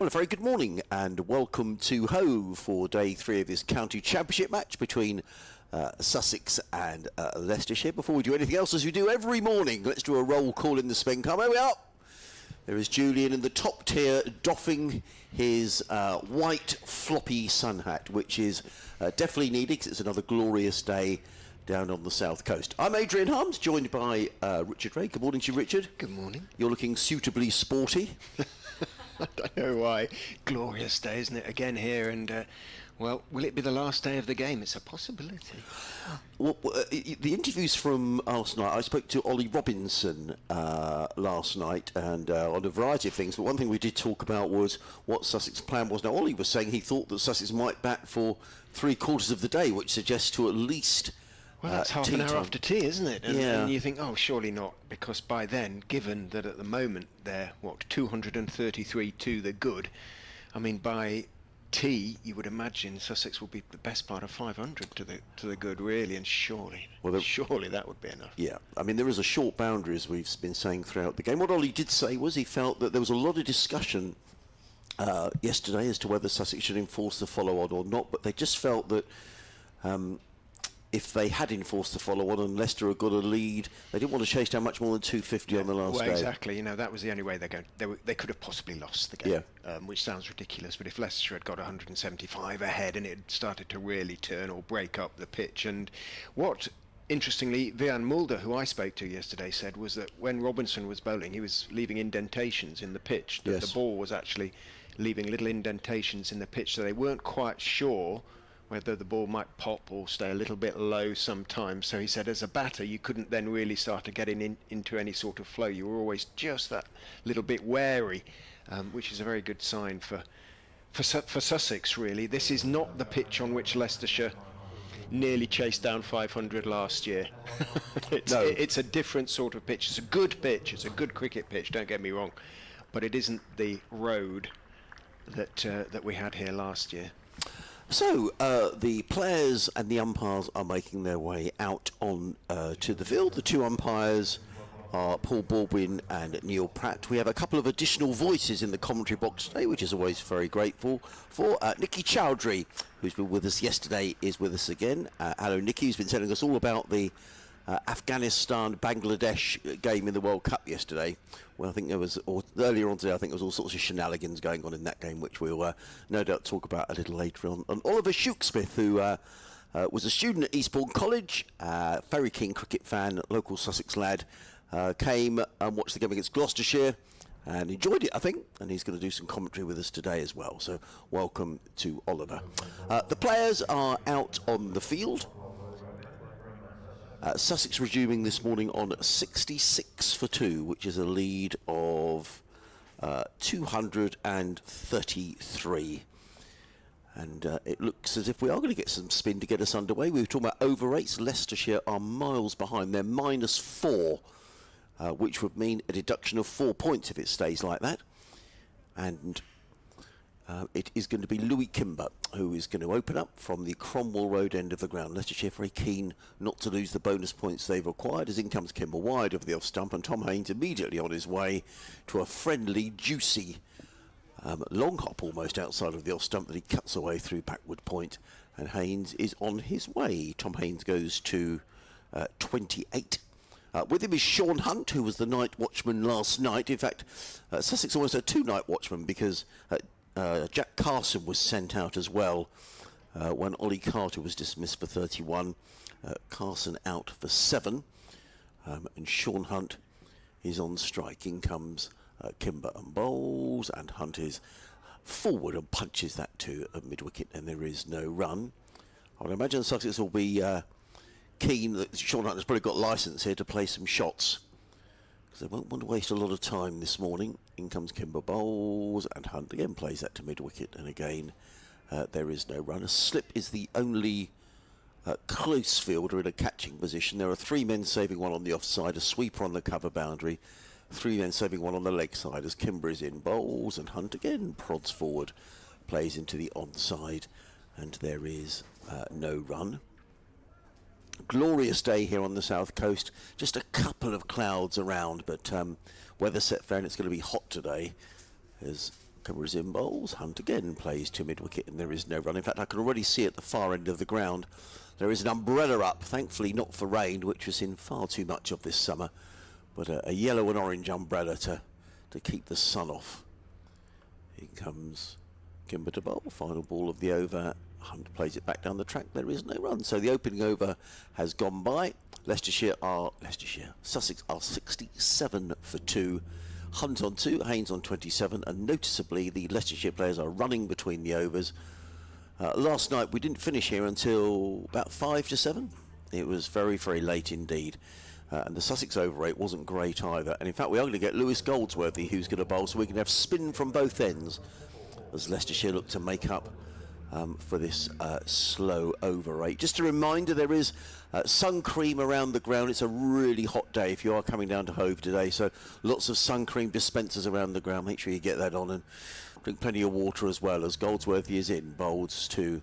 Well, a very good morning and welcome to Hove for day 3 of this county championship match between Sussex and Leicestershire. Before we do anything else, as we do every morning, let's do a roll call in the spin car. There we are. There is Julian in the top tier doffing his white floppy sun hat, which is definitely needed because it's another glorious day down on the south coast. I'm Adrian Harms, joined by Richard Ray. Good morning to you, Richard. Good morning. You're looking suitably sporty. I don't know why. Glorious day, isn't it? Again here, and well, will it be the last day of the game? It's a possibility. Well, the interviews from last night, I spoke to Ollie Robinson last night and on a variety of things, but one thing we did talk about was what Sussex's plan was. Now, Ollie was saying he thought that Sussex might bat for 3/4 of the day, which suggests to at least well, that's half an hour after tea, isn't it? And, yeah. And you think, oh, surely not, because by then, given that at the moment they're, 233 to the good, I mean, by tea, you would imagine Sussex will be the best part of 500 to the good, really, and surely that would be enough. Yeah, I mean, there is a short boundary, as we've been saying throughout the game. What Ollie did say was he felt that there was a lot of discussion yesterday as to whether Sussex should enforce the follow-on or not, but they just felt that if they had enforced the follow-on and Leicester had got a lead, they didn't want to chase down much more than 250 on the last day. Well, exactly. You know, that was the only way they're going. They could have possibly lost the game, which sounds ridiculous. But if Leicestershire had got 175 ahead and it had started to really turn or break up the pitch, and what, interestingly, Vian Mulder, who I spoke to yesterday, said was that when Robinson was bowling, he was leaving indentations in the pitch. That yes. The ball was actually leaving little indentations in the pitch, so they weren't quite sure whether the ball might pop or stay a little bit low sometimes. So he said as a batter you couldn't then really start to get into any sort of flow. You were always just that little bit wary, which is a very good sign for Sussex, really. This is not the pitch on which Leicestershire nearly chased down 500 last year. It's a different sort of pitch. It's a good pitch, it's a good cricket pitch, don't get me wrong, but it isn't the road that we had here last year. So, the players and the umpires are making their way out on to the field. The two umpires are Paul Baldwin and Neil Pratt. We have a couple of additional voices in the commentary box today, which is always very grateful for. Nikki Chowdhury, who's been with us yesterday, is with us again. Hello, Nikki, who's been telling us all about the Afghanistan-Bangladesh game in the World Cup yesterday. Well, I think there was, or earlier on today, I think there was all sorts of shenanigans going on in that game, which we'll no doubt talk about a little later on. And Oliver Shooksmith, who was a student at Eastbourne College, very keen cricket fan, local Sussex lad, came and watched the game against Gloucestershire and enjoyed it, I think, and he's going to do some commentary with us today as well. So welcome to Oliver. The players are out on the field. Sussex resuming this morning on 66 for 2, which is a lead of 233. And it looks as if we are going to get some spin to get us underway. We were talking about over rates. Leicestershire are miles behind. They're -4, which would mean a deduction of 4 points if it stays like that. And it is going to be Louis Kimber who is going to open up from the Cromwell Road end of the ground. Leicestershire very keen not to lose the bonus points they've acquired, as in comes Kimber wide of the off stump, and Tom Haynes immediately on his way to a friendly, juicy long hop almost outside of the off stump that he cuts away through backward point, and Haynes is on his way. Tom Haynes goes to 28. With him is Sean Hunt, who was the night watchman last night. In fact, Sussex almost had 2 night watchmen because Jack Carson was sent out as well when Ollie Carter was dismissed for 31. Carson out for 7, and Sean Hunt is on strike. In comes Kimber and bowls, and Hunt is forward and punches that to a mid-wicket, and there is no run. I would imagine Sussex will be keen that Sean Hunt has probably got licence here to play some shots, because they won't want to waste a lot of time this morning. In comes Kimber bowls, and Hunt again plays that to mid-wicket, and again there is no run. A slip is the only close fielder in a catching position. There are 3 men saving 1 on the offside, a sweeper on the cover boundary, 3 men saving 1 on the leg side as Kimber is in bowls, and Hunt again prods forward, plays into the onside, and there is no run. Glorious day here on the south coast. Just a couple of clouds around, but weather set fair, and it's going to be hot today as Cameras in bowls. Hunt again plays to mid-wicket, and there is no run. In fact, I can already see at the far end of the ground there is an umbrella up, thankfully not for rain, which was in far too much of this summer, but a yellow and orange umbrella to keep the sun off. Here comes Kimber to bowl, final ball of the over. Hunt plays it back down the track, there is no run. So the opening over has gone by. Sussex are 67 for 2. Hunt on 2, Haynes on 27, and noticeably the Leicestershire players are running between the overs. Last night we didn't finish here until about 5 to 7. It was very, very late indeed. And the Sussex over rate wasn't great either. And in fact we are going to get Lewis Goldsworthy, who's going to bowl, so we can have spin from both ends as Leicestershire look to make up for this slow over rate. Just a reminder, there is sun cream around the ground. It's a really hot day if you are coming down to Hove today, so lots of sun cream dispensers around the ground. Make sure you get that on and drink plenty of water as well, as Goldsworthy is in. Bowls to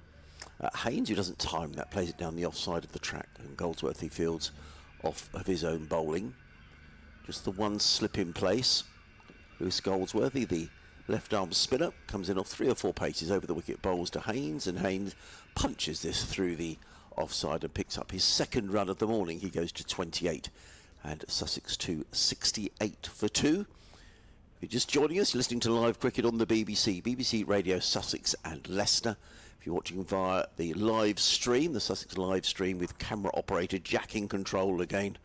Haynes, who doesn't time that, plays it down the offside of the track, and Goldsworthy fields off of his own bowling. Just the one slip in place. Lewis Goldsworthy, the left arm spinner, comes in off 3 or 4 paces over the wicket, bowls to Haynes, and Haynes punches this through the offside and picks up his second run of the morning. He goes to 28, and Sussex to 68 for 2. If you're just joining us, you're listening to live cricket on the BBC Radio Sussex and Leicester. If you're watching via the live stream, the Sussex live stream with camera operator Jack in control again,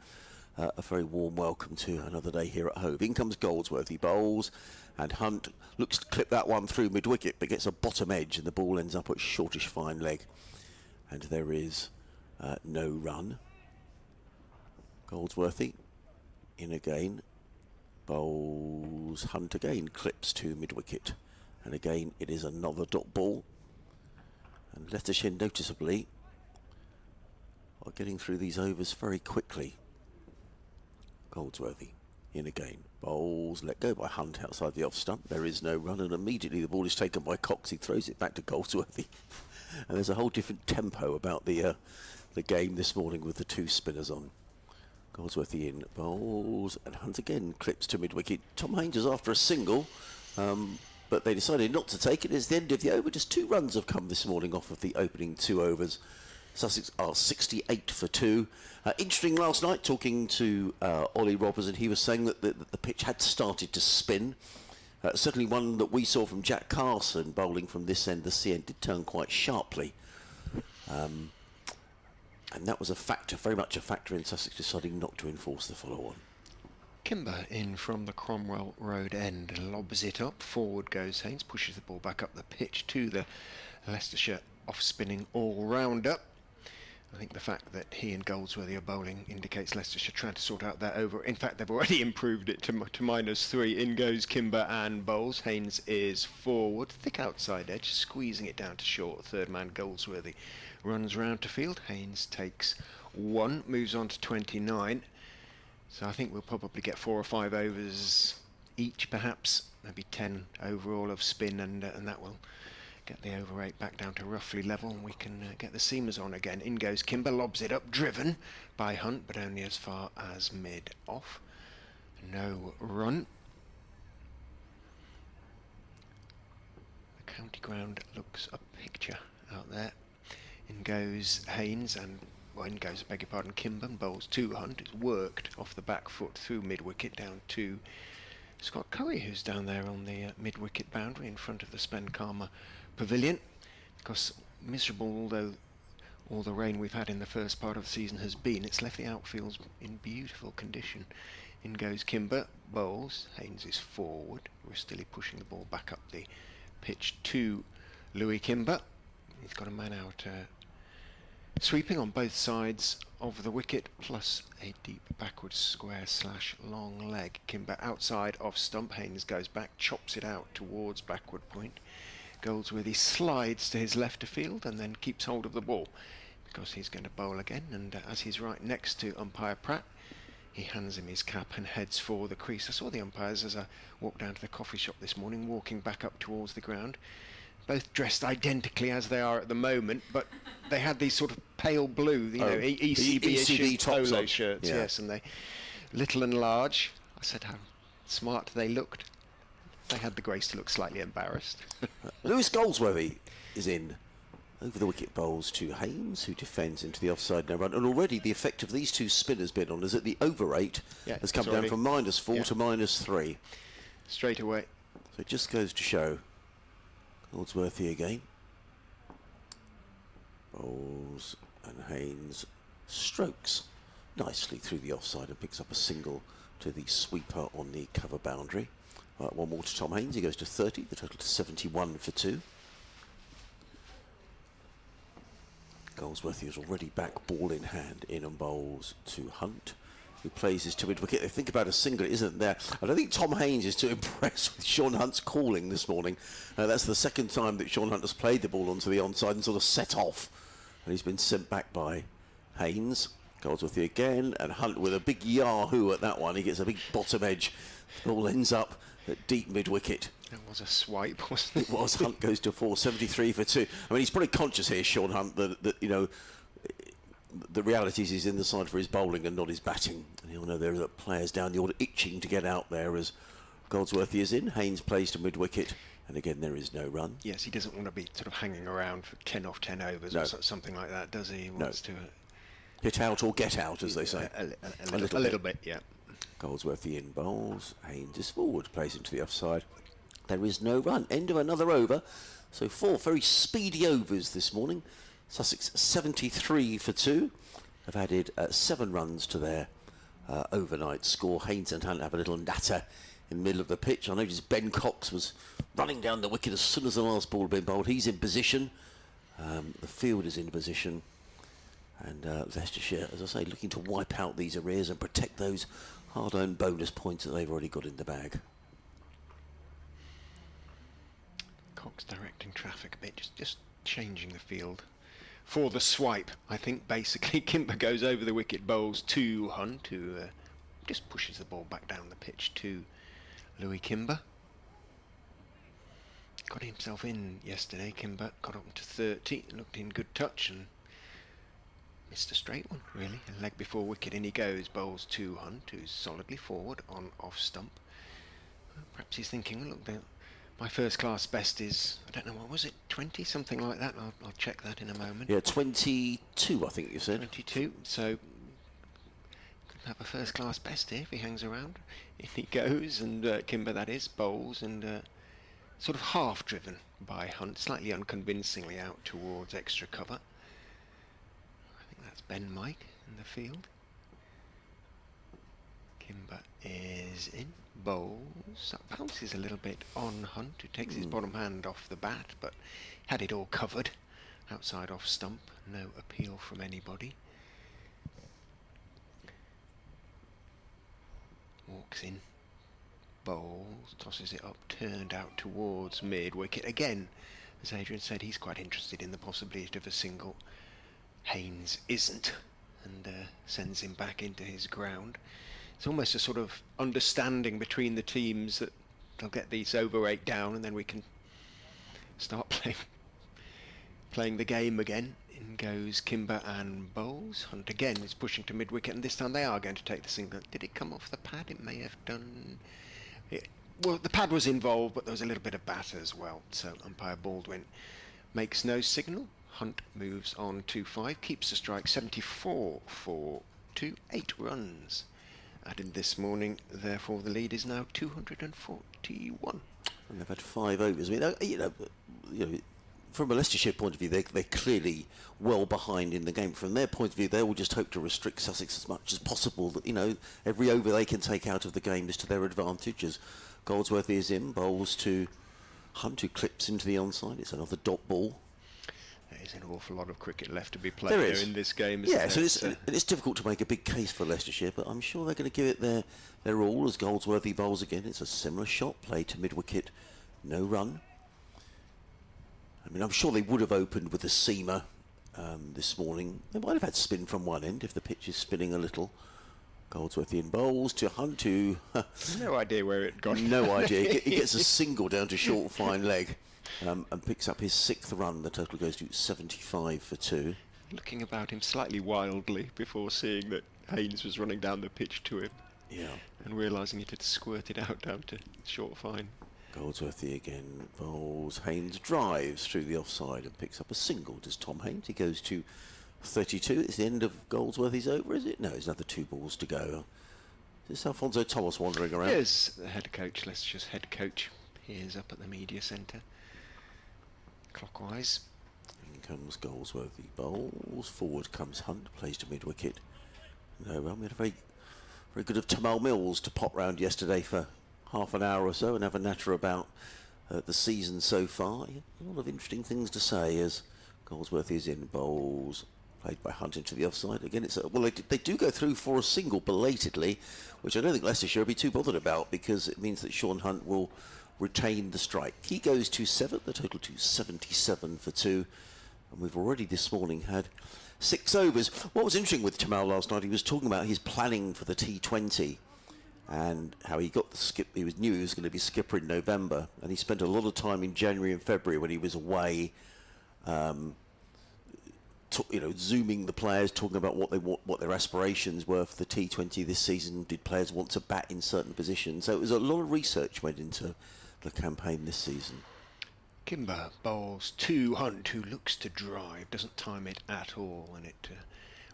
a very warm welcome to another day here at Hove. In comes Goldsworthy, bowls, and Hunt looks to clip that one through mid-wicket, but gets a bottom edge and the ball ends up at shortish fine leg. And there is no run. Goldsworthy in again, bowls. Hunt again, clips to mid-wicket, and again it is another dot ball. And Leicestershire noticeably are getting through these overs very quickly. Goldsworthy in again, bowls, let go by Hunt outside the off stump. There is no run, and immediately the ball is taken by Cox. He throws it back to Goldsworthy, and there's a whole different tempo about the game this morning with the 2 spinners on. Goldsworthy in, bowls, and Hunt again clips to mid-wicket. Tom Haynes is after a single, but they decided not to take it. It's the end of the over. Just 2 runs have come this morning off of the opening 2 overs. Sussex are 68 for 2. Interesting last night talking to Ollie Roberts, and he was saying that the pitch had started to spin. Certainly one that we saw from Jack Carson bowling from this end. The sea end did turn quite sharply. And that was a factor, very much a factor in Sussex deciding not to enforce the follow-on. Kimber in from the Cromwell Road end, lobs it up, forward goes Haynes, pushes the ball back up the pitch to the Leicestershire off-spinning all-rounder. I think the fact that he and Goldsworthy are bowling indicates Leicestershire trying to sort out that over. In fact, they've already improved it to -3. In goes Kimber and bowls. Haynes is forward, thick outside edge, squeezing it down to short. Third man Goldsworthy runs round to field. Haynes takes 1, moves on to 29. So I think we'll probably get 4 or 5 overs each, perhaps maybe 10 overall of spin, and that will get the over rate back down to roughly level, and we can get the seamers on again. In goes Kimber, lobs it up, driven by Hunt, but only as far as mid-off. No run. The county ground looks a picture out there. In goes Haynes, and in goes, I beg your pardon, Kimber, and bowls to Hunt. It's worked off the back foot through mid-wicket down to Scott Curry, who's down there on the mid-wicket boundary in front of the Spenkarma Pavilion. Because miserable, although all the rain we've had in the first part of the season has been, it's left the outfields in beautiful condition. In goes Kimber, bowls. Haynes is forward. We're still pushing the ball back up the pitch to Louis Kimber. He's got a man out sweeping on both sides of the wicket, plus a deep backwards square / long leg. Kimber outside off stump. Haynes goes back, chops it out towards backward point. Goldsworthy slides to his left of field and then keeps hold of the ball because he's going to bowl again, and as he's right next to umpire Pratt, he hands him his cap and heads for the crease. I saw the umpires as I walked down to the coffee shop this morning, walking back up towards the ground, both dressed identically as they are at the moment, but they had these sort of pale blue, ECB polo shirts, yeah. Yes, and they little and large. I said how smart they looked. They had the grace to look slightly embarrassed. Lewis Goldsworthy is in. Over the wicket bowls to Haynes, who defends into the offside no run. And already the effect of these two spinners been on is that the over rate has come down from -4 to -3. Straight away. So it just goes to show. Goldsworthy again. Bowls and Haynes strokes nicely through the offside and picks up a single to the sweeper on the cover boundary. One more to Tom Haynes. He goes to 30, the total to 71 for 2. Goldsworthy is already back, ball in hand, in and bowls to Hunt, who plays his to mid-wicket. They think about a single, it isn't there. I don't think Tom Haynes is too impressed with Sean Hunt's calling this morning. That's the second time that Sean Hunt has played the ball onto the onside and sort of set off. And he's been sent back by Haynes. Goldsworthy again, and Hunt with a big yahoo at that one. He gets a big bottom edge. The ball ends up at deep mid-wicket. That was a swipe, wasn't it? It was. Hunt goes to 4, 73 for 2. I mean, he's probably conscious here, Sean Hunt, that you know, the reality is he's in the side for his bowling and not his batting. And he'll know there are players down the order itching to get out there as Goldsworthy is in. Haynes plays to mid-wicket, and again there is no run. Yes, he doesn't want to be sort of hanging around for 10 off 10 overs or something like that, does he? He wants to hit out or get out, as they say. A little bit, yeah. Goldsworthy in bowls. Haynes is forward, plays into the offside. There is no run. End of another over. So 4 very speedy overs this morning. Sussex 73 for 2. Have added 7 runs to their overnight score. Haynes and Hunt have a little natter in the middle of the pitch. I noticed Ben Cox was running down the wicket as soon as the last ball had been bowled. He's in position. The field is in position. And Leicestershire, as I say, looking to wipe out these arrears and protect those hard-earned bonus points that they've already got in the bag. Cox directing traffic a bit, just changing the field for the swipe. I think basically Kimber goes over the wicket, bowls to Hunt, who just pushes the ball back down the pitch to Louis Kimber. Got himself in yesterday. Kimber got up to 30, looked in good touch and missed a straight one, really. A leg before wicket, in he goes, bowls to Hunt, who's solidly forward on off stump. Perhaps he's thinking, look, my first class best is, I don't know, what was it, 20, something like that? I'll check that in a moment. Yeah, 22, I think you said. 22, so could have a first class best here if he hangs around. In he goes, and Kimber, that is, bowls, and sort of half driven by Hunt, slightly unconvincingly out towards extra cover. I think that's Ben Mike in the field. Kimber is in, bowls, that bounces a little bit on Hunt, who takes his bottom hand off the bat, but had it all covered, outside off stump, no appeal from anybody. Walks in, bowls, tosses it up, turned out towards mid-wicket. Again, as Adrian said, he's quite interested in the possibility of a single. Haynes isn't, and sends him back into his ground. It's almost a sort of understanding between the teams that they'll get these over 8 down and then we can start playing the game again. In goes Kimber and bowls. Hunt again is pushing to mid-wicket, and this time they are going to take the single. Did it come off the pad? It may have done. Well, the pad was involved, but there was a little bit of batter as well. So umpire Baldwin makes no signal. Hunt moves on to 5, keeps the strike, 74 for 2, 8 runs added this morning. Therefore, the lead is now 241. And they've had 5 overs. I mean, you know, from a Leicestershire point of view, they're clearly well behind in the game. From their point of view, they will just hope to restrict Sussex as much as possible. That, you know, every over they can take out of the game is to their advantage. As Goldsworthy is in, bowls to Hunt, who clips into the onside. It's another dot ball. There's an awful lot of cricket left to be played there in this game, isn't yeah, there? So it's difficult to make a big case for Leicestershire, but I'm sure they're going to give it their all as Goldsworthy bowls again. It's a similar shot, played to mid-wicket, no run. I mean, I'm sure they would have opened with a seamer this morning. They might have had spin from one end if the pitch is spinning a little. Goldsworthy in bowls to Hunt, who... no idea where it got. No idea. He gets a single down to short, fine leg. And picks up his 6th run. The total goes to 75 for 2. Looking about him slightly wildly before seeing that Haynes was running down the pitch to him. Yeah. And realising it had squirted out down to short fine. Goldsworthy again bowls. Haynes drives through the offside and picks up a single. Does Tom Haynes? He goes to 32. It's the end of Goldsworthy's over, is it? No, there's another 2 balls to go. Is this Alfonso Thomas wandering around? Here's the head coach, Leicestershire's head coach. He is up at the media centre. Clockwise. In comes Goldsworthy. Bowls. Forward comes Hunt. Plays to mid-wicket. No run. We had a very good of Tamal Mills to pop round yesterday for half an hour or so and have a natter about the season so far. A lot of interesting things to say as Goldsworthy is in. Bowls. Played by Hunt into the offside. Again, it's well, they do go through for a single belatedly, which I don't think Leicestershire will be too bothered about because it means that Sean Hunt will retain the strike. He goes to 7, the total to 77 for 2. And we've already this morning had 6 overs. What was interesting with Tamal last night, he was talking about his planning for the T20 and how he got the skip. He knew he was going to be skipper in November, and he spent a lot of time in January and February when he was away, zooming the players, talking about what their aspirations were for the T20 this season. Did players want to bat in certain positions? So it was a lot of research went into the campaign this season. Kimber bowls to Hunt, who looks to drive, doesn't time it at all, and it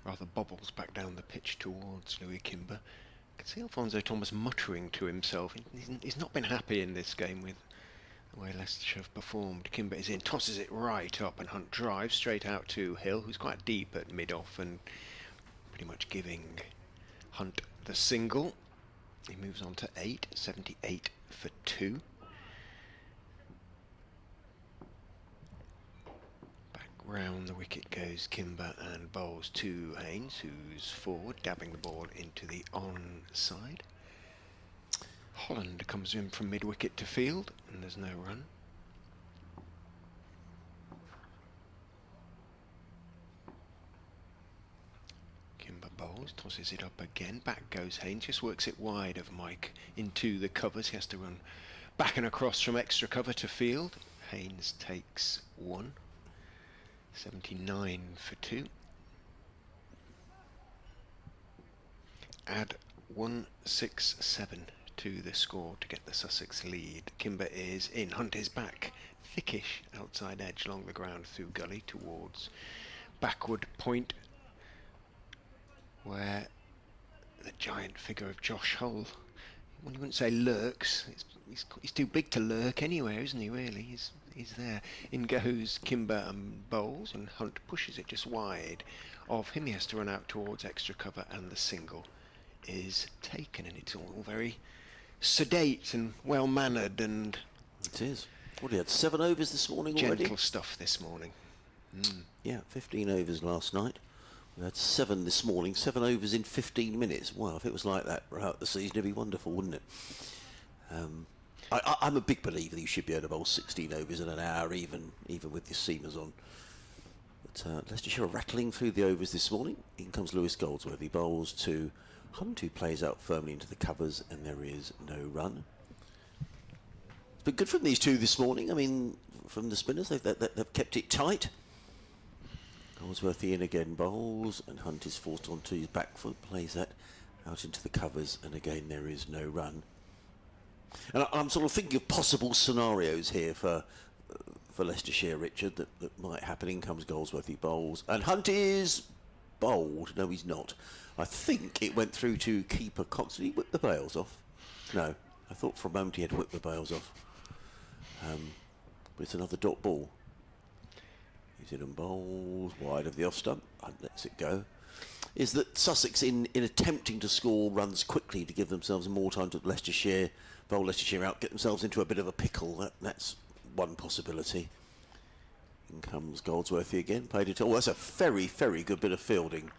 rather bobbles back down the pitch towards Louis Kimber. I can see Alfonso Thomas muttering to himself. He's not been happy in this game with the way Leicestershire have performed. Kimber is in, tosses it right up, and Hunt drives straight out to Hill, who's quite deep at mid-off and pretty much giving Hunt the single. He moves on to 8, 78 for 2. Round the wicket goes Kimber and bowls to Haynes, who's forward, dabbing the ball into the onside. Holland comes in from mid-wicket to field, and there's no run. Kimber bowls, tosses it up again, back goes Haynes, just works it wide of Mike into the covers. He has to run back and across from extra cover to field. Haynes takes 1. 79 for 2. Add 167 to the score to get the Sussex lead. Kimber is in. Hunt is back. Thickish outside edge along the ground through gully towards backward point, where the giant figure of Josh Hull, well, you wouldn't say lurks. He's too big to lurk anywhere, isn't he, really? He's there. In goes Kimber and bowls, and Hunt pushes it just wide of him. He has to run out towards extra cover, and the single is taken, and it's all very sedate and well-mannered, and it is. What, he had 7 overs this morning already? Gentle stuff this morning. Yeah, 15 overs last night. We had 7 this morning, 7 overs in 15 minutes. Wow, if it was like that throughout the season, it'd be wonderful, wouldn't it? I'm a big believer that you should be able to bowl 16 overs in an hour, even with your seamers on. But Leicestershire are rattling through the overs this morning. In comes Lewis Goldsworthy, bowls to Hunt, who plays out firmly into the covers, and there is no run. It's been good from these 2 this morning. I mean, from the spinners, they've kept it tight. Goldsworthy in again, bowls, and Hunt is forced onto his back foot, plays that out into the covers, and again there is no run. And I'm sort of thinking of possible scenarios here for Leicestershire, Richard, that might happen. In comes Goldsworthy, bowls, and Hunt is bowled. No, he's not. I think it went through to keeper Cox. Did he whip the bails off? No, I thought for a moment he had whipped the bails off. But it's another dot ball. He's in and bowls wide of the off stump. Hunt lets it go. Is that Sussex, in attempting to score runs quickly to give themselves more time to Leicestershire, bowl Leicestershire out, get themselves into a bit of a pickle. That's one possibility. In comes Goldsworthy again, played it. Oh, that's a very, very good bit of fielding.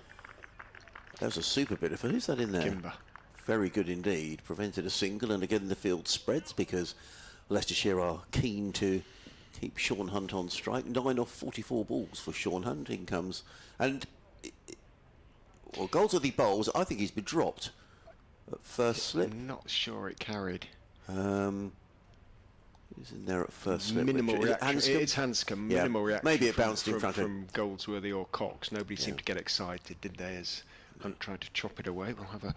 That was a super bit of. Who's that in there? Kimber. Very good indeed. Prevented a single, and again the field spreads because Leicestershire are keen to keep Sean Hunt on strike. 9 off 44 balls for Sean Hunt. In comes, and well, Goldsworthy bowls. I think he's been dropped at first slip. I'm not sure it carried. He's in there at first slip. Minimal reaction. Hanscom? It's Hanscom. Yeah. Minimal reaction. Maybe it bounced in front of from Goldsworthy or Cox. Nobody seemed to get excited, did they? As Hunt tried to chop it away. We'll have a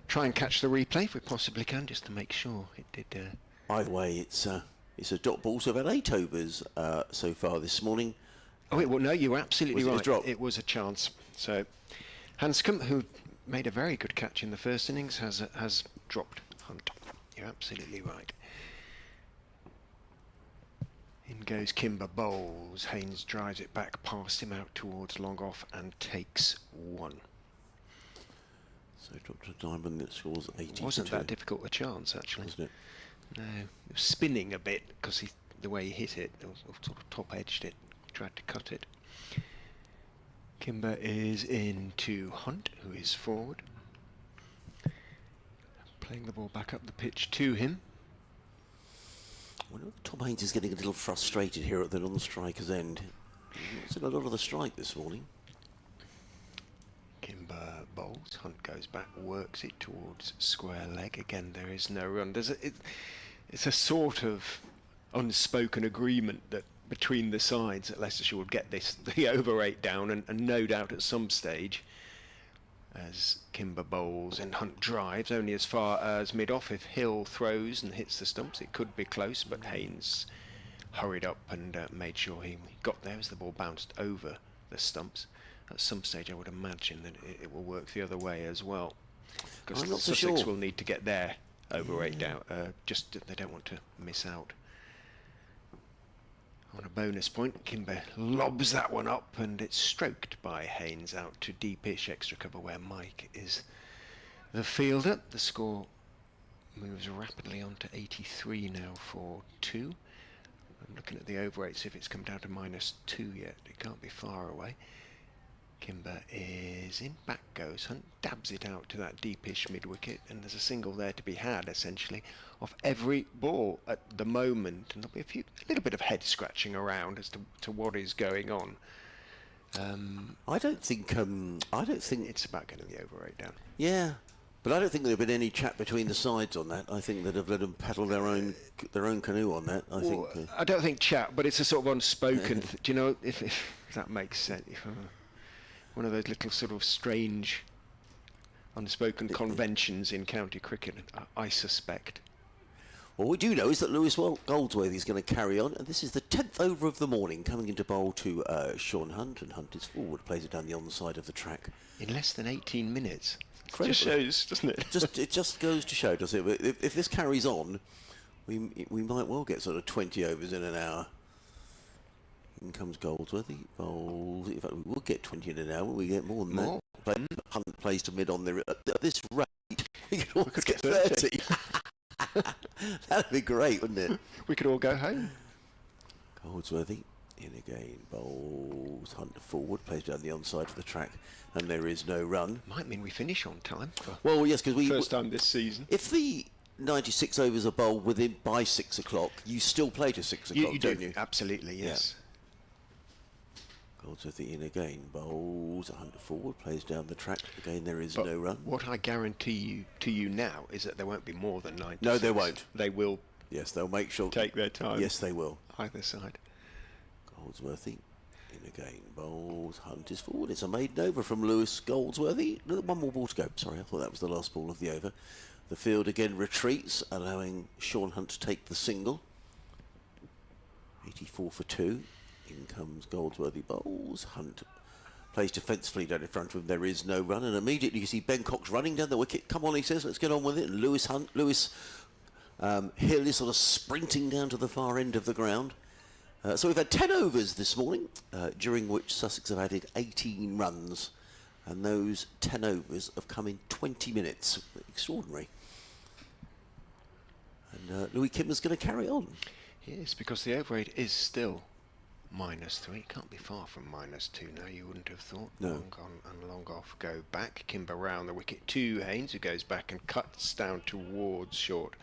try and catch the replay if we possibly can, just to make sure it did Either way, it's a dot ball. So about 8 overs so far this morning. Oh, well, no, you're absolutely Was it a right. drop? It was a chance. So Hanscom, who made a very good catch in the first innings, has dropped Hunt. You're absolutely right. In goes Kimber, bowls. Haynes drives it back past him out towards long off and takes one. So dropped a diamond that scores 80. Wasn't that difficult a chance, actually? Wasn't it? No, it was spinning a bit because the way he hit it, sort of top edged it, tried to cut it. Kimber is in to Hunt, who is forward. Playing the ball back up the pitch to him. I wonder if Tom Haynes is getting a little frustrated here at the non-striker's end. He's seen a lot of the strike this morning. Kimber bowls. Hunt goes back, works it towards square leg. Again, there is no run. It's a sort of unspoken agreement that between the sides that Leicestershire would get the over 8 down, and no doubt at some stage, as Kimber bowls and Hunt drives only as far as mid-off. If Hill throws and hits the stumps, it could be close, but Haynes hurried up and made sure he got there as the ball bounced over the stumps. At some stage I would imagine that it will work the other way as well, because I'm not so Sussex sure. will need to get their over 8 down, just they don't want to miss out. On a bonus point, Kimber lobs that one up and it's stroked by Haynes out to deepish, extra cover where Mike is the fielder. The score moves rapidly on to 83 now for 2. I'm looking at the over 8, see if it's come down to -2 yet. It can't be far away. Kimber is in, back goes Hunt, dabs it out to that deepish mid-wicket, and there's a single there to be had, essentially, off every ball at the moment, and there'll be a little bit of head scratching around as to what is going on. I don't think It's about getting the over 8 down. Yeah, but I don't think there have been any chat between the sides on that. I think they'd have let them paddle their own canoe on that. I don't think chat, but it's a sort of unspoken. Do you know if that makes sense? One of those little sort of strange, unspoken conventions in county cricket, I suspect. What we do know is that Lewis Goldsworthy is going to carry on, and this is the 10th over of the morning, coming into bowl to Sean Hunt, and Hunt is forward, plays it down the onside of the track. In less than 18 minutes. Incredible. It just shows, doesn't it? It just goes to show, doesn't it? But if this carries on, we might well get sort of 20 overs in an hour. In comes Goldsworthy, bowls. In fact, we will get 20 in an hour. We get more than that. But Hunt plays to mid on the. At this rate, we could almost get 30. That'd be great, wouldn't it? We could all go home. Goldsworthy in again, bowls. Hunt forward, plays down the onside of the track, and there is no run. Might mean we finish on time. Well, yes, because First time this season. If the 96 overs are bowled by 6 o'clock, you still play to 6 o'clock, don't you? Absolutely, yes. Yeah. Goldsworthy in again, bowls, Hunt forward, plays down the track. Again, there is no run. What I guarantee to you now is that there won't be more than 96. No, there won't. They will. Yes, they'll make sure. Take their time. Yes, they will. Either side. Goldsworthy in again, bowls, Hunt is forward. It's a maiden over from Lewis Goldsworthy. One more ball to go. Sorry, I thought that was the last ball of the over. The field again retreats, allowing Sean Hunt to take the single. 84 for 2. In comes Goldsworthy, bowls. Hunt plays defensively down in front of him. There is no run, and immediately you see Ben Cox running down the wicket. Come on, he says, let's get on with it. And Lewis Hill is sort of sprinting down to the far end of the ground. So we've had 10 overs this morning, during which Sussex have added 18 runs, and those 10 overs have come in 20 minutes. Extraordinary. And Louis Kimber's going to carry on. Yes, because the over 8 is still -3. It can't be far from -2 now, you wouldn't have thought. No. Long on and long off go back. Kimber round the wicket to Haynes, who goes back and cuts down towards short.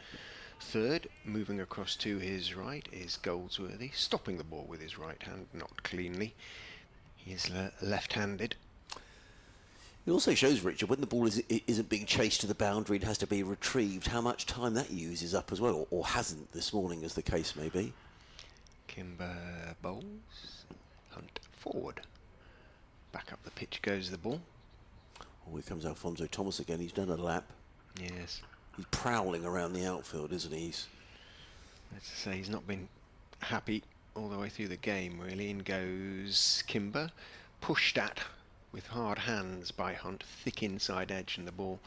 Third, moving across to his right, is Goldsworthy, stopping the ball with his right hand, not cleanly. He is left-handed. It also shows, Richard, when the ball isn't being chased to the boundary, it has to be retrieved, how much time that uses up as well, or hasn't this morning, as the case may be. Kimber bowls, Hunt forward. Back up the pitch goes the ball. Oh, here comes Alfonso Thomas again. He's done a lap. Yes. He's prowling around the outfield, isn't he? As I say, he's not been happy all the way through the game, really. In goes Kimber, pushed at with hard hands by Hunt, thick inside edge, and the ball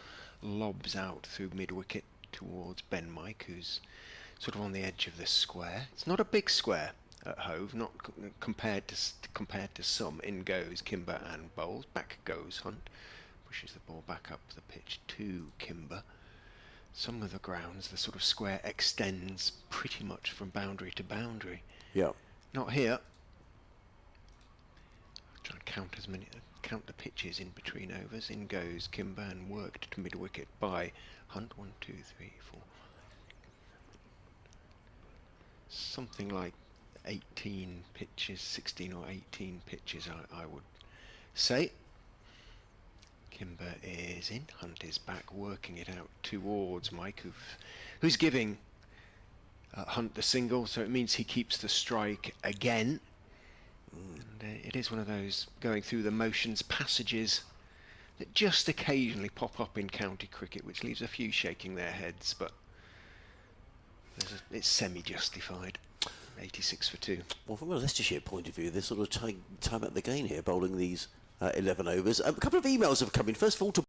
lobs out through mid-wicket towards Ben Mike, who's sort of on the edge of the square. It's not a big square at Hove, not compared to some. In goes Kimber and bowls. Back goes Hunt, pushes the ball back up the pitch to Kimber. Some of the grounds, the sort of square extends pretty much from boundary to boundary. Yeah. Not here. Try and count the pitches in between overs. In goes Kimber and worked to mid-wicket by Hunt. 1, 2, 3, 4. Something like 18 pitches, 16 or 18 pitches, I would say. Kimber is in. Hunt is back, working it out towards Mike, who's giving Hunt the single, so it means he keeps the strike again. And it is one of those going through the motions passages that just occasionally pop up in county cricket, which leaves a few shaking their heads, but it's semi-justified. 86 for 2. Well, from a Leicestershire point of view, they're sort of time out the game here, bowling these 11 overs. A couple of emails have come in. First of all, to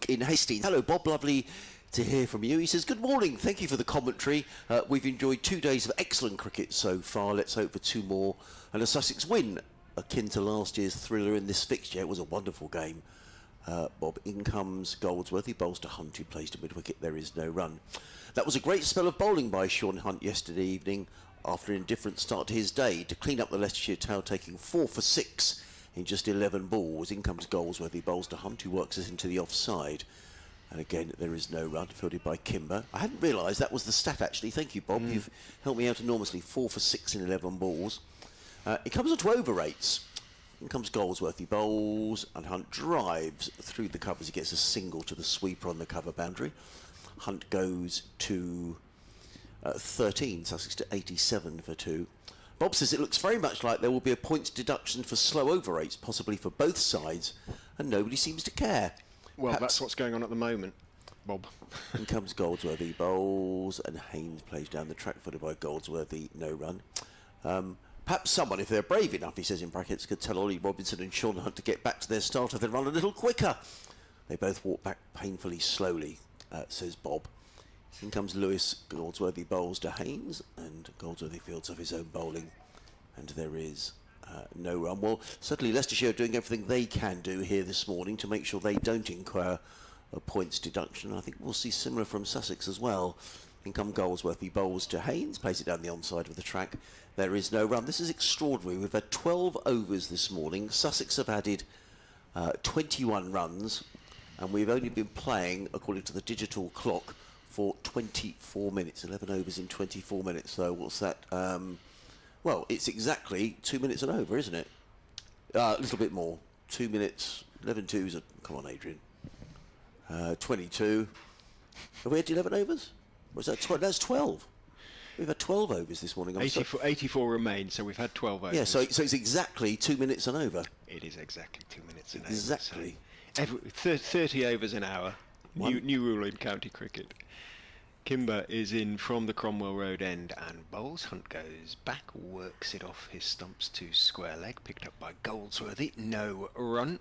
in Hastings. Hello, Bob. Lovely to hear from you. He says, good morning. Thank you for the commentary. We've enjoyed 2 days of excellent cricket so far. Let's hope for 2 more. And a Sussex win, akin to last year's thriller in this fixture. It was a wonderful game. Bob, in comes Goldsworthy, bowls to Hunt, who plays to mid-wicket. There is no run. That was a great spell of bowling by Sean Hunt yesterday evening after an indifferent start to his day to clean up the Leicestershire tail, taking 4 for 6 in just 11 balls. In comes Goldsworthy, bowls to Hunt, who works us into the offside. And again, there is no run, fielded by Kimber. I hadn't realised that was the stat, actually. Thank you, Bob. You've helped me out enormously. 4 for 6 in 11 balls. It comes on to over rates. In comes Goldsworthy, bowls, and Hunt drives through the covers. He gets a single to the sweeper on the cover boundary. Hunt goes to 13, Sussex to 87 for 2. Bob says it looks very much like there will be a points deduction for slow over rates, possibly for both sides, and nobody seems to care. Well, Perhaps that's what's going on at the moment, Bob. in comes Goldsworthy, bowls, and Haynes plays down the track, footed by Goldsworthy, no run. Perhaps someone, if they're brave enough, he says in brackets, could tell Ollie Robinson and Sean Hunt to get back to their starter, then run a little quicker. They both walk back painfully slowly, says Bob. In comes Lewis, Goldsworthy bowls to Haynes, and Goldsworthy fields off his own bowling, and there is no run. Well, certainly Leicestershire are doing everything they can do here this morning to make sure they don't incur a points deduction. I think we'll see similar from Sussex as well. In come Goldsworthy, bowls to Haynes, plays it down the onside of the track. There is no run. This is extraordinary. We've had 12 overs this morning. Sussex have added 21 runs, and we've only been playing, according to the digital clock, for 24 minutes. 11 overs in 24 minutes. So what's that? Well, it's exactly 2 minutes and over, isn't it? A little bit more. 2 minutes, 11 twos. Come on, Adrian. 22. Have we had 11 overs? Was that 12? That's 12. We've had 12 overs this morning. 84 remain, so we've had 12 overs. Yeah, so it's exactly 2 minutes and over. It is exactly 2 minutes and Exactly. over. So 30 overs an hour. New rule in county cricket. Kimber is in from the Cromwell Road end and bowls. Hunt goes back, works it off his stumps to square leg, picked up by Goldsworthy. No run.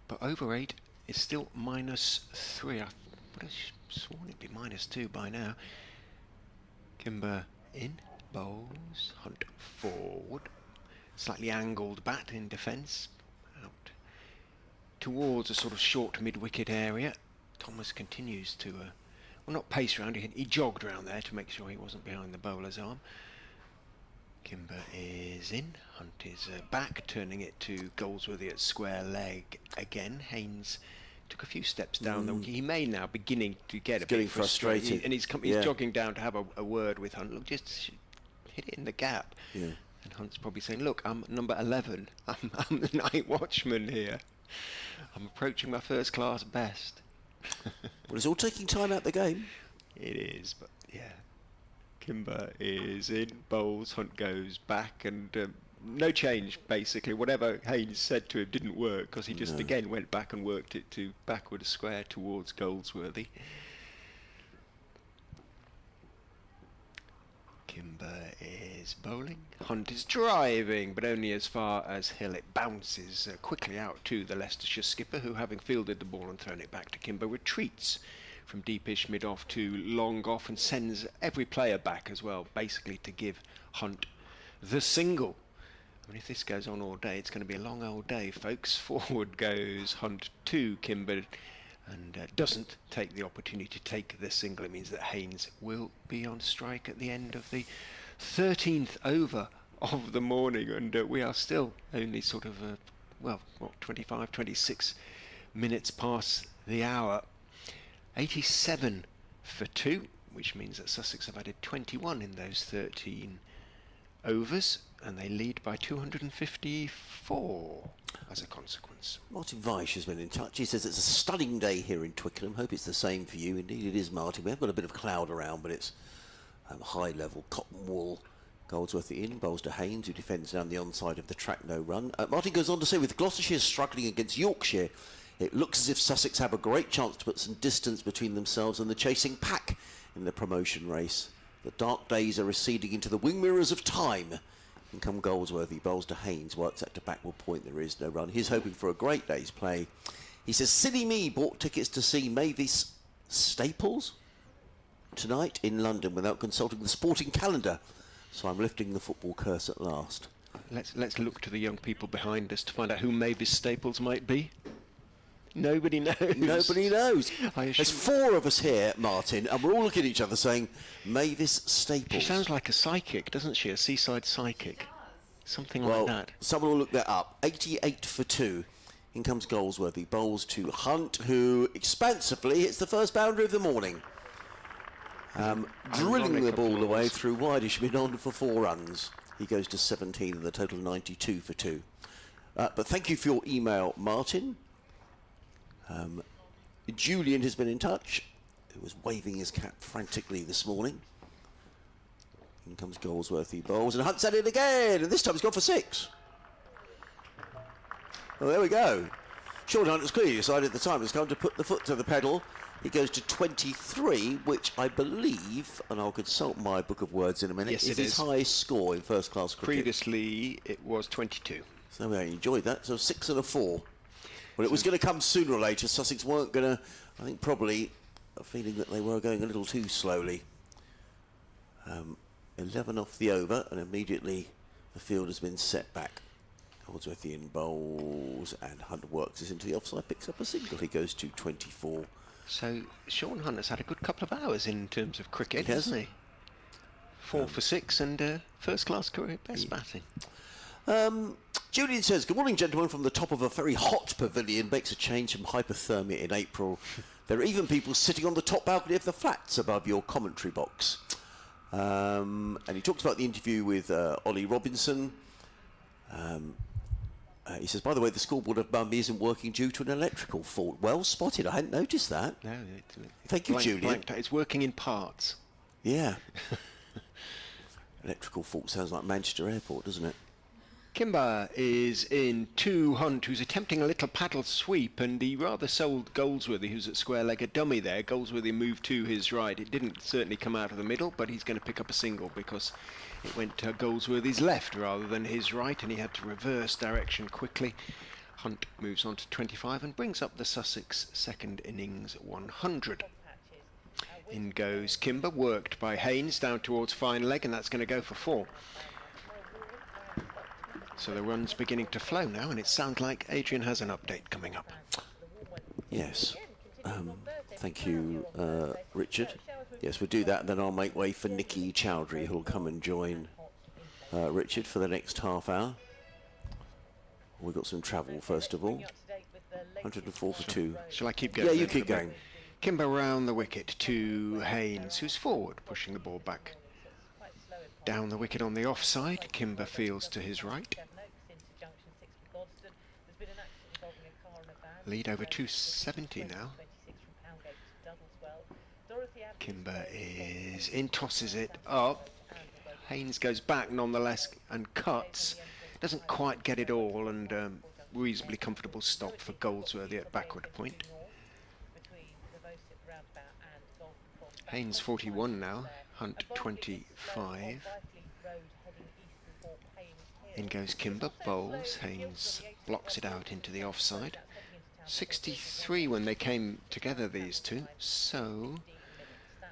But over 8 is still -3. I would have sworn it'd be -2 by now. Kimber in, bowls, Hunt forward. Slightly angled bat in defence. Out towards a sort of short mid-wicket area. Thomas continues to, well, not pace round, he jogged round there to make sure he wasn't behind the bowler's arm. Kimber is in, Hunt is back, turning it to Goldsworthy at square leg again. Haynes took a few steps down, though he may now beginning to get a bit frustrated. And he's jogging down to have a word with Hunt. Look, just hit it in the gap. Yeah. And Hunt's probably saying, look, I'm number 11. I'm the night watchman here. I'm approaching my first class best. Well, it's all taking time out the game. It is, but yeah. Kimber is in, bowls, Hunt goes back, and no change, basically. Whatever Haynes said to him didn't work, because he just again went back and worked it to backward a square towards Goldsworthy. Kimber is bowling. Hunt is driving, but only as far as Hill. It bounces quickly out to the Leicestershire skipper, who, having fielded the ball and thrown it back to Kimber, retreats from deepish mid-off to long off and sends every player back as well, basically to give Hunt the single. I mean, if this goes on all day, it's going to be a long old day, folks. Forward goes Hunt to Kimber, and doesn't take the opportunity to take the single. It means that Haynes will be on strike at the end of the 13th over of the morning, and we are still only sort of, 25, 26 minutes past the hour. 87 for 2, which means that Sussex have added 21 in those 13 overs, and they lead by 254 as a consequence. Martin Weish has been in touch. He says it's a stunning day here in Twickenham. Hope it's the same for you. Indeed it is, Martin. We have got a bit of cloud around, but it's high level. Cotton wool. Goldsworthy in, bowls to Haynes, who defends down the onside of the track, no run. Martin goes on to say, with Gloucestershire struggling against Yorkshire, it looks as if Sussex have a great chance to put some distance between themselves and the chasing pack in the promotion race. The dark days are receding into the wing mirrors of time. In come Goldsworthy, bowls to Haynes, works out to backward point, there is no run. He's hoping for a great day's play. He says, silly me, bought tickets to see Mavis Staples tonight in London without consulting the sporting calendar. So I'm lifting the football curse at last. Let's look to the young people behind us to find out who Mavis Staples might be. Nobody knows. Nobody knows. There's 4 of us here, Martin, and we're all looking at each other saying, Mavis Staples. She sounds like a psychic, doesn't she? A seaside psychic. Something like that. Someone will look that up. 88 for 2. In comes Goldsworthy. Bowls to Hunt, who expansively hits the first boundary of the morning. Drilling the ball away through wideish mid-on for 4 runs. He goes to 17 and the total 92 for 2. But thank you for your email, Martin. Julian has been in touch, who was waving his cap frantically this morning. In comes Goldsworthy, bowls, and Hunt's at it again, and this time he's gone for 6. Well, there we go. Sean Hunt has clearly decided at the time it's time to put the foot to the pedal. He goes to 23, which I believe, and I'll consult my book of words in a minute, is his highest score in first-class cricket. Previously, it was 22. So we enjoyed that. So 6 and a 4. Well, it was going to come sooner or later. Sussex weren't going to, I think probably a feeling that they were going a little too slowly. 11 off the over, and immediately the field has been set back. Goldsworthy in bowls, and Hunt works this into the offside, picks up a single. He goes to 24. So Sean Hunt has had a good couple of hours in terms of cricket, hasn't he? 4 for 6 and first-class career best batting. Julian says, good morning, gentlemen, from the top of a very hot pavilion. Makes a change from hypothermia in April. There are even people sitting on the top balcony of the flats above your commentary box. And he talks about the interview with Ollie Robinson. He says, by the way, the scoreboard of Mummy isn't working due to an electrical fault. Well spotted, I hadn't noticed that. No, thank you, Julian. It's working in parts. Yeah. Electrical fault sounds like Manchester Airport, doesn't it? Kimber is in to Hunt, who's attempting a little paddle sweep, and he rather sold Goldsworthy, who's at square leg, a dummy there. Goldsworthy moved to his right. It didn't certainly come out of the middle, but he's going to pick up a single because it went to Goldsworthy's left rather than his right, and he had to reverse direction quickly. Hunt moves on to 25 and brings up the Sussex second innings 100. In goes Kimber, worked by Haynes down towards fine leg, and that's going to go for 4. So the run's beginning to flow now, and it sounds like Adrian has an update coming up. Yes. Thank you, Richard. Yes, we'll do that, and then I'll make way for Nikki Chowdhury, who'll come and join Richard for the next half hour. We've got some travel, first of all. 104 for 2. Shall I keep going? Yeah, you keep going. Kimber round the wicket to Haynes, who's forward, pushing the ball back. Down the wicket on the offside, Kimber fields to his right. Lead over 270 now. Kimber is in, tosses it up. Haynes goes back nonetheless and cuts. Doesn't quite get it all, and reasonably comfortable stop for Goldsworthy at backward point. Haynes 41 now. Hunt 25. In goes Kimber, bowls. Haynes blocks it out into the offside. 63 when they came together, these two. So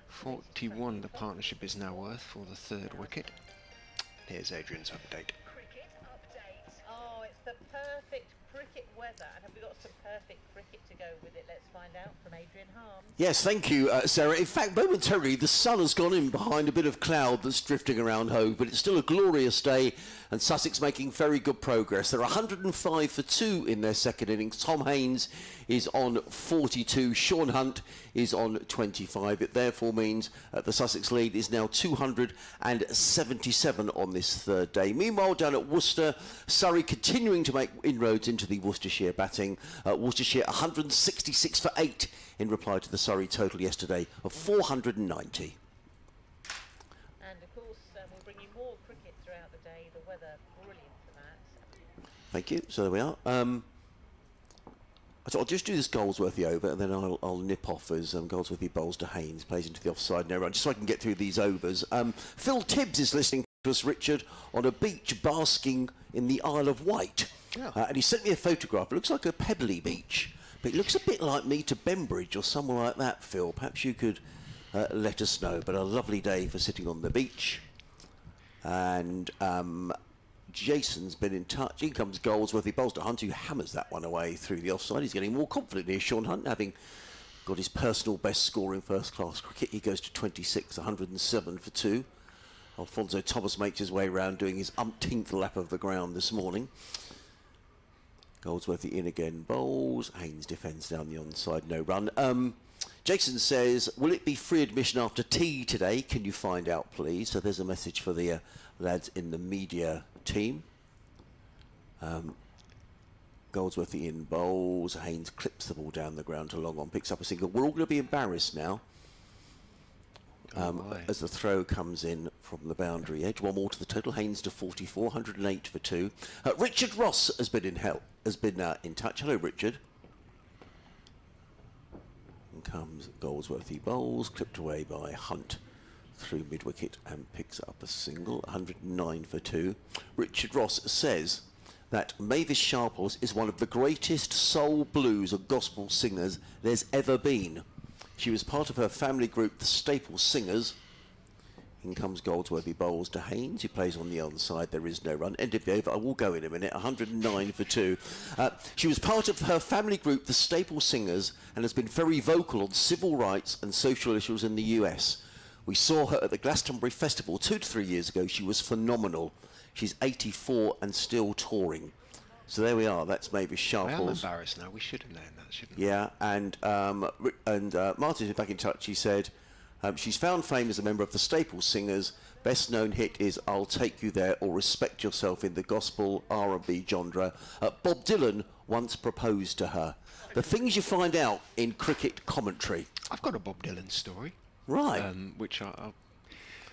41 the partnership is now worth for the third wicket. Here's Adrian's update. Cricket update. Oh, it's the perfect cricket weather. And have we got some perfect cricket to go with it? Let's find out from Adrian Harms. Yes, thank you, Sarah. In fact, momentarily, the sun has gone in behind a bit of cloud that's drifting around Hove, but it's still a glorious day, and Sussex making very good progress. They're 105 for 2 in their second innings. Tom Haynes is on 42. Sean Hunt is on 25. It therefore means the Sussex lead is now 277 on this third day. Meanwhile, down at Worcester, Surrey continuing to make inroads into the Worcestershire batting. Worcestershire 166 for 8 in reply to the Surrey total yesterday of 490. And of course, we'll bring you more cricket throughout the day. The weather, brilliant for that. Thank you. So there we are. So I'll just do this Goldsworthy over, and then I'll nip off as Goldsworthy bowls to Haynes, plays into the offside no run, just so I can get through these overs. Phil Tibbs is listening to us, Richard, on a beach basking in the Isle of Wight. Yeah. And he sent me a photograph. It looks like a pebbly beach, but it looks a bit like me to Bembridge or somewhere like that, Phil. Perhaps you could let us know. But a lovely day for sitting on the beach. And Jason's been in touch. In comes Goldsworthy, bowls to Hunt, who hammers that one away through the offside. He's getting more confident here, Sean Hunt, having got his personal best score in first-class cricket. He goes to 26, 107 for 2. Alfonso Thomas makes his way round, doing his umpteenth lap of the ground this morning. Goldsworthy in again, bowls. Haynes defends down the onside, no run. Jason says, will it be free admission after tea today? Can you find out, please? So there's a message for the lads in the media team. Goldsworthy in bowls. Haynes clips the ball down the ground to long on, picks up a single. We're all going to be embarrassed now as the throw comes in from the boundary edge. One more to the total. Haynes to 44, 108 for 2. Richard Ross has been in touch. Hello, Richard. In comes Goldsworthy bowls, clipped away by Hunt through mid-wicket and picks up a single, 109 for 2. Richard Ross says that Mavis Sharples is one of the greatest soul blues or gospel singers there's ever been. She was part of her family group, the Staple Singers. In comes Goldsworthy bowls to Haynes, who plays on the onside. There is no run. End of the over. I will go in a minute. 109 for 2. She was part of her family group, the Staple Singers, and has been very vocal on civil rights and social issues in the US. We saw her at the Glastonbury Festival 2 to 3 years ago. She was phenomenal. She's 84 and still touring. So there we are. That's Mavis Sharples. I'm embarrassed now. We should have known that, shouldn't we? Yeah, and Martin's back in touch. He said she's found fame as a member of the Staple Singers. Best known hit is "I'll Take You There" or "Respect Yourself" in the gospel R&B genre. Bob Dylan once proposed to her. The things you find out in cricket commentary. I've got a Bob Dylan story. Right. Which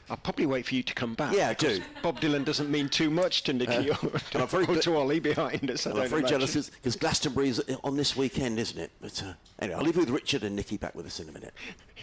I'll probably wait for you to come back. Yeah, do. Bob Dylan doesn't mean too much to Nicky or to Ollie behind us. I'm very jealous because Glastonbury is on this weekend, isn't it? But anyway, I'll leave you with Richard and Nicky back with us in a minute.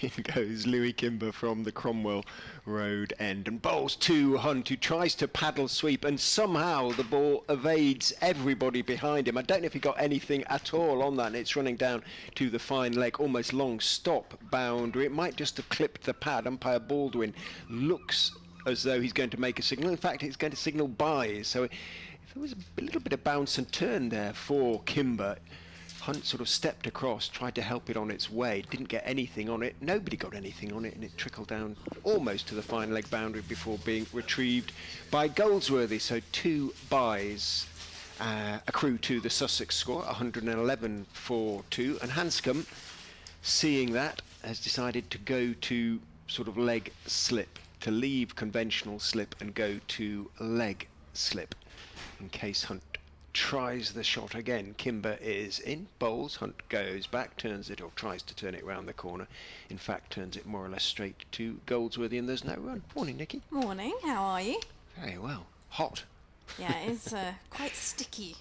In goes Louis Kimber from the Cromwell Road end and bowls to Hunt, who tries to paddle sweep, and somehow the ball evades everybody behind him. I don't know if he got anything at all on that, and it's running down to the fine leg, almost long stop boundary. It might just have clipped the pad. Umpire Baldwin looks as though he's going to make a signal. In fact, it's going to signal buys. So if there was a little bit of bounce and turn there for Kimber, Hunt sort of stepped across, tried to help it on its way, didn't get anything on it. Nobody got anything on it, and it trickled down almost to the fine leg boundary before being retrieved by Goldsworthy. So 2 buys accrue to the Sussex score, 111 for 2. And Hanscom, seeing that, has decided to go to sort of leg slip, to leave conventional slip and go to leg slip in case Hunt tries the shot again. Kimber is in, bowls, Hunt goes back, turns it, or tries to turn it round the corner. In fact, turns it more or less straight to Goldsworthy, and there's no run. Morning, Nicky. Morning, how are you? Very well. Hot. Yeah, it's quite sticky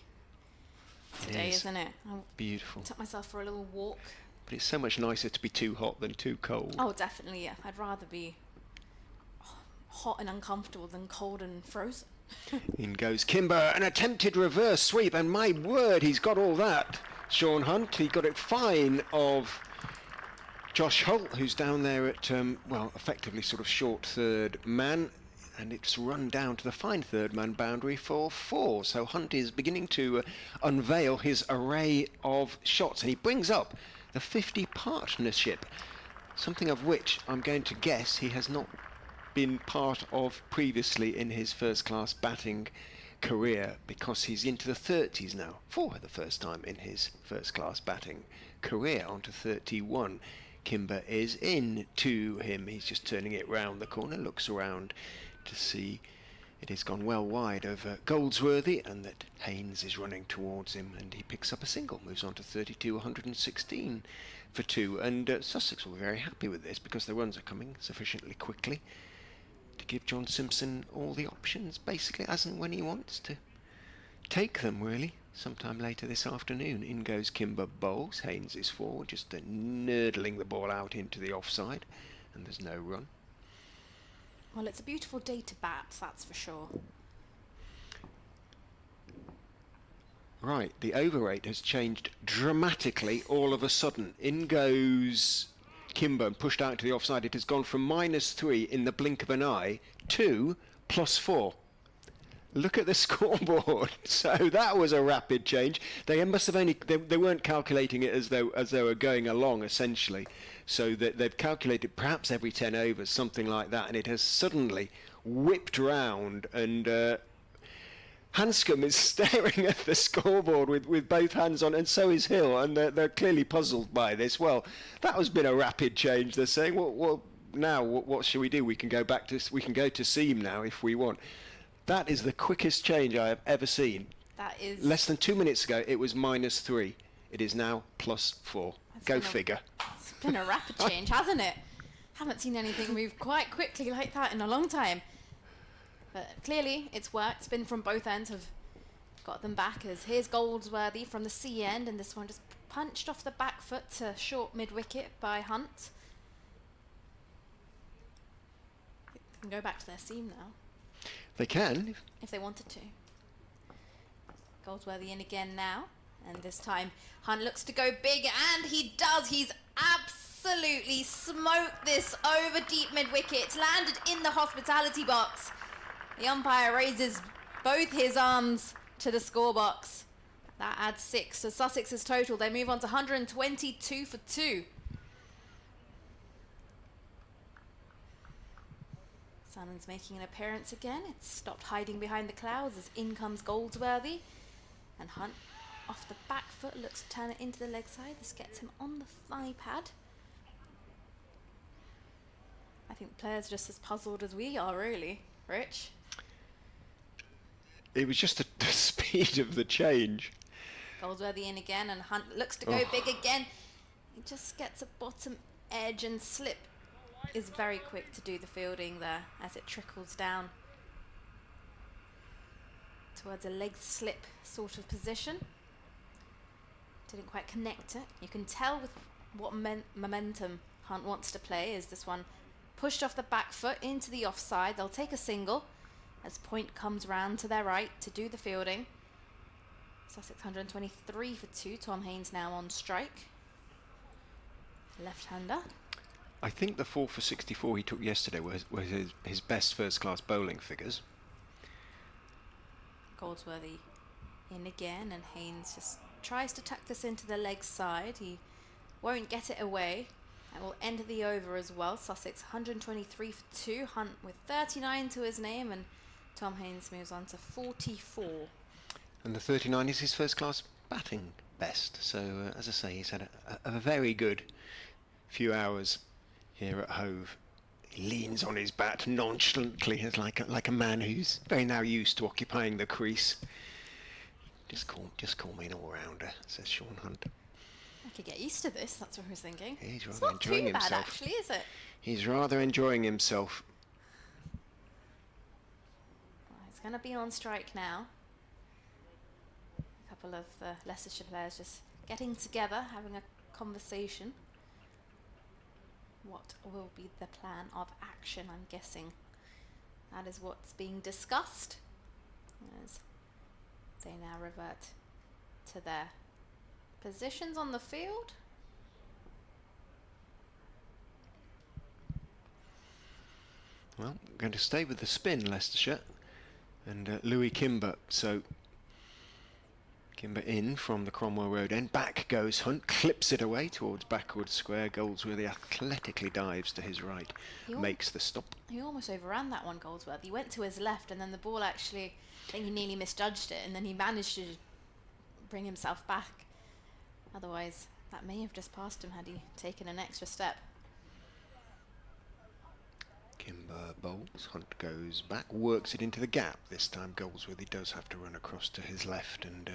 today, isn't it? I Beautiful. took myself for a little walk. But it's so much nicer to be too hot than too cold. Oh, definitely, yeah. I'd rather be hot and uncomfortable than cold and frozen. In goes Kimber, an attempted reverse sweep, and my word, he's got all that. Sean Hunt, he got it fine of Josh Holt, who's down there at, well, effectively sort of short third man, and it's run down to the fine third man boundary for 4. So Hunt is beginning to unveil his array of shots, and he brings up the 50 partnership, something of which I'm going to guess he has not been part of previously in his first class batting career, because he's into the 30s now for the first time in his first class batting career, onto 31. Kimber is in to him. He's just turning it round the corner, looks around to see it has gone well wide of Goldsworthy, and that Haynes is running towards him, and he picks up a single, moves on to 32, 116 for 2, and Sussex will be very happy with this because the runs are coming sufficiently quickly to give John Simpson all the options, basically, as and when he wants to take them, really. Sometime later this afternoon. In goes Kimber, bowls. Haynes is forward, just nurdling the ball out into the offside, and there's no run. Well, it's a beautiful day to bat, that's for sure. Right, the over rate has changed dramatically all of a sudden. In goes Kimber, pushed out to the offside. It has gone from -3 in the blink of an eye to +4. Look at the scoreboard. So that was a rapid change. They must have only they weren't calculating it as they were going along, essentially. So that they've calculated perhaps every 10 overs, something like that, and it has suddenly whipped round, and Hanscom is staring at the scoreboard with both hands on, and so is Hill, and they're clearly puzzled by this. Well, that has been a rapid change. They're saying, well, now what shall we do? We can go to seam now if we want. That is the quickest change I have ever seen. That is... Less than 2 minutes ago, it was -3. It is now +4. Go figure. It's been a rapid change, hasn't it? Haven't seen anything move quite quickly like that in a long time. But clearly, it's worked. Spin from both ends have got them back, as here's Goldsworthy from the C end, and this one just punched off the back foot to short mid-wicket by Hunt. They can go back to their seam now. They can. If they wanted to. Goldsworthy in again now, and this time Hunt looks to go big, and he does. He's absolutely smoked this over deep mid-wicket. It's landed in the hospitality box. The umpire raises both his arms to the score box. That adds 6 to Sussex's total. They move on to 122 for 2. Sannon's making an appearance again. It's stopped hiding behind the clouds as in comes Goldsworthy. And Hunt, off the back foot, looks to turn it into the leg side. This gets him on the thigh pad. I think the player's just as puzzled as we are, really. Rich? It was just the speed of the change. Goldsworthy in again, and Hunt looks to go big again. He just gets a bottom edge, and slip is very quick to do the fielding there as it trickles down towards a leg slip sort of position. Didn't quite connect it. You can tell with what momentum Hunt wants to play. Is this one pushed off the back foot into the offside? They'll take a single as point comes round to their right to do the fielding. Sussex 123 for 2. Tom Haynes now on strike. Left-hander. I think the 4 for 64 he took yesterday was his best first-class bowling figures. Goldsworthy in again, and Haynes just tries to tuck this into the leg side. He won't get it away. And will end the over as well. Sussex 123 for 2. Hunt with 39 to his name, and Tom Haynes moves on to 44. And the 39 is his first-class batting best. So, as I say, he's had a very good few hours here at Hove. He leans on his bat nonchalantly, as like a man who's very now used to occupying the crease. Just call me an all-rounder, says Sean Hunt. I could get used to this, that's what I was thinking. He's It's rather not enjoying too bad, himself. actually, is it? He's rather enjoying himself. Well, he's going to be on strike now. A couple of the Leicestershire players just getting together, having a conversation. What will be the plan of action, I'm guessing? That is what's being discussed as they now revert to their positions on the field. Well, we're going to stay with the spin, Leicestershire, and Louis Kimber. So Kimber in from the Cromwell Road end. Back goes Hunt, clips it away towards backward square. Goldsworthy athletically dives to his right, makes the stop. He almost overran that one, Goldsworthy. He went to his left, and then the ball actually, I think he nearly misjudged it, and then he managed to bring himself back. Otherwise, that may have just passed him had he taken an extra step. Kimber bowls, Hunt goes back, works it into the gap. This time Goldsworthy does have to run across to his left, and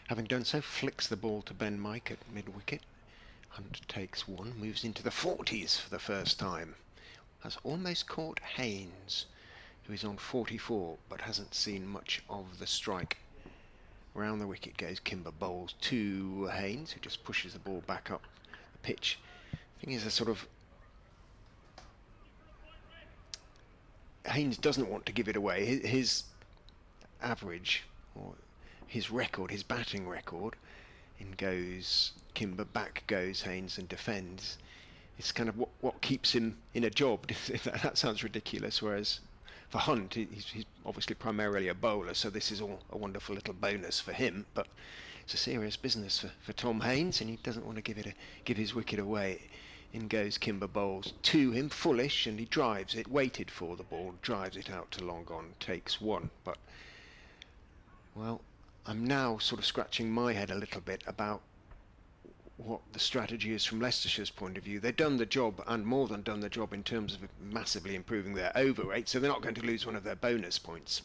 having done so, flicks the ball to Ben Mike at mid-wicket. Hunt takes one, moves into the 40s for the first time. Has almost caught Haynes, who is on 44, but hasn't seen much of the strike. Round the wicket goes Kimber, bowls to Haynes, who just pushes the ball back up the pitch. The thing is, a sort of Haynes doesn't want to give it away. His average, or his record, his batting record, in goes Kimber, back goes Haynes and defends. It's kind of what keeps him in a job. That sounds ridiculous, whereas for Hunt, he's obviously primarily a bowler, so this is all a wonderful little bonus for him, but it's a serious business for Tom Haynes, and he doesn't want to give his wicket away. In goes Kimber, bowls to him, foolish, and he drives it, waited for the ball, drives it out to long on, takes one. But, well, I'm now sort of scratching my head a little bit about what the strategy is from Leicestershire's point of view. They've done the job, and more than done the job, in terms of massively improving their over rate, so they're not going to lose one of their bonus points.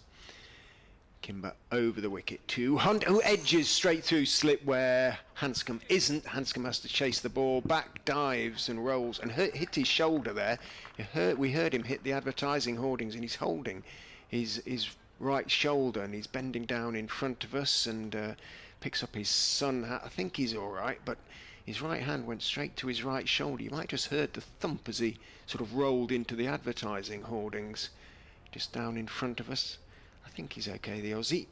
Kimber over the wicket to Hunt, who edges straight through slip where Hanscom isn't. Hanscom has to chase the ball, back dives and rolls and hit his shoulder there. We heard him hit the advertising hoardings, and he's holding his right shoulder, and he's bending down in front of us and picks up his sun hat. I think he's all right, but his right hand went straight to his right shoulder. You might just heard the thump as he sort of rolled into the advertising hoardings just down in front of us. I think he's okay, the Aussie.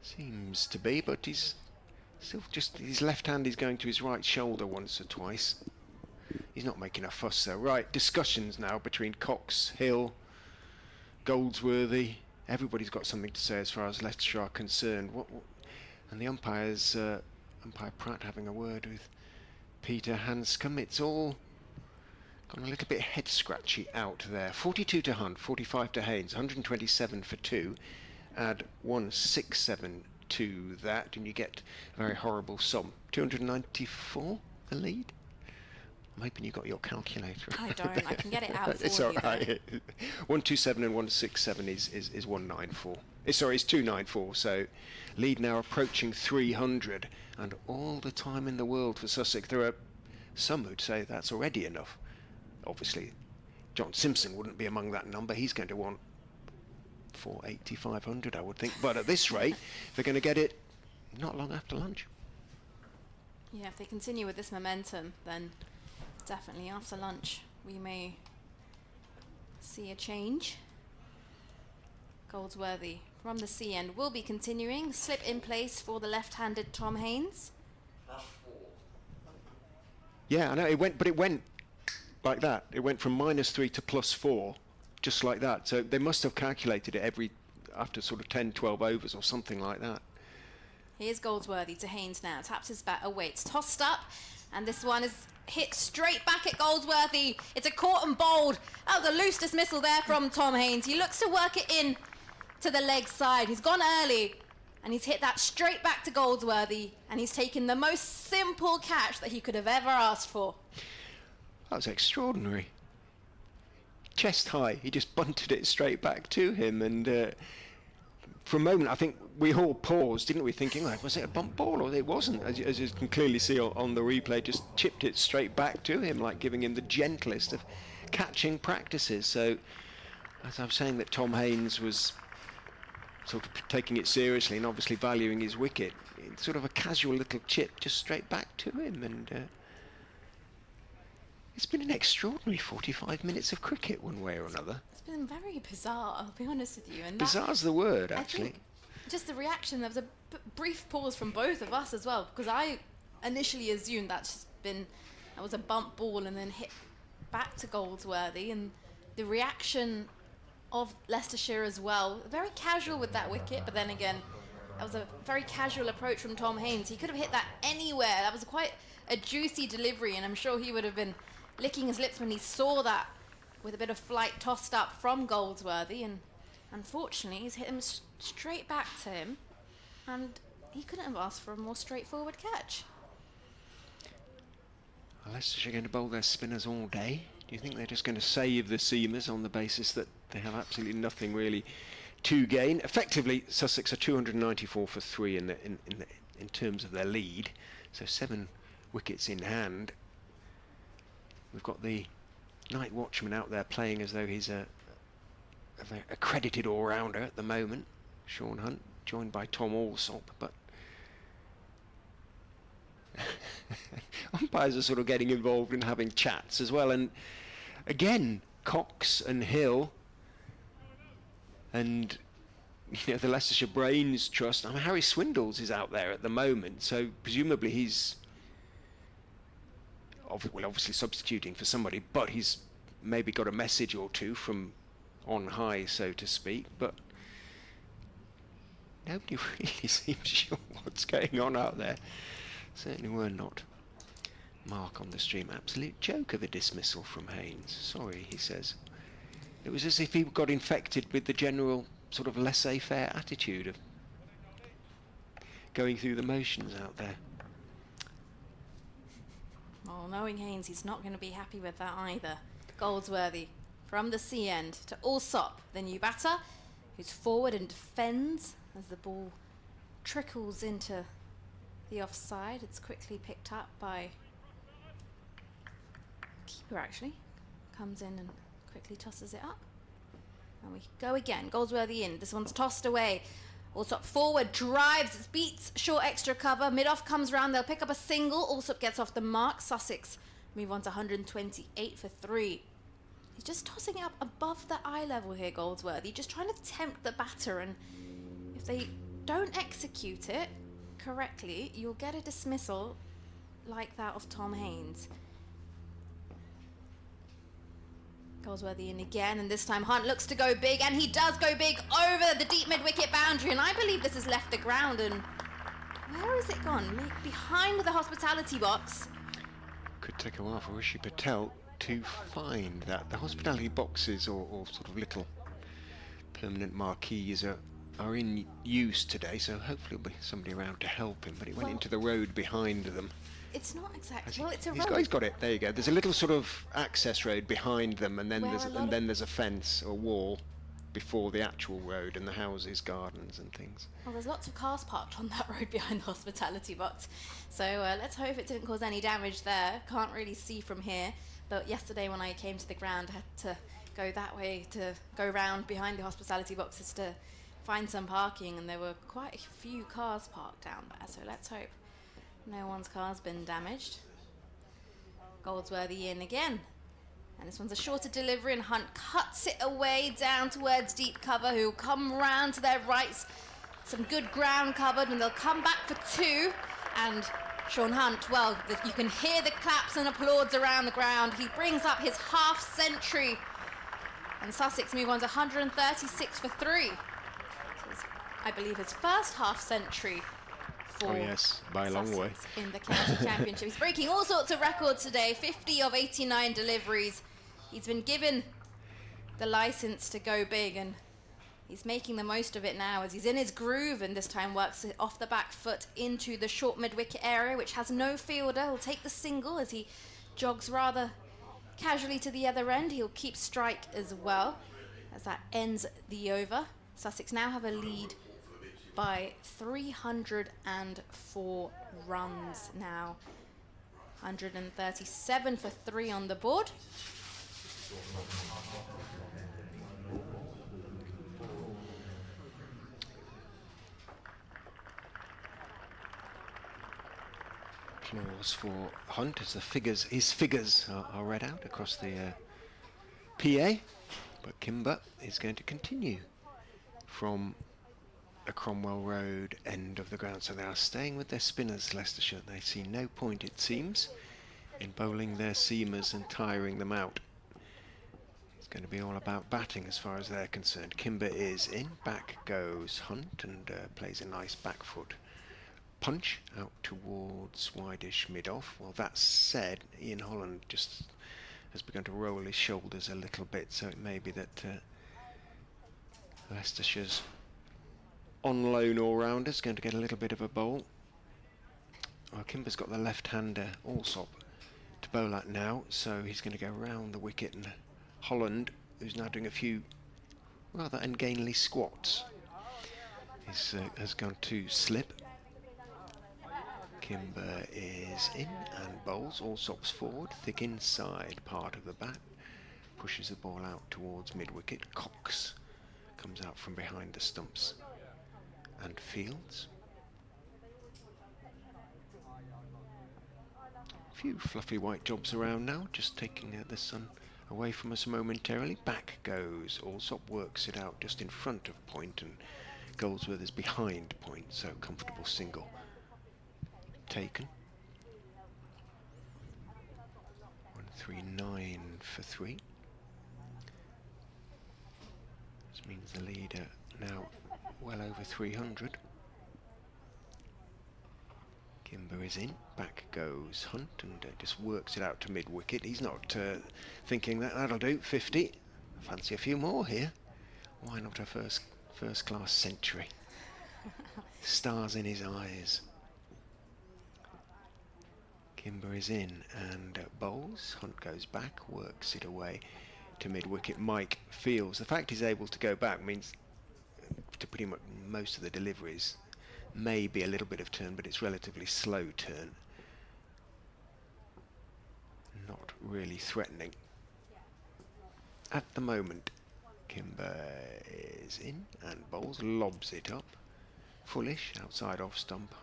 Seems to be, but he's still just, his left hand is going to his right shoulder once or twice. He's not making a fuss though. Right, discussions now between Cox, Hill, Goldsworthy. Everybody's got something to say as far as Leicestershire are concerned. And the umpires, umpire Pratt having a word with Peter Hanscom. It's all gone a little bit head scratchy out there. 42 to Hunt, 45 to Haynes, 127 for 2. Add 167 to that, and you get a very horrible sum. 294, the lead. I'm hoping you got your calculator. I don't. I can get it out for it's you. All right. 127 and 167 is 194. Sorry, it's 294. So lead now approaching 300, and all the time in the world for Sussex. There are some who'd say that's already enough. Obviously, John Simpson wouldn't be among that number. He's going to want 480, 500, I would think. But at this rate, they're going to get it not long after lunch. Yeah, if they continue with this momentum, then definitely after lunch we may see a change. Goldsworthy from the C end will be continuing. Slip in place for the left-handed Tom Haynes. Yeah, I know, it went like that. It went from -3 to +4, just like that. So they must have calculated it after sort of 10, 12 overs or something like that. Here's Goldsworthy to Haynes now. Taps his bat, awaits, tossed up, and this one is hit straight back at Goldsworthy. It's a caught and bowled. That was a loose dismissal there from Tom Haynes. He looks to work it in to the leg side. He's gone early, and he's hit that straight back to Goldsworthy, and he's taken the most simple catch that he could have ever asked for. That was extraordinary. Chest high, he just bunted it straight back to him, and for a moment I think we all paused, didn't we, thinking, like, was it a bump ball? Or it wasn't, as you can clearly see on the replay, just chipped it straight back to him, like giving him the gentlest of catching practices. So, as I was saying, that Tom Haynes was sort of taking it seriously and obviously valuing his wicket, it's sort of a casual little chip just straight back to him, and It's been an extraordinary 45 minutes of cricket, one way or another. It's been very bizarre, I'll be honest with you. And Bizarre's the word, I actually. think just the reaction, there was a brief pause from both of us as well, because I initially assumed that was a bump ball and then hit back to Goldsworthy, and the reaction of Leicestershire as well, very casual with that wicket, but then again, that was a very casual approach from Tom Haynes. He could have hit that anywhere. That was quite a juicy delivery, and I'm sure he would have been licking his lips when he saw that with a bit of flight tossed up from Goldsworthy, and unfortunately he's hit him straight back to him, and he couldn't have asked for a more straightforward catch. Well, Leicestershire going to bowl their spinners all day. Do you think they're just going to save the seamers on the basis that they have absolutely nothing really to gain? Effectively, Sussex are 294 for 3 in terms of their lead, so 7 wickets in hand. We've got the night watchman out there playing as though he's a credited all-rounder at the moment, Sean Hunt, joined by Tom Alsop, but umpires are sort of getting involved in having chats as well, and again, Cox and Hill and the Leicestershire Brains Trust. I mean, Harry Swindles is out there at the moment, so presumably he's obviously substituting for somebody, but he's maybe got a message or two from on high, so to speak, but nobody really seems sure what's going on out there. Certainly we're not. Mark on the stream, absolute joke of a dismissal from Haynes. Sorry, he says. It was as if he got infected with the general sort of laissez-faire attitude of going through the motions out there. Well, knowing Haynes, he's not going to be happy with that either. Goldsworthy from the C end to Alsop, the new batter, who's forward and defends as the ball trickles into the offside. It's quickly picked up by keeper, actually. Comes in and quickly tosses it up. And we go again. Goldsworthy in. This one's tossed away. Alsop forward, drives, beats short extra cover. Mid-off comes round. They'll pick up a single. Alsop gets off the mark. Sussex move on to 128 for 3. He's just tossing it up above the eye level here, Goldsworthy. Just trying to tempt the batter. And if they don't execute it correctly, you'll get a dismissal like that of Tom Haynes. Goldsworthy in again, and this time Hunt looks to go big, and he does go big over the deep mid-wicket boundary, and I believe this has left the ground, and where has it gone? Behind the hospitality box. Could take a while for Rishi Patel to find that. The hospitality boxes or sort of little permanent marquees are in use today, so hopefully there'll be somebody around to help him, but it went into the road behind them. It's not exactly. Well, it's a He's road. got it. There you go. There's a little sort of access road behind them, and then there's a fence or wall before the actual road and the houses, gardens, and things. Well, there's lots of cars parked on that road behind the hospitality box, so let's hope it didn't cause any damage there. Can't really see from here, but yesterday when I came to the ground, I had to go that way to go round behind the hospitality boxes to find some parking, and there were quite a few cars parked down there. So let's hope no one's car's been damaged. Goldsworthy in again. And this one's a shorter delivery, and Hunt cuts it away down towards deep cover, who'll come round to their rights. Some good ground covered, and they'll come back for 2. And Sean Hunt, well, you can hear the claps and applauds around the ground. He brings up his half century. And Sussex move on to 136 for 3. So it's, I believe, his first half century. Oh yes, by a long way. In the county championship. He's breaking all sorts of records today, 50 of 89 deliveries. He's been given the license to go big, and he's making the most of it now as he's in his groove, and this time works it off the back foot into the short mid-wicket area, which has no fielder. He'll take the single as he jogs rather casually to the other end. He'll keep strike as well as that ends the over. Sussex now have a lead by 304 runs now. 137 for 3 on the board. Applause for Hunt as his figures are read out across the PA. But Kimber is going to continue from the Cromwell Road end of the ground. So they are staying with their spinners, Leicestershire. They see no point, it seems, in bowling their seamers and tiring them out. It's going to be all about batting as far as they're concerned. Kimber is in, back goes Hunt, and plays a nice back foot punch out towards wideish mid-off. Well, that said, Ian Holland just has begun to roll his shoulders a little bit, so it may be that Leicestershire's on loan all-rounder is going to get a little bit of a bowl. Well, Kimber's got the left-hander Allsop to bowl at now, so he's going to go round the wicket, and Holland, who's now doing a few rather ungainly squats, has gone to slip. Kimber is in and bowls. Allsop's forward, thick inside part of the bat, pushes the ball out towards mid-wicket. Cox comes out from behind the stumps and fields. A few fluffy white jobs around now, just taking the sun away from us momentarily. Back goes Allsop, works it out just in front of point, and Goldsworth is behind point, so comfortable single taken. 139 for 3. This means the leader now well over 300. Kimber is in, back goes Hunt, and just works it out to mid-wicket. He's not thinking that'll do, 50. Fancy a few more here. Why not a first-class century? Stars in his eyes. Kimber is in and bowls. Hunt goes back, works it away to mid-wicket. Mike feels the fact he's able to go back means to pretty much most of the deliveries may be a little bit of turn, but it's relatively slow turn. Not really threatening. At the moment, Kimber is in and bowls, lobs it up. Fullish, outside off stump.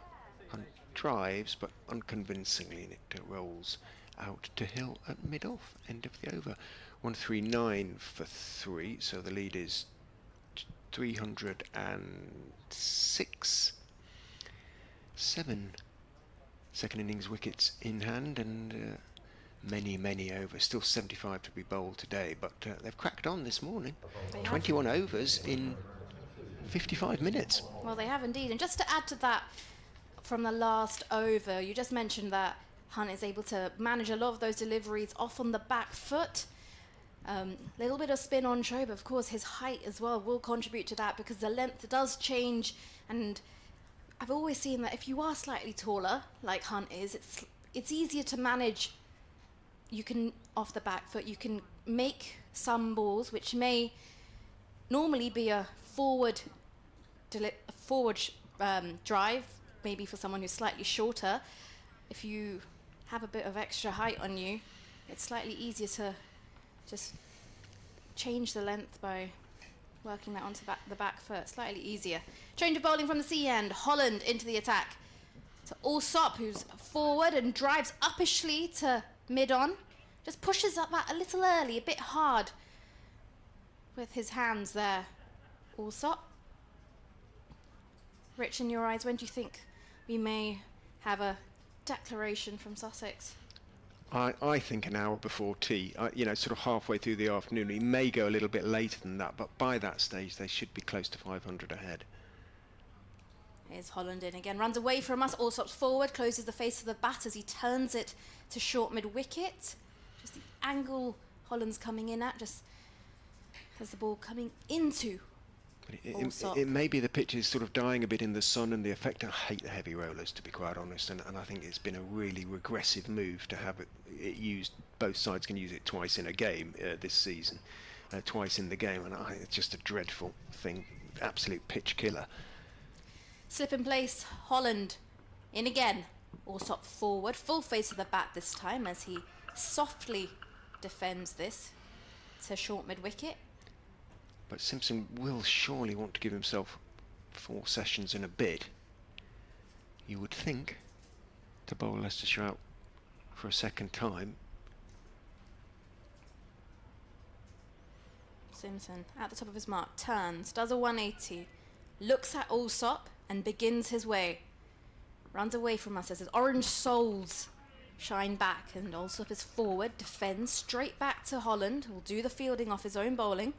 Hunt drives, but unconvincingly, and it rolls out to Hill at mid-off, end of the over. 139 for 3, so the lead is 306. 7 second innings wickets in hand, and many overs. Still 75 to be bowled today, but they've cracked on this morning. 21 overs in 55 minutes. Well, they have indeed. And just to add to that, from the last over, you just mentioned that Hunt is able to manage a lot of those deliveries off on the back foot. Little bit of spin on show, but of course his height as well will contribute to that, because the length does change. And I've always seen that if you are slightly taller, like Hunt is, it's easier to manage. You can, off the back foot, you can make some balls which may normally be a forward drive, maybe for someone who's slightly shorter. If you have a bit of extra height on you, it's slightly easier to just change the length by working that onto the back foot. Slightly easier. Change of bowling from the C end. Holland into the attack. To Allsop, who's forward and drives uppishly to mid-on. Just pushes up that a little early, a bit hard with his hands there. Allsop. Rich, in your eyes, when do you think we may have a declaration from Sussex? I think an hour before tea, sort of halfway through the afternoon. He may go a little bit later than that, but by that stage they should be close to 500 ahead. Here's Holland in again, runs away from us, Allsop's forward, closes the face of the bat as he turns it to short mid-wicket. Just the angle Holland's coming in at, just has the ball coming into It may be the pitch is sort of dying a bit in the sun and the effect. I hate the heavy rollers, to be quite honest, and I think it's been a really regressive move to have it used. Both sides can use it twice in a game this season, twice in the game, and it's just a dreadful thing, absolute pitch killer. Slip in place, Holland in again. Allsop forward, full face of the bat this time as he softly defends this to short mid-wicket. But Simpson will surely want to give himself 4 sessions and a bit, you would think. to bowl Leicestershire out for a second time. Simpson at the top of his mark, turns, does a 180, looks at Allsop and begins his way. Runs away from us as his orange soles shine back, and Allsop is forward, defends straight back to Holland, will do the fielding off his own bowling.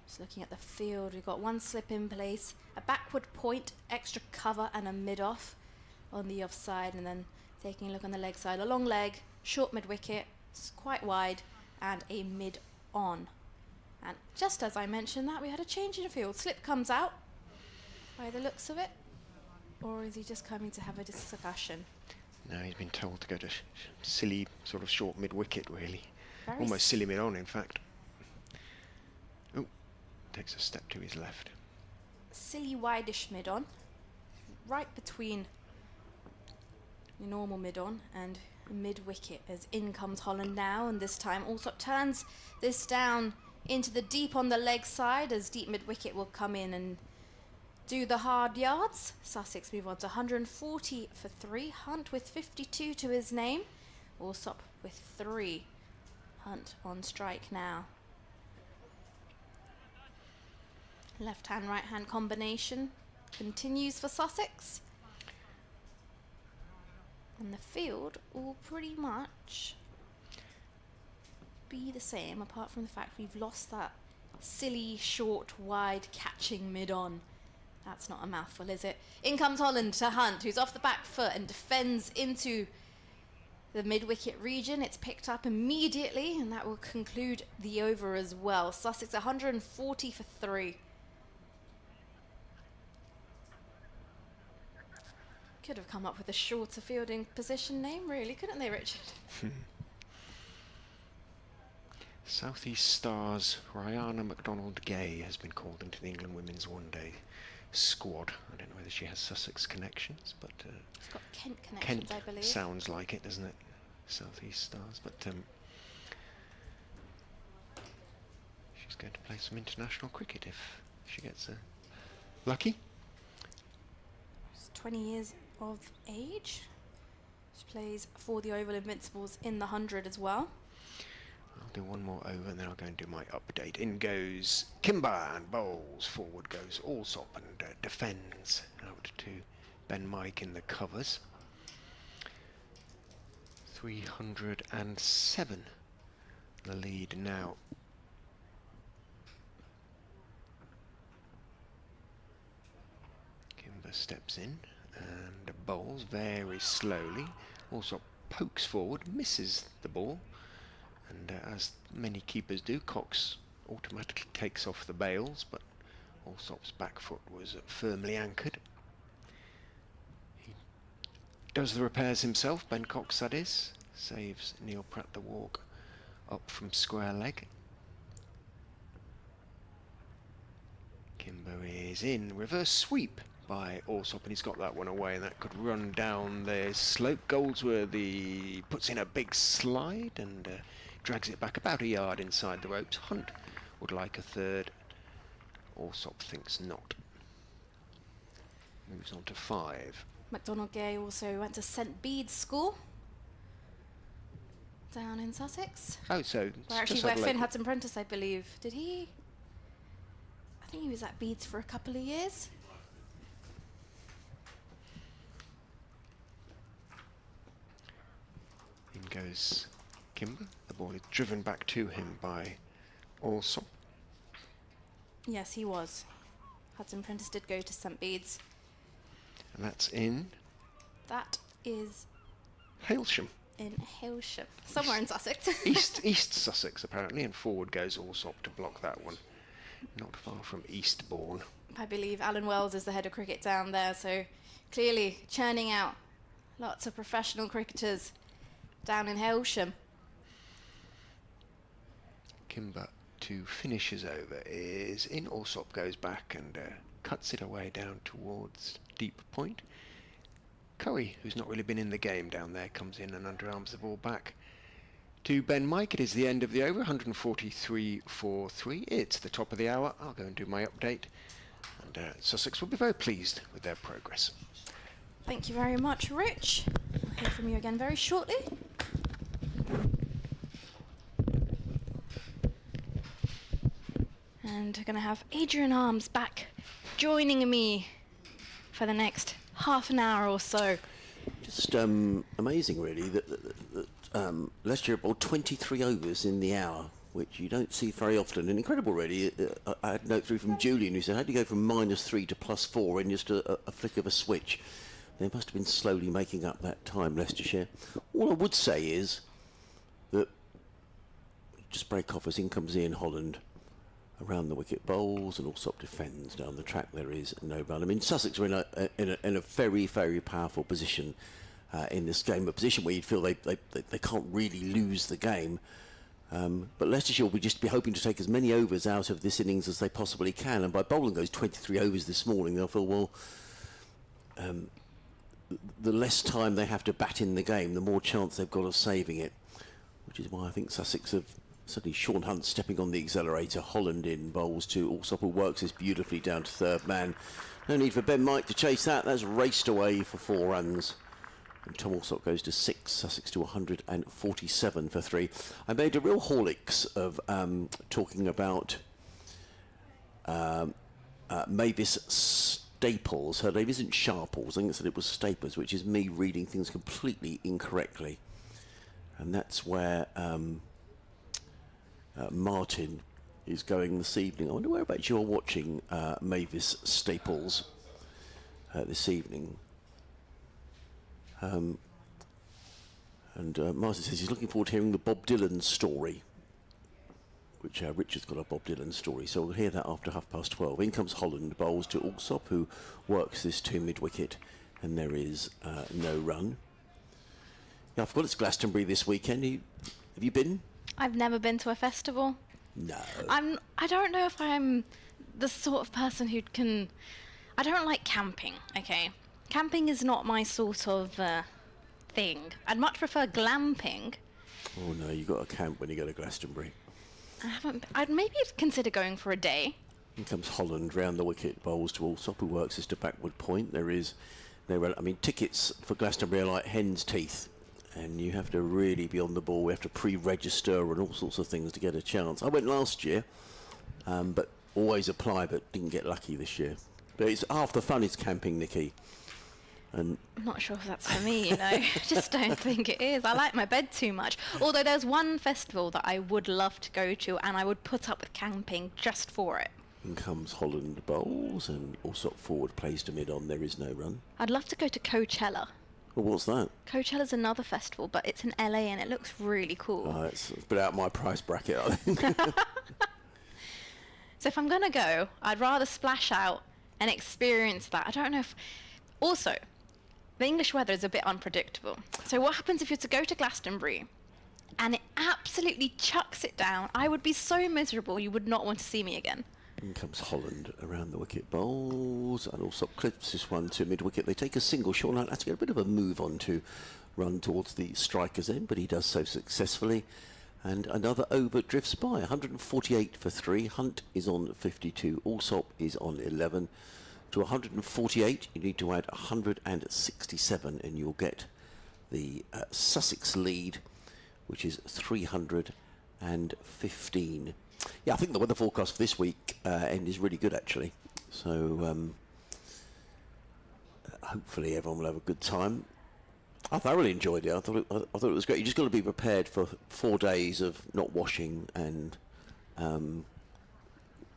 Just looking at the field, we've got one slip in place, a backward point, extra cover and a mid-off on the offside, and then taking a look on the leg side, a long leg, short mid-wicket, quite wide, and a mid-on. And just as I mentioned that, we had a change in the field. Slip comes out, by the looks of it, or is he just coming to have a discussion? No, he's been told to go to silly, sort of short mid-wicket, really. Very Almost silly mid-on, in fact. Oh, takes a step to his left. Silly wide-ish mid-on, right between your normal mid-on and mid-wicket, as in comes Holland now, and this time Allsop turns this down into the deep on the leg side, as deep mid-wicket will come in and do the hard yards. Sussex move on to 140 for 3. Hunt with 52 to his name. Allsop with 3. Hunt on strike now. Left-hand, right-hand combination continues for Sussex. And the field will pretty much be the same, apart from the fact we've lost that silly, short, wide catching mid-on. That's not a mouthful, is it? In comes Holland to Hunt, who's off the back foot and defends into the mid-wicket region. It's picked up immediately, and that will conclude the over as well. Sussex 140 for 3. Could have come up with a shorter fielding position name, really, couldn't they, Richard? South East Stars Rihanna McDonald-Gay has been called into the England Women's One-Day squad. I don't know whether she has Sussex connections, but It's got Kent connections, Kent I believe. sounds like it, doesn't it? South East Stars, but she's going to play some international cricket if she gets lucky. She's 20 years of age. She plays for the Oval Invincibles in the 100 as well. I'll do one more over and then I'll go and do my update. In goes Kimber and bowls. Forward goes Allsop and defends out to Ben Mike in the covers. 307 the lead now. Kimber steps in and bowls very slowly. Allsop pokes forward, misses the ball. And as many keepers do, Cox automatically takes off the bails, but Allsop's back foot was firmly anchored. He does the repairs himself, Ben Cox that is, saves Neil Pratt the walk up from square leg. Kimber is in, reverse sweep by Allsop, and he's got that one away, and that could run down the slope. Goldsworthy puts in a big slide and drags it back about a yard inside the ropes. Hunt would like a third. Allsop thinks not. Moves on to 5. McDonald-Gay also went to St Bede's School down in Sussex. Oh, so Where Finn Hudson Prentice, I believe. Did he? I think he was at Bede's for a couple of years. In goes Kimber. The ball is driven back to him by Allsop. Yes, he was. Hudson Prentice did go to St Bede's. And that's in That is Hailsham. in Hailsham, somewhere in Sussex. East Sussex, apparently, and forward goes Allsop to block that one. Not far from Eastbourne. I believe Alan Wells is the head of cricket down there, so clearly churning out lots of professional cricketers down in Hailsham. Kimber to finish his over is in. Allsop goes back and cuts it away down towards deep point. Curry, who's not really been in the game down there, comes in and underarms the ball back to Ben Mike. It is the end of the over, 143 for 3. It's the top of the hour. I'll go and do my update, and And Sussex will be very pleased with their progress. Thank you very much, Rich. We'll hear from you again very shortly. And we're going to have Adrian Arms back joining me for the next half an hour or so. Just amazing, really, that Leicestershire bowled 23 overs in the hour, which you don't see very often. And incredible, really. I had a note through from Julian who said, how do you go from -3 to +4 in just a flick of a switch? They must have been slowly making up that time, Leicestershire. All I would say is that just break off as in comes Ian Holland. Around the wicket bowls and Allsop defends. Down the track there is no run. I mean, Sussex are in a very, very powerful position in this game, a position where you'd feel they can't really lose the game. But Leicestershire will just be hoping to take as many overs out of this innings as they possibly can, and by bowling those 23 overs this morning, they'll feel, well, the less time they have to bat in the game, the more chance they've got of saving it, which is why I think Sussex have... Certainly Sean Hunt stepping on the accelerator. Holland in, bowls to Allsop, who works this beautifully down to third man. No need for Ben Mike to chase that. That's raced away for 4 runs. And Tom Allsop goes to 6. Sussex to 147 for 3. I made a real Horlicks of talking about Mavis Staples. Her name isn't Sharples. I think I said it was Staples, which is me reading things completely incorrectly. And that's where... Martin is going this evening. I wonder whereabouts you're watching Mavis Staples this evening. And Martin says he's looking forward to hearing the Bob Dylan story, which Richard's got a Bob Dylan story, so we'll hear that after 12:30. In comes Holland, bowls to Allsop, who works this to mid-wicket, and there is no run. Yeah, I forgot it's Glastonbury this weekend. Have you been? I've never been to a festival. No. I don't know if I'm the sort of person who can... I don't like camping, okay? Camping is not my sort of thing. I'd much prefer glamping. Oh no, you got to camp when you go to Glastonbury. I'd maybe consider going for a day. In comes Holland round the wicket, bowls to Allsop, who works this to backward point. I mean, tickets for Glastonbury are like hen's teeth. And you have to really be on the ball. We have to pre-register and all sorts of things to get a chance. I went last year, but always apply, but didn't get lucky this year. But it's half the fun is camping, Nikki. And I'm not sure if that's for me, you know. I just don't think it is. I like my bed too much. Although there's one festival that I would love to go to, and I would put up with camping just for it. in comes Holland, bowls, and Allsop forward, plays to mid on. There is no run. I'd love to go to Coachella. Well, what's that? Coachella's another festival, but it's in LA and it looks really cool. It's a bit out my price bracket, I think. So if I'm going to go, I'd rather splash out and experience that. I don't know if... Also, the English weather is a bit unpredictable. So what happens if you're to go to Glastonbury and it absolutely chucks it down? I would be so miserable you would not want to see me again. In comes Holland around the wicket, bowls, and Allsop clips this one to mid-wicket. They take a single. Sean Hunt has to get a bit of a move on to run towards the striker's end, but he does so successfully. And another over drifts by, 148 for 3. Hunt is on 52. Allsop is on 11. To 148, you need to add 167, and you'll get the Sussex lead, which is 315. Yeah, I think the weather forecast for this week end is really good, actually. So hopefully everyone will have a good time. I thoroughly enjoyed it. I thought it was great. You just got to be prepared for 4 days of not washing and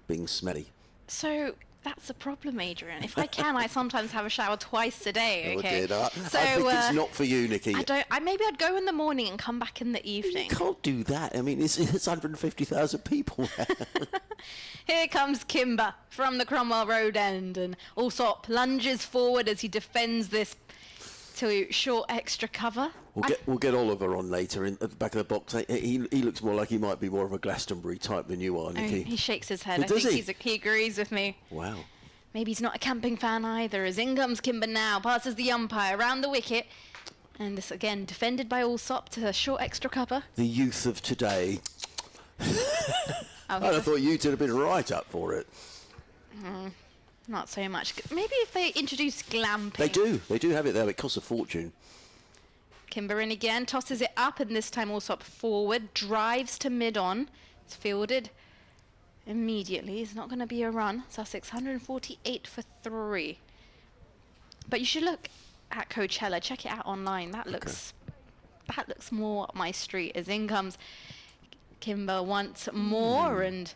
being smelly. So that's a problem, Adrian. If I can, I sometimes have a shower twice a day. Okay. Oh, so I think it's not for you, Nikki. Maybe I'd go in the morning and come back in the evening. You can't do that. I mean, it's 150,000 people there. Here comes Kimber from the Cromwell Road end, and Allsop lunges forward as he defends this to short extra cover. We'll get Oliver on later at the back of the box. He looks more like he might be more of a Glastonbury type than you are, Nikki. He shakes his head. Does he agrees with me. Wow. Maybe he's not a camping fan either. As in comes Kimber now, passes the umpire around the wicket. And this again defended by Allsop to a short extra cover. The youth of today. I thought you two had been right up for it. Not so much. Maybe if they introduce glamping. They do have it there. It costs a fortune. Kimber in again, tosses it up, and this time also up forward, drives to mid-on. It's fielded immediately. It's not going to be a run. Sussex 148 for 3. But you should look at Coachella. Check it out online. That looks more up my street. As in comes Kimber once more and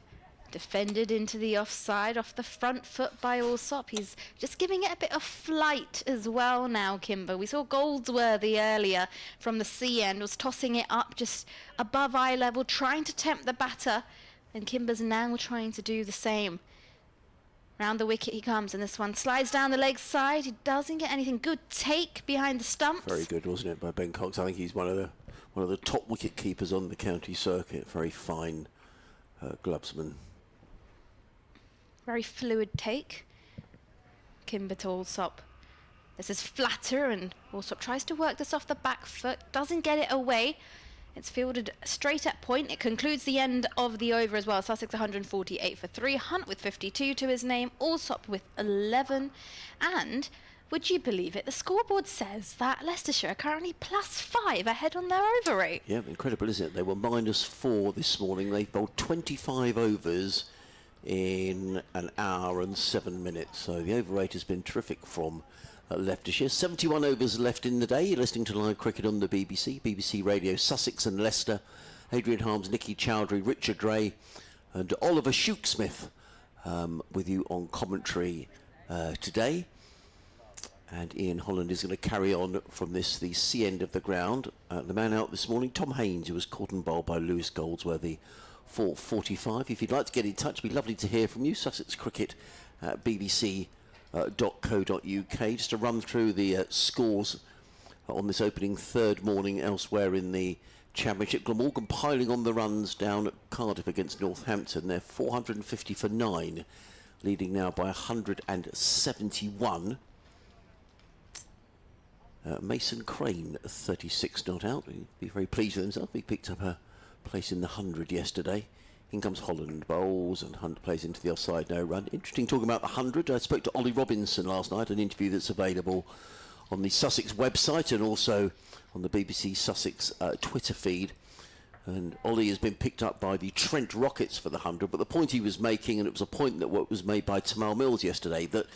defended into the offside off the front foot by Allsop. He's just giving it a bit of flight as well now, Kimber. We saw Goldsworthy earlier from the C end, was tossing it up just above eye level, trying to tempt the batter, and Kimber's now trying to do the same. Round the wicket he comes, and this one slides down the leg side. He doesn't get anything. Good take behind the stumps. Very good, wasn't it, by Ben Cox? I think he's one of the top wicket keepers on the county circuit. Very fine glubsman. Very fluid take. Kimber to Allsop. This is flatter, and Allsop tries to work this off the back foot. Doesn't get it away. It's fielded straight at point. It concludes the end of the over as well. Sussex 148 for 3. Hunt with 52 to his name. Allsop with 11. And would you believe it? The scoreboard says that Leicestershire are currently +5 ahead on their over rate. Yeah, incredible, isn't it? They were -4 this morning. They've bowled 25 overs in an hour and 7 minutes. So the over rate has been terrific from Leicestershire. 71 overs left in the day. You're listening to live cricket on the BBC Radio, Sussex and Leicester. Adrian Harms, Nicky Chowdhury, Richard Ray and Oliver Shukesmith with you on commentary today. And Ian Holland is going to carry on from the C end of the ground. The man out this morning, Tom Haynes, who was caught and bowled by Lewis Goldsworthy for 45. If you'd like to get in touch, it'd be lovely to hear from you. Sussex Cricket at bbc.co.uk. Just to run through the scores on this opening third morning elsewhere in the Championship. Glamorgan piling on the runs down at Cardiff against Northampton. They're 450 for 9, leading now by 171. Mason Crane, 36 not out. He'd be very pleased with himself. He picked up a place in the 100 yesterday. In comes Holland, bowls, and Hunt plays into the offside, no run. Interesting talking about the 100. I spoke to Ollie Robinson last night, an interview that's available on the Sussex website and also on the BBC Sussex Twitter feed. And Ollie has been picked up by the Trent Rockets for the 100, but the point he was making, and it was a point that was made by Tamal Mills yesterday, that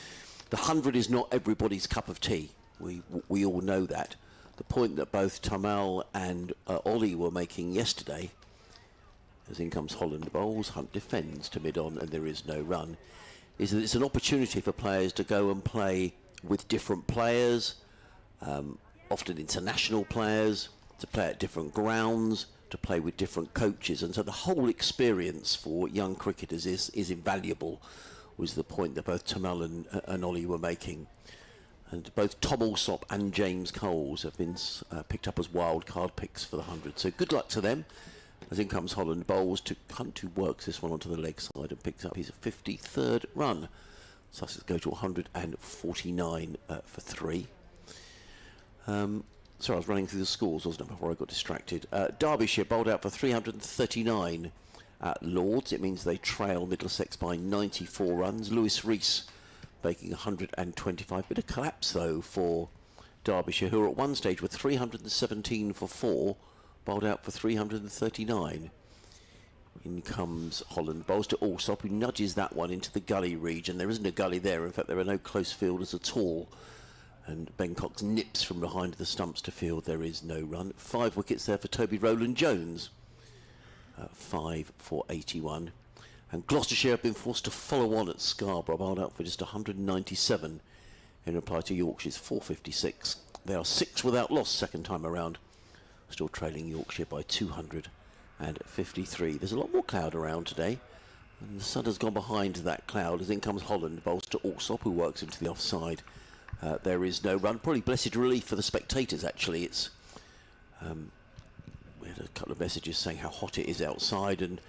the 100 is not everybody's cup of tea. We all know that. The point that both Tamal and Ollie were making yesterday, as in comes Holland, bowls, Hunt defends to mid-on and there is no run, is that it's an opportunity for players to go and play with different players, often international players, to play at different grounds, to play with different coaches, and so the whole experience for young cricketers is invaluable, was the point that both Tamal and Ollie were making. And both Tom Allsop and James Coles have been picked up as wild card picks for the 100. So good luck to them. As in comes Holland, bowls to Hunt, who works this one onto the leg side and picks up his 53rd run. Sussex go to 149 for 3. Sorry, I was running through the scores, wasn't I, before I got distracted. Derbyshire bowled out for 339 at Lords. It means they trail Middlesex by 94 runs. Lewis Rees making 125. Bit of collapse though for Derbyshire, who at one stage were 317 for 4, bowled out for 339. In comes Holland, bowls to Allsop, who nudges that one into the gully region. There isn't a gully there, in fact there are no close fielders at all. And Ben Cox nips from behind the stumps to field. There is no run. 5 wickets there for Toby Rowland-Jones. 5 for 81. And Gloucestershire have been forced to follow on at Scarborough, bowled out for just 197 in reply to Yorkshire's 456. They are 6 without loss second time around, still trailing Yorkshire by 253. There's a lot more cloud around today, and the sun has gone behind that cloud as in comes Holland, bowls to Allsop, who works into the offside. There is no run. Probably blessed relief for the spectators, actually. It's we had a couple of messages saying how hot it is outside, and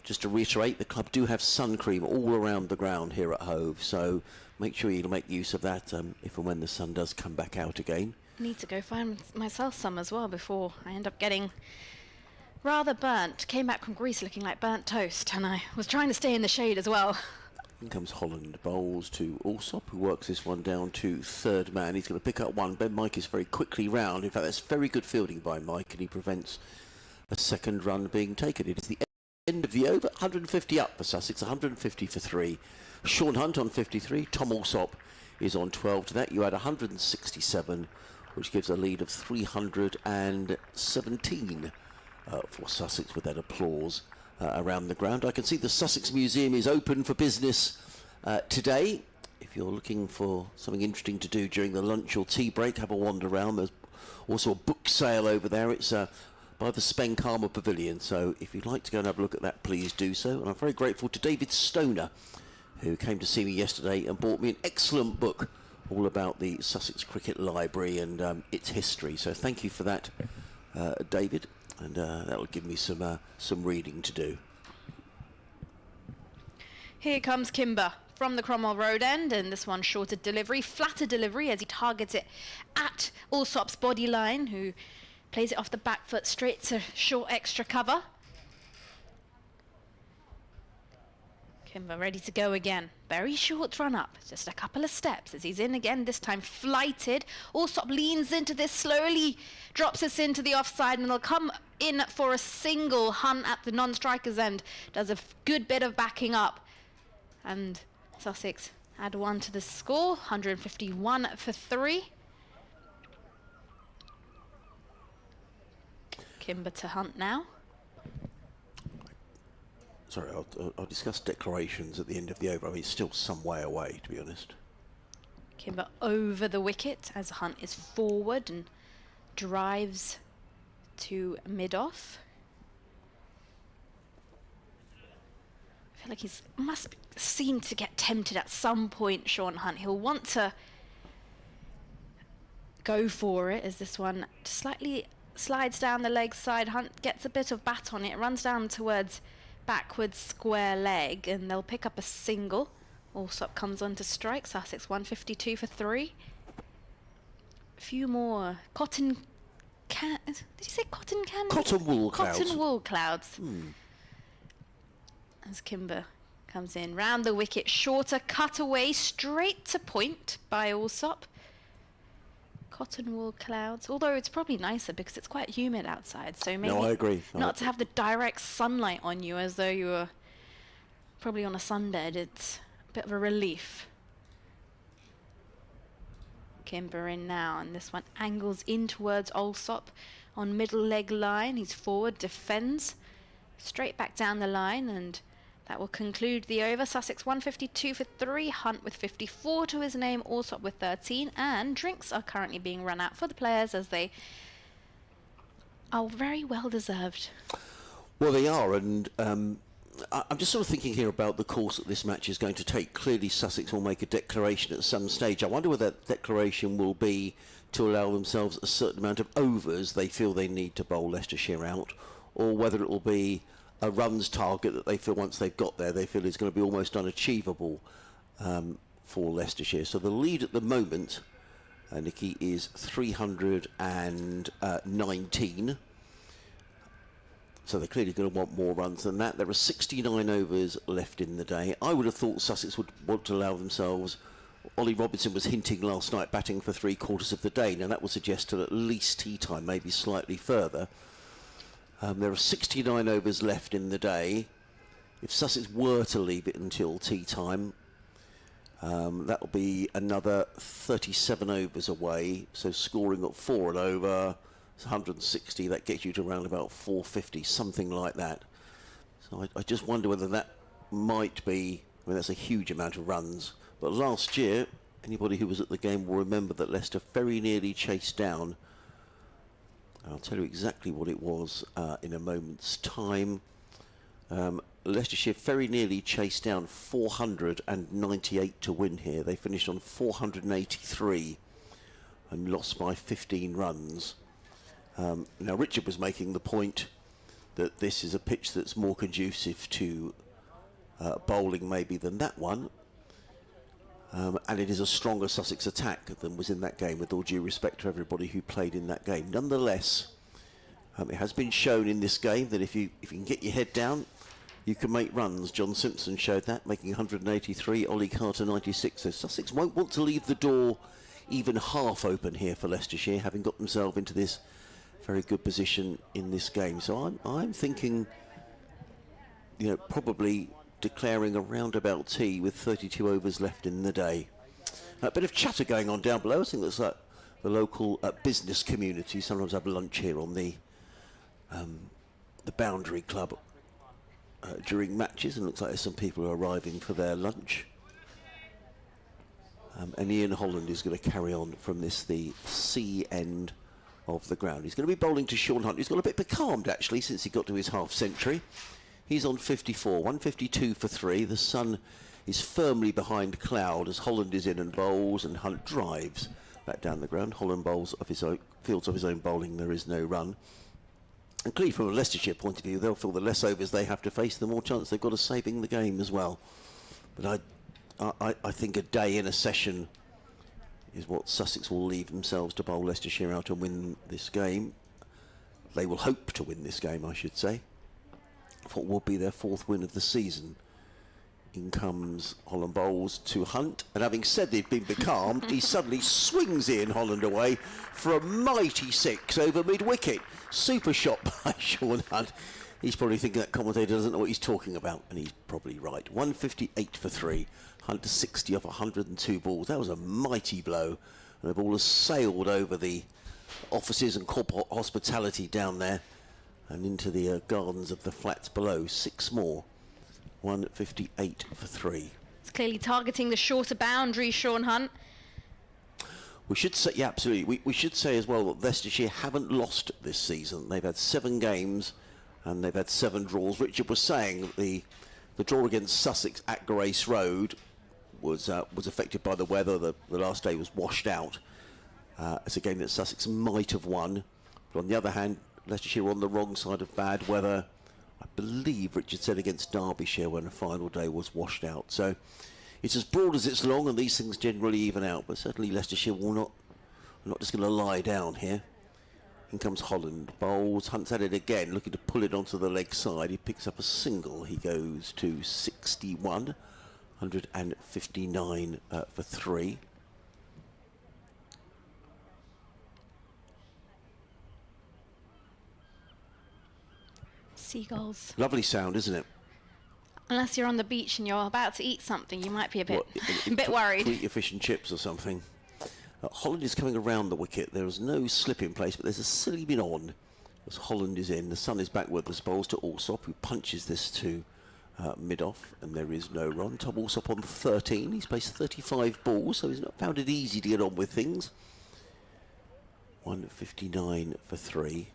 just to reiterate, the club do have sun cream all around the ground here at Hove, so make sure you make use of that if and when the sun does come back out again. Need to go find myself some as well before I end up getting rather burnt. Came back from Greece looking like burnt toast, and I was trying to stay in the shade as well. In comes Holland, bowls to Alsop, who works this one down to third man. He's going to pick up one. Ben Mike is very quickly round. In fact, that's very good fielding by Mike, and he prevents a second run being taken. It is the end of the over. 150 up for Sussex, 150 for 3. Sean Hunt on 53. Tom Alsop is on 12. To that, you add 167, which gives a lead of 317 for Sussex, with that applause around the ground. I can see the Sussex Museum is open for business today. If you're looking for something interesting to do during the lunch or tea break, have a wander around. There's also a book sale over there. It's by the Spenkarma Pavilion, so if you'd like to go and have a look at that, please do so. And I'm very grateful to David Stoner, who came to see me yesterday and bought me an excellent book all about the Sussex Cricket Library and its history. So thank you for that, David. And that'll give me some reading to do. Here comes Kimber from the Cromwell Road end, and this one shorter delivery, flatter delivery as he targets it at Alsop's body line, who plays it off the back foot straight to short extra cover. Kimber ready to go again. Very short run up, just a couple of steps as he's in again, this time flighted. Alsop leans into this slowly, drops us into the offside, and they'll come in for a single. Hunt at the non-striker's end does a good bit of backing up, and Sussex add one to the score, 151 for 3. Kimber to Hunt now. Sorry, I'll discuss declarations at the end of the over. I mean, it's still some way away, to be honest. Kimber over the wicket as Hunt is forward and drives to mid-off. I feel like he must seem to get tempted at some point, Sean Hunt. He'll want to go for it as this one slightly slides down the leg side. Hunt gets a bit of bat on it, runs down towards backwards square leg, and they'll pick up a single. Alsop comes on to strike. Sussex 152 for 3. A few more cotton can. Did you say cotton candy? Cotton wool clouds. Cotton wool clouds. As Kimber comes in round the wicket, shorter cutaway straight to point by Alsop. Cotton wool clouds, although it's probably nicer because it's quite humid outside, so maybe No, I agree. not to have the direct sunlight on you as though you were probably on a sunbed. It's a bit of a relief. Kimber in now, and this one angles in towards Alsop on middle leg line. He's forward, defends straight back down the line, and that will conclude the over. Sussex 152 for 3, Hunt with 54 to his name, Alsop with 13, and drinks are currently being run out for the players as they are very well deserved. Well, they are, and I'm just sort of thinking here about the course that this match is going to take. Clearly, Sussex will make a declaration at some stage. I wonder whether that declaration will be to allow themselves a certain amount of overs they feel they need to bowl Leicestershire out, or whether it will be a runs target that they feel once they've got there, they feel is going to be almost unachievable for Leicestershire. So the lead at the moment, Nikki, is 319. So they're clearly going to want more runs than that. There are 69 overs left in the day. I would have thought Sussex would want to allow themselves. Ollie Robinson was hinting last night, batting for 3/4 of the day. Now that would suggest till at least tea time, maybe slightly further. There are 69 overs left in the day. If Sussex were to leave it until tea time, that will be another 37 overs away. So scoring at 4 and over, 160, that gets you to around about 450, something like that. So I just wonder whether that might be, I mean, that's a huge amount of runs. But last year, anybody who was at the game will remember that Leicester very nearly chased down. I'll tell you exactly what it was in a moment's time. Leicestershire very nearly chased down 498 to win here. They finished on 483 and lost by 15 runs. Now, Richard was making the point that this is a pitch that's more conducive to bowling maybe than that one. And it is a stronger Sussex attack than was in that game, with all due respect to everybody who played in that game. Nonetheless, it has been shown in this game that if you can get your head down, you can make runs. John Simpson showed that, making 183, Ollie Carter 96. So Sussex won't want to leave the door even half open here for Leicestershire, having got themselves into this very good position in this game. So I'm thinking, you know, probably declaring a roundabout tea with 32 overs left in the day. A bit of chatter going on down below. I think that's like the local business community sometimes have lunch here on the Boundary Club during matches, and it looks like there's some people who are arriving for their lunch. And Ian Holland is going to carry on from this, the C end of the ground. He's going to be bowling to Sean Hunt. He's got a bit becalmed, actually, since he got to his half-century. He's on 54, 152 for 3. The sun is firmly behind cloud as Holland is in and bowls, and Hunt drives back down the ground. Holland bowls of his own, fields of his own bowling. There is no run. And clearly, from a Leicestershire point of view, they'll feel the less overs they have to face, the more chance they've got of saving the game as well. But I think a day in a session is what Sussex will leave themselves to bowl Leicestershire out and win this game. They will hope to win this game, I should say. What will be their 4th win of the season. In comes Holland bowls to Hunt, and having said they'd been becalmed, he suddenly swings Ian Holland away for a mighty 6 over mid-wicket. Super shot by Sean Hunt. He's probably thinking that commentator doesn't know what he's talking about, and he's probably right. 158 for 3. Hunt to 60 off 102 balls. That was a mighty blow, and the ball has sailed over the offices and corporate hospitality down there and into the gardens of the flats below. 6 more. 158 for 3. It's clearly targeting the shorter boundary, Sean Hunt. We should say, yeah, absolutely. We should say as well that Leicestershire haven't lost this season. They've had 7 games and they've had 7 draws. Richard was saying the draw against Sussex at Grace Road was affected by the weather. The last day was washed out. It's a game that Sussex might have won. But on the other hand, Leicestershire were on the wrong side of bad weather. I believe Richard said against Derbyshire when the final day was washed out. So it's as broad as it's long, and these things generally even out. But certainly Leicestershire will not just going to lie down here. In comes Holland. Bowls. Hunt's at it again, looking to pull it onto the leg side. He picks up a single. He goes to 61. 159 for 3. Seagulls. Lovely sound, isn't it? Unless you're on the beach and you're about to eat something, you might be a bit, a bit worried. Eat your fish and chips or something. Holland is coming around the wicket. There is no slip in place, but there's a silly bit on as Holland is in. The sun is back with the bowls to Alsop, who punches this to mid-off, and there is no run. Tom Alsop on 13. He's placed 35 balls, so he's not found it easy to get on with things. 159 for 3.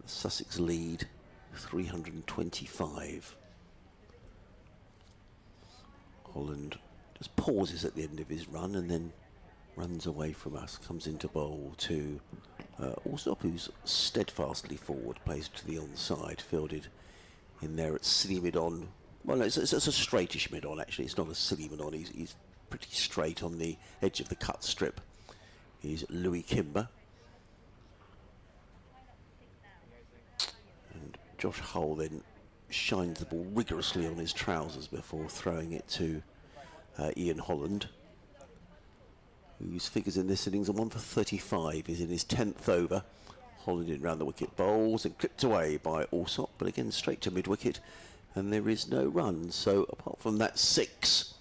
Sussex lead 325. Holland just pauses at the end of his run and then runs away from us, comes into bowl to Alsop, who's steadfastly forward, plays to the onside, fielded in there at silly mid-on. Well, it's a straightish mid-on, actually. It's not a silly mid-on. He's pretty straight on the edge of the cut strip. He's Louis Kimber. And Josh Hull then shines the ball rigorously on his trousers before throwing it to Ian Holland, whose figures in this innings are 1 for 35. He's in his 10th over. Holland in round the wicket, bowls and clipped away by Alsop, but again straight to mid-wicket, and there is no run. So apart from that 6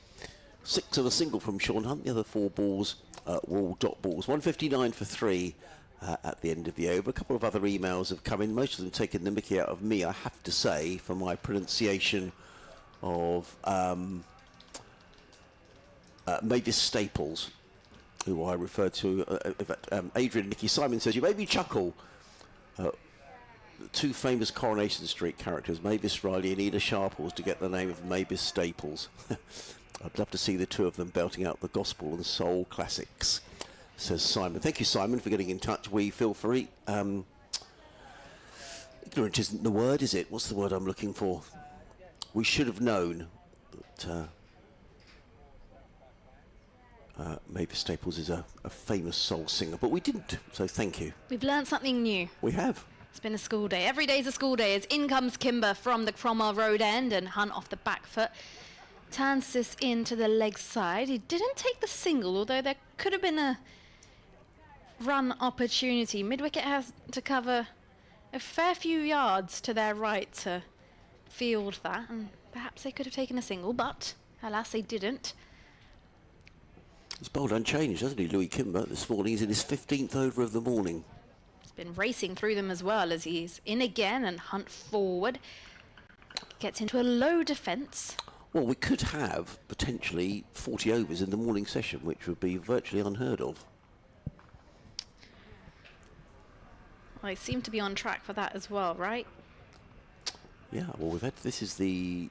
and a single from Sean Hunt, the other 4 balls were all dot balls. 159 for 3 at the end of the over. A couple of other emails have come in, most of them taking the mickey out of me, I have to say, for my pronunciation of Mavis Staples, who I refer to. In fact, Adrian Nicky Simon says, you made me chuckle. The 2 famous Coronation Street characters, Mavis Riley and Eda Sharples, to get the name of Mavis Staples. I'd love to see the 2 of them belting out the gospel and soul classics, says Simon. Thank you, Simon, for getting in touch. We feel free. Ignorant isn't the word, is it? What's the word I'm looking for? We should have known that Mavis Staples is a famous soul singer, but we didn't, so thank you. We've learned something new. We have. It's been a school day. Every day's a school day. As in comes Kimber from the Cromwell Road end, and Hunt off the back foot turns this into the leg side. He didn't take the single, although there could have been a run opportunity. Mid-wicket has to cover a fair few yards to their right to field that, and perhaps they could have taken a single, but alas they didn't. He's bowled unchanged, hasn't he, Louis Kimber, this morning? He's in his 15th over of the morning. He's been racing through them as well, as he's in again and Hunt forward. Gets into a low defence. Well, we could have potentially 40 overs in the morning session, which would be virtually unheard of. Well, they seem to be on track for that as well, right? Yeah, well, we've had, this is the...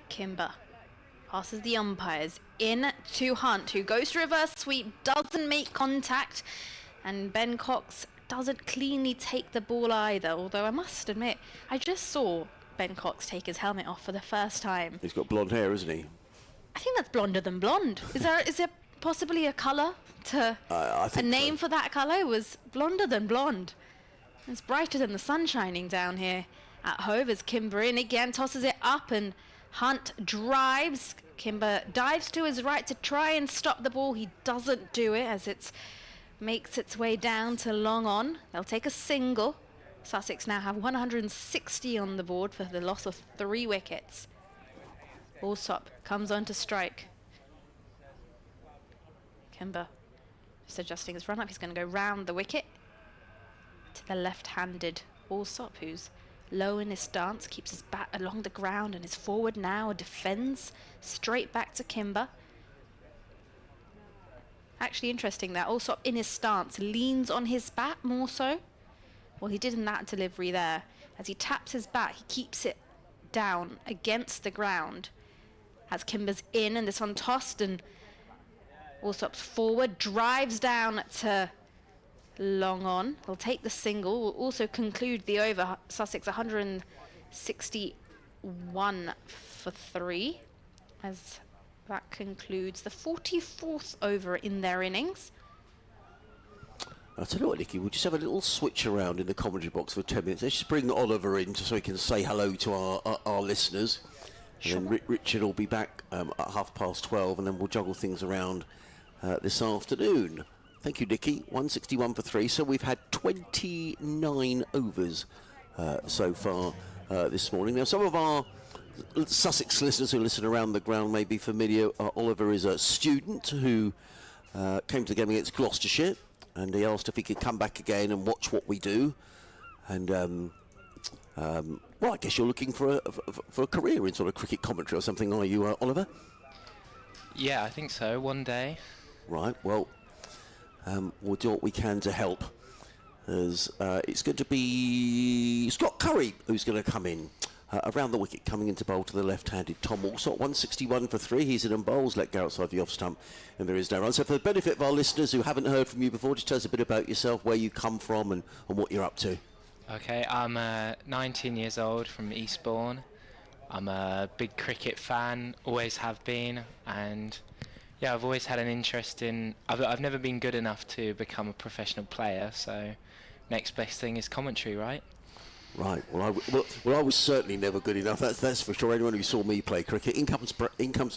Kimber passes the umpires in to Hunt, who goes to reverse sweep, doesn't make contact, and Ben Cox doesn't cleanly take the ball either, although I must admit, I just saw Ben Cox take his helmet off for the first time. He's got blonde hair, isn't he? I think that's blonder than blonde. Is there possibly a colour to... I think a name so. for that colour? It was blonder than blonde. It's brighter than the sun shining down here at Hove as Kimber in again, tosses it up and Hunt drives. Kimber dives to his right to try and stop the ball. He doesn't do it as it makes its way down to long on. They'll take a single. Sussex now have 160 on the board for the loss of 3 wickets. Allsop comes on to strike. Kimber just adjusting his run up. He's going to go round the wicket to the left-handed Allsop, who's low in his stance, keeps his bat along the ground and is forward now, defends straight back to Kimber. Actually interesting that Allsop in his stance leans on his bat more so. Well, he did in that delivery there. As he taps his bat, he keeps it down against the ground. As Kimber's in, and this one tossed, and Allsop's forward, drives down to long on. He'll take the single. Will also conclude the over. Sussex 161 for 3. As that concludes the 44th over in their innings. I'll tell you what, Nicky, we'll just have a little switch around in the commentary box for 10 minutes. Let's just bring Oliver in so he can say hello to our listeners. Sure. And then Richard will be back at 12:30, and then we'll juggle things around this afternoon. Thank you, Nicky. 161 for 3. So we've had 29 overs so far this morning. Now, some of our Sussex listeners who listen around the ground may be familiar. Oliver is a student who came to the game against Gloucestershire, and he asked if he could come back again and watch what we do. And well, I guess you're looking for a career in sort of cricket commentary or something, are you, Oliver? Yeah, I think so. One day. Right. Well, we'll do what we can to help. As it's going to be Scott Curry who's going to come in around the wicket, coming into bowl to the left-handed Tom Allsop. 161 for 3. He's in and bowls, let go outside the off stump, and there is no run. So for the benefit of our listeners who haven't heard from you before, just tell us a bit about yourself, where you come from, and what you're up to. Okay, I'm 19 years old from Eastbourne. I'm a big cricket fan, always have been, and yeah, I've always had an interest in... I've never been good enough to become a professional player, so next best thing is commentary, right? Right. Well, I was certainly never good enough. That's for sure. Anyone who saw me play cricket. In comes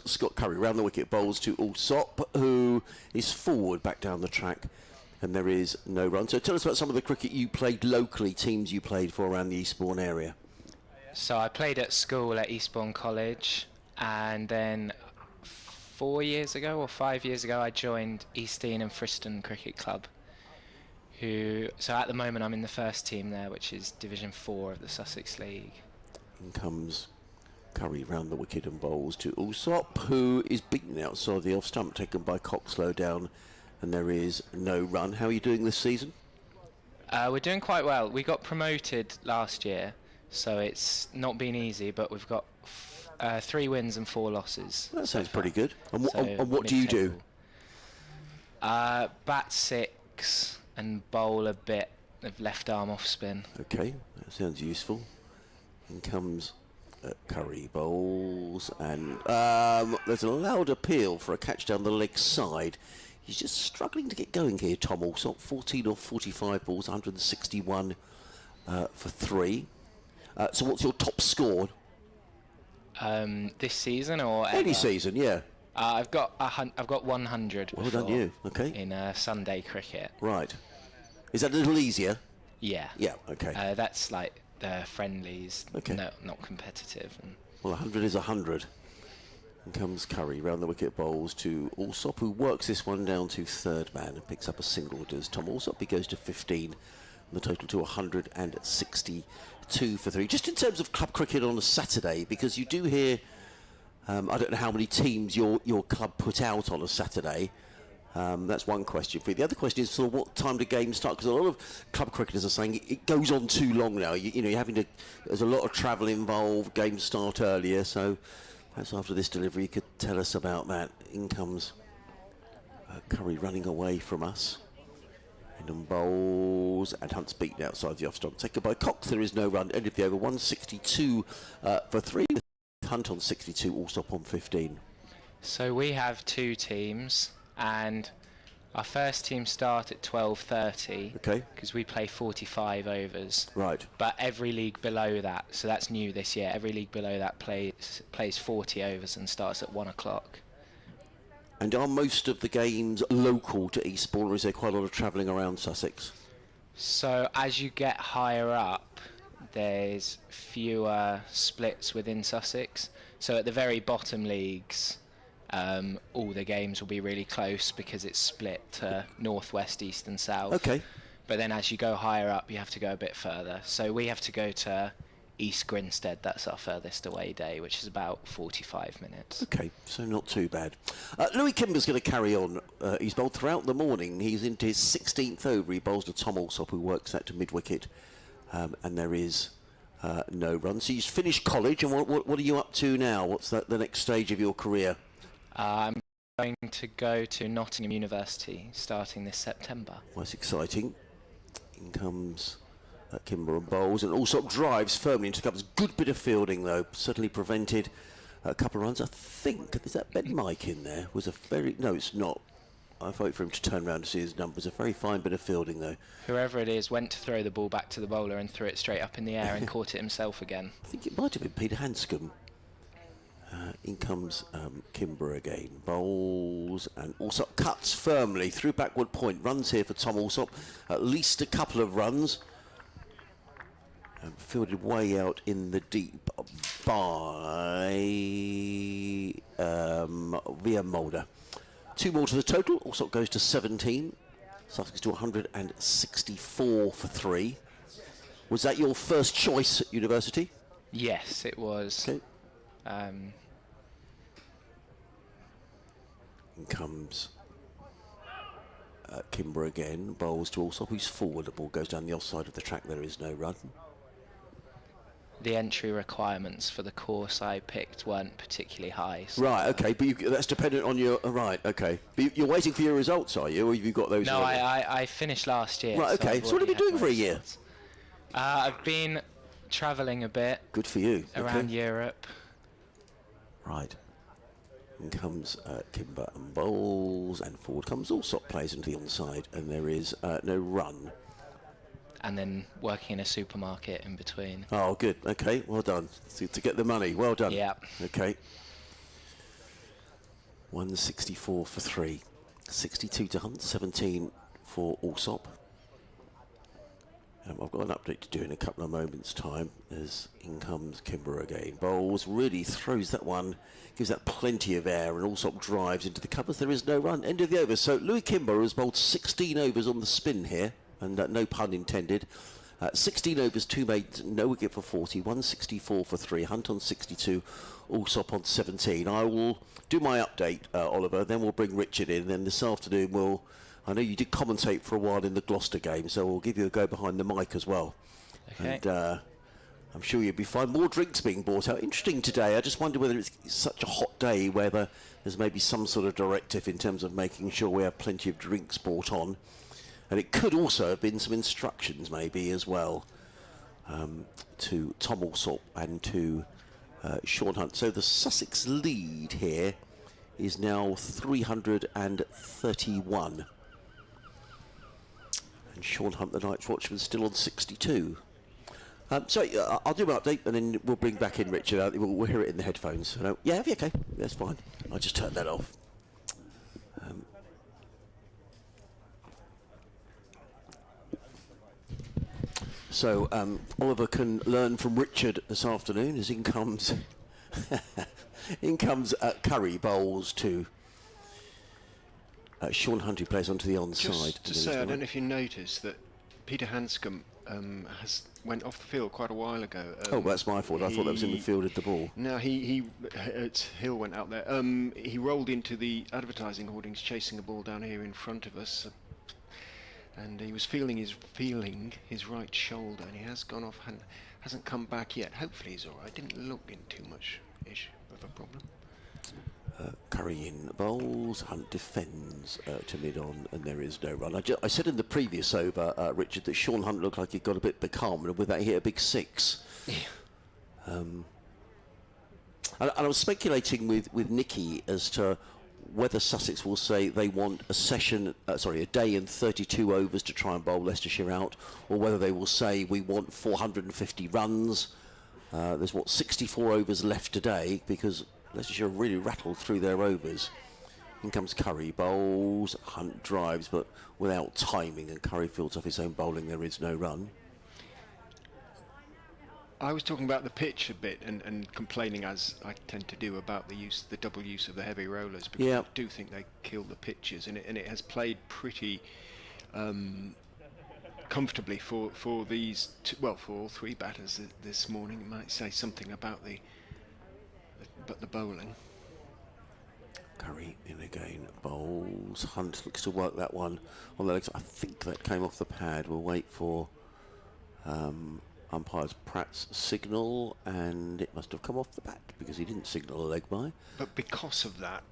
Scott Curry round the wicket, bowls to Allsop, who is forward back down the track, and there is no run. So tell us about some of the cricket you played locally, teams you played for around the Eastbourne area. So I played at school at Eastbourne College, and then 4 years ago or 5 years ago I joined Eastdean and Friston Cricket Club. So at the moment I'm in the first team there, which is Division 4 of the Sussex League. In comes Curry round the wicket and bowls to Allsop, who is beaten outside the off stump, taken by Cox low down, and there is no run. How are you doing this season? We're doing quite well. We got promoted last year, so it's not been easy, but we've got 3 wins and 4 losses. That sounds pretty good. And, so and what do you do? Bat 6 and bowl a bit of left arm off spin. Okay, that sounds useful. In comes Curry bowls, and there's a loud appeal for a catch down the leg side. He's just struggling to get going here, Tom Alsop. 14 or 45 balls, 161 for 3. So what's your top score? This season or Any ever? season, yeah. I've got 100. Well done you, okay. In Sunday cricket. Right. Is that a little easier? Yeah. Yeah, okay. That's like the friendlies, Okay. no, not competitive. And Well, 100 is 100. And comes Curry round the wicket bowls to Alsop, who works this one down to third man and picks up a single. Does Tom Alsop? He goes to 15. And the total to 162 for 3. Just in terms of club cricket on a Saturday, because you do hear, I don't know how many teams your club put out on a Saturday. That's one question for you. The other question is sort of what time do games start? Because a lot of club cricketers are saying it goes on too long now. You know, you're having to. There's a lot of travel involved. Games start earlier, so perhaps after this delivery, you could tell us about that. In comes Curry running away from us. And bowls, and Hunt's beaten outside the off stump. Taken by Cox. There is no run. End of the over. 162 for 3. Hunt on 62. Alsop on 15. so we have 2 teams, and our first team start at 12:30. Okay. Because we play 45 overs. Right. But every league below that, so that's new this year. Every league below that plays 40 overs and starts at 1 o'clock. And are most of the games local to Eastbourne, or is there quite a lot of travelling around Sussex? So as you get higher up, there's fewer splits within Sussex. So at the very bottom leagues, all the games will be really close because it's split to north, west, east and south. Okay. But then as you go higher up, you have to go a bit further. So we have to go to East Grinstead. That's our furthest away day, which is about 45 minutes. Okay, so not too bad. Louis Kimber's going to carry on. He's bowled throughout the morning. He's into his 16th over. He bowls to Tom Alsop, who works that to mid-wicket. And there is no run. So he's finished college, and what are you up to now? What's the next stage of your career? I'm going to go to Nottingham University starting this September. Well, that's exciting. In comes Kimber and bowls, and Alsop drives firmly into covers. Good bit of fielding, though. Certainly prevented a couple of runs. I think, is that Ben Mike in there? Was a very... No, it's not. I vote for him to turn around to see his numbers. A very fine bit of fielding, though. Whoever it is went to throw the ball back to the bowler and threw it straight up in the air and caught it himself again. I think it might have been Peter Hanscom. In comes Kimber again. Bowls, and Alsop cuts firmly through backward point. Runs here for Tom Alsop. At least a couple of runs. Fielded way out in the deep by Via Mulder. 2 more to the total. Alsop goes to 17. Sussex to 164 for 3. Was that your first choice at university? Yes, it was. Okay. In comes Kimber again. Bowls to Alsop, who's forward. The ball goes down the offside of the track. There is no run. The entry requirements for the course I picked weren't particularly high. So Right, okay, but that's dependent on your... right, okay. But you're waiting for your results, are you? Or have you got those... No, I finished last year. Right, okay. So what have you been doing for a year? I've been travelling a bit. Good for you. Around Europe. Right. In comes Kimber and bowls, and forward comes Alsop, plays into the onside, and there is no run. And then working in a supermarket in between. Oh, good. Okay, well done. To get the money. Well done. Yeah. Okay. 164 for 3. 62 to Hunt, 17 for Alsop. I've got an update to do in a couple of moments' time as in comes Kimber again. Bowls, really throws that one, gives that plenty of air, and Alsop drives into the covers. There is no run. End of the over. So Louis Kimber has bowled 16 overs on the spin here, and no pun intended. 16 overs, 2 made, no wicket for 40, 164 for 3, Hunt on 62, Alsop on 17. I will do my update, Oliver, then we'll bring Richard in, then this afternoon I know you did commentate for a while in the Gloucester game, so we'll give you a go behind the mic as well. Okay. And I'm sure you'll be fine. More drinks being brought out. Interesting today. I just wonder whether it's such a hot day, whether there's maybe some sort of directive in terms of making sure we have plenty of drinks brought on. And it could also have been some instructions maybe as well to Tom Alsop and to Sean Hunt. So the Sussex lead here is now 331. And Sean Hunt, the Night's Watchman, still on 62. Sorry, I'll do my update and then we'll bring back in Richard. We'll hear it in the headphones. Yeah, okay, that's fine. I'll just turn that off. So Oliver can learn from Richard this afternoon as in comes Curry bowls to Sean Hunt, who plays onto the onside. Just to say, I don't know if you noticed that Peter Hanscom has went off the field quite a while ago. Oh, that's my fault. I thought that was him who fielded the ball. No, Hill went out there. He rolled into the advertising hoardings, chasing a ball down here in front of us, and he was feeling his right shoulder, and he has gone off and hasn't come back yet. Hopefully he's all right. Didn't look in too much issue of a problem. Curry in bowls, Hunt defends to mid-on, and there is no run. I said in the previous over, Richard, that Sean Hunt looked like he got a bit becalmed, and with that he hit a big 6. And I was speculating with Nicky as to whether Sussex will say they want a day and 32 overs to try and bowl Leicestershire out, or whether they will say we want 450 runs. There's 64 overs left today, because Leicestershire really rattled through their overs. In comes Curry, bowls, Hunt drives, but without timing, and Curry fields off his own bowling. There is no run. I was talking about the pitch a bit and complaining, as I tend to do, about the double use of the heavy rollers, because I do think they kill the pitches, and it has played pretty comfortably for these for all three batters this morning. It might say something about the bowling. Curry in again, bowls. Hunt looks to work that one on the legs. I think that came off the pad. We'll wait for umpire's Pratt's signal, and it must have come off the bat because he didn't signal a leg by. But because of that,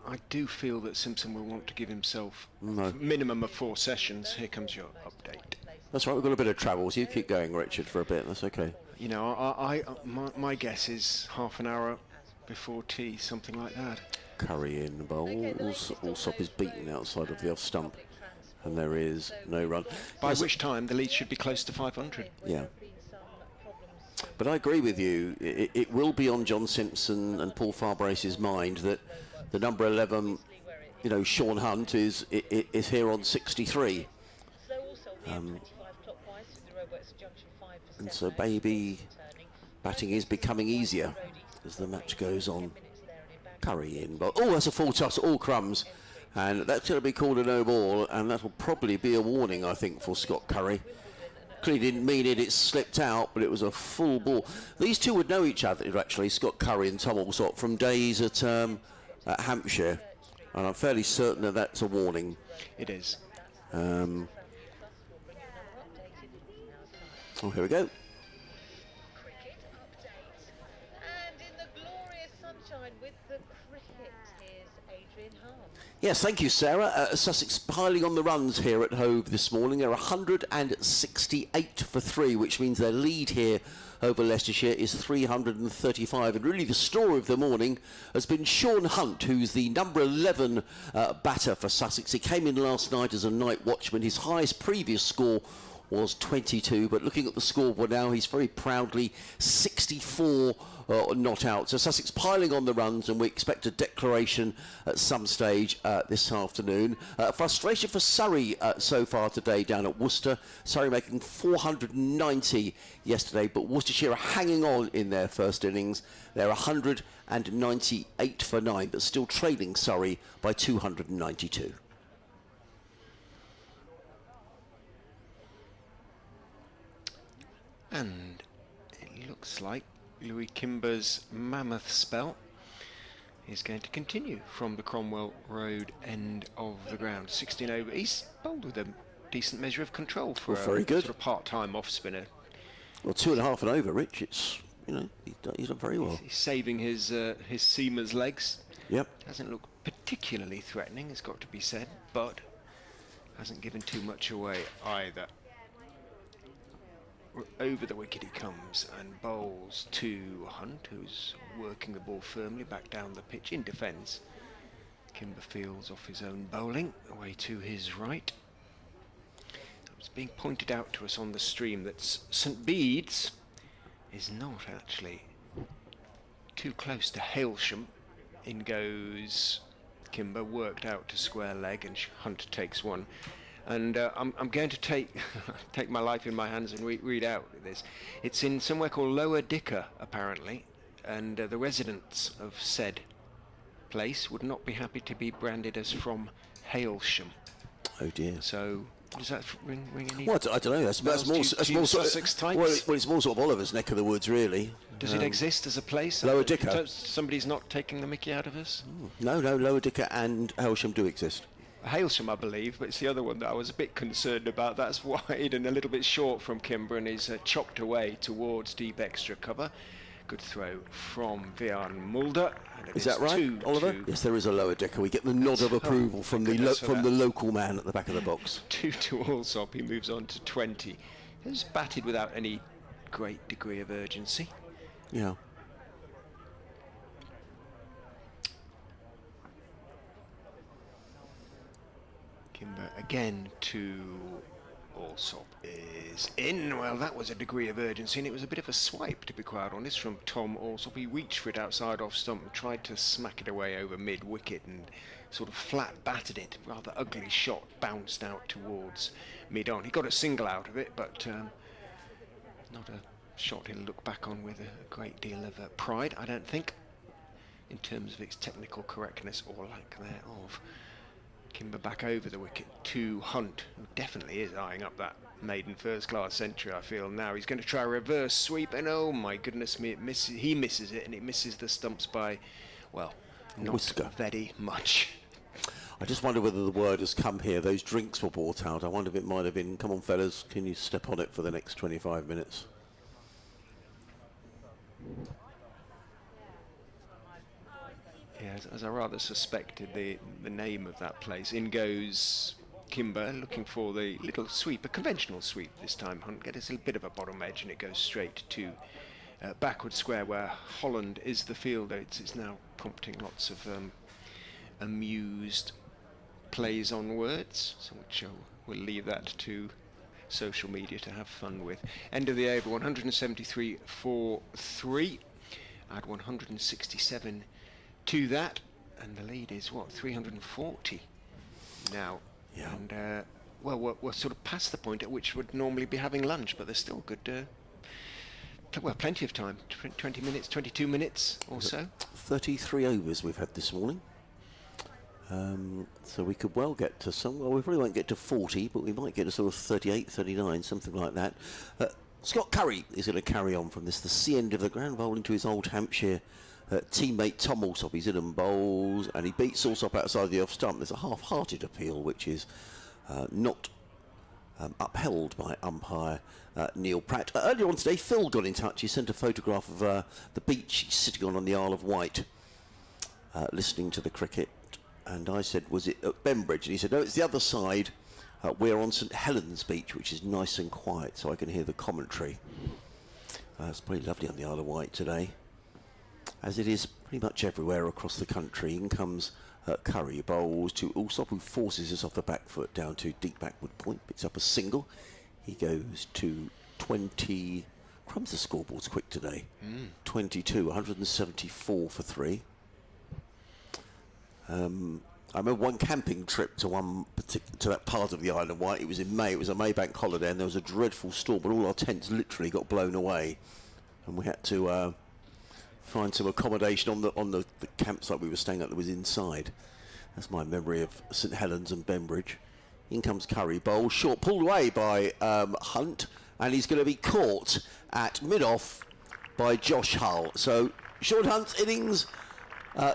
I do feel that Simpson will want to give himself a minimum of 4 sessions. Here comes your update. That's right, we've got a bit of travel, so you keep going, Richard, for a bit. That's okay. You know, my guess is half an hour before tea, something like that. Curry in bowls. Allsop is beaten outside of the off stump, and there is no run. By which time the lead should be close to 500. Yeah. But I agree with you. It will be on John Simpson and Paul Farbrace's mind that the number 11, Sean Hunt is here on 63. And so maybe batting is becoming easier as the match goes on. Curry in, but that's a full toss, all crumbs, and that's going to be called a no ball, and that will probably be a warning, I think, for Scott Curry. Clearly didn't mean it, it slipped out, but it was a full ball. These two would know each other, actually, Scott Curry and Tom Allsop, from days at Hampshire, and I'm fairly certain that that's a warning. It is. Oh, here we go. Cricket update. And in the glorious sunshine with the cricket, here's Adrian Hahn. Yes, thank you, Sarah. Sussex piling on the runs here at Hove this morning. They're 168 for 3, which means their lead here over Leicestershire is 335. And really the story of the morning has been Sean Hunt, who's the number 11 batter for Sussex. He came in last night as a night watchman. His highest previous score was 22, but looking at the scoreboard now, he's very proudly 64 not out. So Sussex piling on the runs, and we expect a declaration at some stage this afternoon. Frustration for Surrey so far today down at Worcester. Surrey making 490 yesterday, but Worcestershire are hanging on in their first innings. They're 198 for 9, but still trailing Surrey by 292. And it looks like Louis Kimber's mammoth spell is going to continue from the Cromwell Road end of the ground. 16 over. He's bowled with a decent measure of control for very good. Sort of part-time off spinner. Well, 2.5 and over, Rich. It's he's done very well. He's saving his seamer's legs. Yep. Hasn't looked particularly threatening, it's got to be said, but hasn't given too much away either. over the wicket he comes and bowls to Hunt, who's working the ball firmly back down the pitch in defence. Kimber fields off his own bowling, away to his right. It's being pointed out to us on the stream that St Bede's is not actually too close to Hailsham. In goes Kimber, worked out to square leg, and Hunt takes one. And I'm going to take take my life in my hands and read out this. It's in somewhere called Lower Dicker, apparently, and the residents of said place would not be happy to be branded as from Hailsham. Oh dear. So does that ring any? Well, I don't know. That's more Sussex types? Well, it's more sort of Oliver's neck of the woods, really. Does it exist as a place? Lower Dicker. Somebody's not taking the mickey out of us? No, Lower Dicker and Hailsham do exist. Hailsham, I believe, but it's the other one that I was a bit concerned about. That's wide and a little bit short from Kimber, and is chopped away towards deep extra cover. Good throw from Vian Mulder. Is that right, Oliver? Yes, there is a Lower Dicker. We get the nod of approval from the local man at the back of the box. 2 to Allsop. He moves on to 20. He's batted without any great degree of urgency. Yeah. Kimber again to Allsop is in. Well, that was a degree of urgency, and it was a bit of a swipe, to be quite honest, from Tom Allsop. He reached for it outside off stump and tried to smack it away over mid-wicket and sort of flat batted it. Rather ugly shot, bounced out towards mid-on. He got a single out of it, but not a shot he'll look back on with a great deal of pride, I don't think, in terms of its technical correctness or lack thereof. Kimber back over the wicket to Hunt, who definitely is eyeing up that maiden first-class century, I feel now. He's going to try a reverse sweep, and oh my goodness me, he misses it, and it misses the stumps by, well, not very much. I just wonder whether the word has come here. Those drinks were brought out. I wonder if it might have been, come on fellas, can you step on it for the next 25 minutes? Yeah, as I rather suspected, the name of that place. In goes Kimber, looking for the little sweep, a conventional sweep this time. Hunt gets a bit of a bottom edge, and it goes straight to backward square, where Holland is the fielder. It's now prompting lots of amused plays on words, so which we'll leave that to social media to have fun with. End of the over, 173 for 3. Add 167 to that, and the lead is what, 340 now. Yeah. And well, we're sort of past the point at which we'd normally be having lunch, but there's still good well, plenty of time, 20 minutes, 22 minutes or so. 33 overs we've had this morning, so we could well get to some, well, we probably won't get to 40, but we might get to sort of 38, 39, something like that. Scott Curry is going to carry on from this, the C end of the ground, bowling to his old Hampshire teammate Tom Allsop. He's in and bowls, and he beats Allsop outside the off stump. There's a half-hearted appeal, which is not upheld by umpire Neil Pratt. Earlier on today, Phil got in touch. He sent a photograph of the beach he's sitting on the Isle of Wight, listening to the cricket. And I said, was it at Bembridge? And he said, no, it's the other side. We're on St Helens Beach, which is nice and quiet, so I can hear the commentary. It's pretty lovely on the Isle of Wight today, as it is pretty much everywhere across the country. In comes Curry, bowls to Allsop, who forces us off the back foot down to deep backward point, picks up a single. He goes to 20. Crumbs, the scoreboard's quick today. 22, 174 for 3. I remember one camping trip to that part of the Isle of Wight. It was in May. It was a Maybank holiday, and there was a dreadful storm, but all our tents literally got blown away, and we had to find some accommodation on the campsite we were staying at that was inside. That's my memory of St Helens and Bembridge. In comes Curry, bowl short, pulled away by Hunt, and he's going to be caught at mid-off by Josh Hull. So Short Hunt's innings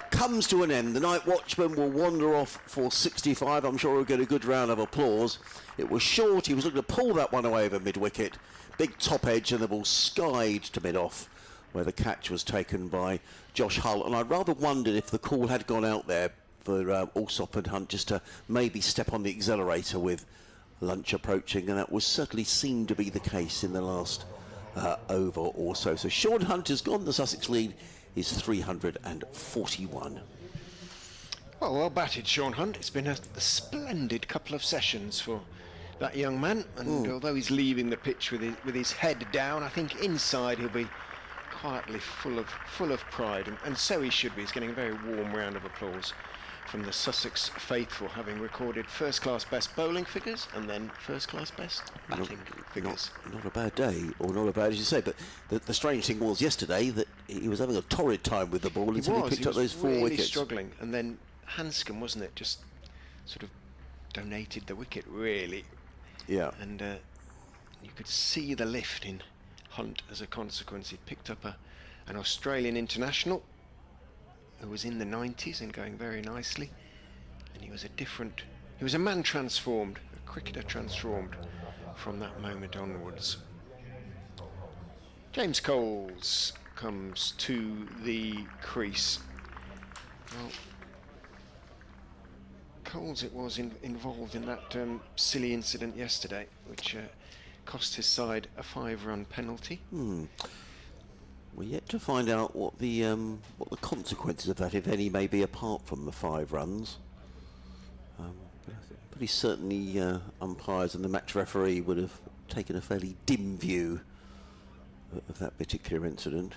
comes to an end. The night watchman will wander off for 65. I'm sure he'll get a good round of applause. It was short. He was looking to pull that one away over mid-wicket. Big top edge, and the ball skied to mid-off, where the catch was taken by Josh Hull. And I rather wondered if the call had gone out there for Allsop and Hunt just to maybe step on the accelerator with lunch approaching, and that was certainly seemed to be the case in the last over or so. So Sean Hunt has gone. The Sussex lead is 341. Well batted, Sean Hunt. It's been a splendid couple of sessions for that young man, and although he's leaving the pitch with his head down, I think inside he'll be quietly full of pride, and so he should be. He's getting a very warm round of applause from the Sussex faithful, having recorded first-class best bowling figures and then first-class best batting figures. Not a bad day, or not a bad, as you say, but the strange thing was yesterday that he was having a torrid time with the ball until he picked up those 4 really wickets. Struggling, and then Hanscom, wasn't it, just sort of donated the wicket, really. Yeah. And you could see the lift in Hunt as a consequence. He picked up an Australian international who was in the 90s and going very nicely, and he was a man transformed, a cricketer transformed from that moment onwards. James Coles comes to the crease. Well, Coles it was involved in that silly incident yesterday, which cost his side a 5-run penalty. We're yet to find out what the consequences of that, if any, may be, apart from the 5 runs. But he certainly, umpires and the match referee would have taken a fairly dim view of that particular incident.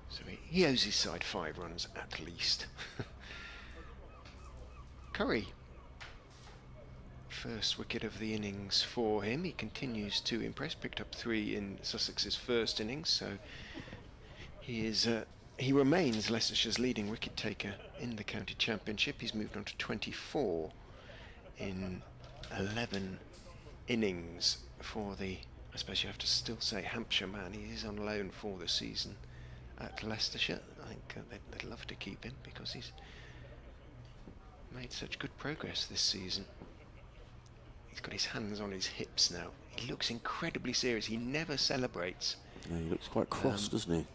So he owes his side 5 runs at least. Curry. First wicket of the innings for him. He continues to impress. Picked up 3 in Sussex's first innings, so he remains Leicestershire's leading wicket taker in the county championship. He's moved on to 24 in 11 innings for the, I suppose you have to still say, Hampshire man. He is on loan for the season at Leicestershire. I think they'd love to keep him because he's made such good progress this season. He's got his hands on his hips now. He looks incredibly serious. He never celebrates. Yeah, he looks quite cross, doesn't he?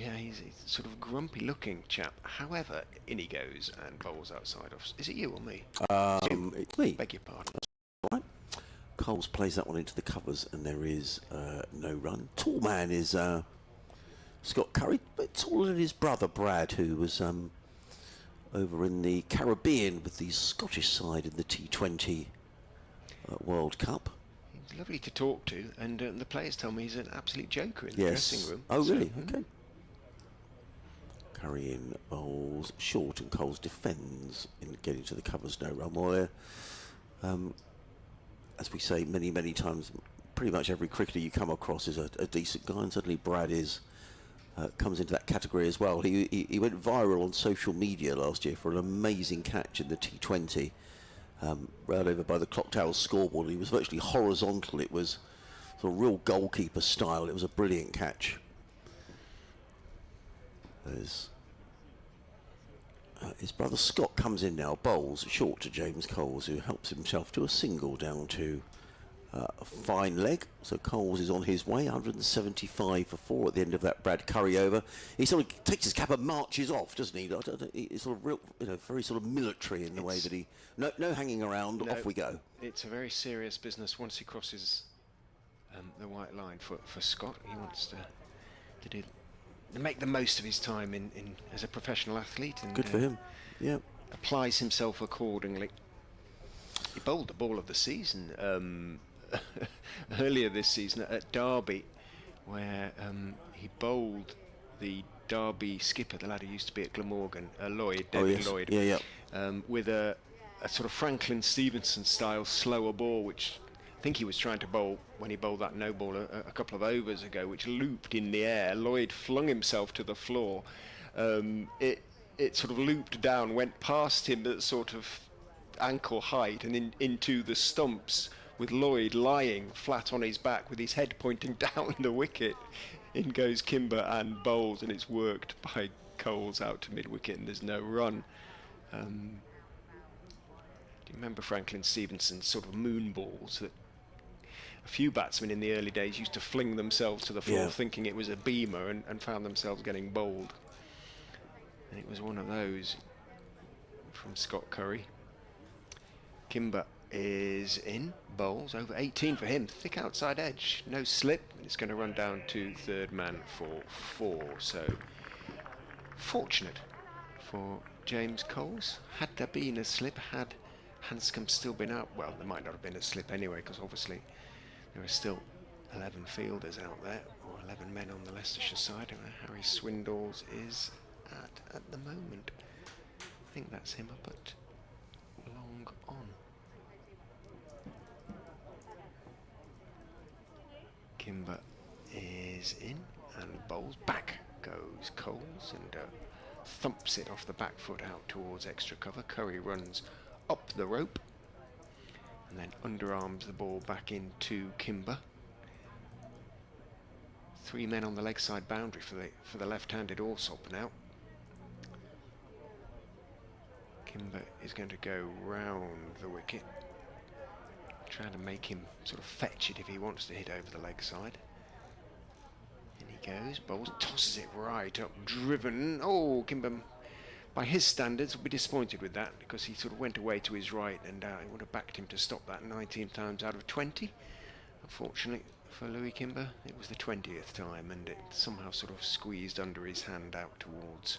Yeah, he's sort of a grumpy looking chap. However, in he goes and bowls outside off. Is it you or me? It's me. Beg your pardon. Right. Coles plays that one into the covers, and there is no run. Tall man is Scott Curry, but taller than his brother Brad, who was over in the Caribbean with the Scottish side in the T20 World Cup. He's lovely to talk to, and the players tell me he's an absolute joker in the Yes. dressing room. Oh, So, really? Okay. Curry in bowls short, and Coles defends in getting to the covers, no run. Well, as we say many times, pretty much every cricketer you come across is a decent guy, and certainly Brad is comes into that category as well. He went viral on social media last year for an amazing catch in the T20. Right over by the clock tower scoreboard. He was virtually horizontal. It was sort of real goalkeeper style. It was a brilliant catch. There's his brother Scott comes in now, bowls short to James Coles, who helps himself to a single down to a fine leg. So Coles is on his way, 175 for 4 at the end of that Brad Curry over. He sort of takes his cap and marches off, doesn't he? He's sort of real, very sort of military in the way that he, no hanging around, No, off we go. It's a very serious business once he crosses the white line for Scott. He wants to make the most of his time in as a professional athlete. And, Good for him. Yeah. Applies himself accordingly. He bowled the ball of the season earlier this season at Derby, where he bowled the Derby skipper, the lad who used to be at Glamorgan, Lloyd, David Lloyd, with a sort of Franklin Stevenson style slower ball, which I think he was trying to bowl when he bowled that no ball a couple of overs ago, which looped in the air. Lloyd flung himself to the floor. It sort of looped down, went past him at sort of ankle height and into the stumps, with Lloyd lying flat on his back with his head pointing down the wicket. In goes Kimber and bowls, and it's worked by Coles out to mid-wicket, and there's no run. Do you remember Franklin Stevenson's sort of moon balls that a few batsmen in the early days used to fling themselves to the floor thinking it was a beamer and found themselves getting bowled? And it was one of those from Scott Curry. Kimber is in, bowls, over 18 for him, thick outside edge, no slip, it's going to run down to third man for 4, so fortunate for James Coles. Had there been a slip, had Hanscom still been out, well, there might not have been a slip anyway, because obviously there are still 11 fielders out there, or 11 men on the Leicestershire side, where Harry Swindles is at the moment. I think that's him up at long on. Kimber is in and bowls. Back goes Coles and thumps it off the back foot out towards extra cover. Curry runs up the rope and then underarms the ball back into Kimber. 3 men on the leg side boundary for the left-handed Allsop now. Kimber is going to go round the wicket, trying to make him sort of fetch it if he wants to hit over the leg side. In he goes, bowls, tosses it right up, driven. Oh, Kimber, by his standards, will be disappointed with that, because he sort of went away to his right and it would have backed him to stop that 19 times out of 20. Unfortunately for Louis Kimber, it was the 20th time, and it somehow sort of squeezed under his hand out towards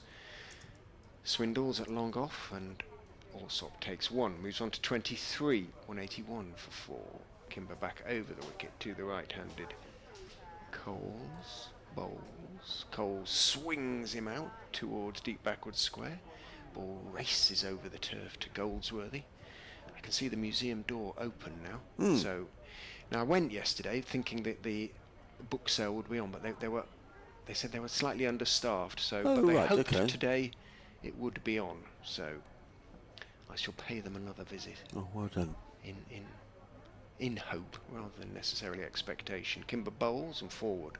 Swindles at long off, and Allsop takes 1, moves on to 23, 181 for 4. Kimber back over the wicket to the right-handed Coles, bowls. Coles swings him out towards deep backward square. Ball races over the turf to Goldsworthy. I can see the museum door open now. So now I went yesterday thinking that the book sale would be on, but they said they were slightly understaffed. So, but they hoped today it would be on. So I shall pay them another visit. Oh, well done. In hope rather than necessarily expectation. Kimber bowls and forward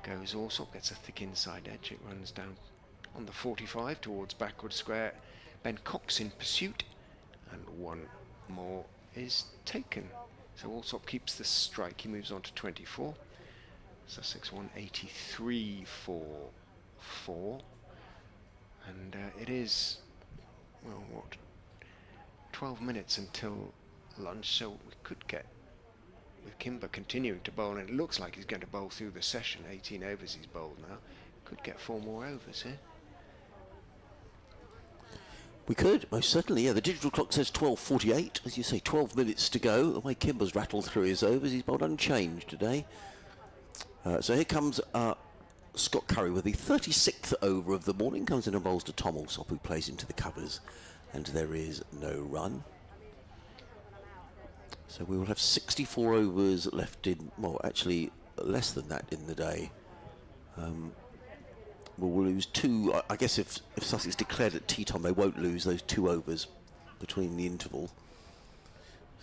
goes Allsop, gets a thick inside edge. It runs down on the 45 towards backward square. Ben Cox in pursuit, and 1 more is taken. So Allsop keeps the strike. He moves on to 24. Sussex 183 for 4. And it is, well, what, 12 minutes until lunch, so we could get, with Kimber continuing to bowl, and it looks like he's going to bowl through the session. 18 overs he's bowled now. Could get 4 more overs here. We could, most certainly, yeah. The digital clock says 12:48. As you say, 12 minutes to go. The way Kimber's rattled through his overs, he's bowled unchanged today. So here comes Scott Curry with the 36th over of the morning. Comes in and bowls to Tom Allsop, who plays into the covers. And there is no run. So we will have 64 overs left in, well, actually less than that in the day. We'll lose 2. I guess if Sussex declared at tea time, they won't lose those 2 overs between the interval.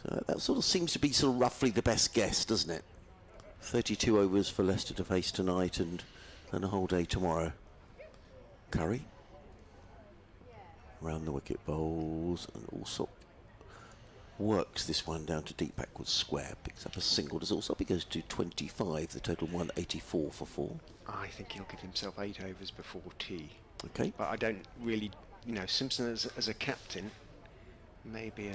So that sort of seems to be sort of roughly the best guess, doesn't it? 32 overs for Leicester to face tonight, and then a whole day tomorrow. Curry. Round the wicket bowls, and Allsop works this one down to deep backward square, picks up a single. Does Allsop? He goes to 25, the total 184 for 4. I think he'll give himself 8 overs before tea. Okay. But I don't really, Simpson as a captain, maybe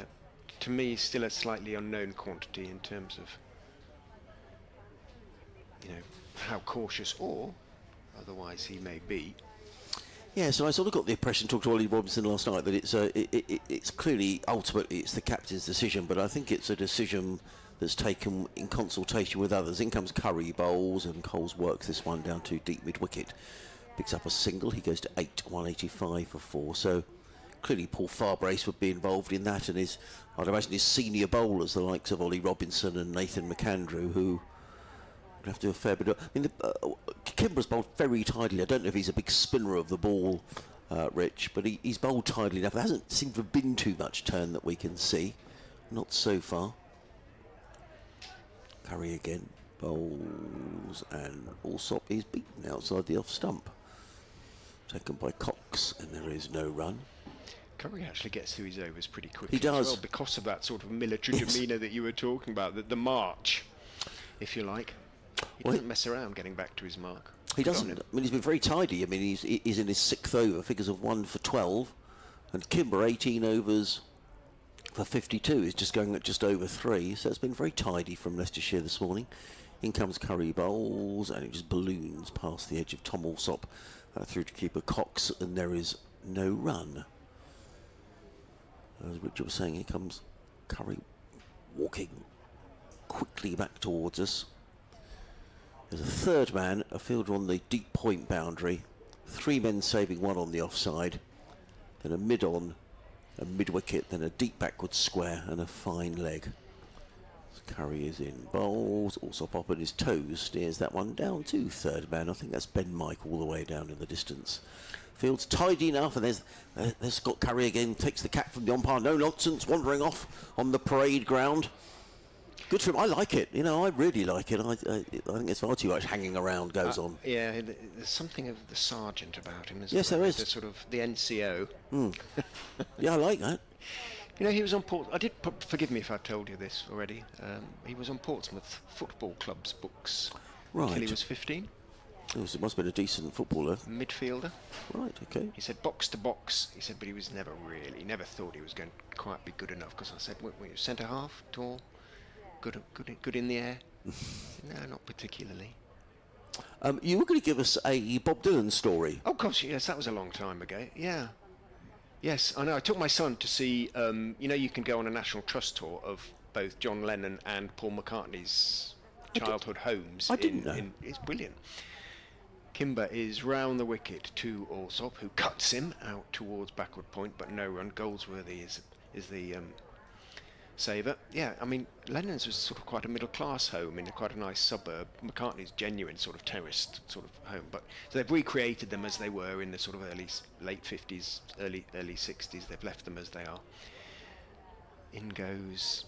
to me still a slightly unknown quantity in terms of, how cautious or otherwise he may be. Yeah, so I sort of got the impression, talking to Ollie Robinson last night, that it's clearly, ultimately, it's the captain's decision, but I think it's a decision that's taken in consultation with others. In comes Curry, bowls, and Coles works this one down to deep mid-wicket. Picks up a single, he goes to 8, 185 for 4. So clearly Paul Farbrace would be involved in that, and I'd imagine his senior bowlers, the likes of Ollie Robinson and Nathan McAndrew, who would have to do a fair bit of... I mean, Kimber's bowled very tidily. I don't know if he's a big spinner of the ball, Rich, but he's bowled tidily enough. There hasn't seemed to have been too much turn that we can see. Not so far. Curry again, bowls, and Allsop is beaten outside the off stump. Taken by Cox, and there is no run. Curry actually gets through his overs pretty quickly. He does. As well, because of that sort of military demeanour that you were talking about, the march, if you like. He doesn't mess around getting back to his mark. He doesn't. I mean, he's been very tidy. I mean, he's in his 6th over, figures of 1 for 12. And Kimber, 18 overs for 52. He's just going at just over 3, so it's been very tidy from Leicestershire this morning. In comes Curry bowls, and it just balloons past the edge of Tom Alsop through to keeper Cox, and there is no run. As Richard was saying, here comes Curry walking quickly back towards us. There's a third man, a fielder on the deep point boundary, 3 men saving 1 on the offside, then a mid-on, a mid-wicket, then a deep backward square and a fine leg. So Curry is in bowls, also up on his toes, steers that one down to third man. I think that's Ben Mike all the way down in the distance. Field's tidy enough, and there's Scott Curry again, takes the cap from the umpire, no nonsense, wandering off on the parade ground. Good for him. I like it. You know, I really like it. I think it's far too much hanging around goes on. Yeah, there's something of the sergeant about him, isn't Yes, there is. The sort of the NCO. Yeah, I like that. You know, he was on forgive me if I've told you this already. He was on Portsmouth Football Club's books Right. until he was 15. Oh, so it must have been a decent footballer. Midfielder. Right, okay. He said box to box. He said, but he was never thought he was going to quite be good enough. Because I said, were you centre half, tall, good in the air? No, not particularly. You were going to give us a Bob Dylan story. Oh gosh, yes, that was a long time ago. Yeah. Yes, I know. I took my son to see. You know, you can go on a National Trust tour of both John Lennon and Paul McCartney's childhood homes. I didn't know. It's brilliant. Kimber is round the wicket to Alsop, who cuts him out towards backward point, but no run. Goldsworthy is the saver. Yeah, I mean, Lennon's was sort of quite a middle class home in quite a nice suburb. McCartney's genuine sort of terraced sort of home, but so they've recreated them as they were in the sort of late 50s, early 60s. They've left them as they are. In goes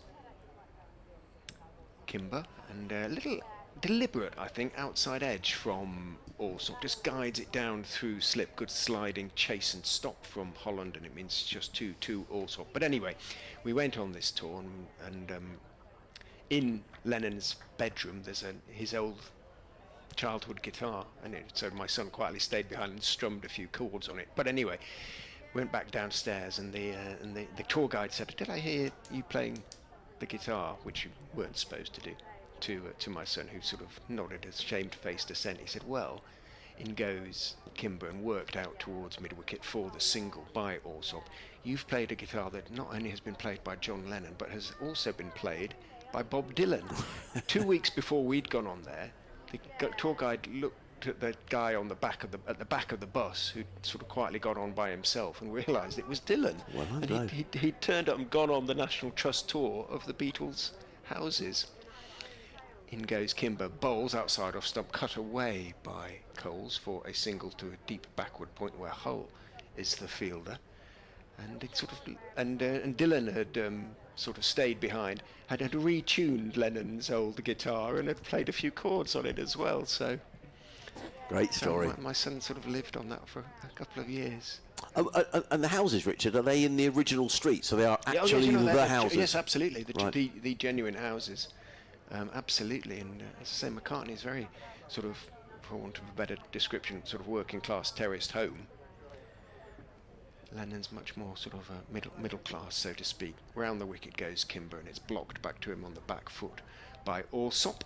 Kimber, and a little deliberate, I think, outside edge from Alsop, just guides it down through slip, good sliding chase and stop from Holland, and it means just 2 Alsop. But anyway, we went on this tour, and in Lennon's bedroom there's his old childhood guitar, and so my son quietly stayed behind and strummed a few chords on it. But anyway, went back downstairs, and the tour guide said, "Did I hear you playing the guitar?" Which you weren't supposed to do. To my son, who sort of nodded a shamefaced assent. He said, "Well, in goes Kimber, and worked out towards mid-wicket for the single by Alsop. You've played a guitar that not only has been played by John Lennon, but has also been played by Bob Dylan." 2 weeks before we'd gone on there, the tour guide looked at the guy on the back of the bus, who sort of quietly got on by himself, and realised it was Dylan. Well, and he'd turned up and gone on the National Trust tour of the Beatles' houses. In goes Kimber, bowls outside off stump, cut away by Coles for a single to a deep backward point where Hull is the fielder, and it sort of and Dylan had sort of stayed behind, had retuned Lennon's old guitar and had played a few chords on it as well. So Great story. My son sort of lived on that for a couple of years. And the houses, Richard, are they in the original street? So they are actually the houses? Yes, absolutely. Right. The genuine houses. Absolutely, and as I say, McCartney is very sort of, for want of a better description, sort of working class terraced home. Lennon's much more sort of middle class, so to speak. Round the wicket goes Kimber, and it's blocked back to him on the back foot by Alsop.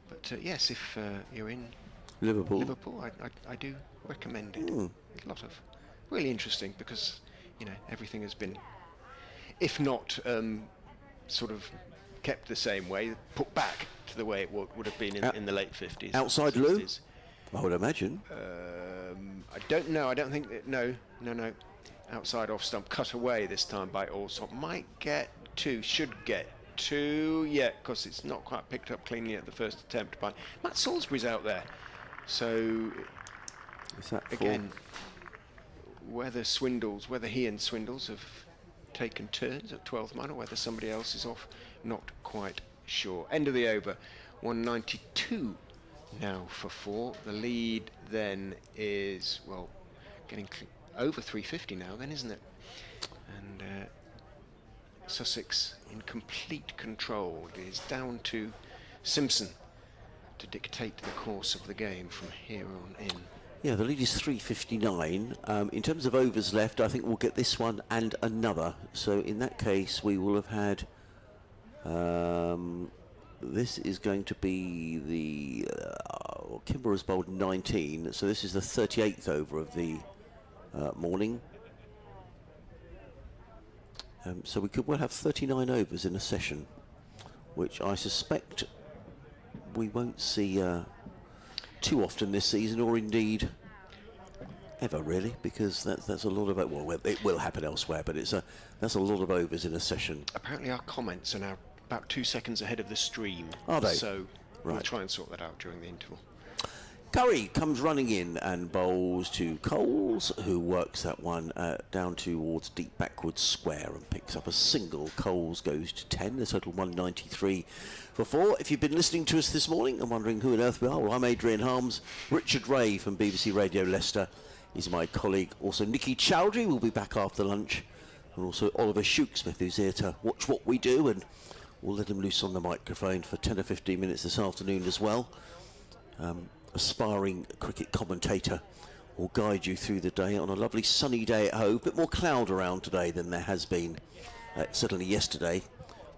But yes, if you're in Liverpool, I do recommend it. A lot of really interesting, because you know everything has been, if not sort of kept the same way, put back to the way it would have been in the late 50s. Outside loo? I would imagine. I don't know. I don't think that, no. Outside off stump, cut away this time by Alsop. Should get 2. Yeah, because it's not quite picked up cleanly at the first attempt. But Matt Salisbury's out there. So Is that again, whether he and Swindles have taken turns at 12th man, or whether somebody else is off, not quite sure. End of the over, 192 now for 4. The lead then is, well, getting over 350 now then, isn't it? And Sussex in complete control. It is down to Simpson to dictate the course of the game from here on in. Yeah, the lead is 359. In terms of overs left, I think we'll get this one and another. So in that case, we will have had... this is going to be the... Kimber has bowled 19, so this is the 38th over of the morning. So we could well have 39 overs in a session, which I suspect we won't see too often this season, or indeed ever really, because that's a lot of, well, it will happen elsewhere, but that's a lot of overs in a session. Apparently our comments are now about 2 seconds ahead of the stream. Are they? So we'll Right. try and sort that out during the interval. Curry comes running in and bowls to Coles, who works that one down towards deep backwards square and picks up a single. Coles goes to 10, the total 193 for 4. If you've been listening to us this morning and wondering who on earth we are, well, I'm Adrian Harms. Richard Ray from BBC Radio Leicester is my colleague. Also, Nikki Chowdhury will be back after lunch, and also Oliver Shooksmith, who's here to watch what we do, and we'll let him loose on the microphone for 10 or 15 minutes this afternoon as well. Aspiring cricket commentator will guide you through the day on a lovely sunny day at home. A bit more cloud around today than there has been certainly yesterday,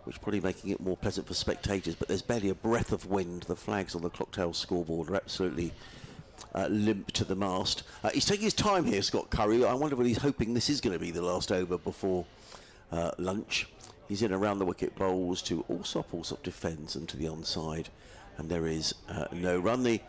which is probably making it more pleasant for spectators, but there's barely a breath of wind. The flags on the Clocktail scoreboard are absolutely limp to the mast. He's taking his time here, Scott Curry. I wonder whether he's hoping this is going to be the last over before lunch. He's in around the wicket, bowls to Allsop defends and to the onside, and there is no run. The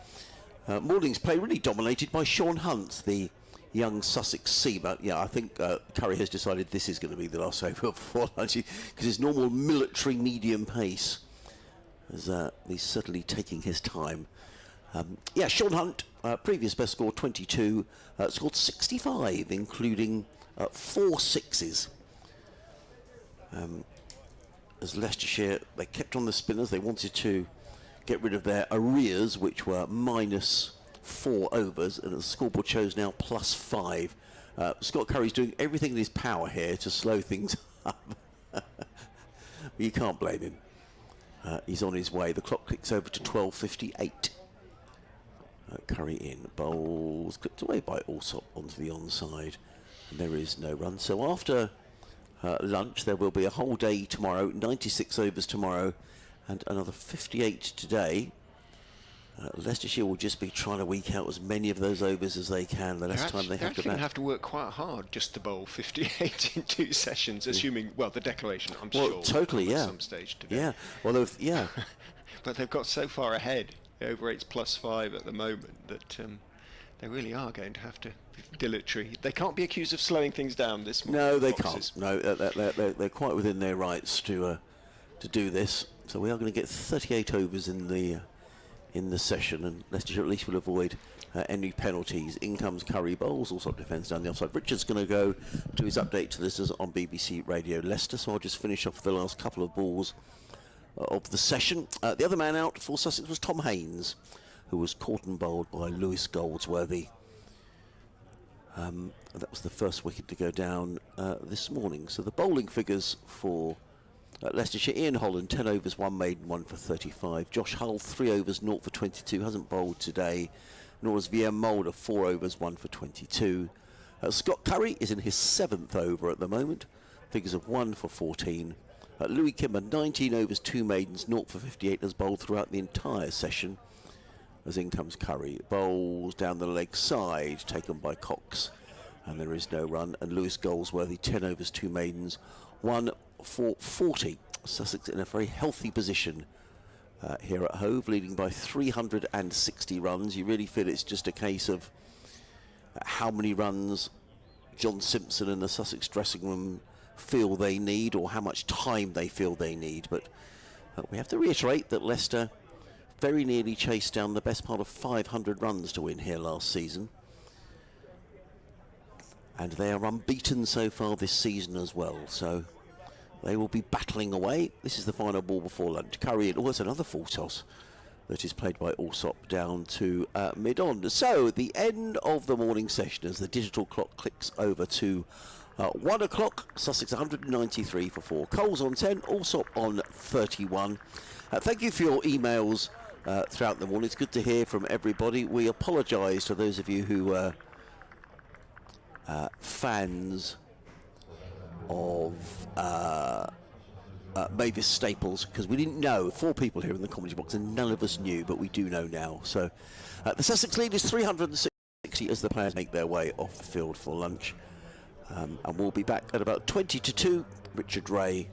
morning's play really dominated by Sean Hunt, the young Sussex seamer. Yeah, I think Curry has decided this is going to be the last over before lunch, because his normal military medium pace, as he's certainly taking his time. Yeah, Sean Hunt, previous best score 22, scored 65, including 4 sixes. As Leicestershire, they kept on the spinners. They wanted to get rid of their arrears, which were -4 overs, and the scoreboard shows now +5. Scott Curry's doing everything in his power here to slow things up. You can't blame him. He's on his way. The clock clicks over to 12:58. Curry in, bowls, clipped away by Allsop onto the onside, and there is no run. So after lunch, there will be a whole day tomorrow, 96 overs tomorrow, and another 58 today. Leicestershire will just be trying to week out as many of those overs as they can. The less time they have to bat. They're actually going to have to work quite hard just to bowl 58 in 2 sessions, assuming, well, the declaration, I'm sure, Well, totally, will come yeah. at some stage today. Yeah, well, yeah. But they've got so far ahead, over 8's +5 at the moment, that they really are going to have to be dilatory. They can't be accused of slowing things down this morning. No, they Foxes. can't. No, they're quite within their rights to do this. So we are going to get 38 overs in the session, and Leicestershire at least will avoid any penalties. In comes Curry, bowls, also defence down the offside. Richard's going to go to his update to listeners on BBC Radio Leicester, so I'll just finish off the last couple of balls of the session. The other man out for Sussex was Tom Haynes, who was caught and bowled by Lewis Goldsworthy. That was the first wicket to go down this morning. So the bowling figures for Leicestershire: Ian Holland, 10 overs, 1 maiden, 1 for 35. Josh Hull, 3 overs, 0 for 22, hasn't bowled today. Nor has VM Moulder, 4 overs, 1 for 22. Scott Curry is in his 7th over at the moment, figures of 1 for 14. Louis Kimber, 19 overs, 2 maidens, 0 for 58, has bowled throughout the entire session. As in comes Curry, bowls down the leg side, taken by Cox, and there is no run. And Lewis Goldsworthy, 10 overs, 2 maidens, 1 for 40. Sussex in a very healthy position here at Hove, leading by 360 runs. You really feel it's just a case of how many runs John Simpson and the Sussex dressing room feel they need, or how much time they feel they need. But we have to reiterate that Leicester very nearly chased down the best part of 500 runs to win here last season, and they are unbeaten so far this season as well, so they will be battling away. This is the final ball before lunch. Curry in. Oh, it's another full toss that is played by Allsop down to mid-on. So the end of the morning session as the digital clock clicks over to 1 o'clock. Sussex 193 for 4. Coles on 10, Allsop on 31. Thank you for your emails throughout the morning. It's good to hear from everybody. We apologise to those of you who were fans of Mavis Staples, because we didn't know. 4 people here in the commentary box and none of us knew, but we do know now. So the Sussex lead is 360 as the players make their way off the field for lunch. And we'll be back at about 20 to 2. Richard Ray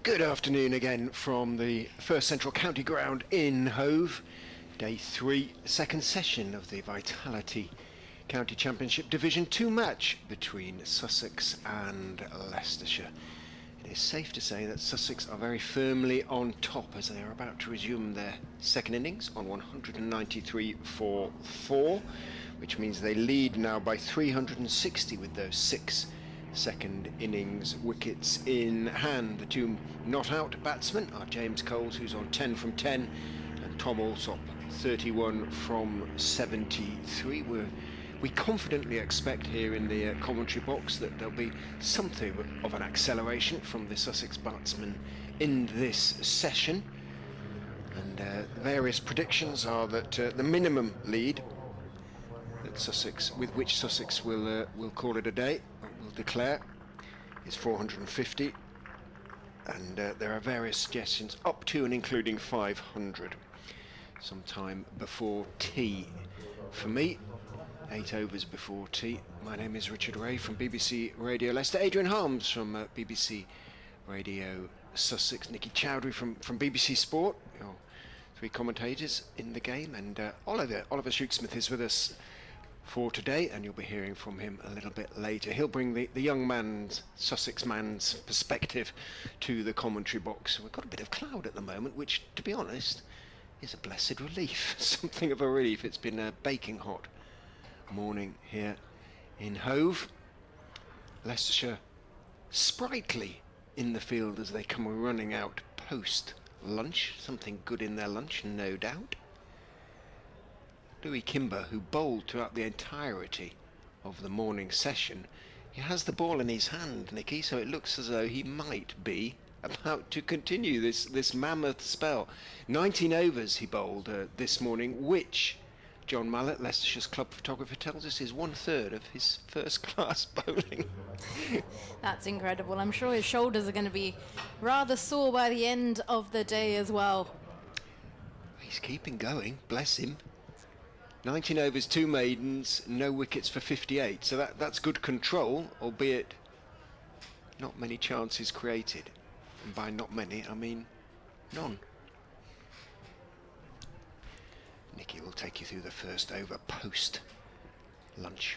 Good afternoon again from the First Central County Ground in Hove. Day 3, second session of the Vitality County Championship Division 2 match between Sussex and Leicestershire. It is safe to say that Sussex are very firmly on top as they are about to resume their second innings on 193 for 4, which means they lead now by 360 with those 6 second innings wickets in hand. The two not out batsmen are James Coles, who's on 10 from 10, and Tom Alsop, 31 from 73. We confidently expect here in the commentary box that there'll be something of an acceleration from the Sussex batsmen in this session. And various predictions are that the minimum lead that Sussex, with which Sussex will call it a day, will declare, is 450. And there are various suggestions up to and including 500 sometime before tea. For me, 8 overs before tea. My name is Richard Ray from BBC Radio Leicester. Adrian Harms from BBC Radio Sussex. Nikki Chowdhury from BBC Sport. Your 3 commentators in the game. And Oliver Shooksmith is with us for today, and you'll be hearing from him a little bit later. He'll bring the young man's, Sussex man's perspective to the commentary box. We've got a bit of cloud at the moment, which, to be honest, is a blessed relief. Something of a relief. It's been a baking hot morning here in Hove. Leicestershire sprightly in the field as they come running out post lunch. Something good in their lunch, no doubt. Louis Kimber, who bowled throughout the entirety of the morning session, he has the ball in his hand, Nicky, so it looks as though he might be about to continue this mammoth spell. 19 overs he bowled this morning, which John Mallett, Leicestershire's club photographer, tells us is 1/3 of his first-class bowling. That's incredible. I'm sure his shoulders are going to be rather sore by the end of the day as well. He's keeping going, bless him. 19 overs, 2 maidens, no wickets for 58. So that's good control, albeit not many chances created. And by not many, I mean none. Nicky will take you through the first over post lunch.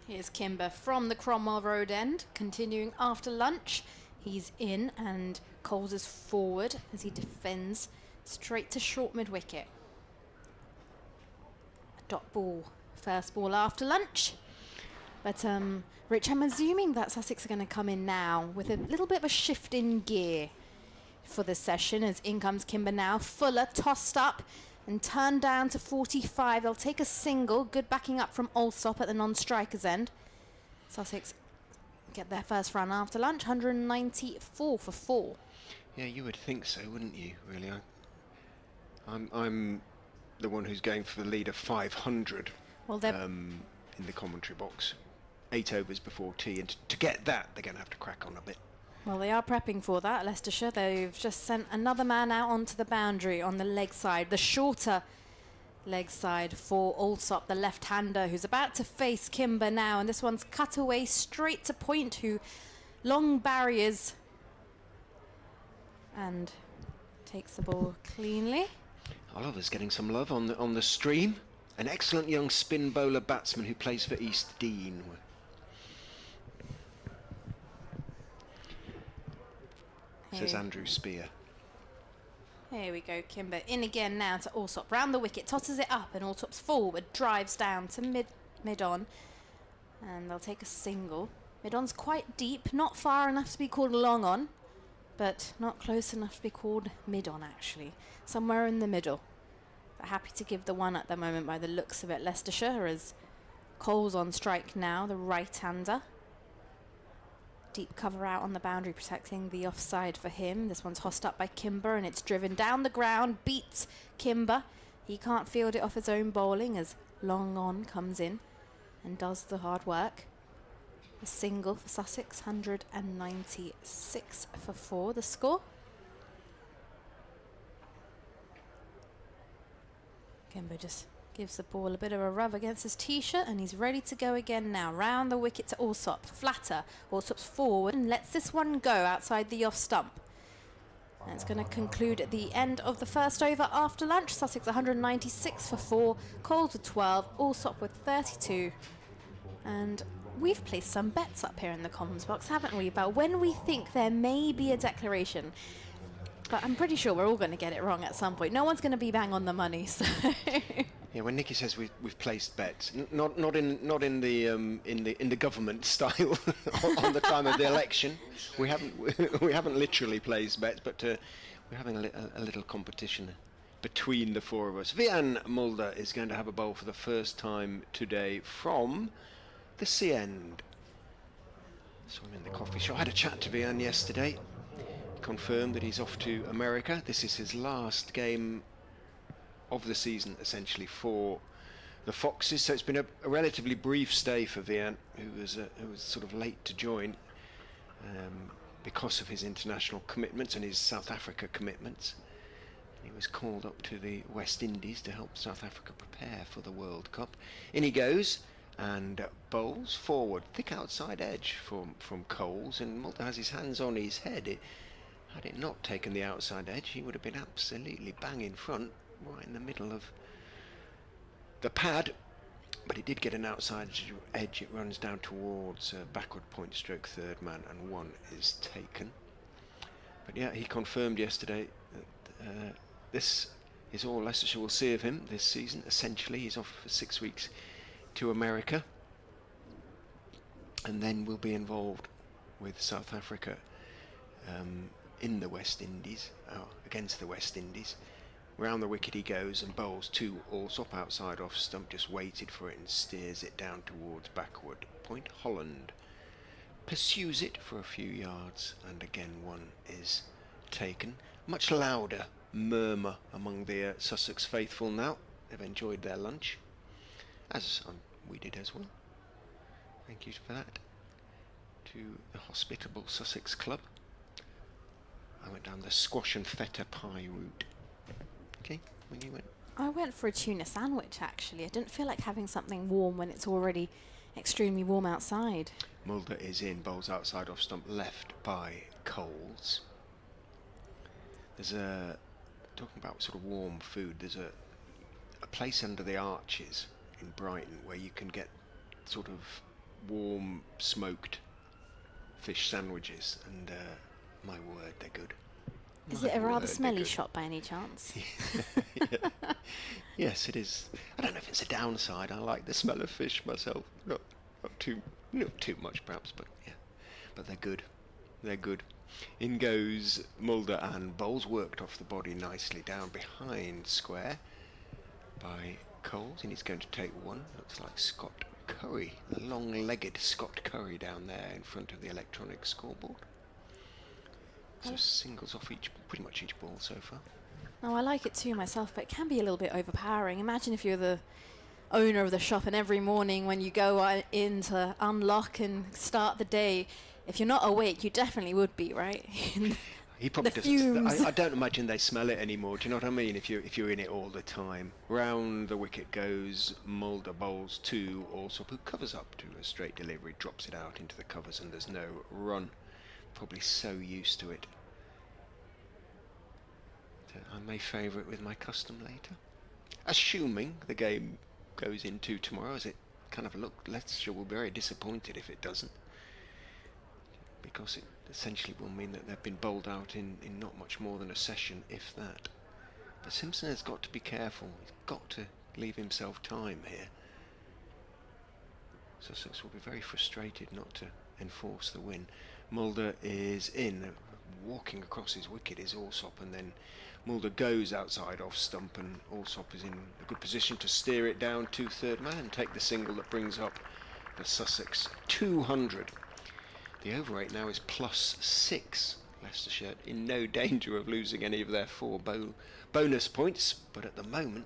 Here's Kimber from the Cromwell Road end, continuing after lunch. He's in and Coles is forward as he defends straight to short mid-wicket. Dot ball, first ball after lunch. But Rich, I'm assuming that Sussex are going to come in now with a little bit of a shift in gear for this session, as in comes Kimber now. Fuller tossed up and turned down to 45. They'll take a single. Good backing up from Alsop at the non-strikers end. Sussex get their first run after lunch, 194 for 4. Yeah, you would think so, wouldn't you, really? I'm the one who's going for the lead of 500 in the commentary box. 8 overs before tea, and to get that, they're going to have to crack on a bit. Well, they are prepping for that, Leicestershire. They've just sent another man out onto the boundary on the leg side, the shorter leg side for Alsop, the left-hander, who's about to face Kimber now, and this one's cut away straight to point, who long barriers and takes the ball cleanly. Oliver's getting some love on the stream. An excellent young spin bowler batsman who plays for East Dean. Says Andrew Spear. Here we go, Kimber in again now to Alsop, round the wicket, tosses it up, and Alsop's forward, drives down to mid-on, and they'll take a single. Mid-on's quite deep, not far enough to be called long on, but not close enough to be called mid-on actually, somewhere in the middle. But happy to give the one at the moment by the looks of it. Leicestershire, as Coles on strike now, the right-hander. Deep cover out on the boundary, protecting the offside for him. This one's tossed up by Kimber, and it's driven down the ground, beats Kimber. He can't field it off his own bowling as long on comes in and does the hard work. A single for Sussex, 196 for 4, the score. Kimber just Gives the ball a bit of a rub against his t-shirt, and he's ready to go again now. Round the wicket to Alsop. Flatter. Alsop's forward and lets this one go outside the off stump. And it's going to conclude at the end of the first over after lunch. Sussex 196 for 4, Coles with 12, Alsop with 32. And we've placed some bets up here in the comments box, haven't we, about when we think there may be a declaration. But I'm pretty sure we're all going to get it wrong at some point. No one's going to be bang on the money, so... Yeah, when Nikki says we've placed bets, not in the government style on the time of the election. We haven't literally placed bets, but we're having a little competition between the four of us. Vian Mulder is going to have a bowl for the first time today from the sea end. So I'm in the coffee shop. I had a chat to Vian yesterday. Confirmed that he's off to America. This is his last game of the season, essentially, for the Foxes. So it's been a relatively brief stay for Vian, who was sort of late to join because of his international commitments and his South Africa commitments. He was called up to the West Indies to help South Africa prepare for the World Cup. In he goes and bowls forward, thick outside edge from Coles, and Mulder has his hands on his head. Had it not taken the outside edge, he would have been absolutely bang in front, right in the middle of the pad, but it did get an outside edge. It runs down towards backward point stroke third man, and one is taken. But yeah, he confirmed yesterday that this is all Leicestershire will see of him this season. Essentially, he's off for 6 weeks to America, and then will be involved with South Africa in the West Indies, against the West Indies. Round the wicket he goes and bowls to Alsop outside off stump, just waited for it and steers it down towards backward point. Holland pursues it for a few yards, and again one is taken. Much louder murmur among the Sussex faithful now. They've enjoyed their lunch, as we did as well. Thank you for that to the hospitable Sussex Club. I went down the squash and feta pie route. Okay, when you went? I went for a tuna sandwich, actually. I didn't feel like having something warm when it's already extremely warm outside. Mulder is in, bowls outside off stump, left by Coles. There's talking about sort of warm food, there's a place under the arches in Brighton where you can get sort of warm smoked fish sandwiches, and my word, they're good. Is it a rather smelly shop by any chance? Yeah. Yes, it is. I don't know if it's a downside. I like the smell of fish myself. Not too much perhaps, but yeah. But they're good. They're good. In goes Mulder, and bowls worked off the body nicely down behind square by Coles, and he's going to take one. Looks like Scott Curry, the long-legged Scott Curry down there in front of the electronic scoreboard. So singles off pretty much each ball so far. Oh, I like it too myself, but it can be a little bit overpowering. Imagine if you're the owner of the shop and every morning when you go in to unlock and start the day, if you're not awake, you definitely would be, right? He probably the doesn't. fumes. I don't imagine they smell it anymore. Do you know what I mean? If you're in it all the time. Round the wicket goes Mulder, bowls to Alsop, who covers up to a straight delivery, drops it out into the covers, and there's no run. Probably so used to it. I may favour it with my custom later. Assuming the game goes into tomorrow, as it kind of looked, Leicestershire will be very disappointed if it doesn't, because it essentially will mean that they've been bowled out in not much more than a session, if that. But Simpson has got to be careful. He's got to leave himself time here. Sussex will be very frustrated not to enforce the win. Mulder is in. Walking across his wicket is Alsop, and then Mulder goes outside off stump, and Alsop is in a good position to steer it down to third man, take the single that brings up the Sussex 200. The over rate now is +6. Leicestershire in no danger of losing any of their 4 bonus points, but at the moment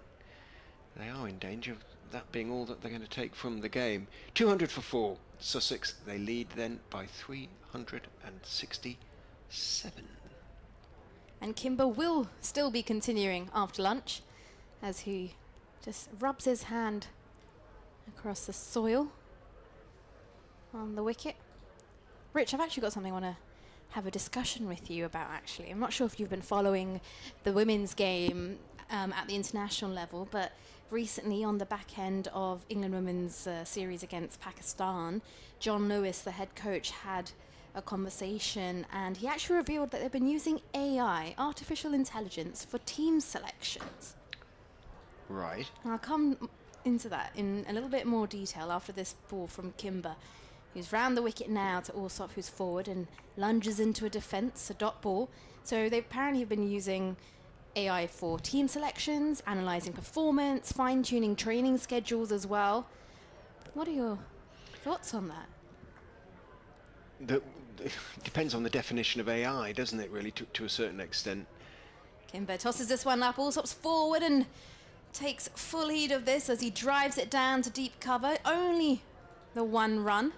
they are in danger of that being all that they're going to take from the game. 200 for 4. Sussex, they lead then by 367. And Kimber will still be continuing after lunch, as he Just rubs his hand across the soil on the wicket. Rich, I've actually got something I want to have a discussion with you about, actually. I'm not sure if you've been following the women's game at the international level, but recently on the back end of England women's series against Pakistan, John Lewis, the head coach, had a conversation, and he actually revealed that they've been using AI, artificial intelligence, for team selections. Right. I'll come into that in a little bit more detail after this ball from Kimber, who's round the wicket now to Alsop, who's forward and lunges into a defence, a dot ball. So they apparently have been using AI for team selections, analysing performance, fine-tuning training schedules as well. What are your thoughts on that? Depends on the definition of AI, doesn't it, really, to a certain extent. Kimber tosses this one up, Alsop's forward and takes full heed of this as he drives it down to deep cover. Only the one run.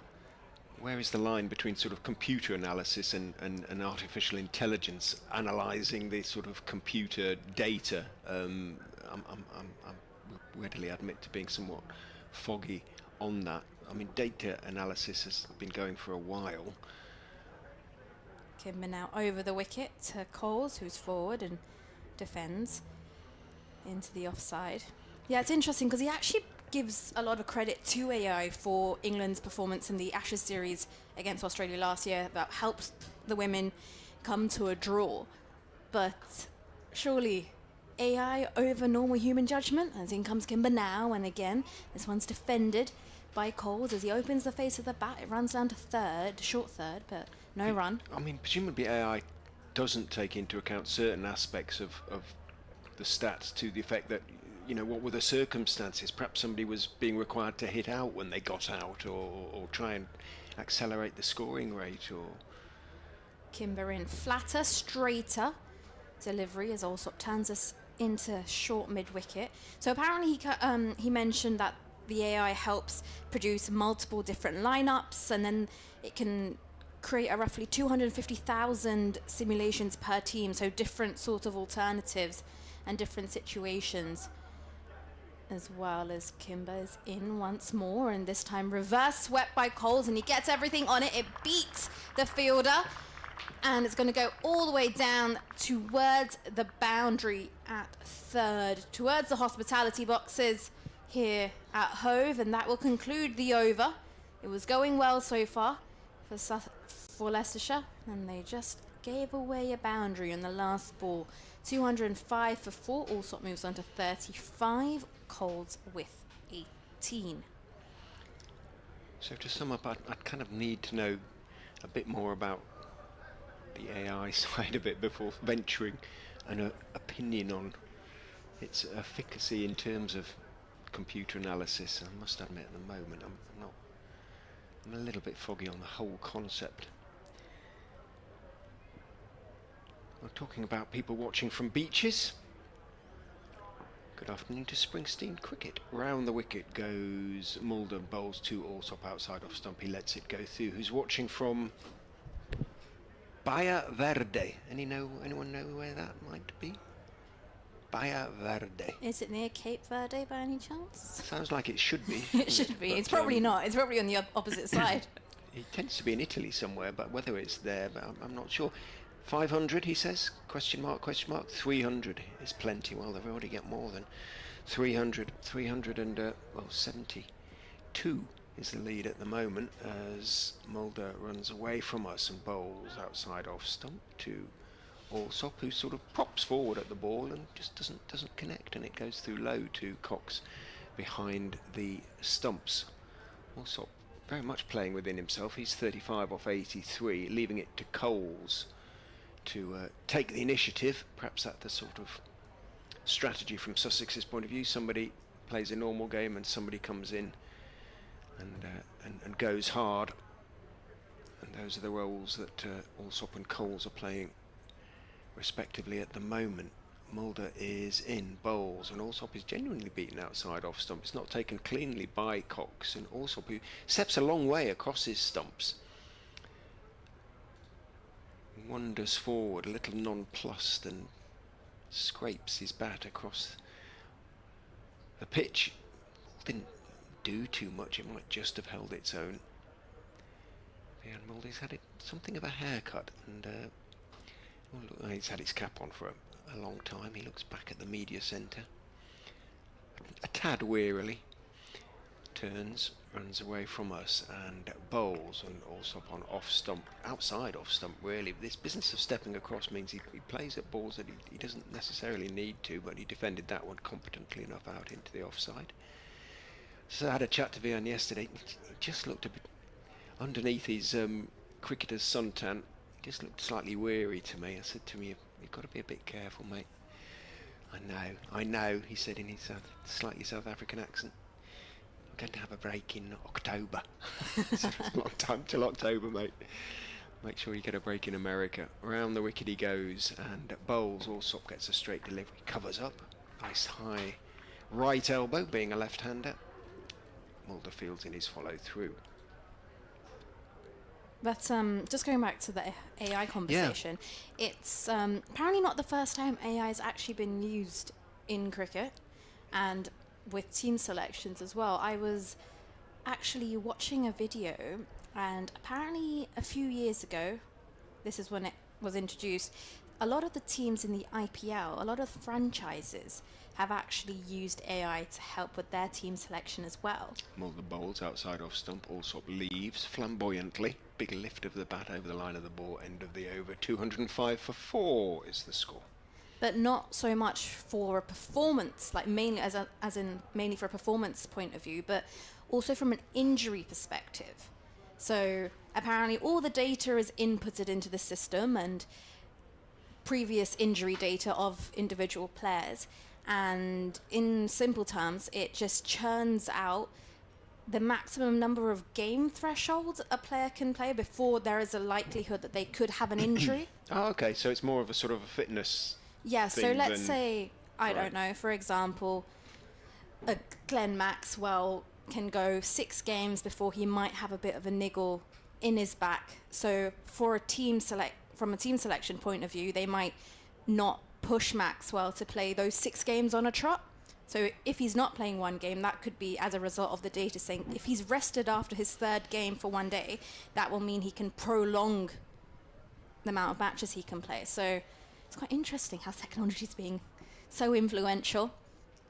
Where is the line between sort of computer analysis and artificial intelligence analysing the sort of computer data? I'm readily admit to being somewhat foggy on that. I mean, data analysis has been going for a while. Kimber now over the wicket to Coles, who's forward and defends into the offside. Yeah, it's interesting because he actually gives a lot of credit to AI for England's performance in the Ashes series against Australia last year that helped the women come to a draw. But surely AI over normal human judgment, as in comes Kimber now, and again this one's defended by Coles as he opens the face of the bat. It runs down to third, short third, but no run. I mean, presumably AI doesn't take into account certain aspects of the stats to the effect that, you know, what were the circumstances? Perhaps somebody was being required to hit out when they got out, or try and accelerate the scoring rate, or... Kimber in flatter, straighter delivery as Alsop turns us into short mid-wicket. So apparently he mentioned that the AI helps produce multiple different lineups, and then it can create a roughly 250,000 simulations per team, so different sort of alternatives and different situations, as well as Kimber's in once more, and this time reverse swept by Coles, and he gets everything on it. It beats the fielder, and it's going to go all the way down towards the boundary at third, towards the hospitality boxes here at Hove, and that will conclude the over. It was going well so far for Leicestershire, and they just gave away a boundary on the last ball. 205 for 4. Alsop moves on to 35. Coles with 18. So to sum up, I'd kind of need to know a bit more about the AI side of it before venturing an opinion on its efficacy in terms of computer analysis. I must admit, at the moment, I'm a little bit foggy on the whole concept. We're talking about people watching from beaches. Good afternoon to Springsteen Cricket. Round the wicket goes Mulder, bowls to Alsop outside off stump. He lets it go through. Who's watching from Bahia Verde? Anyone know where that might be? Bahia Verde. Is it near Cape Verde by any chance? Sounds like it should be. It should be. It's probably not. It's probably on the opposite side. It tends to be in Italy somewhere, but whether it's there, but I'm not sure. 500, he says, question mark, 300 is plenty. Well, they've already got more than 300 and, 72 is the lead at the moment as Mulder runs away from us and bowls outside off stump to Alsop, who sort of props forward at the ball and just doesn't connect, and it goes through low to Cox behind the stumps. Alsop very much playing within himself. He's 35 off 83, leaving it to Coles to take the initiative. Perhaps that's the sort of strategy from Sussex's point of view. Somebody plays a normal game and somebody comes in and goes hard, and those are the roles that Alsop and Coles are playing respectively at the moment. Mulder is in, bowls, and Alsop is genuinely beaten outside off stump. It's not taken cleanly by Cox, and Alsop, who steps a long way across his stumps, wanders forward a little nonplussed and scrapes his bat across The pitch didn't do too much. It might just have held its own. And Mulder's had something of a haircut, and he's had his cap on for a long time. He looks back at the media centre, a tad wearily, turns, runs away from us, and bowls, and also on off stump, outside off stump really. This business of stepping across means he plays at balls that he doesn't necessarily need to, but he defended that one competently enough out into the offside. So I had a chat to Vian yesterday. He just looked a bit underneath his cricketer's suntan. He just looked slightly weary to me. I said to him, you've got to be a bit careful, mate. I know, he said in his slightly South African accent. I'm going to have a break in October. It's a long time till October, mate. Make sure you get a break in America. Around the wicket he goes, and bowls. Allsop gets a straight delivery, covers up. Nice high right elbow, being a left-hander. Mulder fields in his follow through. But just going back to the AI conversation, it's apparently not the first time AI has actually been used in cricket, and with team selections as well. I was actually watching a video, and apparently a few years ago, this is when it was introduced, a lot of the teams in the IPL, a lot of franchises have actually used AI to help with their team selection as well. Mulder bowls outside off stump. Allsop leaves flamboyantly. Big lift of the bat over the line of the ball. End of the over. 205 for 4 is the score. But not so much for a performance, like mainly as in mainly for a performance point of view, but also from an injury perspective. So apparently all the data is inputted into the system, and previous injury data of individual players, and in simple terms it just churns out the maximum number of game thresholds a player can play before there is a likelihood that they could have an injury. Oh, okay, so it's more of a sort of a fitness so let's say, I don't know, for example, a Glenn Maxwell can go 6 games before he might have a bit of a niggle in his back. So for a from a team selection point of view, they might not push Maxwell to play those 6 games on a trot. So if he's not playing one game, that could be as a result of the data saying if he's rested after his 3rd game for one day, that will mean he can prolong the amount of matches he can play. So it's quite interesting how technology is being so influential.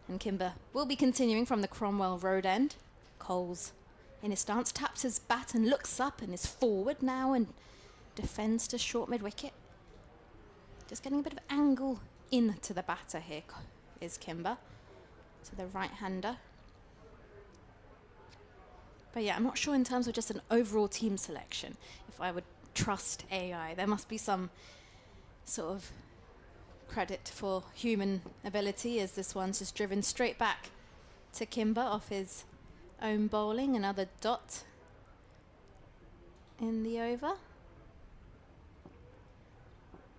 And Kimber will be continuing from the Cromwell Road end. Coles in his stance taps his bat and looks up and is forward now and defends to short mid-wicket. Just getting a bit of angle into the batter here is Kimber, to the right-hander. But yeah, I'm not sure in terms of just an overall team selection if I would trust AI. There must be some sort of credit for human ability, as this one's just driven straight back to Kimber off his own bowling. Another dot in the over.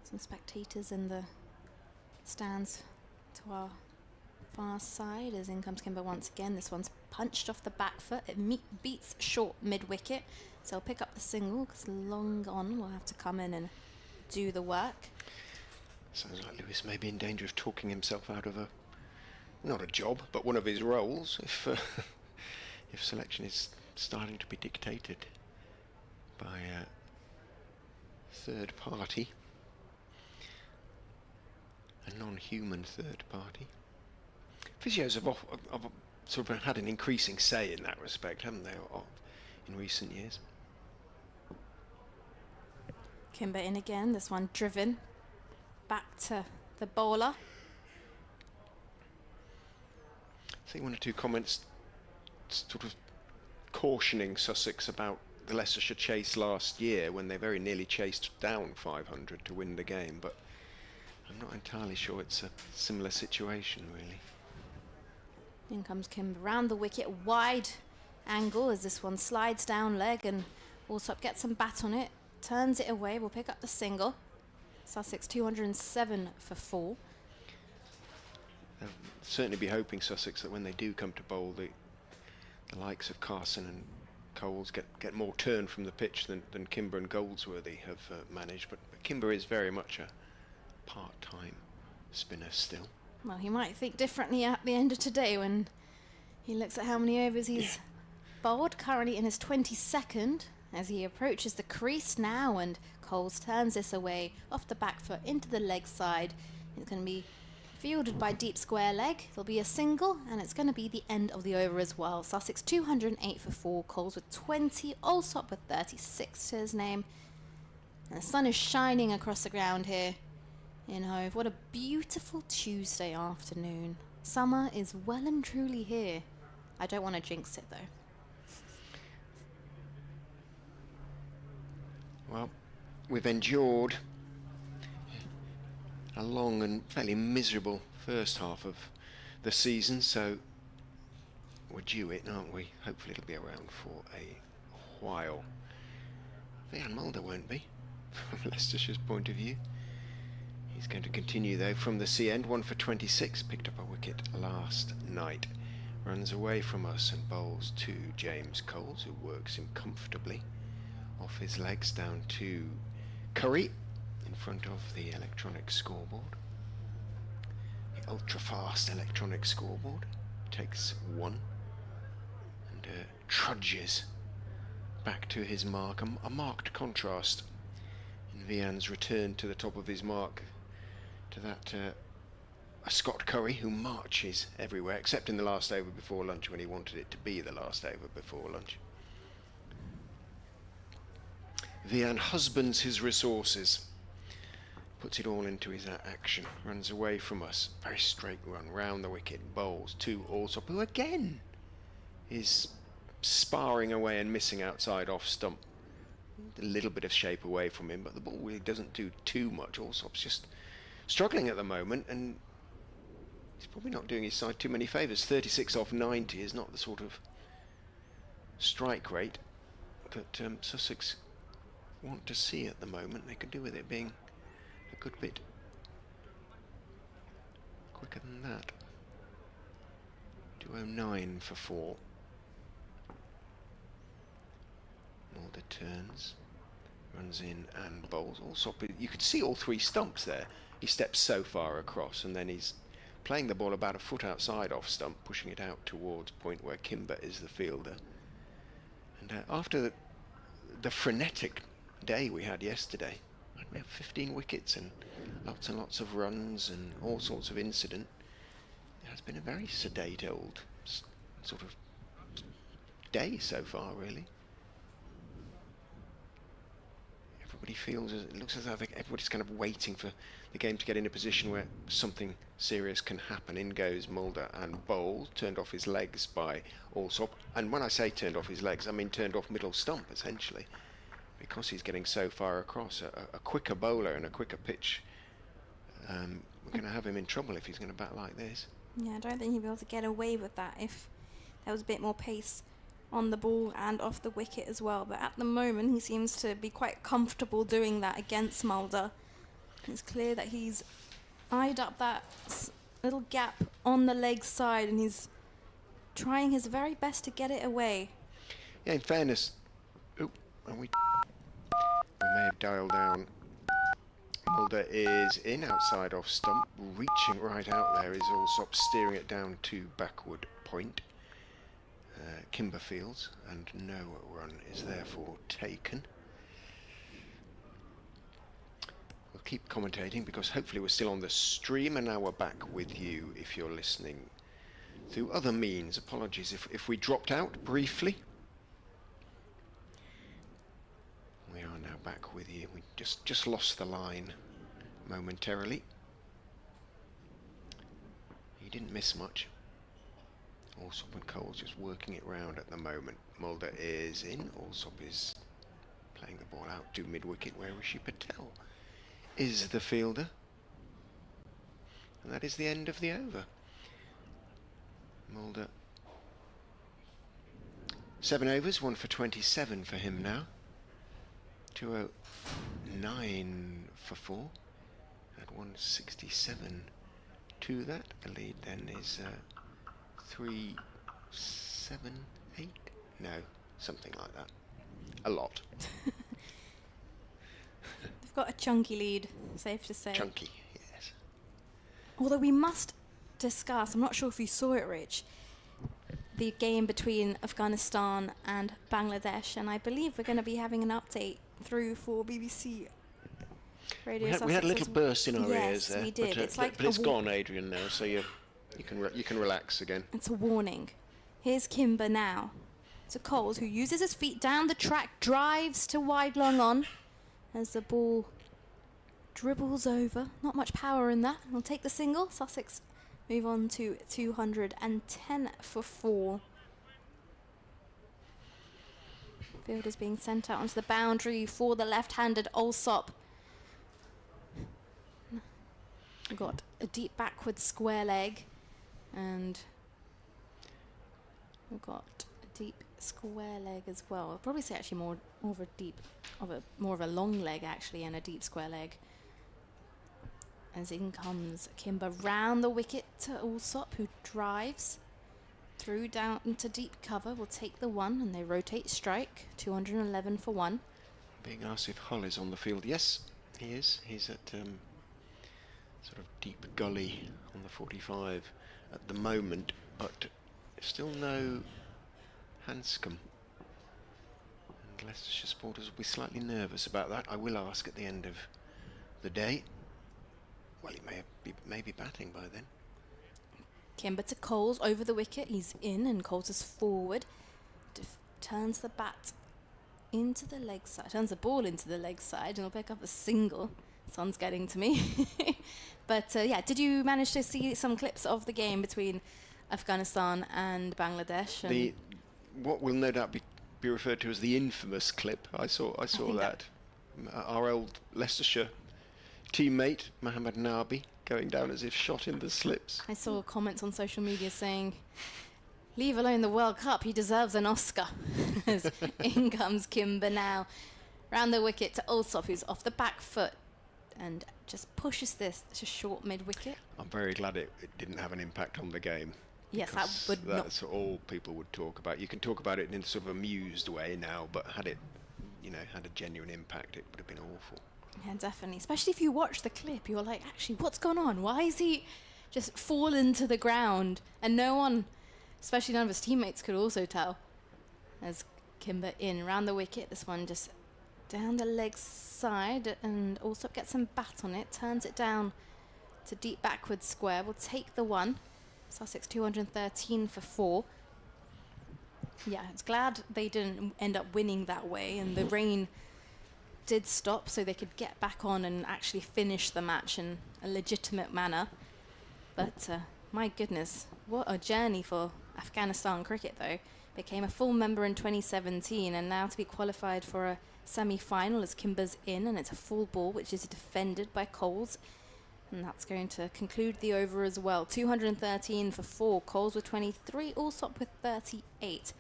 Some spectators in the stands to our far side as in comes Kimber once again. This one's punched off the back foot. It beats short mid-wicket, so I'll pick up the single because long on will have to come in and do the work. Sounds like Lewis may be in danger of talking himself out of not a job, but one of his roles if selection is starting to be dictated by a third party, a non-human third party. Physios have sort of had an increasing say in that respect, haven't they, in recent years? Kimber in again, this one driven back to the bowler. I think 1 or 2 comments sort of cautioning Sussex about the Leicestershire chase last year when they very nearly chased down 500 to win the game, but I'm not entirely sure it's a similar situation really. In comes Kimber round the wicket, wide angle as this one slides down leg and Allsop gets some bat on it, turns it away, will pick up the single. Sussex 207 for 4. They'll certainly be hoping, Sussex, that when they do come to bowl, the likes of Carson and Coles get more turn from the pitch than Kimber and Goldsworthy have managed. But Kimber is very much a part-time spinner still. Well, he might think differently at the end of today when He looks at how many overs he's bowled, currently in his 22nd, as he approaches the crease now, and Coles turns this away off the back foot into the leg side. It's going to be fielded by deep square leg. There'll be a single, and it's going to be the end of the over as well. Sussex 208 for 4, Coles with 20, Allsop with 36 to his name. And the sun is shining across the ground here in Hove. What a beautiful Tuesday afternoon. Summer is well and truly here. I don't want to jinx it though. Well, we've endured a long and fairly miserable first half of the season, so we're due it, aren't we? Hopefully it'll be around for a while. Leon Mulder won't be, from Leicestershire's point of view. He's going to continue though from the sea end. 1 for 26, picked up a wicket last night. Runs away from us and bowls to James Coles, who works him comfortably off his legs down to Curry in front of the electronic scoreboard. The ultra-fast electronic scoreboard takes 1 and trudges back to his mark. A marked contrast in Vian's return to the top of his mark to that a Scott Curry who marches everywhere, except in the last over before lunch when he wanted it to be the last over before lunch. Vian husbands his resources, puts it all into his action, runs away from us, very straight run, round the wicket, bowls to Allsop, who again is sparring away and missing outside off stump. A little bit of shape away from him, but the ball really doesn't do too much. Allsop's just struggling at the moment, and he's probably not doing his side too many favours. 36 off 90 is not the sort of strike rate that Sussex want to see at the moment. They could do with it being a good bit quicker than that. 209 for 4. Mulder turns, runs in and bowls. Allsop, you could see all 3 stumps there. He steps so far across, and then he's playing the ball about a foot outside off stump, pushing it out towards point where Kimber is the fielder. And after the frenetic day we had yesterday, we had 15 wickets and lots of runs and all sorts of incident. It has been a very sedate old sort of day so far, really. Everybody feels, it looks as though everybody's kind of waiting for the game to get in a position where something serious can happen. In goes Mulder and bowls, turned off his legs by Allsop. And when I say turned off his legs, I mean turned off middle stump, essentially, because he's getting so far across. A quicker bowler and a quicker pitch, we're going to have him in trouble if he's going to bat like this. Yeah, I don't think he'd be able to get away with that if there was a bit more pace on the ball and off the wicket as well. But at the moment, he seems to be quite comfortable doing that against Mulder. It's clear that he's eyed up that little gap on the leg side, and he's trying his very best to get it away. Yeah, in fairness, we may have dialed down. Mulder is in outside off stump, reaching right out there is Allsop, steering it down to backward point. Kimber fields, and no run is therefore taken. We'll keep commentating because hopefully we're still on the stream, and now we're back with you if you're listening through other means. Apologies if we dropped out briefly. We are now back with you. We just lost the line momentarily. He didn't miss much. Allsop and Coles just working it round at the moment. Mulder is in. Allsop is playing the ball out to mid-wicket where Rishi Patel is the fielder. And that is the end of the over. Mulder, 7 overs, 1 for 27 for him now. 209 for 4 at 167 to that. The lead then is 378? No, something like that. A lot. They've got a chunky lead, safe to say. Chunky, yes. Although we must discuss, I'm not sure if you saw it, Rich, the game between Afghanistan and Bangladesh, and I believe we're going to be having an update through for BBC Radio We Sussex had a little as burst in our yes, ears there. we did. But, It's like but it's a gone, Adrian, now, so you can relax again. It's a warning. Here's Kimber now. To Coles, who uses his feet down the track, drives to wide long on as the ball dribbles over. Not much power in that. We'll take the single. Sussex move on to 210 for 4. Field is being sent out onto the boundary for the left-handed Allsop. We've got a deep backward square leg, and we've got a deep square leg as well. I'll probably say actually more of a long leg actually, and a deep square leg. As in comes Kimber round the wicket to Allsop, who drives through down into deep cover. Will take the 1, and they rotate strike. 211 for 1. Being asked if Hull is on the field. Yes, he is. He's at sort of deep gully on the 45 at the moment, but still no Hanscom. And Leicestershire supporters will be slightly nervous about that. I will ask at the end of the day. Well, he may be batting by then. Kimber to Coles over the wicket. He's in, and Coles is forward. Turns the bat into the leg side. Turns the ball into the leg side, and will pick up a single. Sun's getting to me. But yeah, did you manage to see some clips of the game between Afghanistan and Bangladesh? And what will no doubt be referred to as the infamous clip. I saw that. Our old Leicestershire teammate Mohammed Nabi going down as if shot in the slips. I saw comments on social media saying, "Leave alone the World Cup, he deserves an Oscar." As in comes Kimber now. Round the wicket to Allsop, who's off the back foot and just pushes this to short mid-wicket. I'm very glad it didn't have an impact on the game. Yes, that would that's all people would talk about. You can talk about it in a sort of amused way now, but had it, had a genuine impact, it would have been awful. Yeah, definitely. Especially if you watch the clip, you're like, actually, what's gone on? Why is he just fallen to the ground? And no one, especially none of his teammates, could also tell. As Kimber in round the wicket, this one just down the leg side, and Allsop gets some bat on it, turns it down to deep backward square. We'll take the 1. Sussex 213 for 4. Yeah, it's glad they didn't end up winning that way, and the rain did stop so they could get back on and actually finish the match in a legitimate manner. But my goodness, what a journey for Afghanistan cricket though. Became a full member in 2017, and now to be qualified for a semi-final as Kimber's in, and it's a full ball which is defended by Coles, and that's going to conclude the over as well. 213 for 4, Coles with 23, Allsop with 38.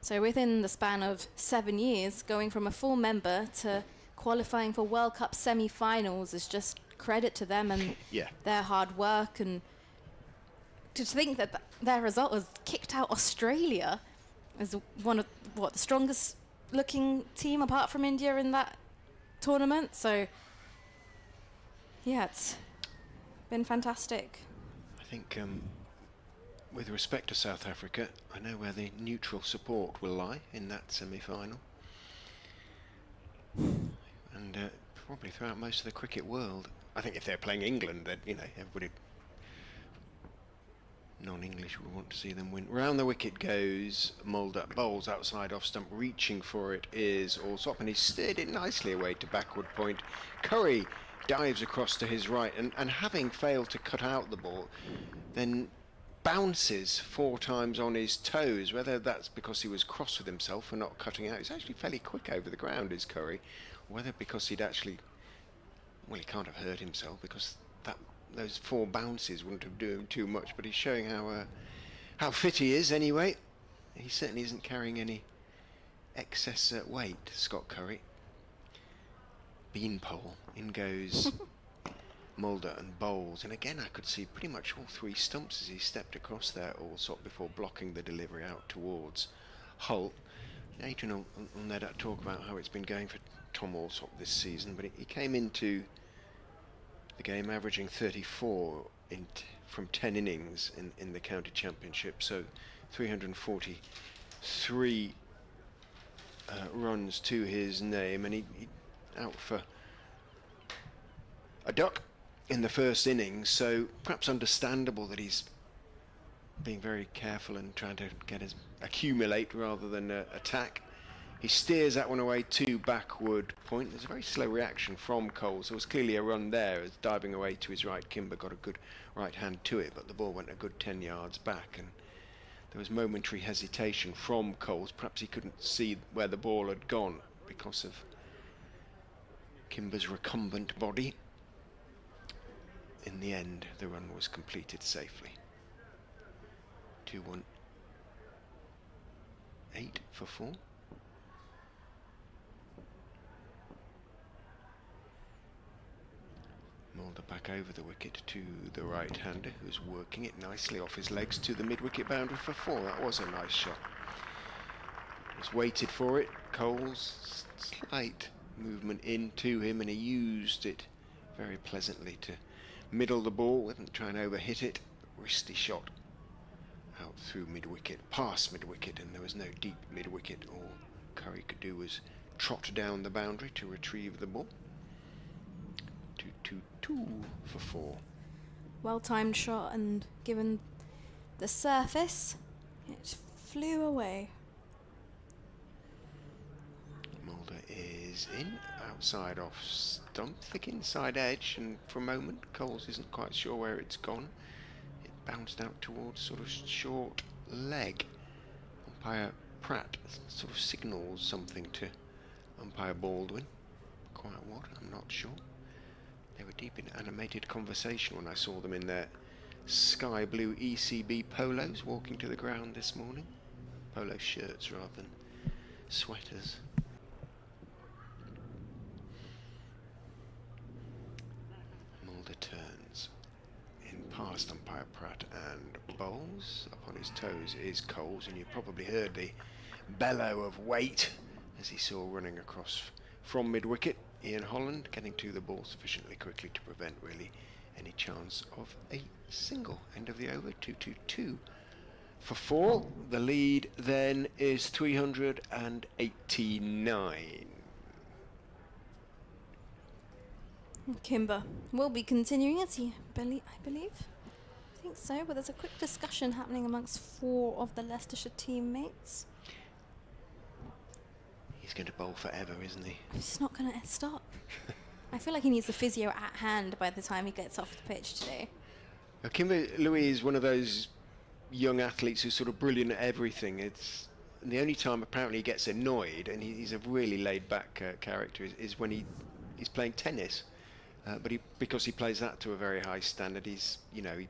So within the span of 7 years, going from a full member to qualifying for World Cup semi-finals is just credit to them and their hard work. And to think that their result was kicked out Australia as one of the strongest looking team apart from India in that tournament. So yeah, it's been fantastic. I think with respect to South Africa, I know where the neutral support will lie in that semi-final, and probably throughout most of the cricket world. I think if they're playing England, then everybody non-English would want to see them win. Round the wicket goes Mulder, bowls outside off stump, reaching for it is Allsop, and he steered it nicely away to backward point. Curry dives across to his right, and having failed to cut out the ball, then bounces 4 times on his toes. Whether that's because he was cross with himself for not cutting out, he's actually fairly quick over the ground, is Curry, whether because he'd actually, well, he can't have hurt himself because those 4 bounces wouldn't have done him too much, but he's showing how fit he is anyway. He certainly isn't carrying any excess weight, Scott Curry. Beanpole, in goes Mulder and bowls, and again I could see pretty much all 3 stumps as he stepped across there, Allsop, before blocking the delivery out towards Hull. Adrian will no doubt talk about how it's been going for Tom Allsop this season, but he came into the game averaging 34 from 10 innings in the county championship, so 343 runs to his name, and he out for a duck in the first innings, so perhaps understandable that he's being very careful and trying to get his accumulate rather than attack. He steers that one away to backward point. There's a very slow reaction from Coles. There was clearly a run there as diving away to his right. Kimber got a good right hand to it, but the ball went a good 10 yards back, and there was momentary hesitation from Coles. Perhaps he couldn't see where the ball had gone because of Kimber's recumbent body. In the end, the run was completed safely. 2-1-8 for 4. Mulder back over the wicket to the right-hander, who's working it nicely off his legs to the mid-wicket boundary for 4. That was a nice shot. He's waited for it. Coles, slight movement into him, and he used it very pleasantly to middle the ball, wasn't trying to overhit it. Wristy shot out through mid-wicket, past mid-wicket, and there was no deep mid-wicket. All Curry could do was trot down the boundary to retrieve the ball. 2-2-2 for 4. Well-timed shot, and given the surface, it flew away. Mulder is in, outside off stump, thick inside edge, and for a moment Coles isn't quite sure where it's gone. It bounced out towards sort of short leg. Umpire Pratt sort of signals something to umpire Baldwin. Quite what, I'm not sure. They were deep in animated conversation when I saw them in their sky blue ECB polos walking to the ground this morning. Polo shirts rather than sweaters. Mulder turns in past umpire Pratt and bowls. Up on his toes is Coles, and you probably heard the bellow of weight as he saw running across from mid-wicket. Ian Holland getting to the ball sufficiently quickly to prevent really any chance of a single. End of the over, 2-2-2 for 4. The lead then is 389. Kimber will be continuing as I believe. I think so, but there's a quick discussion happening amongst 4 of the Leicestershire teammates. He's going to bowl forever, isn't he? He's not going to stop. I feel like he needs the physio at hand by the time he gets off the pitch today. Kimber Louis is one of those young athletes who's sort of brilliant at everything. It's and the only time apparently he gets annoyed, and he's a really laid-back character, is when he's playing tennis. But because he plays that to a very high standard, he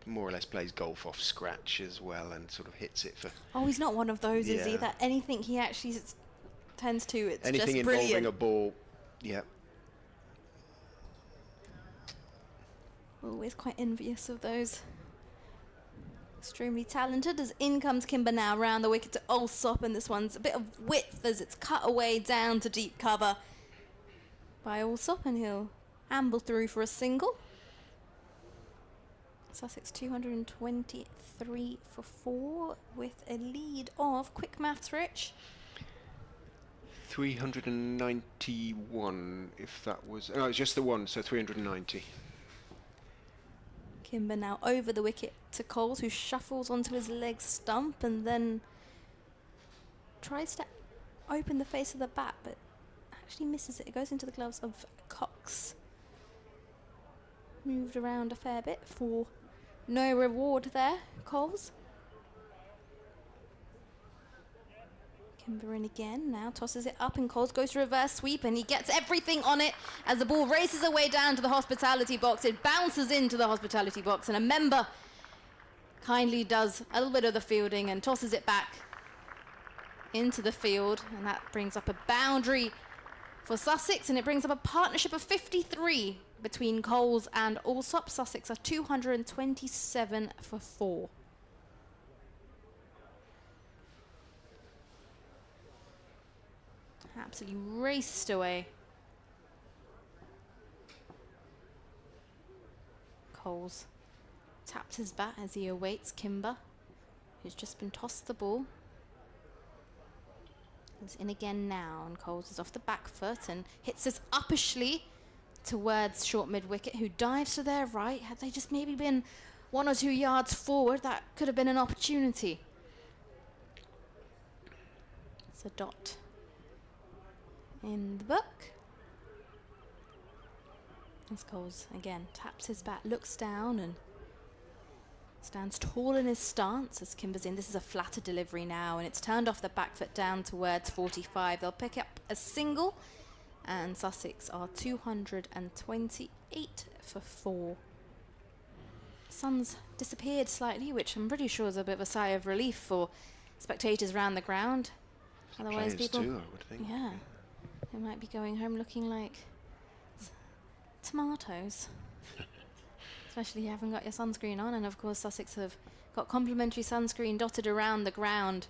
more or less plays golf off scratch as well, and sort of hits it for. Oh, he's not one of those, is he? That anything he actually tends to, it's anything just involving brilliant. a ball, yeah. Always quite envious of those. Extremely talented, as in comes Kimber now round the wicket to Alsop, and this one's a bit of width as it's cut away down to deep cover by Alsop, and he'll amble through for a single. Sussex 223 for 4 with a lead of, quick maths, Rich. 391, if that was... No, it's just the one, so 390. Kimber now over the wicket to Coles, who shuffles onto his leg stump and then tries to open the face of the bat, but actually misses it. It goes into the gloves of Cox. Moved around a fair bit for no reward there, Coles. Kimber in again, now tosses it up, and Coles goes to reverse sweep, and he gets everything on it as the ball races away down to the hospitality box. It bounces into the hospitality box, and a member kindly does a little bit of the fielding and tosses it back into the field, and that brings up a boundary for Sussex, and it brings up a partnership of 53 between Coles and Alsop. Sussex are 227 for 4. Absolutely raced away. Coles taps his bat as he awaits Kimber, who's just been tossed the ball. It's in again now, and Coles is off the back foot and hits this uppishly towards short mid-wicket, who dives to their right. Had they just maybe been 1 or 2 yards forward, that could have been an opportunity. It's a dot in the book. As Coles again taps his bat, looks down and stands tall in his stance as Kimber's in. This is a flatter delivery now, and it's turned off the back foot down towards 45. They'll pick up a single, and Sussex are 228 for 4. Sun's disappeared slightly, which I'm pretty sure is a bit of a sigh of relief for spectators around the ground. Otherwise, Players people, too, I would think. yeah, they might be going home looking like tomatoes. Especially if you haven't got your sunscreen on, and of course Sussex have got complimentary sunscreen dotted around the ground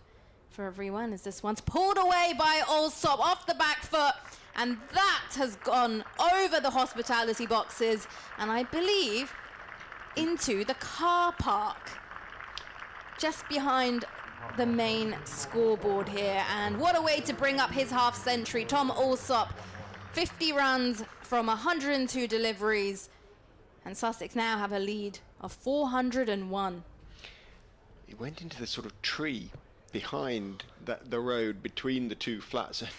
for everyone, as this one's pulled away by Allsop off the back foot, and that has gone over the hospitality boxes and I believe into the car park just behind the main scoreboard here. And what a way to bring up his half century. Tom Allsop, 50 runs from 102 deliveries, and Sussex now have a lead of 401. He went into the sort of tree behind the road between the two flats, and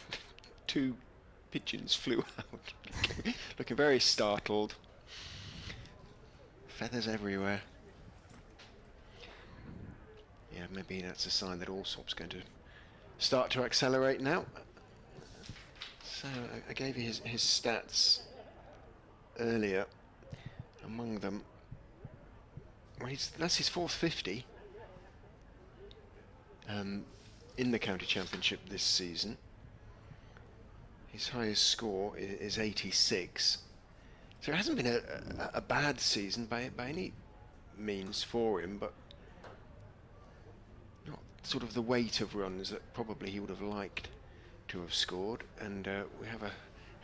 2 pigeons flew out, looking very startled. Feathers everywhere. Yeah, maybe that's a sign that Allsop's going to start to accelerate now. So I gave you his stats earlier. Among them, well, that's his 4th 50 in the county championship this season. His highest score is 86. So it hasn't been a bad season by any means for him, but not sort of the weight of runs that probably he would have liked to have scored. And we have a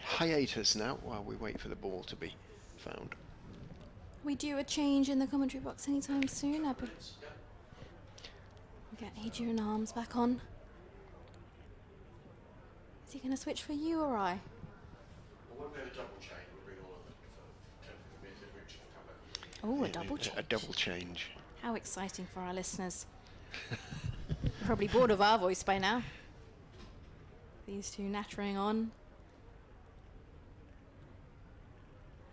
hiatus now while we wait for the ball to be found. We do a change in the commentary box anytime soon. We'll get Adrian Arms back on. Is he going to switch for you or I? Oh, a double change. A double change. How exciting for our listeners. Probably bored of our voice by now. These two nattering on.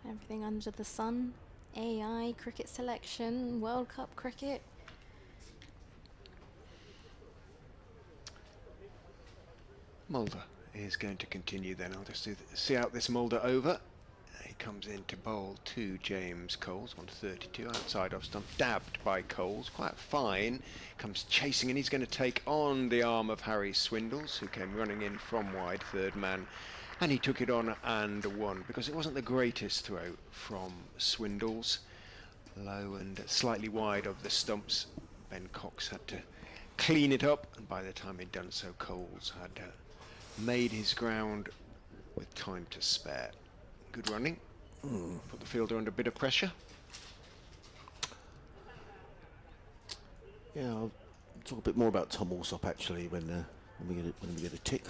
Everything under the sun. AI, cricket selection, World Cup cricket. Mulder is going to continue then. I'll just see out this Mulder over. He comes in to bowl to James Coles, 132 outside off stump, dabbed by Coles, quite fine. Comes chasing, and he's going to take on the arm of Harry Swindles, who came running in from wide, 3rd man. And he took it on and won, because it wasn't the greatest throw from Swindles. Low and slightly wide of the stumps. Ben Cox had to clean it up, and by the time he'd done so, Coles had made his ground with time to spare. Good running. Put the fielder under a bit of pressure. Yeah, I'll talk a bit more about Tom Allsop actually when we get a tick.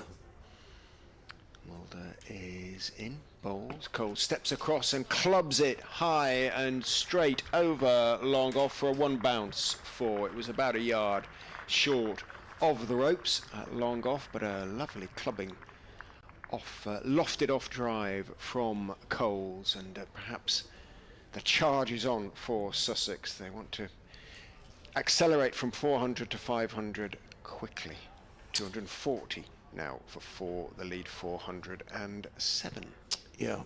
Mulder is in, bowls. Coles steps across and clubs it high and straight over long off for a 1 bounce 4. It was about a yard short of the ropes at long off, but a lovely clubbing off, lofted off drive from Coles, and perhaps the charge is on for Sussex. They want to accelerate from 400 to 500 quickly. 240 now for 4, the lead 407. Yeah.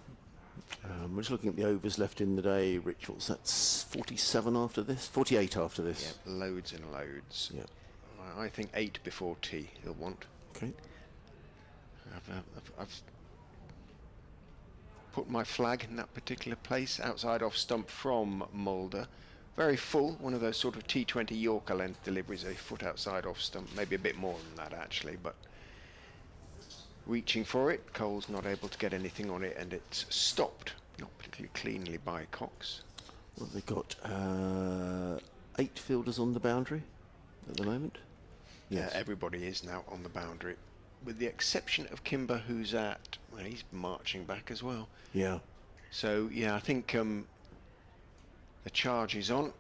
We're just looking at the overs left in the day. Rich, what's that? 47 after this? 48 after this? Yeah, loads and loads. Yeah. I think 8 before tea he'll want. Okay. I've put my flag in that particular place, outside off stump from Mulder. Very full, one of those sort of T20 Yorker length deliveries, a foot outside off stump, maybe a bit more than that actually, but reaching for it, Cole's not able to get anything on it, and it's stopped, not particularly cleanly by Cox. Well, they've got 8 fielders on the boundary. at the moment? Yes. Everybody is now on the boundary, with the exception of Kimber, who's he's marching back as well. Yeah. So yeah, I think the charge is on,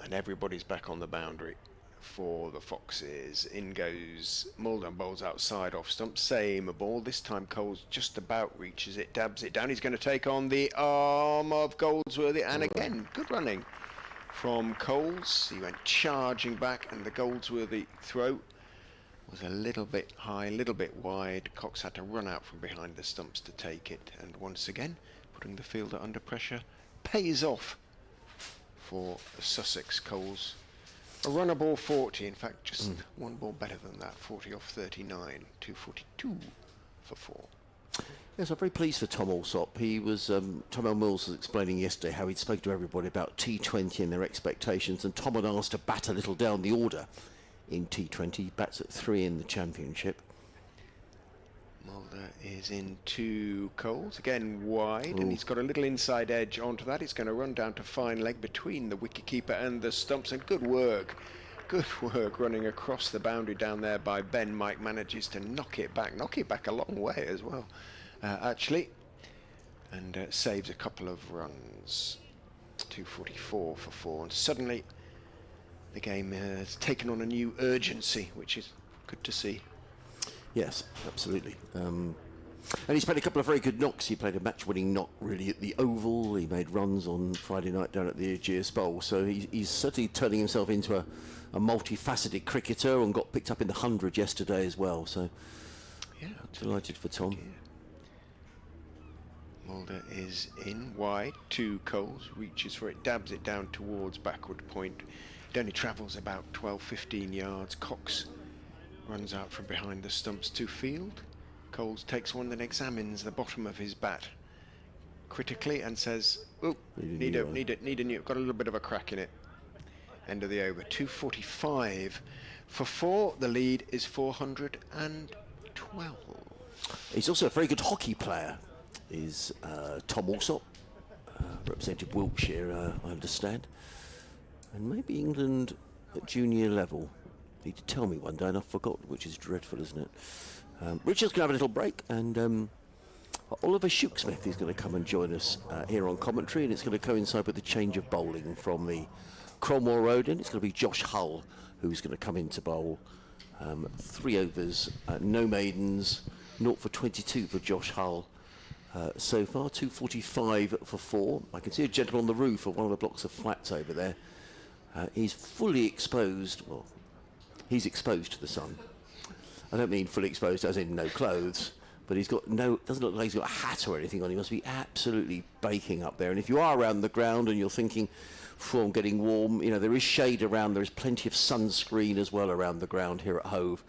and everybody's back on the boundary for the Foxes. In goes Mulder, bowls outside off stump, same a ball. This time Coles just about reaches it, dabs it down. He's going to take on the arm of Goldsworthy, and again, good running from Coles. He went charging back, and the Goldsworthy throw was a little bit high, a little bit wide. Cox had to run out from behind the stumps to take it, and once again, putting the fielder under pressure pays off for Sussex. Coles a runner ball 40, in fact just one ball better than that, 40 off 39, 242 for 4. Yes, I'm very pleased for Tom Alsop. He was, Tom L. Mills was explaining yesterday how he'd spoken to everybody about T20 and their expectations, and Tom had asked to bat a little down the order in T20. He bats at 3 in the championship. Mulder is into Coles, again wide, and he's got a little inside edge onto that. He's going to run down to fine leg between the wicketkeeper and the stumps, and good work running across the boundary down there by Ben. Mike manages to knock it back a long way as well, actually, and saves a couple of runs. 244 for 4, and suddenly the game has taken on a new urgency, which is good to see. Yes, absolutely. And he's played a couple of very good knocks. He played a match-winning knock, really, at the Oval. He made runs on Friday night down at the Ageas Bowl. So he's certainly turning himself into a multifaceted cricketer, and got picked up in the 100 yesterday as well. So, yeah, delighted for Tom. Mulder is in wide to Coles, reaches for it, dabs it down towards backward point. It only travels about 12-15 yards. Cox runs out from behind the stumps to field. Coles takes one, then examines the bottom of his bat critically and says, "Oh, need a new. Got a little bit of a crack in it." End of the over. 245 for 4. The lead is 412. He's also a very good hockey player. Is Tom Alsop, represented Wiltshire, I understand, and maybe England at junior level. He did tell me one day, and I forgot, which is dreadful, isn't it? Richard's going to have a little break, and Oliver Shooksmith is going to come and join us here on commentary, and it's going to coincide with the change of bowling from the Cromwell Road end. It's going to be Josh Hull who's going to come in to bowl. 3 overs, no maidens, 0 for 22 for Josh Hull. So far, 245 for 4. I can see a gentleman on the roof of one of the blocks of flats over there. He's fully exposed. Well, he's exposed to the sun. I don't mean fully exposed as in no clothes, but he's got doesn't look like he's got a hat or anything on. He must be absolutely baking up there. And if you are around the ground and you're thinking, I'm getting warm, there is shade around. There is plenty of sunscreen as well around the ground here at Hove.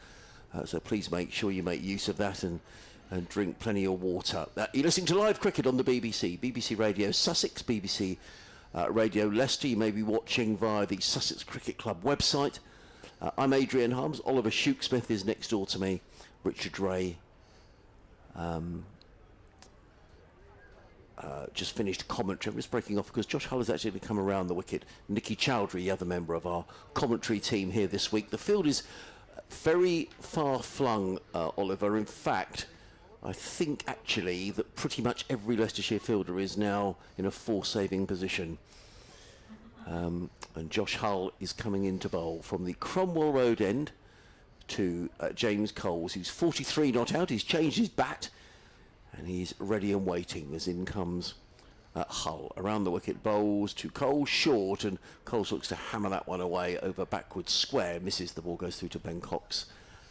So please make sure you make use of that and drink plenty of water. You're listening to live cricket on the BBC, BBC Radio Sussex, BBC Radio Leicester. You may be watching via the Sussex Cricket Club website. I'm Adrian Harms. Oliver Shooksmith is next door to me. Richard Ray just finished commentary. I'm just breaking off because Josh Hull has actually come around the wicket. Nicky Chowdhury, the other member of our commentary team here this week. The field is very far flung, Oliver. In fact, I think actually that pretty much every Leicestershire fielder is now in a four-saving position. And Josh Hull is coming in to bowl from the Cromwell Road end to James Coles, who's 43 not out. He's changed his bat and he's ready and waiting as in comes Hull. Around the wicket, bowls to Coles, short, and Coles looks to hammer that one away over backwards square. Misses, the ball goes through to Ben Cox,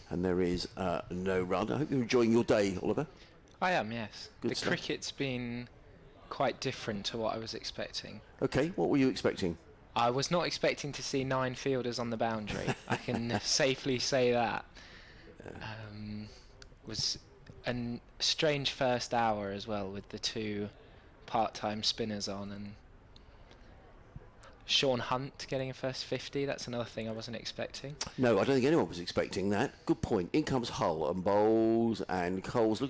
and there is no run. I hope you're enjoying your day, Oliver. I am, yes. Good the stuff. Cricket's been quite different to what I was expecting. Okay, what were you expecting? I was not expecting to see 9 fielders on the boundary. I can safely say that. Was a strange first hour as well, with the 2 part-time spinners on, and Sean Hunt getting a first 50. That's another thing I wasn't expecting. No, I don't think anyone was expecting that. Good point. In comes Hull and bowls, and Coles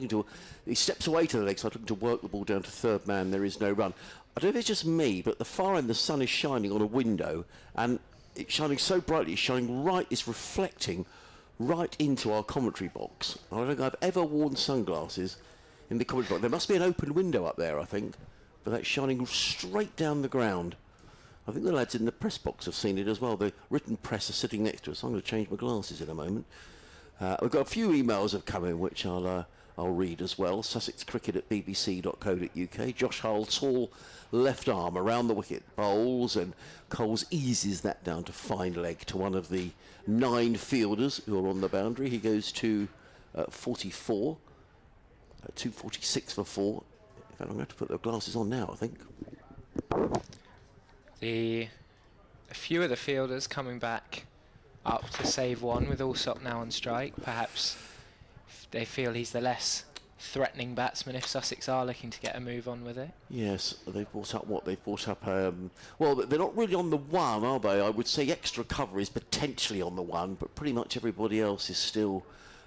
he steps away to the leg side, looking to work the ball down to third man. There is no run. I don't know if it's just me, but the far end, the sun is shining on a window, and it's shining so brightly, it's shining right, it's reflecting right into our commentary box. I don't think I've ever worn sunglasses in the commentary box. There must be an open window up there, I think, but that's shining straight down the ground. I think the lads in the press box have seen it as well. The written press are sitting next to us. I'm going to change my glasses in a moment. We've got a few emails have come in, which I'll read as well. Sussex Cricket at bbc.co.uk. Josh Hull, tall left arm around the wicket, bowls, and Coles eases that down to fine leg to one of the 9 fielders who are on the boundary. He goes to 44, 246 for 4. In fact, I'm going to put the glasses on now, I think. A few of the fielders coming back up to save one with Allsop now on strike. Perhaps they feel he's the less threatening batsman if Sussex are looking to get a move on with it. Yes, they've brought up what? They've brought up... well, they're not really on the one, are they? I would say extra cover is potentially on the one, but pretty much everybody else is still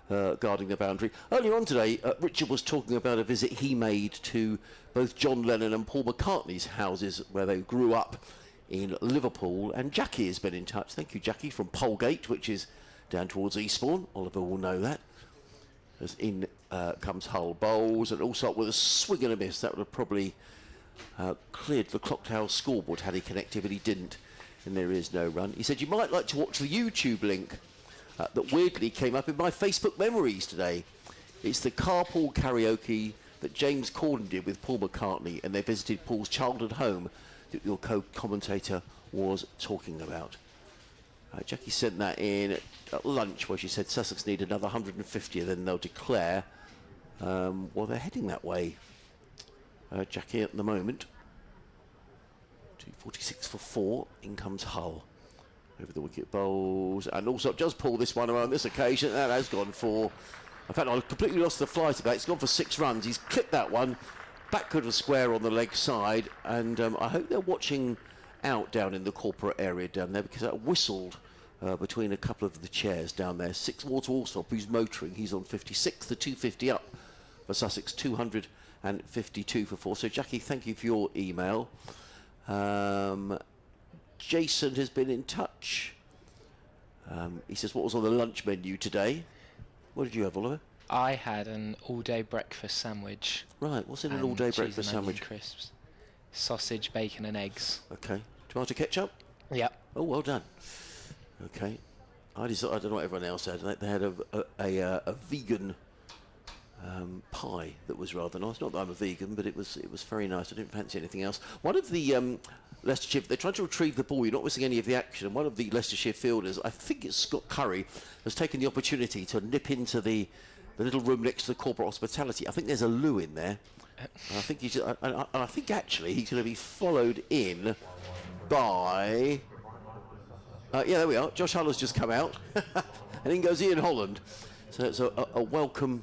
guarding the boundary. Earlier on today, Richard was talking about a visit he made to both John Lennon and Paul McCartney's houses where they grew up in Liverpool, and Jackie has been in touch. Thank you, Jackie, from Polegate, which is down towards Eastbourne. Oliver will know that. As in comes Hull, bowls, and also with a swing and a miss. That would have probably cleared the clock tower scoreboard had he connected, but he didn't, and there is no run. He said you might like to watch the YouTube link that weirdly came up in my Facebook memories today. It's the carpool karaoke that James Corden did with Paul McCartney, and they visited Paul's childhood home that your co-commentator was talking about. Jackie sent that in at lunch, where she said Sussex need another 150 and then they'll declare. Well, they're heading that way, Jackie, at the moment. 246 for 4. In comes Hull. Over the wicket, bowls, and also just pull this one around this occasion. That has gone for... In fact, I completely lost the flight of that. It's gone for 6 runs. He's clipped that one backward of square on the leg side, and I hope they're watching out down in the corporate area down there, because that whistled between a couple of the chairs down there. 6 more to Allsop, who's motoring. He's on 56, the 250 up for Sussex, 252 for 4. So, Jackie, thank you for your email. Jason has been in touch. He says, what was on the lunch menu today? What did you have, Oliver? I had an all-day breakfast sandwich. Right, what's in an all-day breakfast sandwich? Crisps, sausage, bacon and eggs. Okay. Tomato ketchup? Yep. Oh, well done. Okay. I don't know what everyone else had. They had a vegan pie that was rather nice. Not that I'm a vegan, but it was very nice. I didn't fancy anything else. One of the Leicestershire, they tried to retrieve the ball. You're not missing any of the action. One of the Leicestershire fielders, I think it's Scott Curry, has taken the opportunity to nip into the little room next to the corporate hospitality. I think there's a loo in there. And I think I think actually he's going to be followed in by... yeah, there we are. Josh Hull has just come out. And in goes Ian Holland. So it's a welcome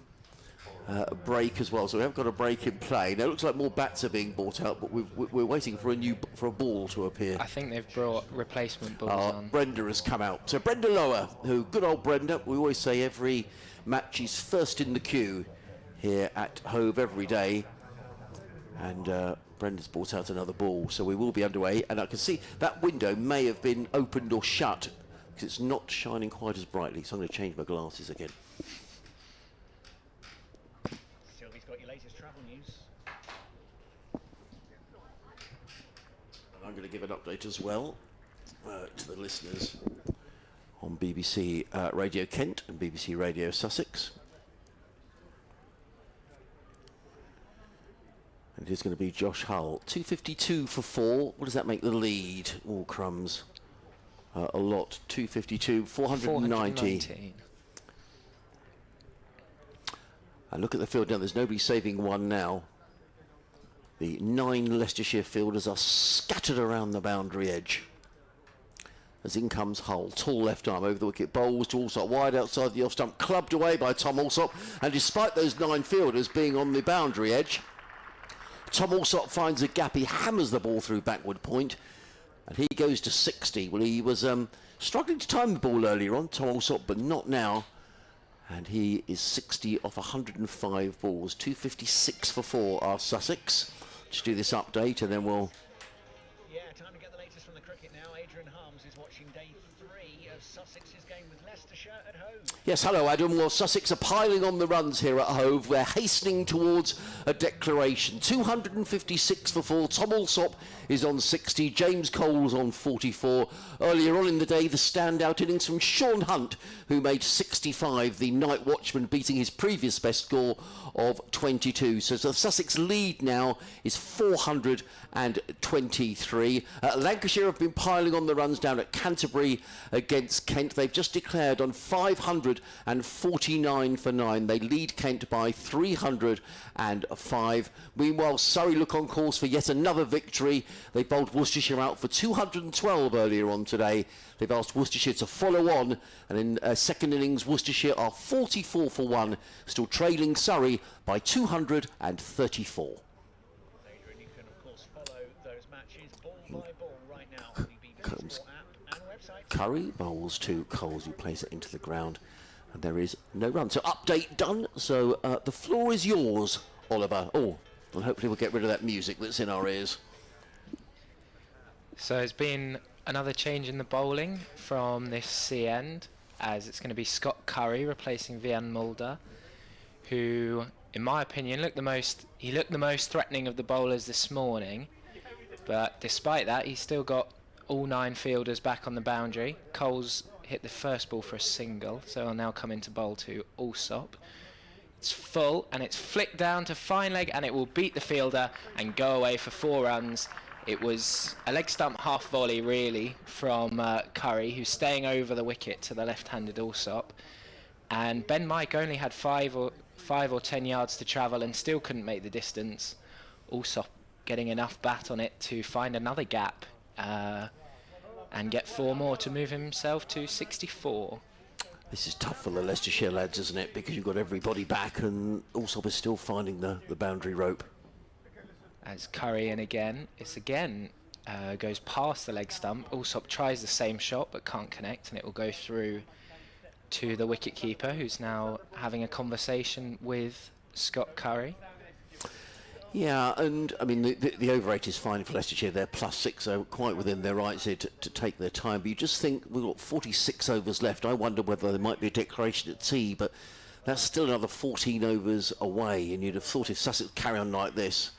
break as well. So we haven't got a break in play. Now it looks like more bats are being brought out, but we're waiting for a ball to appear. I think they've brought replacement balls on. Brenda has come out. So Brenda Lower, who, good old Brenda, we always say every match is first in the queue here at Hove every day. And Brenda's brought out another ball, so we will be underway. And I can see that window may have been opened or shut because it's not shining quite as brightly. So I'm going to change my glasses again. Sylvie's got your latest travel news. And I'm going to give an update as well to the listeners on BBC Radio Kent and BBC Radio Sussex. And it is going to be Josh Hull. 252 for 4. What does that make the lead? All crumbs. A lot. 252, 490. And look at the field now. There's nobody saving one now. The 9 Leicestershire fielders are scattered around the boundary edge. As in comes Hull. Tall left arm over the wicket. Bowls to Allsop. Wide outside the off stump. Clubbed away by Tom Allsop. And despite those 9 fielders being on the boundary edge, Tom Allsop finds a gap. He hammers the ball through backward point. And he goes to 60. Well, he was struggling to time the ball earlier on, Tom Allsop, but not now. And he is 60 off 105 balls. 256 for 4 are Sussex. Just do this update and then we'll... Yeah, time to get the latest from the cricket now. Adrian Harms is watching day Sussex's game with Leicestershire at home. Yes, hello Adam. Well, Sussex are piling on the runs here at Hove. We're hastening towards a declaration. 256 for 4. Tom Alsop is on 60. James Cole's on 44. Earlier on in the day, the standout innings from Sean Hunt, who made 65, the night watchman, beating his previous best score of 22. So the Sussex lead now is 423. Lancashire have been piling on the runs down at Canterbury against Kent. They've just declared on 549 for 9. They lead Kent by 305. Meanwhile, Surrey look on course for yet another victory. They bowled Worcestershire out for 212 earlier on today. They've asked Worcestershire to follow on, and in second innings, Worcestershire are 44 for 1, still trailing Surrey by 234. Later, and you can of course follow those matches ball by ball right now on the BBC Sport app and website. Curry bowls to Coles, who plays it into the ground, and there is no run. So update done. So the floor is yours, Oliver. Oh, and hopefully we'll get rid of that music that's in our ears. So there's been another change in the bowling from this C end, as it's going to be Scott Curry replacing Vian Mulder, who, in my opinion, looked the most threatening of the bowlers this morning. But despite that, he's still got all 9 fielders back on the boundary. Coles hit the first ball for a single, so he'll now come into bowl to Alsop. It's full, and it's flicked down to fine leg, and it will beat the fielder and go away for 4 runs. It was a leg stump half volley, really, from Curry, who's staying over the wicket to the left-handed Alsop. And Ben Mike only had 5 or 10 yards to travel and still couldn't make the distance. Alsop getting enough bat on it to find another gap and get 4 more to move himself to 64. This is tough for the Leicestershire lads, isn't it? Because you've got everybody back and Alsop is still finding the boundary rope. As Curry in again, goes past the leg stump. Alsop tries the same shot but can't connect, and it will go through to the wicketkeeper, who's now having a conversation with Scott Curry. Yeah, and I mean the over 8 is fine for Leicestershire. They're +6, so quite within their rights here to take their time. But you just think we've got 46 overs left. I wonder whether there might be a declaration at tea, but that's still another 14 overs away. And you'd have thought if Sussex carry on like this,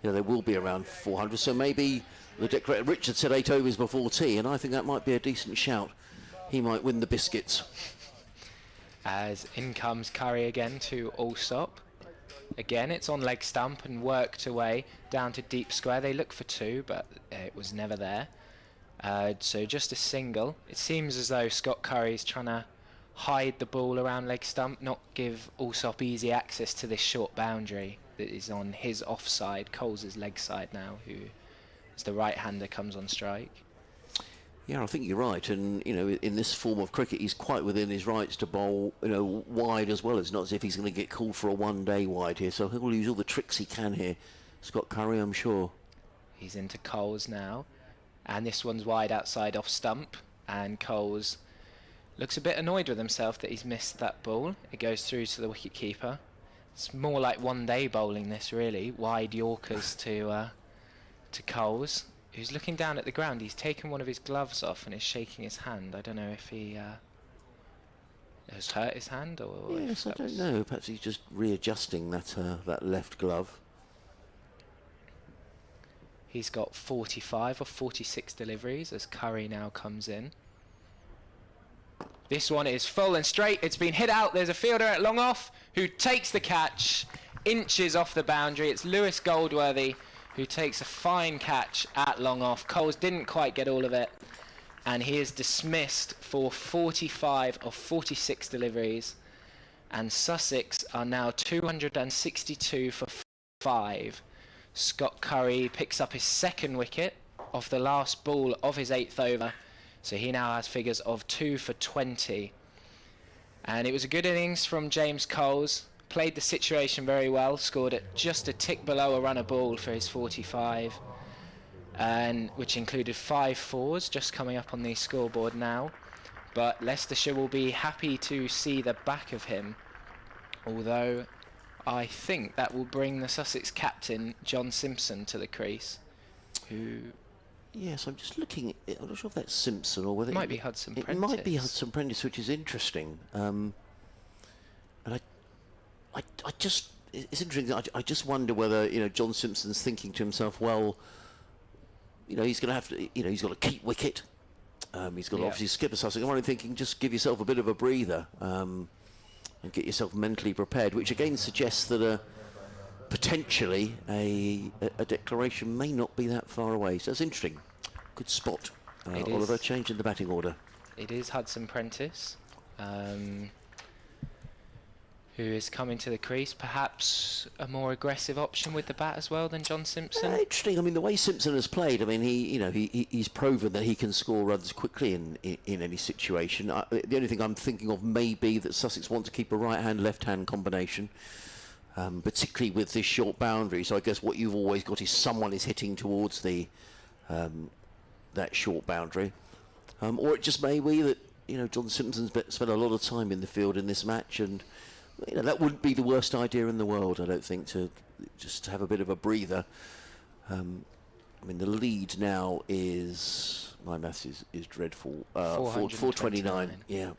you know, there will be around 400. So maybe the declaration. Richard said 8 overs before tea, and I think that might be a decent shout. He might win the biscuits. As in comes Curry again to Alsop. Again, it's on leg stump and worked away down to deep square. They look for 2, but it was never there. So just a single. It seems as though Scott Curry's trying to hide the ball around leg stump, not give Alsop easy access to this short boundary that is on his offside. Coles' leg side now, who is the right-hander, comes on strike. Yeah, I think you're right, and you know, in this form of cricket, he's quite within his rights to bowl, you know, wide as well. It's not as if he's going to get called for a one-day wide here, so he'll use all the tricks he can here. Scott Curry, I'm sure. He's into Coles now, and this one's wide outside off stump, and Coles looks a bit annoyed with himself that he's missed that ball. It goes through to the wicket-keeper. It's more like one-day bowling, this, really. Wide Yorkers to Coles, who's looking down at the ground. He's taken one of his gloves off and is shaking his hand. I don't know if he has hurt his hand or... Yes, I don't know. Perhaps he's just readjusting that left glove. He's got 45 or 46 deliveries as Curry now comes in. This one is full and straight. It's been hit out. There's a fielder at long off who takes the catch, inches off the boundary. It's Lewis Goldworthy who takes a fine catch at long off. Coles didn't quite get all of it, and he is dismissed for 45 of 46 deliveries. And Sussex are now 262 for 5. Scott Curry picks up his 2nd wicket off the last ball of his 8th over. So he now has figures of 2 for 20. And it was a good innings from James Coles. Played the situation very well. Scored at just a tick below a run a ball for his 45. And which included 5 fours just coming up on the scoreboard now. But Leicestershire will be happy to see the back of him. Although I think that will bring the Sussex captain, John Simpson, to the crease. Who Yes, I'm just looking. I'm not sure if that's Simpson or whether It might be Hudson It Prentice. might be Hudson Prentice, which is interesting. And I just, it's interesting. I just wonder whether John Simpson's thinking to himself, well, he's going to have to, he's got to keep wicket. He's got to obviously skip a Sussex. I'm only thinking, just give yourself a bit of a breather and get yourself mentally prepared, which again suggests that potentially a declaration may not be that far away. So that's interesting. Good spot. Oliver, change in the batting order. It is Hudson Prentice, who is coming to the crease. Perhaps a more aggressive option with the bat as well than John Simpson. Interesting. I mean, the way Simpson has played, I mean, he's proven that he can score runs quickly in any situation. The only thing I'm thinking of may be that Sussex want to keep a right-hand, left-hand combination, particularly with this short boundary. So I guess what you've always got is someone is hitting towards the that short boundary, or it just may be that John Simpson's spent a lot of time in the field in this match, and that wouldn't be the worst idea in the world, I don't think, to just have a bit of a breather. I mean, the lead now is, my maths is dreadful, 429. Yeah.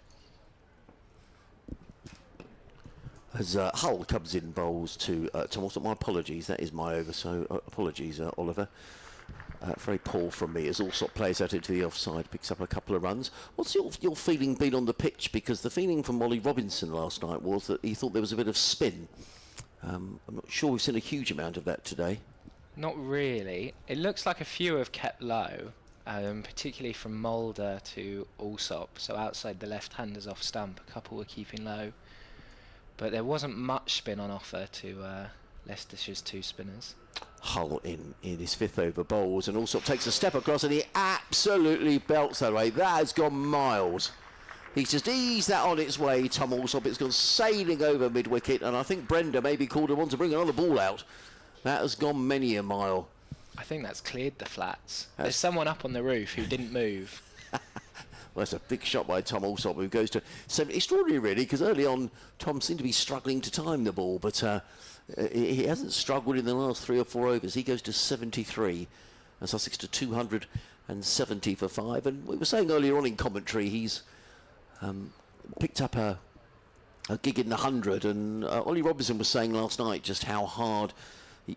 As Hull comes in bowls to Tom Alsop. My apologies, that is my over, so apologies, Oliver. Very poor from me as Alsop plays out into the offside, picks up a couple of runs. What's your feeling been on the pitch? Because the feeling from Ollie Robinson last night was that he thought there was a bit of spin. I'm not sure we've seen a huge amount of that today. Not really. It looks like a few have kept low, particularly from Mulder to Alsop. So outside the left-handers off stump, a couple were keeping low. But there wasn't much spin on offer to Leicestershire's two spinners. Hull in his fifth over bowls, and Alsop takes a step across and he absolutely belts that away. That has gone miles. He's just eased that on its way, Tom Alsop. It's gone sailing over mid-wicket, and I think Brenda maybe called him on to bring another ball out. That has gone many a mile. I think that's cleared the flats. There's someone up on the roof who didn't move. Well, that's a big shot by Tom Alsop, who goes to 70. Extraordinary, really, because early on, Tom seemed to be struggling to time the ball, but he hasn't struggled in the last 3 or 4 overs. He goes to 73, and Sussex to 270 for 5. And we were saying earlier on in commentary, he's picked up a gig in the 100, and Ollie Robinson was saying last night just how hard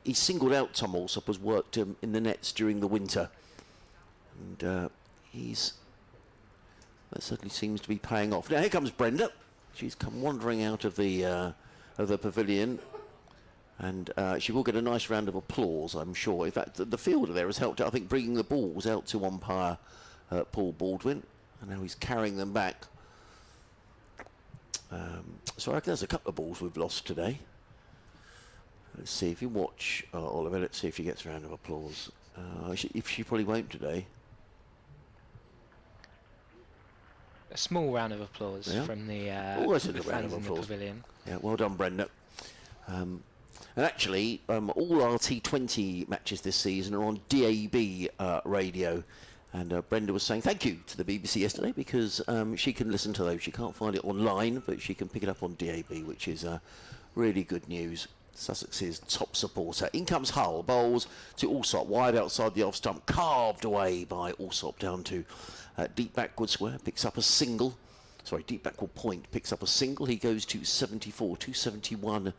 he singled out Tom Alsop, has worked in the nets during the winter, and that certainly seems to be paying off. Now here comes Brenda. She's come wandering out of the pavilion, and she will get a nice round of applause, I'm sure. In fact, the fielder there has helped out, I think, bringing the balls out to umpire Paul Baldwin, and now he's carrying them back. So I reckon there's a couple of balls we've lost today. Let's see if you watch Oliver. Let's see if she gets a round of applause. She probably won't today. A small round of applause from the Always a round of fans in the applause. pavilion. Yeah, well done, Brenda. And actually, all our T20 matches this season are on DAB radio. And Brenda was saying thank you to the BBC yesterday because she can listen to those. She can't find it online, but she can pick it up on DAB, which is really good news. Sussex's top supporter. In comes Hull, bowls to Alsop, wide outside the off stump, carved away by Alsop down to deep backward square, picks up a single. Sorry, deep backward point, picks up a single. He goes to 74, 271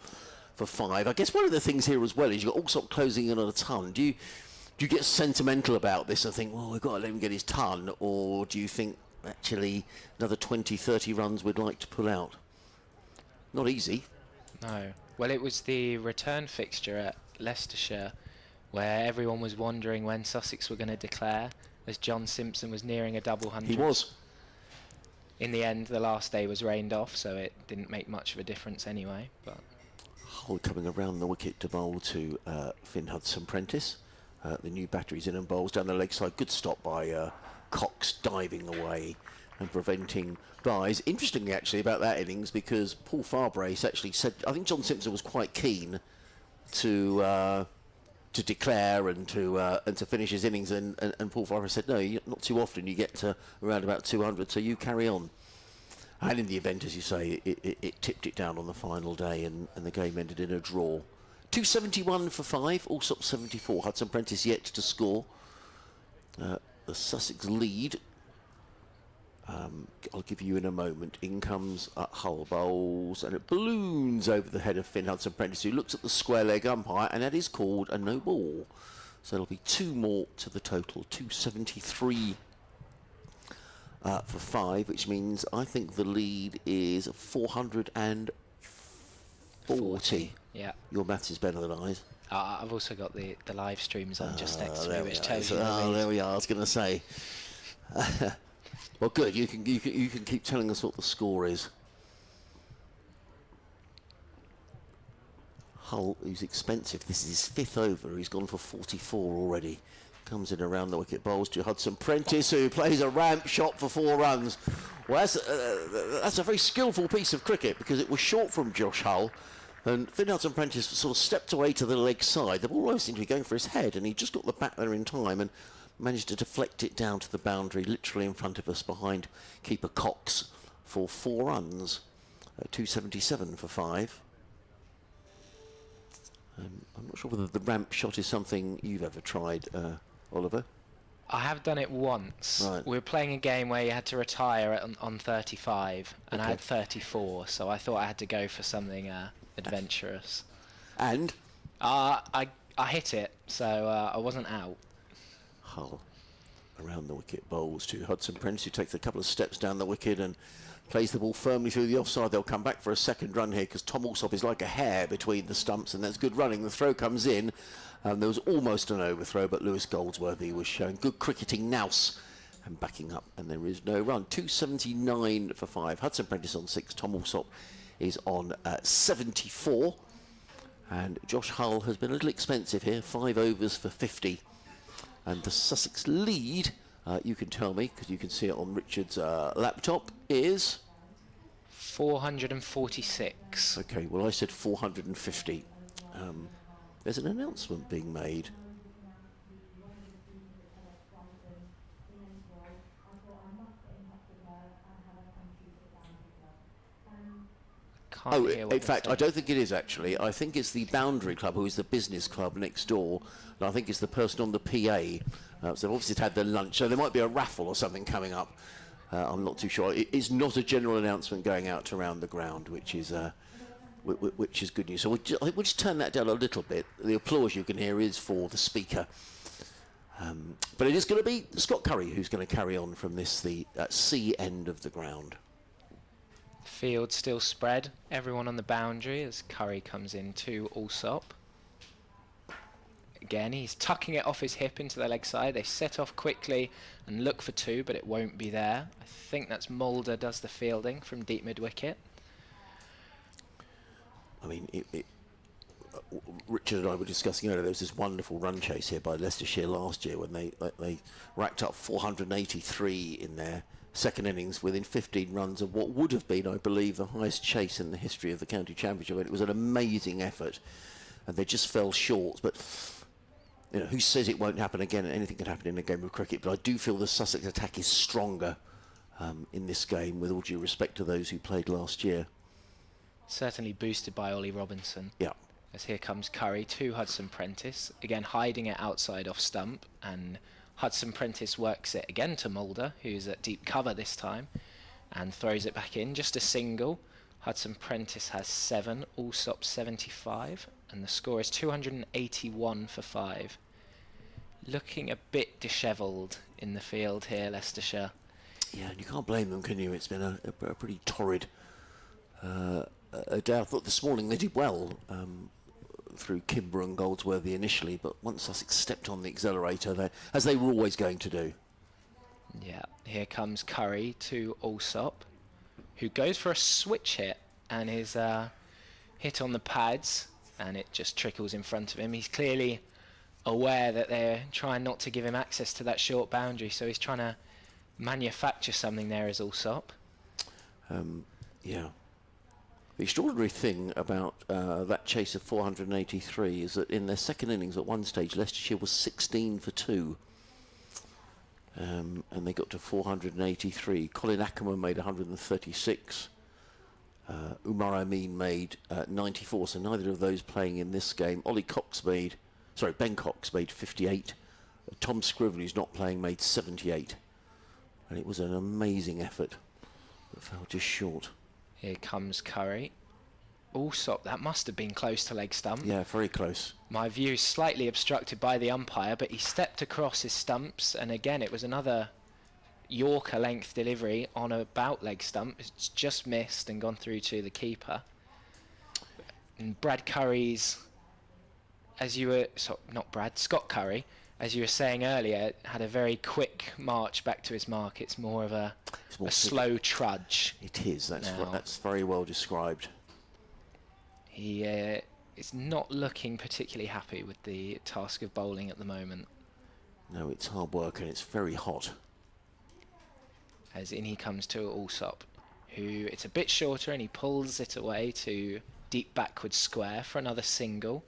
for 5. I guess one of the things here as well is you've got Alsop closing in on a ton. Do you get sentimental about this and think, well, we've got to let him get his ton, or do you think actually another 20, 30 runs we'd like to pull out? Not easy. No. Well, it was the return fixture at Leicestershire where everyone was wondering when Sussex were going to declare, as John Simpson was nearing a double hundred. He was. In the end, the last day was rained off, so it didn't make much of a difference anyway. But Hull coming around the wicket to bowl to Finn Hudson-Prentice. The new batteries in and bowls down the leg side. Good stop by Cox, diving away and preventing byes. Interestingly, actually, about that innings, because Paul Farbrace actually said, I think John Simpson was quite keen to declare and to finish his innings, and Paul Farbrace said, no, not too often you get to around about 200, so you carry on. And in the event, as you say, it tipped it down on the final day, and the game ended in a draw. 271 for 5, Alsop 74. Hudson-Prentice yet to score. The Sussex lead, I'll give you in a moment. In comes Hull bowls, and it balloons over the head of Finn Hudson-Prentice, who looks at the square leg umpire, and that is called a no ball. So it'll be 2 more to the total, 273 for 5, which means I think the lead is 440. Yeah. Your maths is better than ours. I've also got the live streams on just next to me, which tells you. There we are. I was going to say. Well, good. You can keep telling us what the score is. Hull, who's expensive. This is his 5th over. He's gone for 44 already. Comes in around the wicket, bowls to Hudson-Prentice, who plays a ramp shot for 4 runs. Well, that's a very skillful piece of cricket, because it was short from Josh Hull, and Finn Hudson-Prentice sort of stepped away to the leg side. The ball always seemed to be going for his head, and he just got the bat there in time and managed to deflect it down to the boundary, literally in front of us, behind keeper Cox, for 4 runs. 277 for 5. I'm not sure whether the ramp shot is something you've ever tried, Oliver. I have done it once. Right. We were playing a game where you had to retire on 35, and I had 34, so I thought I had to go for something adventurous. And? I hit it, so I wasn't out. Hull around the wicket, bowls to Hudson-Prentice, who takes a couple of steps down the wicket and plays the ball firmly through the offside. They'll come back for a second run here, because Tom Alsop is like a hair between the stumps, and that's good running. The throw comes in. There was almost an overthrow, but Lewis Goldsworthy was showing good cricketing nous and backing up, and there is no run. 279 for 5. Hudson-Prentice on 6. Tom Alsop is on 74. And Josh Hull has been a little expensive here. 5 overs for 50. And the Sussex lead, you can tell me, because you can see it on Richard's laptop, is 446. Okay, well, I said 450. There's an announcement being made. Can't hear what In they're fact, I saying. don't think it is actually. I think it's the Boundary Club, who is the business club next door, and I think it's the person on the PA. So they've obviously had their lunch, so there might be a raffle or something coming up. I'm not too sure. It is not a general announcement going out around the ground, which is good news. So I think we'll just turn that down a little bit. The applause you can hear is for the speaker. But it is going to be Scott Curry who's going to carry on from this, the C end of the ground. Field still spread. Everyone on the boundary as Curry comes in to Alsop. Again, he's tucking it off his hip into the leg side. They set off quickly and look for 2, but it won't be there. I think that's Mulder does the fielding from deep mid-wicket. I mean, Richard and I were discussing earlier, there was this wonderful run chase here by Leicestershire last year when they racked up 483 in their second innings within 15 runs of what would have been, I believe, the highest chase in the history of the county championship. And it was an amazing effort, and they just fell short. But you know, who says it won't happen again? Anything can happen in a game of cricket, but I do feel the Sussex attack is stronger in this game, with all due respect to those who played last year. Certainly boosted by Ollie Robinson. Yeah. As here comes Curry to Hudson-Prentice, again hiding it outside off stump, and Hudson-Prentice works it again to Mulder, who's at deep cover this time, and throws it back in, just a single. Hudson-Prentice has 7, Alsop 75, and the score is 281 for 5. Looking a bit dishevelled in the field here, Leicestershire. Yeah, and you can't blame them, can you? It's been a pretty torrid day. I thought this morning they did well through Kimber and Goldsworthy initially, but once Sussex stepped on the accelerator, as they were always going to do. Yeah, here comes Curry to Alsop, who goes for a switch hit and is hit on the pads, and it just trickles in front of him. He's clearly aware that they're trying not to give him access to that short boundary, so he's trying to manufacture something there as Alsop. Yeah. The extraordinary thing about that chase of 483 is that in their second innings at one stage, Leicestershire was 16 for 2. And they got to 483. Colin Ackerman made 136. Umar Amin made 94, so neither of those playing in this game. Ben Cox made 58. Tom Scriven, who's not playing, made 78. And it was an amazing effort that fell just short. Here comes Curry. Allsop, that must have been close to leg stump. Yeah, very close. My view is slightly obstructed by the umpire, but he stepped across his stumps, and again it was another Yorker length delivery on about leg stump. It's just missed and gone through to the keeper. And Brad Curry's, as you were, Scott Curry, as you were saying earlier, had a very quick march back to his mark. It's more of a slow trudge. It is. That's very well described. He is not looking particularly happy with the task of bowling at the moment. No, it's hard work and it's very hot. As in he comes to Allsop, who it's a bit shorter, and he pulls it away to deep backward square for another single.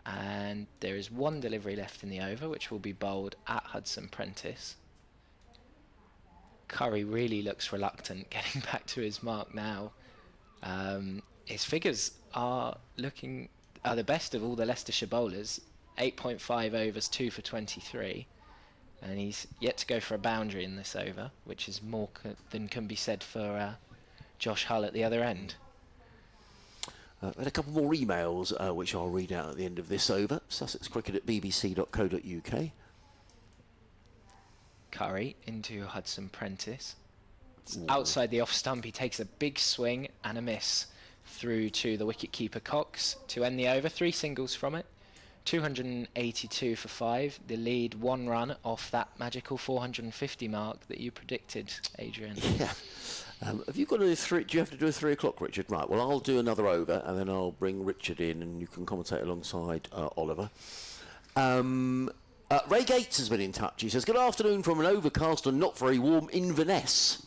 And there is one delivery left in the over, which will be bowled at Hudson Prentice. Curry really looks reluctant getting back to his mark now. His figures are the best of all the Leicestershire bowlers. 8.5 overs, 2 for 23. And he's yet to go for a boundary in this over, which is more than can be said for Josh Hull at the other end. And a couple more emails, which I'll read out at the end of this over. sussexcricket@bbc.co.uk. Curry into Hudson Prentice. Outside the off stump, he takes a big swing and a miss through to the wicket-keeper Cox to end the over. 3 singles from it. 282 for 5. The lead 1 run off that magical 450 mark that you predicted, Adrian. Yeah. Have you got to do 3? Do you have to do a 3 o'clock, Richard? Right. Well, I'll do another over, and then I'll bring Richard in, and you can commentate alongside Oliver. Ray Gates has been in touch. He says, "Good afternoon from an overcast and not very warm Inverness."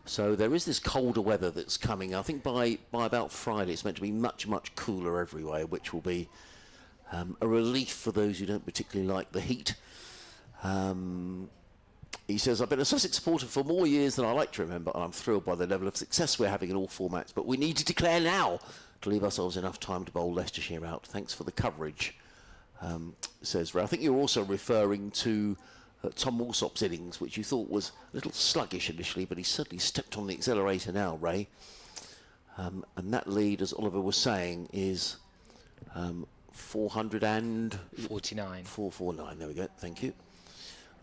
So there is this colder weather that's coming. I think by about Friday, it's meant to be much cooler everywhere, which will be a relief for those who don't particularly like the heat. He says, "I've been a Sussex supporter for more years than I like to remember, and I'm thrilled by the level of success we're having in all formats, but we need to declare now to leave ourselves enough time to bowl Leicestershire out. Thanks for the coverage," says Ray. I think you're also referring to Tom Allsop's innings, which you thought was a little sluggish initially, but he's certainly stepped on the accelerator now, Ray. And that lead, as Oliver was saying, is 449. 449, there we go, thank you.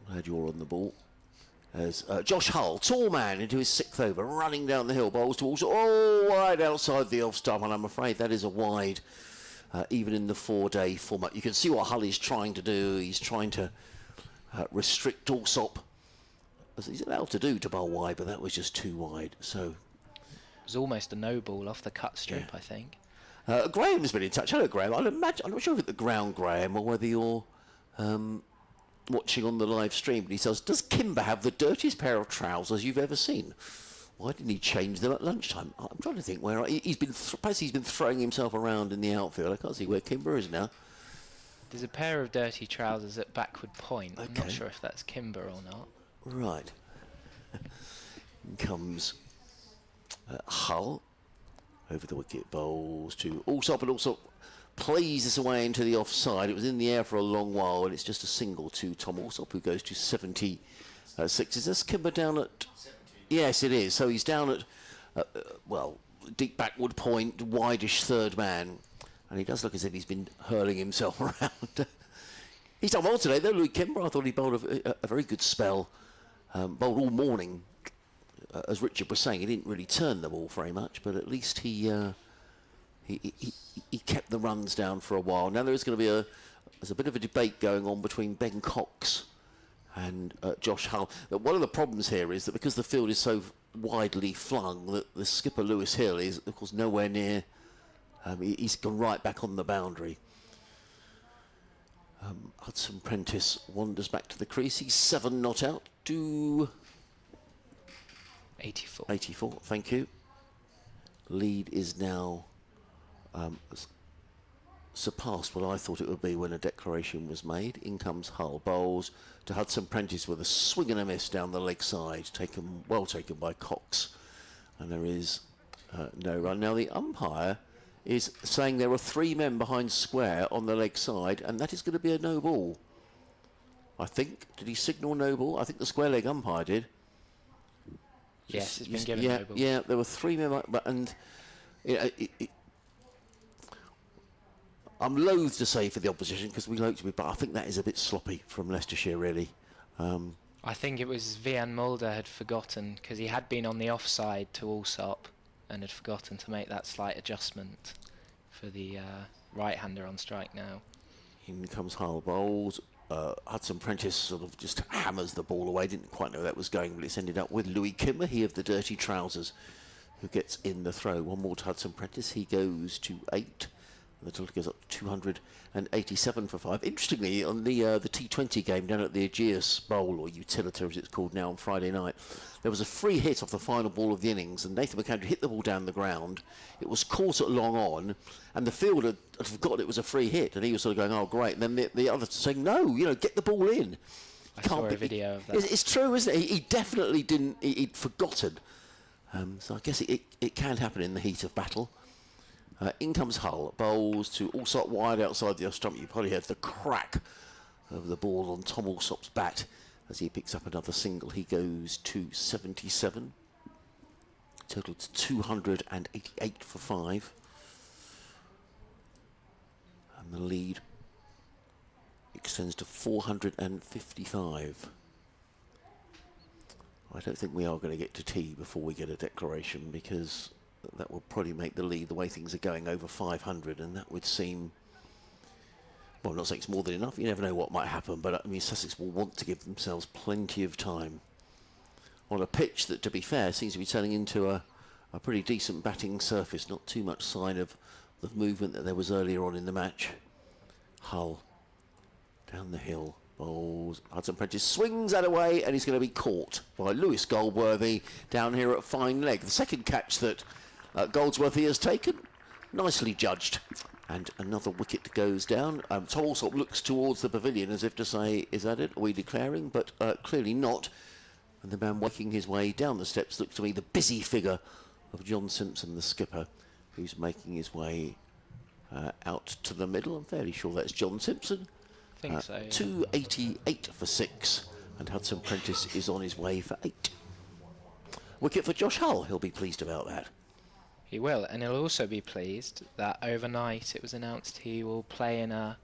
I'm glad you're on the ball. As Josh Hull, tall man, into his 6th over, running down the hill, bowls to Allsop, wide outside the off stump, and I'm afraid that is a wide, even in the 4-day format. You can see what Hull is trying to do. He's trying to restrict Allsop, as he's allowed to do, to bowl wide, but that was just too wide. So it was almost a no ball off the cut strip, yeah. I think. Graham's been in touch. Hello, Graham. I'm not sure if it's the ground, Graham, or whether you're watching on the live stream, but he says, "Does Kimber have the dirtiest pair of trousers you've ever seen? Why didn't he change them at lunchtime?" I'm trying to think where he's been throwing himself around in the outfield. I can't see where Kimber is now. There's a pair of dirty trousers at backward point. Okay. I'm not sure if that's Kimber or not. Right. In comes Hull over the wicket, bowls to Allsop, and Allsop plays this away into the offside. It was in the air for a long while, and it's just a single to Tom Allsop, who goes to 76. Is this Kimber down at... 70. Yes, it is. So he's down at, deep backward point, wideish third man. And he does look as if he's been hurling himself around. He's done well today, though, Louis Kimber. I thought he bowled a very good spell. Bowled all morning. As Richard was saying, he didn't really turn the ball very much, but at least he kept the runs down for a while. Now there is going to be there's a bit of a debate going on between Ben Cox and Josh Hull. One of the problems here is that because the field is so widely flung, that the skipper Lewis Hill is, of course, nowhere near. He's gone right back on the boundary. Hudson Prentice wanders back to the crease. He's 7 not out to 84. 84, thank you. Lead is now surpassed what I thought it would be when a declaration was made. In comes Hull, bowls to Hudson Prentice with a swing and a miss down the leg side, well taken by Cox, and there is no run. Now the umpire is saying there are 3 men behind square on the leg side, and that is going to be a no ball. I think. Did he signal no ball? I think the square leg umpire did. Yes, it's been given yeah, no ball. yeah, there were 3 men, and you know, I'm loath to say for the opposition because we like to be, but I think that is a bit sloppy from Leicestershire, really. I think it was Vian Mulder had forgotten, because he had been on the offside to Allsop and had forgotten to make that slight adjustment for the right-hander on strike now. In comes Hull, bowls. Hudson Prentice sort of just hammers the ball away. Didn't quite know where that was going, but it's ended up with Louis Kimmer, he of the dirty trousers, who gets in the throw. One more to Hudson Prentice. He goes to 8. The total goes up to 287 for 5. Interestingly, on the T20 game down at the Aegeus Bowl, or Utilita as it's called now, on Friday night, there was a free hit off the final ball of the innings, and Nathan McAndrew hit the ball down the ground. It was caught at long on, and the fielder had forgotten it was a free hit, and he was sort of going, "Oh, great!" And then the other saying, "No, get the ball in." I saw a video of that. It's true, isn't it? He definitely didn't. He'd forgotten. So I guess it can happen in the heat of battle. In comes Hull, bowls to Allsop wide outside the off stump. You probably heard the crack of the ball on Tom Allsop's bat as he picks up another single. He goes to 77. Total to 288 for 5. And the lead extends to 455. I don't think we are going to get to tea before we get a declaration, because that will probably make the lead, the way things are going, over 500, and that would seem, well, I'm not saying it's more than enough, you never know what might happen, but I mean, Sussex will want to give themselves plenty of time on a pitch that, to be fair, seems to be turning into a pretty decent batting surface. Not too much sign of the movement that there was earlier on in the match. Hull down the hill, bowls. Hudson Prentice swings that away, and he's going to be caught by Lewis Goldsworthy down here at fine leg. The second catch that Goldsworthy has taken, nicely judged, and another wicket goes down. Tom Allsop looks towards the pavilion as if to say, "Is that it? Are we declaring?" But clearly not. And the man working his way down the steps looks to me the busy figure of John Simpson, the skipper, who's making his way out to the middle. I'm fairly sure that's John Simpson. I think so. Yeah. 288 for 6, and Hudson Prentice is on his way for 8. Wicket for Josh Hull. He'll be pleased about that. He will, and he'll also be pleased that overnight it was announced he will play in a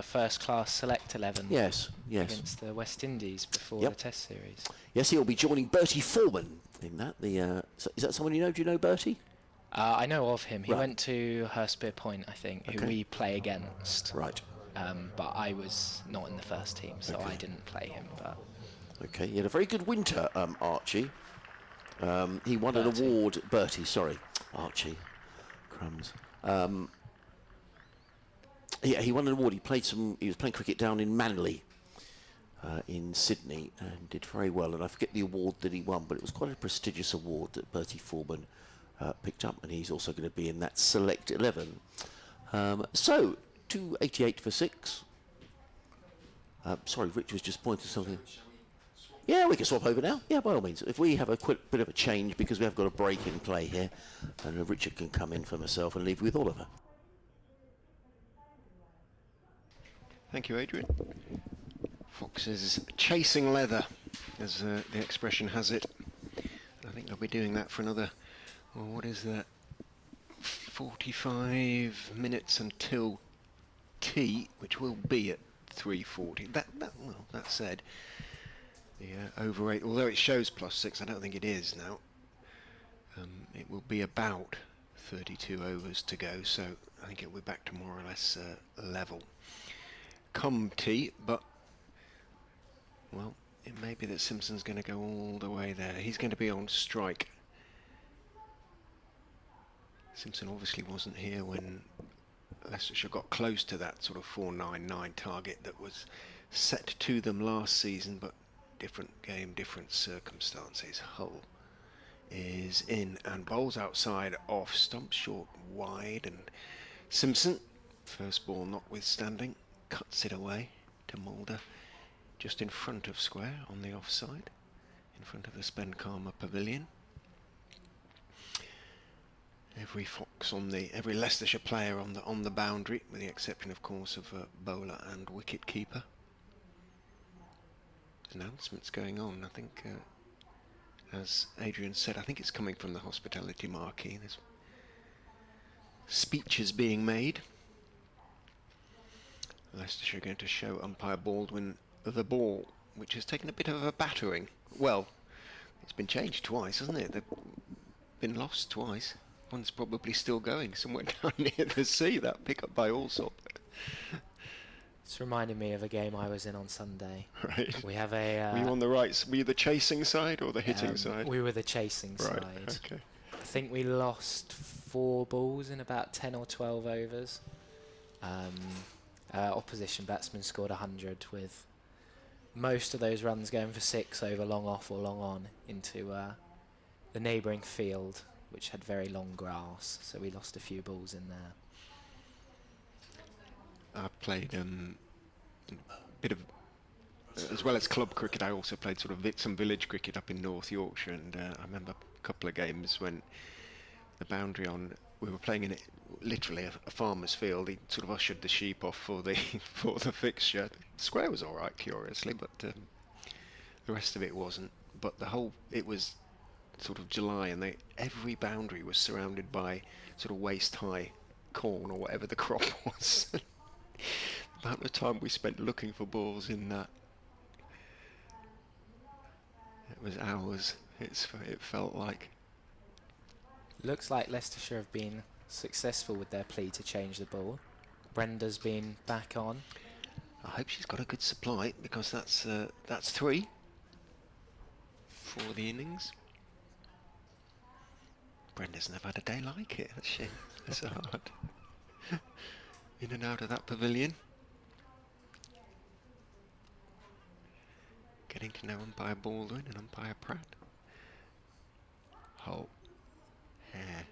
first-class select 11 Yes. against the West Indies before the Test series. Yes, he'll be joining Bertie Foreman in that. Is that someone you know? Do you know Bertie? I know of him. He Right. went to Hurstpere Point, I think, who we play against. Right. But I was not in the first team, so I didn't play him. But Okay, he had a very good winter, Archie. He won an award. Bertie, sorry. Archie. Crumbs. Yeah, he won an award. He was playing cricket down in Manly in Sydney and did very well. And I forget the award that he won, but it was quite a prestigious award that Bertie Foreman picked up. And he's also going to be in that select 11. So, 288 for 6. Sorry, Rich was just pointing something. Yeah, we can swap over now. Yeah, by all means. If we have a quick bit of a change, because we have got a break in play here, and Richard can come in for myself and leave with Oliver. Thank you, Adrian. Foxes chasing leather, as the expression has it. I think they'll be doing that for another, well, what is that, 45 minutes until tea, which will be at 3:40. That said, the over 8, although it shows +6, I don't think it is now. It will be about 32 overs to go, so I think it'll be back to more or less level. Come tea, but, well, it may be that Simpson's going to go all the way there. He's going to be on strike. Simpson obviously wasn't here when Leicestershire got close to that sort of 499 target that was set to them last season, but different game, different circumstances. Hull is in and bowls outside off stump, short, wide, and Simpson, first ball notwithstanding, cuts it away to Mulder, just in front of square on the offside, in front of the Spenkarma pavilion. Every Leicestershire player on the boundary, with the exception, of course, of bowler and wicket keeper. announcements going on. I think, as Adrian said, I think it's coming from the hospitality marquee. There's speeches being made. Leicestershire going to show umpire Baldwin the ball, which has taken a bit of a battering. Well, it's been changed twice, hasn't it? They've been lost twice. One's probably still going somewhere down near the sea, that pick up by Allsop. It's reminding me of a game I was in on Sunday. Right. We have a... were you on the right? Were you the chasing side or the hitting side? We were the chasing Right, side. okay. I think we lost 4 balls in about 10 or 12 overs. Opposition batsmen scored 100 with most of those runs going for 6 over long off or long on into the neighbouring field, which had very long grass, so we lost a few balls in there. I played a bit of, as well as club cricket, I also played sort of some village cricket up in North Yorkshire, and I remember a couple of games when the boundary on, we were playing in it, literally a farmer's field. He sort of ushered the sheep off for the for the fixture. The square was all right, curiously, but the rest of it wasn't. But it was sort of July, and every boundary was surrounded by sort of waist-high corn or whatever the crop was. The amount of time we spent looking for balls in that, it was hours. It felt like. Looks like Leicestershire have been successful with their plea to change the ball. Brenda's been back on. I hope she's got a good supply, because that's 3 for the innings. Brenda's never had a day like it, has she? That's hard. In and out of that pavilion. Getting to know umpire Baldwin and umpire Pratt. Holt. Hare.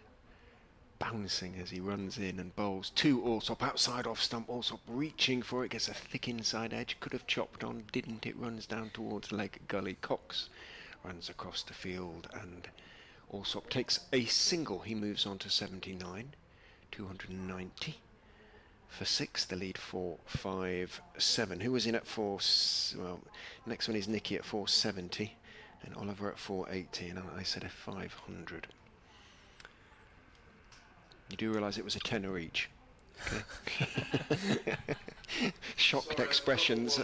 Bouncing as he runs in and bowls to Allsop, outside off stump. Allsop reaching for it, gets a thick inside edge, could have chopped on, didn't. It runs down towards leg gully. Cox runs across the field and Allsop takes a single. He moves on to 79, 290 for 6. The lead 4-5-7. Who was in at 4? Well, next one is Nicky at 470 and Oliver at 480, and I said a 500. You do realise it was a tenner each. Okay. Shocked expressions.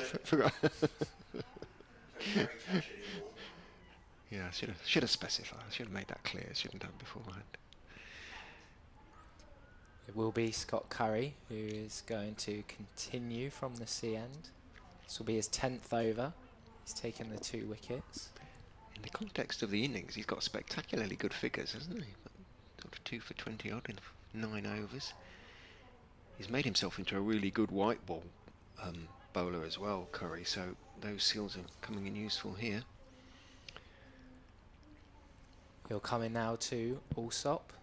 Yeah, should have specified. I should have made that clear. Shouldn't have beforehand. It will be Scott Curry who is going to continue from the sea end. This will be his 10th over. He's taken the 2 wickets. In the context of the innings, he's got spectacularly good figures, hasn't he? Sort of 2 for 20 odd in 9 overs. He's made himself into a really good white ball bowler as well, Curry, so those skills are coming in useful here. He'll come in now to Allsop.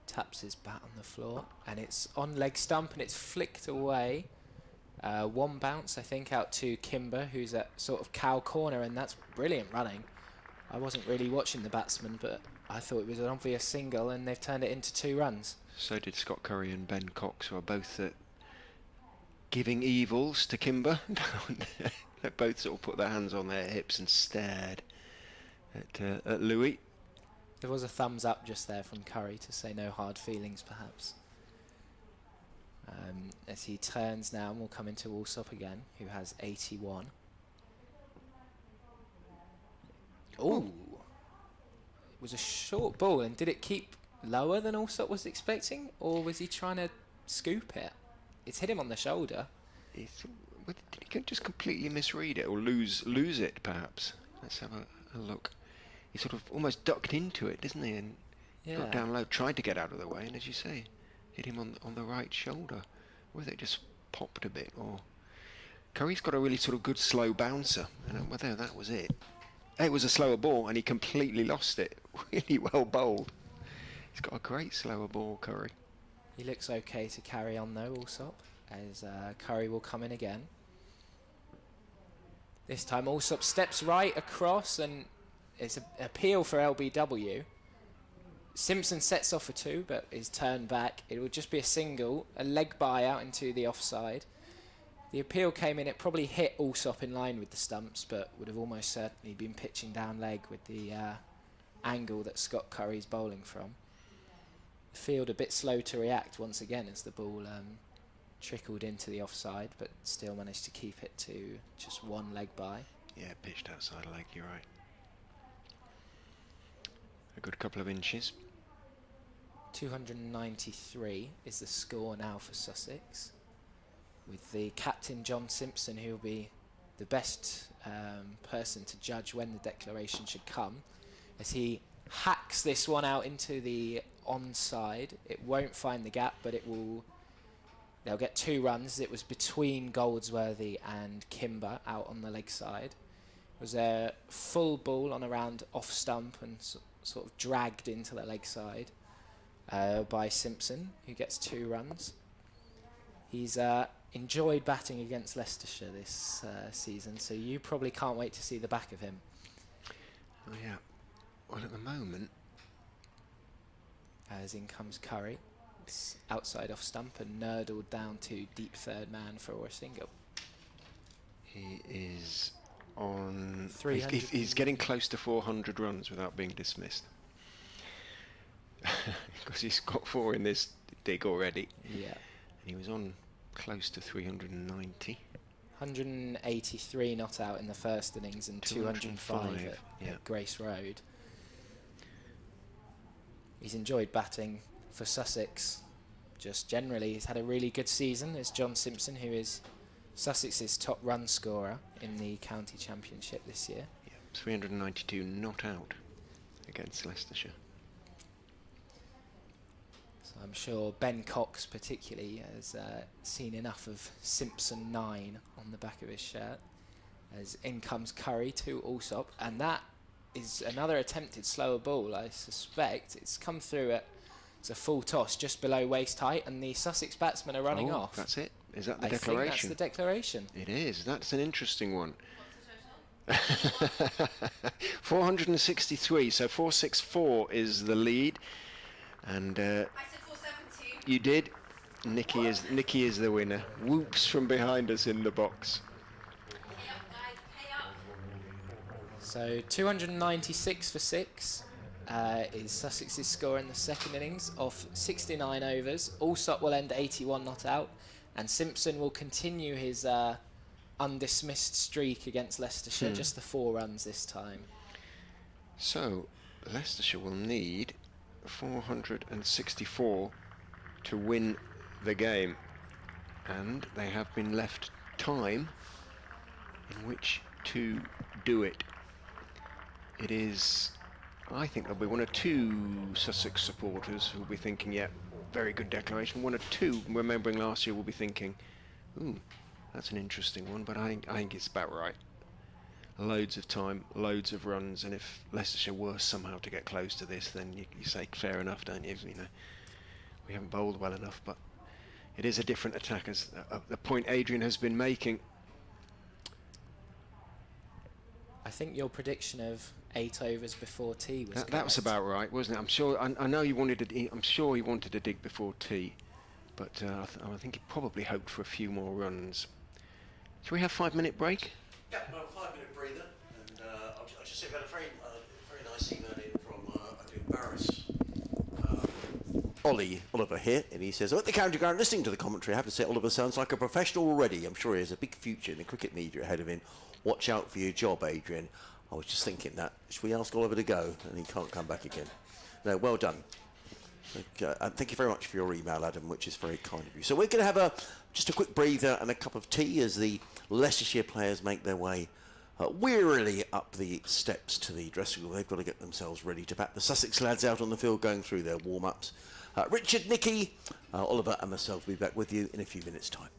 Taps his bat on the floor and it's on leg stump and it's flicked away. 1 bounce, I think, out to Kimber, who's at sort of cow corner, and that's brilliant running. I wasn't really watching the batsman, but I thought it was an obvious single, and they've turned it into 2 runs. So did Scott Curry and Ben Cox, who are both giving evils to Kimber. They both sort of put their hands on their hips and stared at Louis. There was a thumbs up just there from Curry to say no hard feelings, perhaps. As he turns now, and we'll come into Allsop again, who has 81. Ooh. It was a short ball, and did it keep lower than Allsop was expecting, or was he trying to scoop it? It's hit him on the shoulder. Did he just completely misread it, or lose it, perhaps? Let's have a look. He sort of almost ducked into it, didn't he? And got down low, tried to get out of the way, and as you say, hit him on the right shoulder. Whether it just popped a bit, or Curry's got a really sort of good slow bouncer, and whether that was it. It was a slower ball, and he completely lost it. Really well bowled. He's got a great slower ball, Curry. He looks okay to carry on though, Allsop, as Curry will come in again. This time Allsop steps right across, and it's an appeal for LBW. Simpson sets off for 2, but is turned back. It will just be a single, a leg bye out into the offside. The appeal came in, it probably hit Alsop in line with the stumps, but would have almost certainly been pitching down leg with the angle that Scott Curry's bowling from. The field a bit slow to react once again as the ball trickled into the offside, but still managed to keep it to just one leg by. Yeah, pitched outside leg, you're right. A good couple of inches. 293 is the score now for Sussex, with the captain John Simpson, who will be the best person to judge when the declaration should come, as he hacks this one out into the onside. It won't find the gap, but they'll get 2 runs. It was between Goldsworthy and Kimber out on the leg side. It was a full ball on around off stump and sort of dragged into the leg side by Simpson, who gets 2 runs. He's enjoyed batting against Leicestershire this season, so you probably can't wait to see the back of him. Oh yeah. Well, at the moment, As in comes Curry. It's outside off stump and nurdled down to deep third man for a single. he is on... 300. He's getting close to 400 runs without being dismissed. Because he's got 4 in this dig already. Yeah. And he was on close to 390. 183 not out in the first innings and 205 at Grace Road. He's enjoyed batting for Sussex. Just generally, he's had a really good season. There's John Simpson, who is Sussex's top run scorer in the county championship this year. Yeah, 392 not out against Leicestershire. So I'm sure Ben Cox particularly has seen enough of Simpson 9 on the back of his shirt. As in comes Curry to Alsop, and that is another attempted slower ball. I suspect it's come through it's a full toss just below waist height, and the Sussex batsmen are running off. That's it. Is that the I declaration? think that's the declaration. It is. That's an interesting one. 463. So 464 is the lead, and I said 472. you did. Nikki is the winner. Whoops from behind us in the box. Pay up, guys, pay up. So 296 for 6 is Sussex's score in the second innings off 69 overs. Alsop will end 81 not out, and Simpson will continue his undismissed streak against Leicestershire, just the 4 runs this time. So Leicestershire will need 464 to win the game, and they have been left time in which to do it. It is, I think there'll be 1 or 2 Sussex supporters who'll be thinking, yeah, very good declaration. 1 or 2, remembering last year, will be thinking, ooh, that's an interesting one, but I think it's about right. Loads of time, loads of runs, and if Leicestershire were somehow to get close to this, then you say fair enough, don't you? You know, we haven't bowled well enough, but it is a different attack, as the point Adrian has been making. I think your prediction of 8 overs before tea was That was about right, wasn't it? I'm sure. I know he wanted to. I'm sure he wanted to dig before tea, but I think he probably hoped for a few more runs. Shall we have 5-minute break? Yeah, well, 5-minute breather, and I'll just say we had a very nice email in from Barris. Oliver here, and he says, I'm at the county ground listening to the commentary. I have to say, Oliver sounds like a professional already. I'm sure he has a big future in the cricket media ahead of him. Watch out for your job, Adrian. I was just thinking that. Should we ask Oliver to go? And he can't come back again. No, well done. And thank you very much for your email, Adam, which is very kind of you. So we're going to have just a quick breather and a cup of tea as the Leicestershire players make their way wearily up the steps to the dressing room. They've got to get themselves ready to bat. The Sussex lads out on the field going through their warm-ups. Richard, Nicky, Oliver and myself will be back with you in a few minutes' time.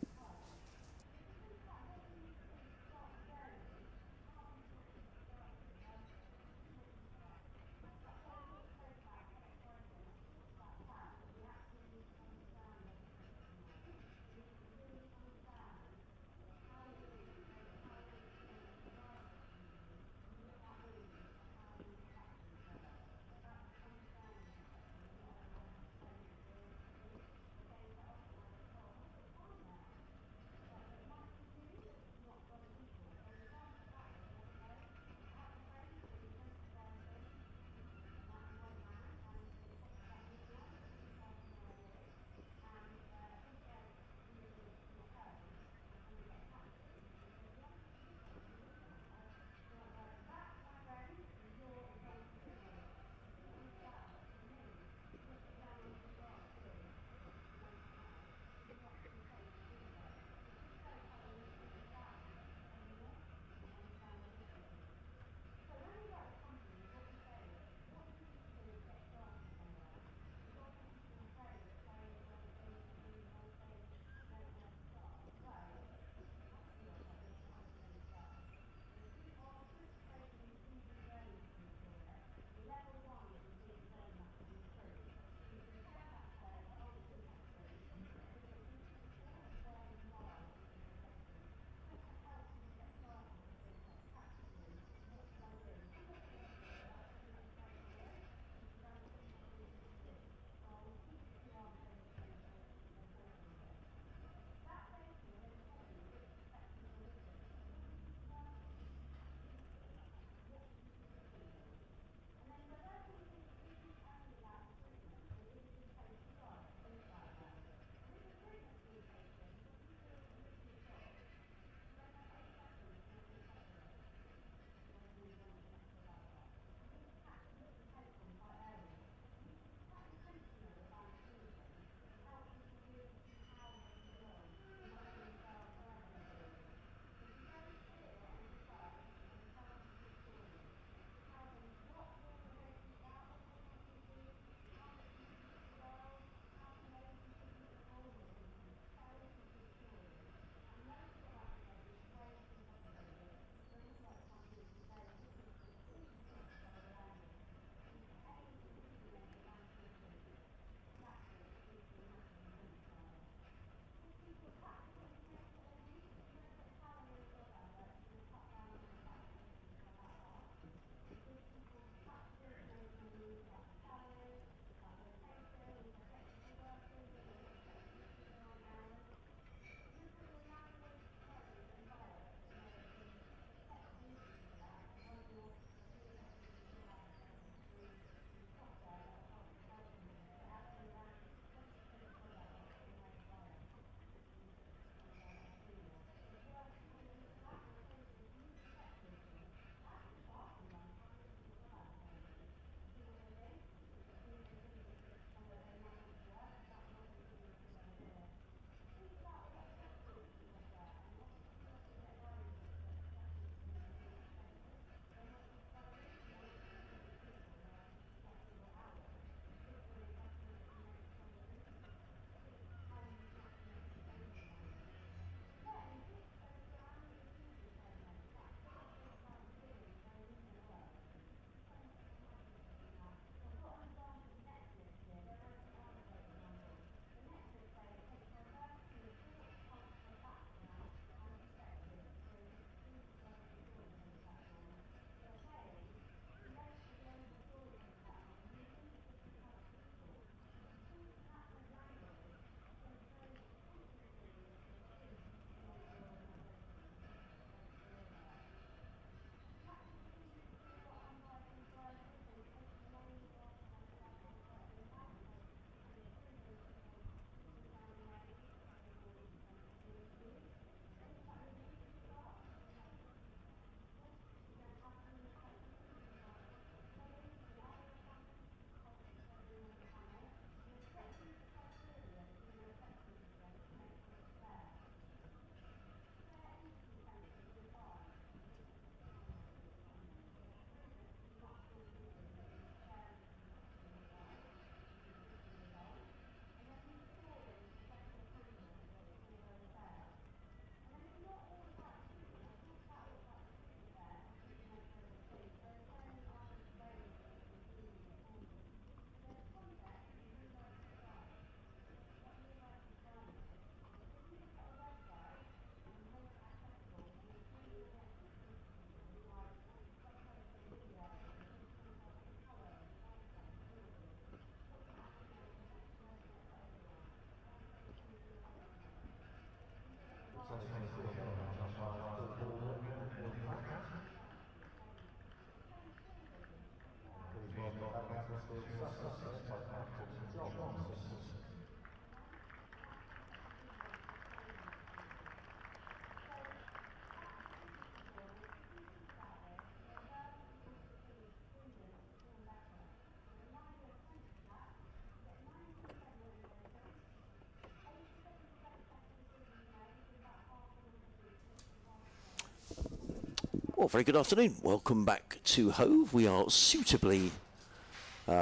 Well, very good afternoon. Welcome back to Hove. We are suitably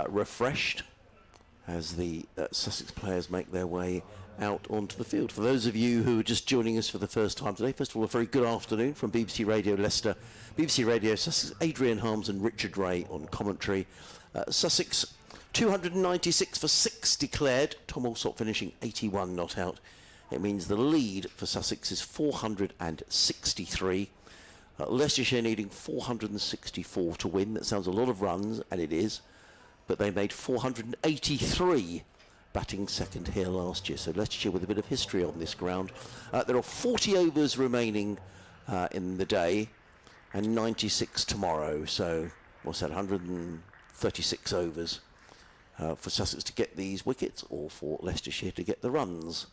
refreshed as the Sussex players make their way out onto the field. For those of you who are just joining us for the first time today, first of all, a very good afternoon from BBC Radio Leicester, BBC Radio Sussex, Adrian Harms and Richard Ray on commentary. Sussex 296 for 6 declared. Tom Alsop finishing 81 not out. It means the lead for Sussex is 463. Leicestershire needing 464 to win. That sounds a lot of runs, and it is. But they made 483 batting second here last year. So Leicestershire with a bit of history on this ground. There are 40 overs remaining in the day and 96 tomorrow. So what's that, 136 overs for Sussex to get these wickets or for Leicestershire to get the runs.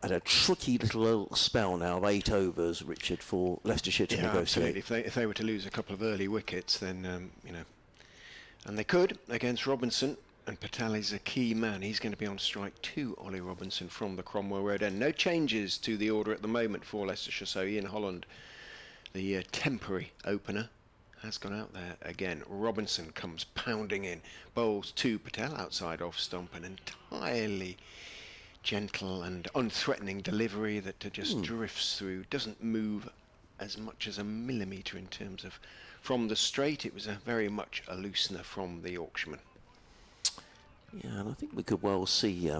And a tricky little spell now of 8 overs, Richard, for Leicestershire to negotiate. Absolutely. If they were to lose a couple of early wickets, then, and they could against Robinson, and Patel is a key man. He's going to be on strike 2, Ollie Robinson, from the Cromwell Road end. No changes to the order at the moment for Leicestershire, so Ian Holland, the temporary opener, has gone out there again. Robinson comes pounding in, bowls to Patel outside off stump, an entirely gentle and unthreatening delivery that just drifts through, doesn't move as much as a millimetre in terms of from the straight. It was very much a loosener from the Yorkshireman. Yeah, and I think we could well see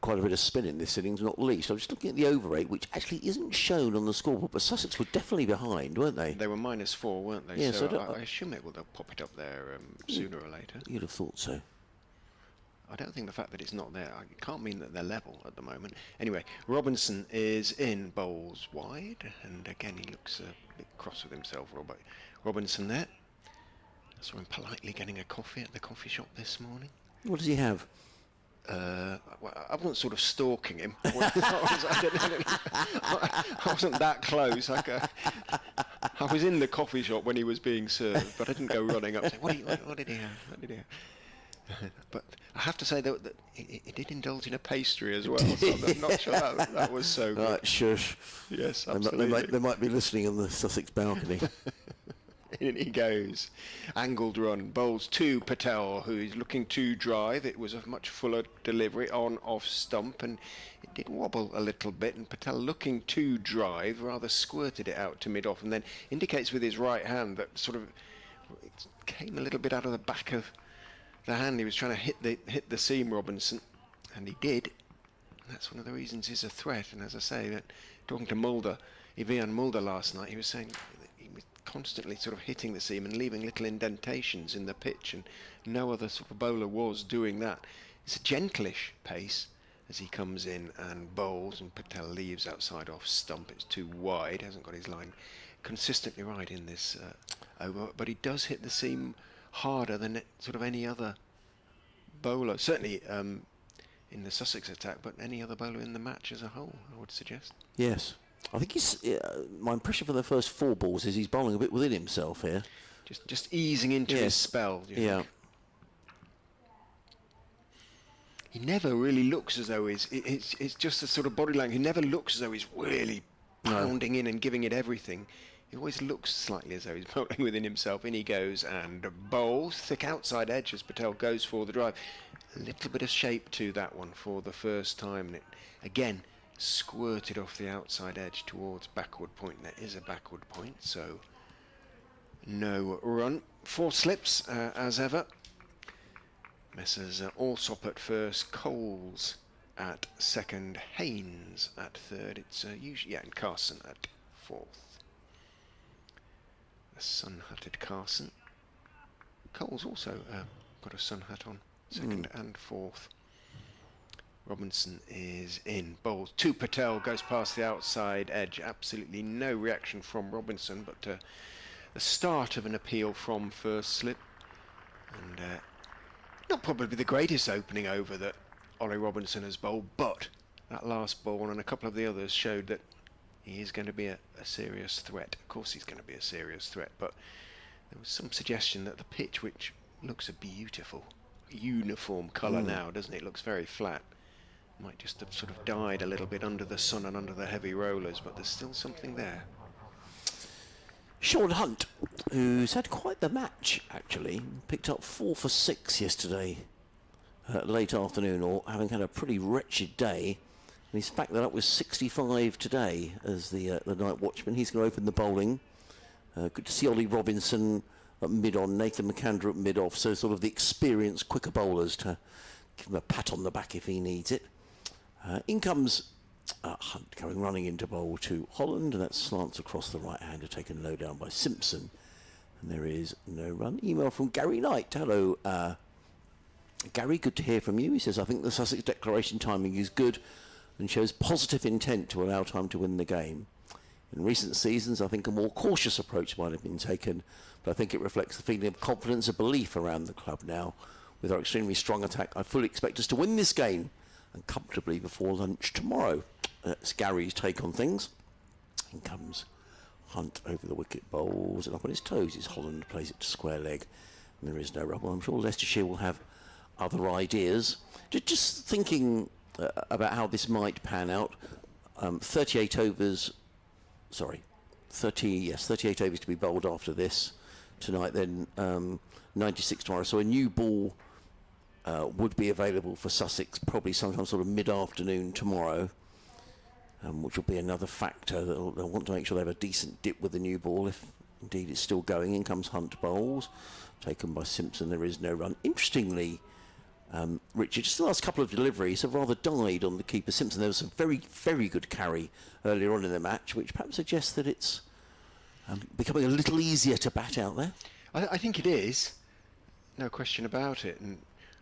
quite a bit of spin in this innings, not least. I'm just looking at the over rate, which actually isn't shown on the scoreboard, but Sussex were definitely behind, weren't they? They were -4, weren't they? Yeah, so I assume they'll pop it up there sooner or later. You'd have thought so. I don't think the fact that it's not there, it can't mean that they're level at the moment. Anyway, Robinson is in, bowls wide, and again he looks a bit cross with himself, Robinson there. I saw him politely getting a coffee at the coffee shop this morning. What does he have? Well, I wasn't sort of stalking him. I wasn't that close. I was in the coffee shop when he was being served, but I didn't go running up saying, what did he have? What did he have? But I have to say that he did indulge in a pastry as well, so I'm not sure that was so good. Right, shush. Yes, absolutely. They might be listening on the Sussex balcony. In he goes. Angled run, bowls to Patel, who is looking to drive. It was a much fuller delivery on off stump, and it did wobble a little bit, and Patel looking to drive rather squirted it out to mid-off, and then indicates with his right hand that sort of it came a little bit out of the back of the hand. He was trying to hit the seam, Robinson, and he did. That's one of the reasons he's a threat. And as I say, that talking to Ivan Mulder last night, he was saying that he was constantly sort of hitting the seam and leaving little indentations in the pitch, and no other sort of bowler was doing that. It's a gentlish pace as he comes in and bowls, and Patel leaves outside off stump. It's too wide, hasn't got his line consistently right in this over, but he does hit the seam harder than sort of any other bowler, certainly in the Sussex attack, but any other bowler in the match as a whole, I would suggest. Yes. I think my impression for the first 4 balls is he's bowling a bit within himself here. Just easing into his spell. Yeah. Think? He never really looks as though it's just a sort of body language. He never looks as though he's really pounding in and giving it everything. He always looks slightly as though he's bowling within himself. In he goes and bowls, thick outside edge as Patel goes for the drive. A little bit of shape to that one for the first time. And it, again, squirted off the outside edge towards backward point. There is a backward point, so no run. 4 slips as ever. Messrs Alsop at first, Coles at second, Haynes at third. It's usually, and Carson at 4th. A sun-hatted Carson. Coles also got a sun hat on, 2nd and 4th. Robinson is in, bowls to Patel, goes past the outside edge. Absolutely no reaction from Robinson, but the start of an appeal from first slip. And not probably the greatest opening over that Ollie Robinson has bowled, but that last ball and a couple of the others showed that he is going to be a serious threat. Of course he's going to be a serious threat, but there was some suggestion that the pitch, which looks a beautiful uniform colour now, doesn't it? It looks very flat. Might just have sort of died a little bit under the sun and under the heavy rollers, but there's still something there. Sean Hunt, who's had quite the match, actually. Picked up 4 for 6 yesterday, late afternoon, or having had a pretty wretched day. And he's backed that up with 65 today as the night watchman. He's going to open the bowling. Good to see Ollie Robinson at mid-on, Nathan McAndrew at mid-off, so sort of the experienced, quicker bowlers to give him a pat on the back if he needs it. In comes Hunt going running into bowl to Holland, and that slants across the right hander, taken low down by Simpson. And there is no run. Email from Gary Knight. Hello, Gary, good to hear from you. He says, I think the Sussex declaration timing is good and shows positive intent to allow time to win the game. In recent seasons, I think a more cautious approach might have been taken, but I think it reflects the feeling of confidence and belief around the club now. With our extremely strong attack, I fully expect us to win this game and comfortably before lunch tomorrow. That's Gary's take on things. In comes Hunt over the wicket, bowls and up on his toes is Holland, plays it to square leg, and there is no rubble. I'm sure Leicestershire will have other ideas. Just thinking about how this might pan out. 38 overs to be bowled after this tonight, then 96 tomorrow. So a new ball would be available for Sussex probably sometime sort of mid-afternoon tomorrow, which will be another factor. They'll want to make sure they have a decent dip with the new ball, if indeed it's still going. In comes Hunt, bowls, taken by Simpson. There is no run. Interestingly, Richard, just the last couple of deliveries have rather died on the keeper Simpson. There was a very, very good carry earlier on in the match, which perhaps suggests that it's becoming a little easier to bat out there. I think it is, no question about it, and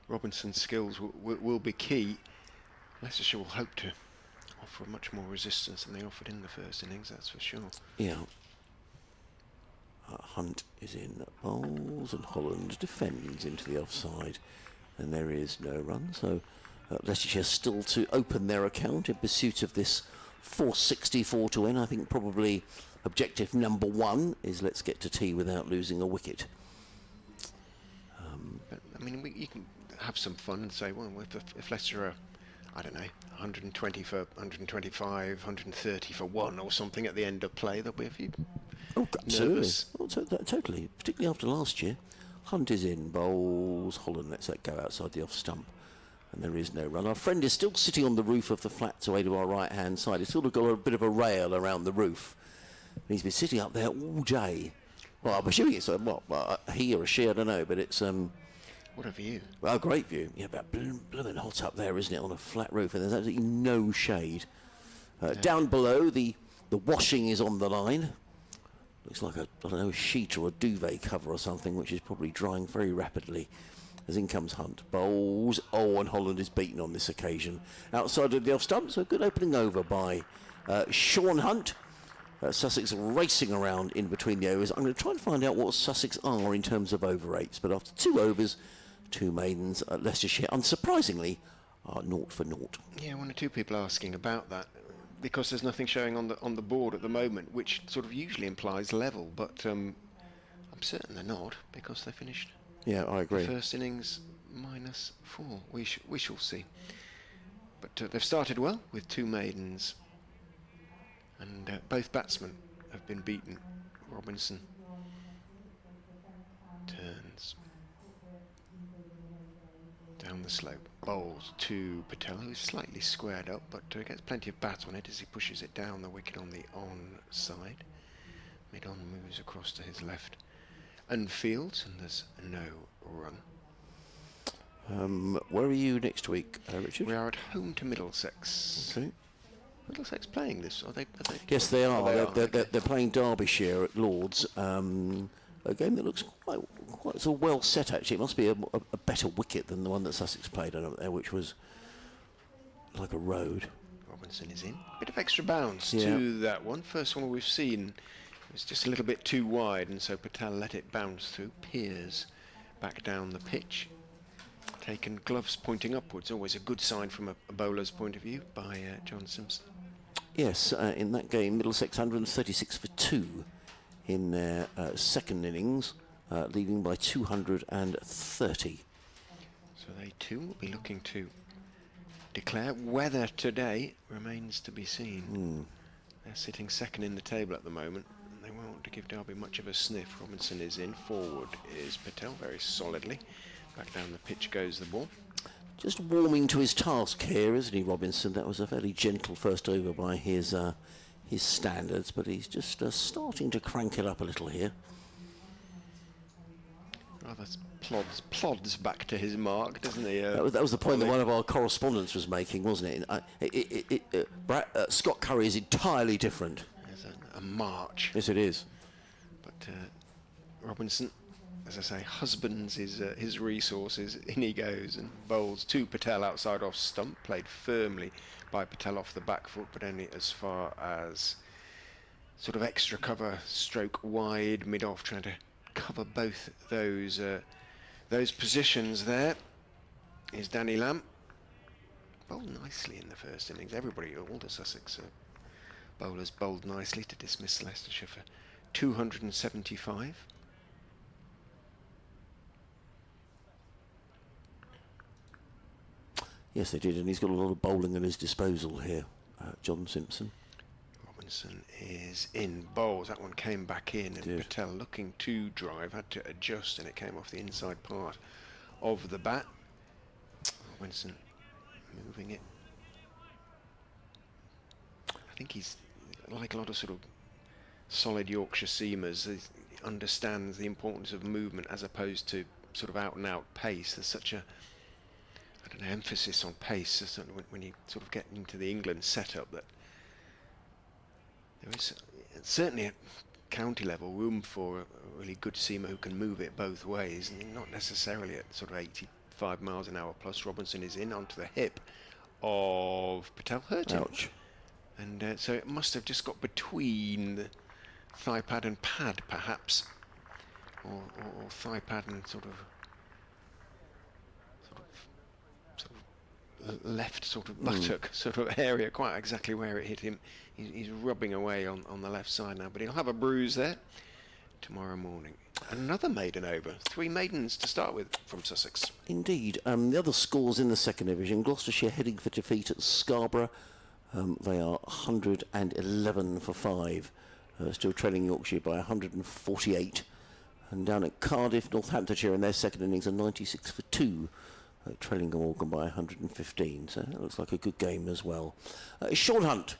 Robinson's skills will be key. Leicestershire will hope to offer much more resistance than they offered in the first innings, that's for sure. Yeah. Hunt is in bowls, and Holland defends into the offside. And there is no run, so Leicestershire still to open their account in pursuit of this 464 to win. I think probably objective number 1 is let's get to tea without losing a wicket. But, I mean, you can have some fun and say, well, if Leicester are, I don't know, 120 for 125, 130 for 1 or something at the end of play, there'll be a few nervous. Oh, totally, particularly after last year. Hunt is in, bowls, Holland lets that go outside the off stump, and there is no run. Our friend is still sitting on the roof of the flats away to our right hand side. He's sort of got a bit of a rail around the roof. And he's been sitting up there all day. Well, I'm assuming it's he or a she, I don't know, but it's what a view. Well, a great view. Yeah, but blooming hot up there, isn't it, on a flat roof, and there's absolutely no shade. Down below, the washing is on the line. Looks like a sheet or a duvet cover or something, which is probably drying very rapidly. As in comes Hunt, bowls. Oh, and Holland is beaten on this occasion. Outside of the off stump, so a good opening over by Sean Hunt. Sussex racing around in between the overs. I'm going to try and find out what Sussex are in terms of over rates, but after 2 overs, 2 maidens, Leicestershire, unsurprisingly, are 0 for 0. Yeah, 1 or 2 people asking about that, because there's nothing showing on the board at the moment, which sort of usually implies level, but I'm certain they're not, because they finished. Yeah, I agree. The first innings -4. We shall see. But they've started well with 2 maidens, and both batsmen have been beaten. Robinson turns down the slope, bowls to Patel, who's slightly squared up, but gets plenty of bat on it as he pushes it down the wicket on the on side. Mid-on moves across to his left and fields, and there's no run. Where are you next week, Richard? We are at home to Middlesex. Okay. Middlesex playing this? Are they Yes, they are. Oh, They're playing Derbyshire at Lord's. A game that looks quite so well set, actually. It must be a better wicket than the one that Sussex played on there, which was like a road. Robinson is in. Bit of extra bounce to that one. First one we've seen was just a little bit too wide, and so Patel let it bounce through. Piers back down the pitch. Taken, gloves pointing upwards. Always a good sign from a bowler's point of view by John Simpson. Yes, in that game, Middlesex 136 for 2 in their second innings, leading by 230. So they too will be looking to declare. Weather today remains to be seen. They're sitting second in the table at the moment. They won't want to give Derby much of a sniff. Robinson is in. Forward is Patel very solidly. Back down the pitch goes the ball. Just warming to his task here, isn't he, Robinson? That was a fairly gentle first over by his standards, but he's just starting to crank it up a little here. Rather plods back to his mark, doesn't he? That was the point that one of our correspondents was making, wasn't it? Scott Curry is entirely different. There's a march. Yes, it is. But Robinson, as I say, husbands his resources. In he goes and bowls to Patel outside off stump. Played firmly by Patel off the back foot, but only as far as sort of extra cover, stroke wide, mid-off, trying to cover both those positions. There is Danny Lamb. Bowled nicely in the first innings. Everybody, all the Sussex bowlers bowled nicely to dismiss Leicestershire for 275. Yes, they did, and he's got a lot of bowling at his disposal here, John Simpson. Robinson is in bowls. That one came back in, and Patel looking to drive, had to adjust, and it came off the inside part of the bat. Robinson moving it. I think he's like a lot of sort of solid Yorkshire seamers. He understands the importance of movement as opposed to sort of out and out pace. There's such a emphasis on pace when you sort of get into the England setup, that there is certainly at county level room for a really good seamer who can move it both ways, and not necessarily at sort of 85 miles an hour plus. Robinson is in onto the hip of Patel, hurt him. Ouch. And so it must have just got between the thigh pad and pad, perhaps, or thigh pad and sort of left sort of buttock sort of area, quite exactly where it hit him. He's rubbing away on the left side now, but he'll have a bruise there tomorrow morning. Another maiden over. 3 maidens to start with from Sussex. Indeed. The other scores in the second division: Gloucestershire heading for defeat at Scarborough. They are 111 for 5, still trailing Yorkshire by 148. And down at Cardiff, Northamptonshire in their second innings are 96 for 2. Trailing Morgan by 115, so that looks like a good game as well. Sean Hunt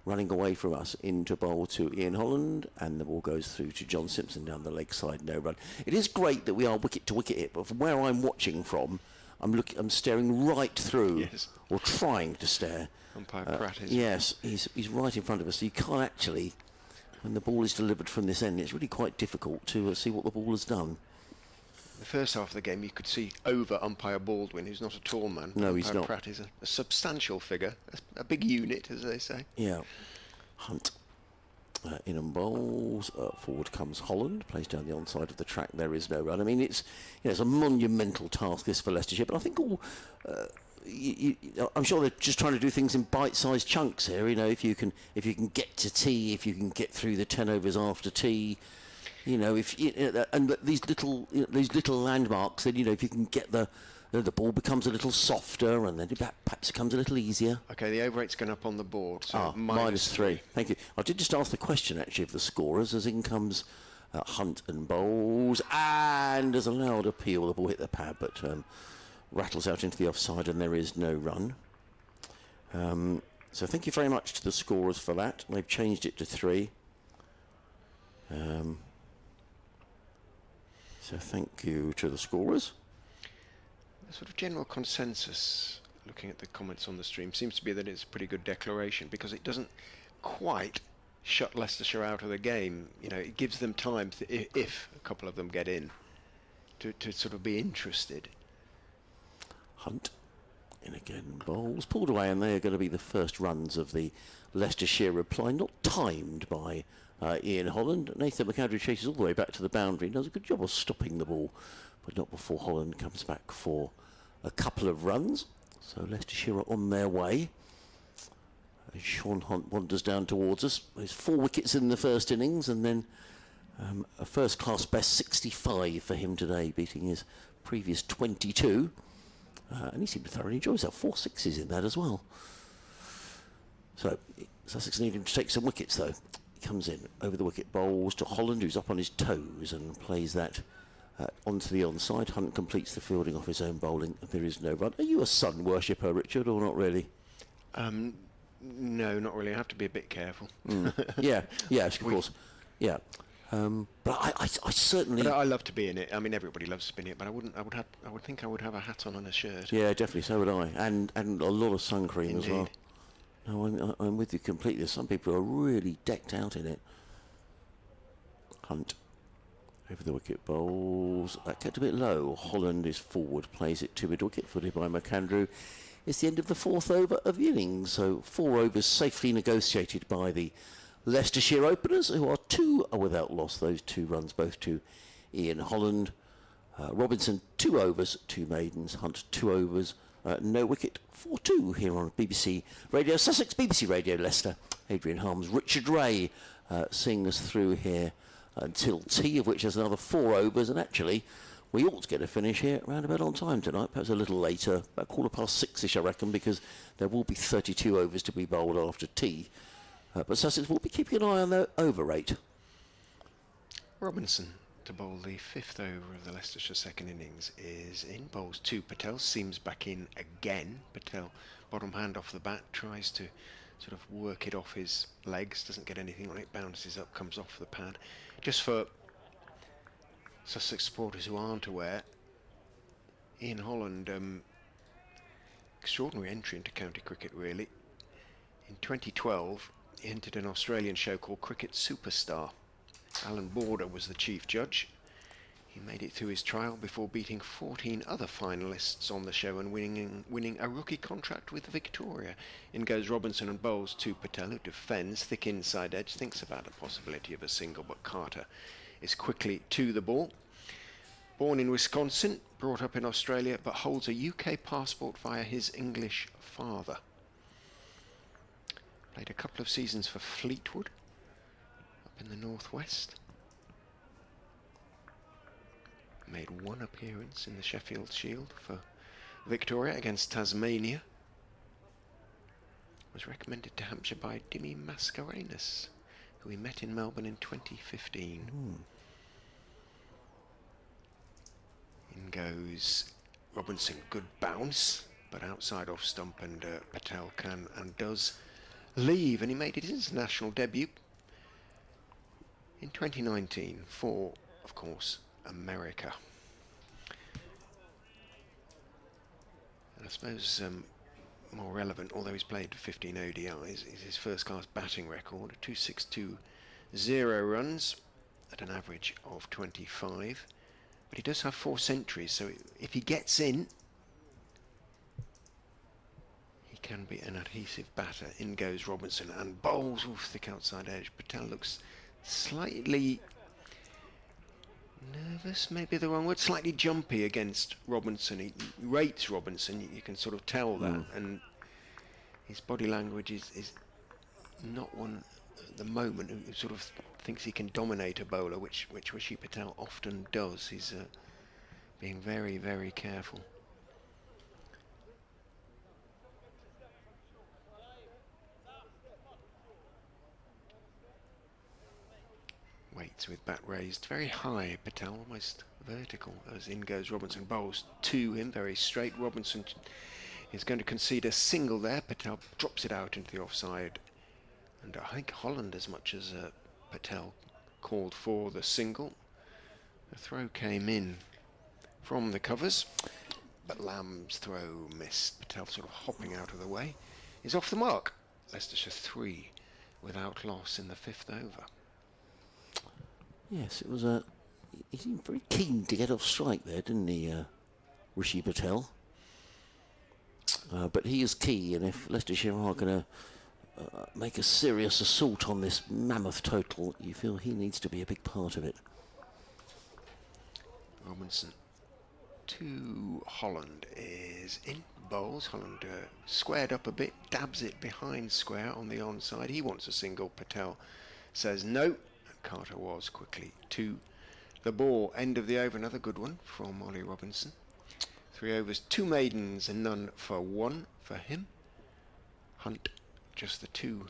running away from us into bowl to Ian Holland, and the ball goes through to John Simpson down the leg side, no run. It is great that we are wicket to wicket it, but from where I'm watching from, I'm staring right through, or trying to stare. Umpire Pratt is. Yes, he's right in front of us, so you can't actually, when the ball is delivered from this end, it's really quite difficult to see what the ball has done. The first half of the game, you could see over umpire Baldwin, who's not a tall man. No, he's not. Pratt is a substantial figure, a big unit, as they say. Yeah. Hunt in and bowls. Forward comes Holland, plays down the onside of the track. There is no run. I mean, it's a monumental task this for Leicestershire, but I think I'm sure they're just trying to do things in bite-sized chunks here. You know, if you can get to tea, if you can get through the 10 overs after tea. You know, and these little landmarks, then, you know, if you can get the ball becomes a little softer, and then perhaps it becomes a little easier. Okay, the over rate's gone up on the board. So -3. Thank you. I did just ask the question actually of the scorers, as in comes Hunt and bowls, and as a loud appeal, the ball hit the pad, but rattles out into the offside, and there is no run. So thank you very much to the scorers for that. They've changed it to 3. So thank you to the scorers. The sort of general consensus, looking at the comments on the stream, seems to be that it's a pretty good declaration, because it doesn't quite shut Leicestershire out of the game. You know, it gives them time, if a couple of them get in, to sort of be interested. Hunt in again, bowls pulled away, and they are going to be the first runs of the Leicestershire reply, not timed by Ian Holland. Nathan McAdoo chases all the way back to the boundary, does a good job of stopping the ball, but not before Holland comes back for a couple of runs. So Leicestershire are on their way. As Sean Hunt wanders down towards us. There's 4 wickets in the first innings, and then a first-class best 65 for him today, beating his previous 22. And he seemed to thoroughly enjoy himself. 4 sixes in that as well. So Sussex need him to take some wickets though. He comes in over the wicket, bowls to Holland, who's up on his toes, and plays that onto the onside. Hunt completes the fielding off his own bowling. There is no run. Are you a sun worshipper, Richard, or not really? No, not really. I have to be a bit careful. Yeah, of course. Yeah. But I certainly. But I love to be in it. I mean, everybody loves to be in it, but I wouldn't. I would think I would have a hat on and a shirt. Yeah, definitely. So would I, and a lot of sun cream as well. Indeed. No, I'm with you completely. Some people are really decked out in it. Hunt over the wicket, bowls. That kept a bit low. Holland is forward, plays it to mid-wicket, footed by McAndrew. It's the end of the 4th over of the innings, so 4 overs safely negotiated by the Leicestershire openers, who are 2 without loss. Those 2 runs, both to Ian Holland. Robinson, 2 overs, 2 maidens. Hunt, 2 overs, no wicket, 4-2 here on BBC Radio Sussex, BBC Radio Leicester. Adrian Harms, Richard Ray seeing us through here until tea, of which there's another 4 overs, and actually we ought to get a finish here around about on time tonight, perhaps a little later, about 6:15ish I reckon, because there will be 32 overs to be bowled after tea. But Sussex will be keeping an eye on their over rate. Robinson to bowl the 5th over of the Leicestershire second innings is in. Bowls 2. Patel seems back in again. Patel, bottom hand off the bat, tries to sort of work it off his legs, doesn't get anything on it, bounces up, comes off the pad. Just for Sussex supporters who aren't aware, Ian Holland, extraordinary entry into county cricket really. In 2012 he entered an Australian show called Cricket Superstar. Alan Border was the chief judge. He made it through his trial before beating 14 other finalists on the show and winning a rookie contract with Victoria. In goes Robinson and bowls to Patel, who defends, thick inside edge, thinks about the possibility of a single, but Carter is quickly to the ball. Born in Wisconsin, brought up in Australia, but holds a UK passport via his English father. Played a couple of seasons for Fleetwood up in the northwest. Made 1 appearance in the Sheffield Shield for Victoria against Tasmania. Was recommended to Hampshire by Dimmy Mascarenhas, who we met in Melbourne in 2015. In goes Robinson, good bounce, but outside off stump, and Patel can and does leave, and he made his international debut in 2019 for, of course, America. And I suppose more relevant, although he's played 15 ODIs, is his first class batting record, 2,620 runs at an average of 25. But he does have 4 centuries, so if he gets in, he can be an adhesive batter. In goes Robinson and bowls, thick outside edge. Patel looks slightly nervous, maybe the wrong word, slightly jumpy against Robinson. He rates Robinson, you can sort of tell that, and his body language is not one at the moment who sort of thinks he can dominate a bowler, which Rishi Patel often does. He's being very, very careful. Waits with bat raised very high, Patel almost vertical, as in goes Robinson. Bowls to him very straight. Robinson is going to concede a single there. Patel drops it out into the offside, and I think Holland, as much as Patel, called for the single. The throw came in from the covers, but Lamb's throw missed. Patel sort of hopping out of the way is off the mark. Leicestershire 3 without loss in the 5th over. Yes, it was he seemed very keen to get off strike there, didn't he, Rishi Patel? But he is key, and if Leicestershire are going to make a serious assault on this mammoth total, you feel he needs to be a big part of it. Robinson to Holland is in. Bowls. Holland squared up a bit, dabs it behind square on the onside. He wants a single. Patel says no, and Carter was quickly to the ball. End of the over. Another good one from Ollie Robinson. 3 overs, 2 maidens and none for 1 for him. Hunt, just the 2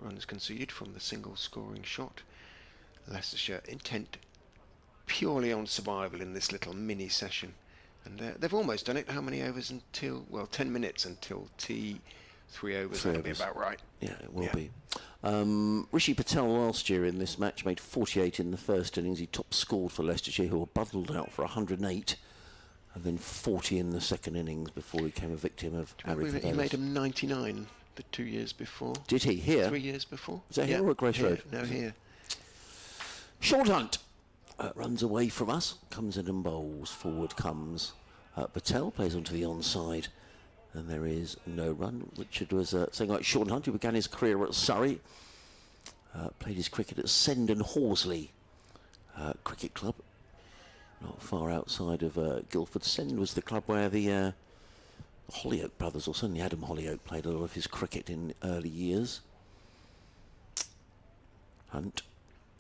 runs conceded from the single scoring shot. Leicestershire intent purely on survival in this little mini session. And they've almost done it. How many overs until, well, 10 minutes until tea. 3 overs, that'll be about right. Yeah, it will be. Rishi Patel last year in this match made 48 in the first innings. He top scored for Leicestershire, who were bundled out for 108, and then 40 in the second innings before he became a victim of Harry He made him 99 the 2 years before. Did he? Here? 3 years before. Is that here or at Grace Road? No, here. Short Hunt runs away from us, comes in and bowls. Forward comes Patel, plays onto the onside, and there is no run. Richard was saying like Short Hunt, who began his career at Surrey, played his cricket at Sendon Horsley Cricket Club, not far outside of Guildford. Send was the club where the Hollyoake brothers, or certainly Adam Hollyoake, played a lot of his cricket in early years. Hunt,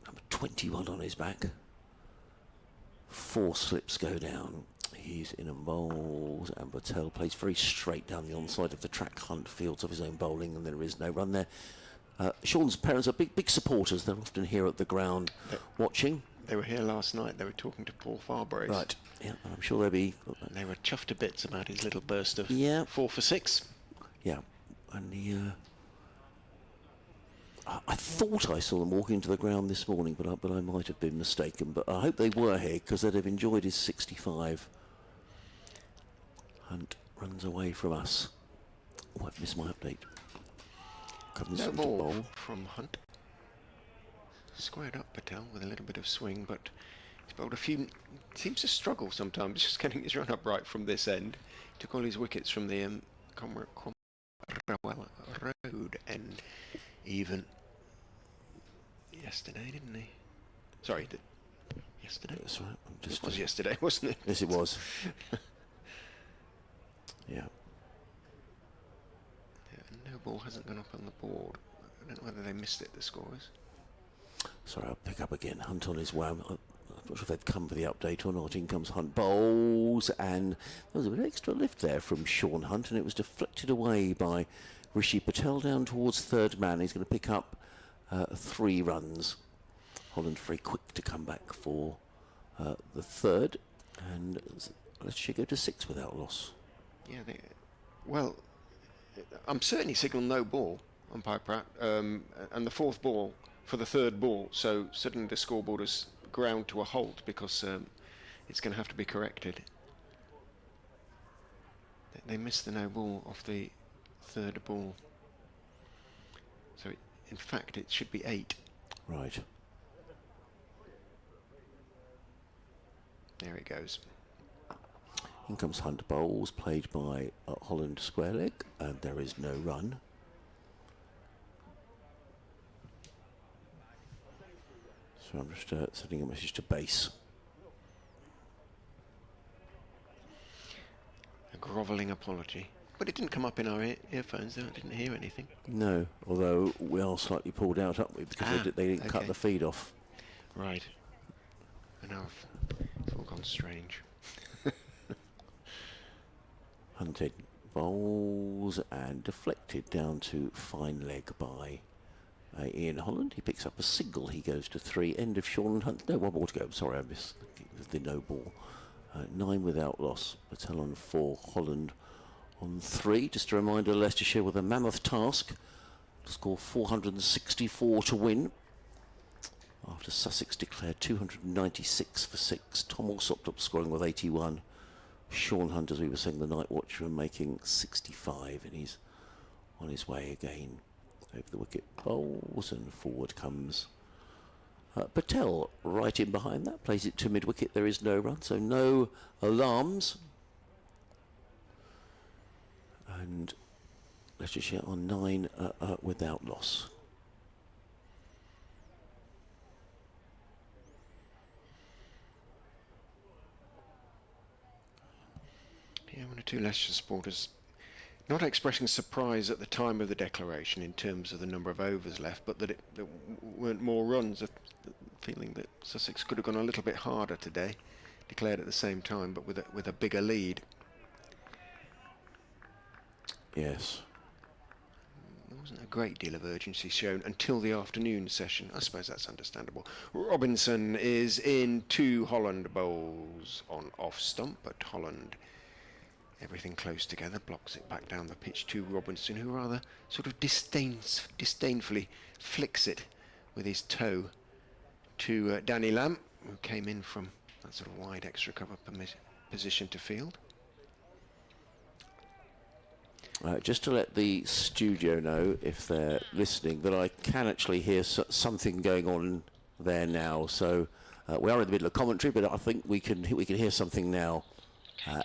number 21 on his back. 4 slips go down. He's in and bowls, and Patel plays very straight down the onside of the track. Hunt fields of his own bowling, and there is no run there. Sean's parents are big supporters. They're often here at the ground watching. They were here last night. They were talking to Paul Farbrace. Right, yeah, I'm sure they'll be... They were chuffed to bits about his little burst of 4 for 6. Yeah, and he... I thought I saw them walking to the ground this morning, but I might have been mistaken. But I hope they were here, because they'd have enjoyed his 65. Hunt runs away from us. Oh, I've missed my update. Comes No into ball bowl. from Hunt. Squared up Patel with a little bit of swing, but he's bowled a few... Seems to struggle sometimes, just getting his run up right from this end. Took all his wickets from the Cromwell Road end. Even yesterday, didn't he? Sorry, yesterday? That's right. It was yesterday, wasn't it? Yes, it was. Yeah. No ball hasn't gone up on the board. I don't know whether they missed it, the scorers. Sorry, I'll pick up again. Hunt on his wham. I'm not sure if they've come for the update or not. In comes Hunt, bowls, and there was a bit of extra lift there from Sean Hunt, and it was deflected away by Rishi Patel down towards third man. He's going to pick up 3 runs. Holland very quick to come back for the third, and let's go to 6 without loss. Yeah, well, I'm certain he signalled no ball, umpire Pratt, and the 4th ball for the 3rd ball, so suddenly the scoreboard has ground to a halt because it's going to have to be corrected. They missed the no ball off the 3rd ball. So, in fact, it should be 8. Right. There it goes. In comes Hunt, bowls, played by Holland square leg, and there is no run. So I'm just sending a message to base. A grovelling apology. But it didn't come up in our earphones, though. I didn't hear anything. No, although we are slightly pulled out, aren't we? Because they didn't cut the feed off. Right. And now it's all gone strange. Hunted, bowls, and deflected down to fine leg by Ian Holland. He picks up a single. He goes to 3. End of Sean Hunt. No, 1 ball to go. Sorry, I missed the no ball. 9 without loss. Patel on 4. Holland on 3. Just a reminder, Leicestershire with a mammoth task to score 464 to win. After Sussex declared 296 for 6. Tom Alsop up scoring with 81. Sean Hunt, as we were saying, the night watchman, making 65, and he's on his way again. Over the wicket, bowls, and forward comes Patel right in behind that, plays it to mid-wicket. There is no run, so no alarms. And Leicestershire on 9 without loss. Yeah, 1 or 2 Leicestershire supporters not expressing surprise at the time of the declaration in terms of the number of overs left, but that there weren't more runs, feeling that Sussex could have gone a little bit harder today, declared at the same time, but with a bigger lead. yes. There wasn't a great deal of urgency shown until the afternoon session. I suppose that's understandable. Robinson is in 2 Holland bowls on off stump, but Holland, everything close together, blocks it back down the pitch to Robinson, who rather sort of disdainfully flicks it with his toe to Danny Lamb, who came in from that sort of wide extra cover position to field. Just to let the studio know, if they're listening, that I can actually hear something going on there now. So we are in the middle of commentary, but I think we can hear something now.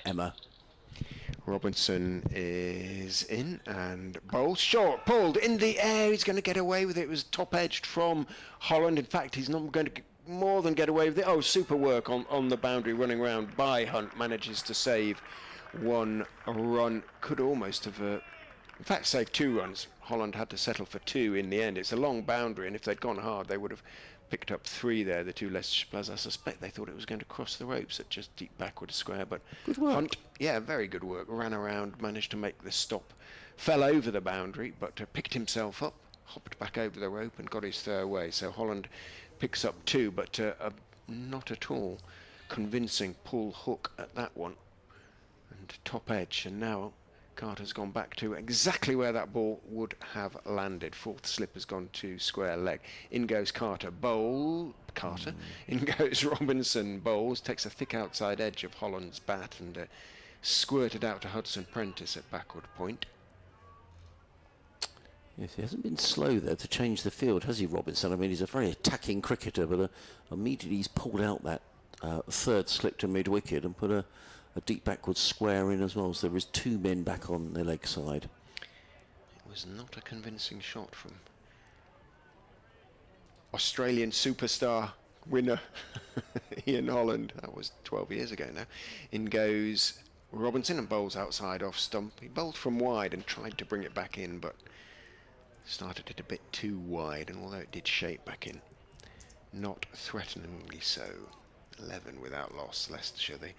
Emma. Robinson is in and bowls short, pulled in the air. He's going to get away with it. It was top edged from Holland. In fact, he's not going to more than get away with it. Oh, super work on the boundary, running round by Hunt. Manages to save 1 run. Could almost have, in fact, saved 2 runs. Holland had to settle for 2 in the end. It's a long boundary, and if they'd gone hard, they would have picked up 3 there, the 2 Leicestershire players. I suspect they thought it was going to cross the ropes at just deep backward square, but good work. Hunt, yeah, very good work, ran around, managed to make the stop, fell over the boundary, but picked himself up, hopped back over the rope and got his throw away. So Holland picks up 2, but not at all convincing pull hook at that one, and top edge. And now Carter's gone back to exactly where that ball would have landed. 4th slip has gone to square leg. In goes Carter, in goes Robinson, bowls, takes a thick outside edge of Holland's bat and squirted out to Hudson Prentice at backward point. Yes, he hasn't been slow there to change the field, has he, Robinson? I mean, he's a very attacking cricketer, but immediately he's pulled out that 3rd slip to mid-wicket and put a deep backward square in as well, so there is 2 men back on the leg side. It was not a convincing shot from Australian superstar winner Ian Holland. That was 12 years ago now. In goes Robinson and bowls outside off stump. He bowled from wide and tried to bring it back in, but started it a bit too wide, and although it did shape back in, not threateningly so. 11 without loss, Leicestershire. The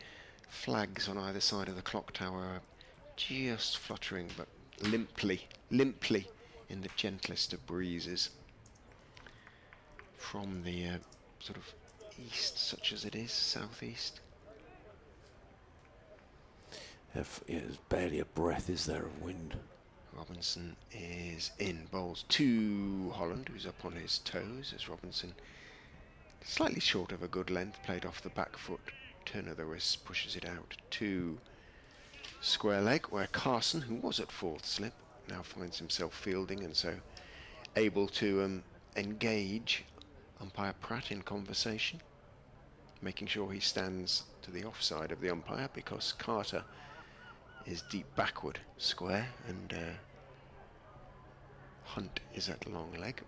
flags on either side of the clock tower are just fluttering, but limply in the gentlest of breezes from the sort of east, such as it is, southeast. There's barely a breath, is there, of wind. Robinson is in, bowls to Holland, who's up on his toes as Robinson, slightly short of a good length, played off the back foot, turn of the wrist, pushes it out to square leg, where Carson, who was at 4th slip, now finds himself fielding, and so able to engage umpire Pratt in conversation, making sure he stands to the offside of the umpire, because Carter is deep backward square and Hunt is at long leg.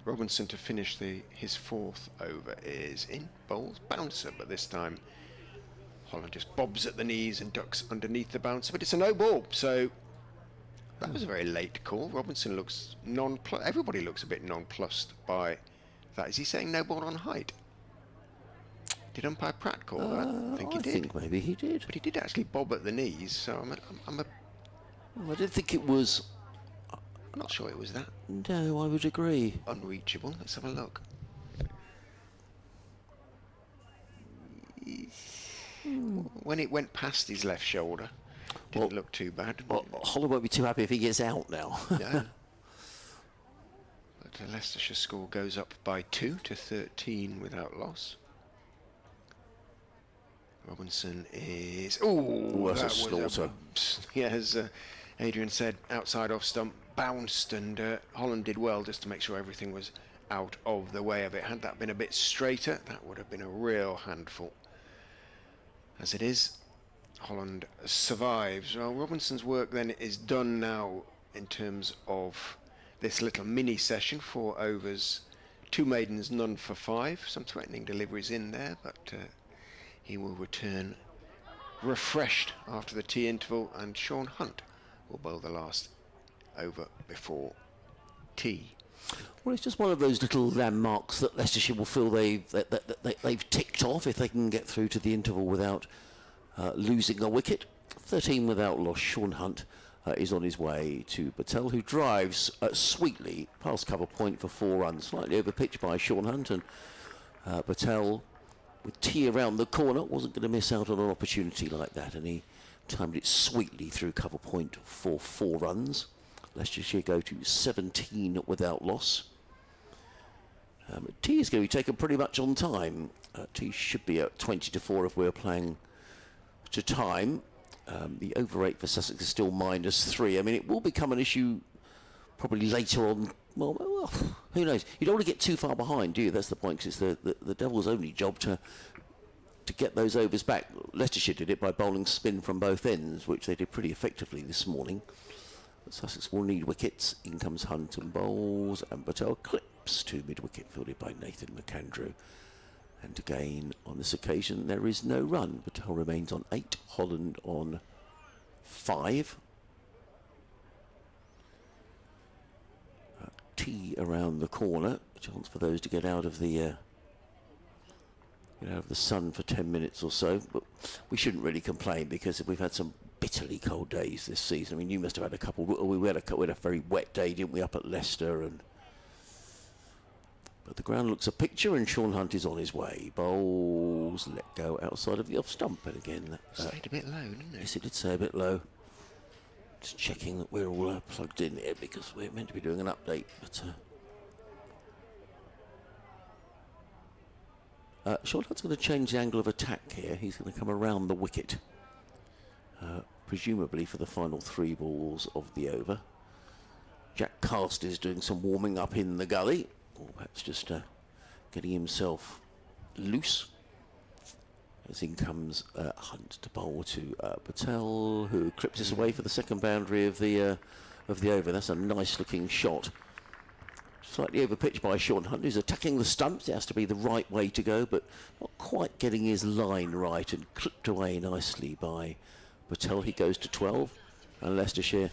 Robinson to finish his 4th over is in, bowls bouncer, but this time Holland just bobs at the knees and ducks underneath the bouncer, but it's a no ball, so that was a very late call. Robinson looks everybody looks a bit nonplussed by that. Is he saying no ball on height? Did umpire Pratt call that? I think he did. I think maybe he did. But he did actually bob at the knees, so Well, I don't think it was. I'm not sure it was that No, I would agree. unreachable. Let's have a look. When it went past his left shoulder, didn't look too bad. Well, Holland won't be too happy if he gets out now. No. But the Leicestershire score goes up by 2 to 13 without loss. Robinson is... Oh, that's a slaughter. Yeah, as Adrian said, outside off stump, bounced, and Holland did well just to make sure everything was out of the way of it. Had that been a bit straighter, that would have been a real handful. As it is, Holland survives. Well, Robinson's work then is done now in terms of this little mini session. 4 overs, 2 maidens, none for 5. Some threatening deliveries in there, but he will return refreshed after the tea interval, and Sean Hunt will bowl the last over before tea. Well, it's just one of those little landmarks that Leicestershire will feel they've ticked off if they can get through to the interval without losing a wicket. 13 without loss. Sean Hunt is on his way to Patel, who drives sweetly past cover point for 4 runs. Slightly over pitch by Sean Hunt, and Patel, with T around the corner, wasn't going to miss out on an opportunity like that, and he timed it sweetly through cover point for 4 runs. Leicestershire go to 17 without loss. T is going to be taken pretty much on time. T should be at 20 to 4 if we're playing to time. The over rate for Sussex is still -3. I mean, it will become an issue probably later on. Well, who knows? You don't want to get too far behind, do you? That's the point, because it's the Devils' only job to get those overs back. Leicestershire did it by bowling spin from both ends, which they did pretty effectively this morning. But Sussex will need wickets. In comes Hunt and bowls, and Patel clips to mid-wicket, fielded by Nathan McAndrew. And again, on this occasion, there is no run. Patel remains on 8, Holland on 5. T around the corner. A chance for those to get out of the sun for 10 minutes or so. But we shouldn't really complain, because we've had some bitterly cold days this season. I mean, you must have had a couple. We had a very wet day, didn't we, up at Leicester? But the ground looks a picture, and Sean Hunt is on his way. Bowls, let go outside of the off stump, and again... Stayed a bit low, didn't it? Yes, it did stay a bit low. Just checking that we're all plugged in here, because we're meant to be doing an update, but... Sean Hunt's going to change the angle of attack here. He's going to come around the wicket, presumably for the final 3 balls of the over. Jack Cast is doing some warming up in the gully, or perhaps just getting himself loose. As in comes Hunt to bowl to Patel, who clips this away for the second boundary of the over. That's a nice looking shot. Slightly over pitch by Sean Hunt, who's attacking the stumps. It has to be the right way to go, but not quite getting his line right, and clipped away nicely by Patel. He goes to 12, and Leicestershire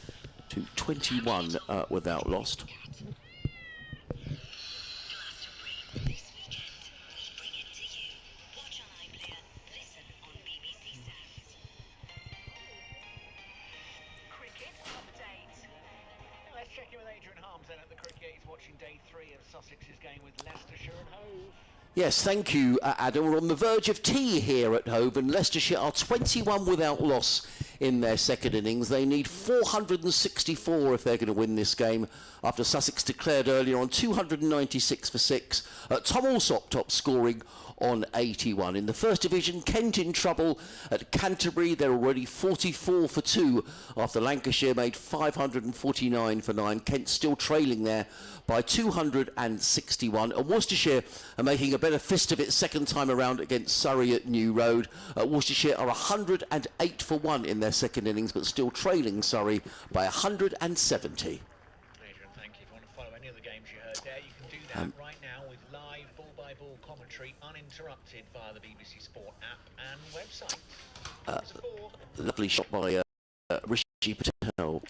to 21 without loss. Sussex's game with Leicestershire and Hove. Yes, thank you, Adam. We're on the verge of tea here at Hove, and Leicestershire are 21 without loss in their second innings. They need 464 if they're going to win this game, after Sussex declared earlier on 296 for 6. Tom Alsop top scoring on 81. In the First Division, Kent in trouble at Canterbury. They're already 44 for 2 after Lancashire made 549 for 9. Kent still trailing there by 261. And Worcestershire are making a better fist of it second time around against Surrey at New Road. Worcestershire are 108 for 1 in their second innings, but still trailing Surrey by 170. Adrian, thank you. If you want to follow any of the games you heard there, you can do that right now with live ball-by-ball commentary, uninterrupted via the BBC Sport app and website. Lovely shot by Rishi Patel.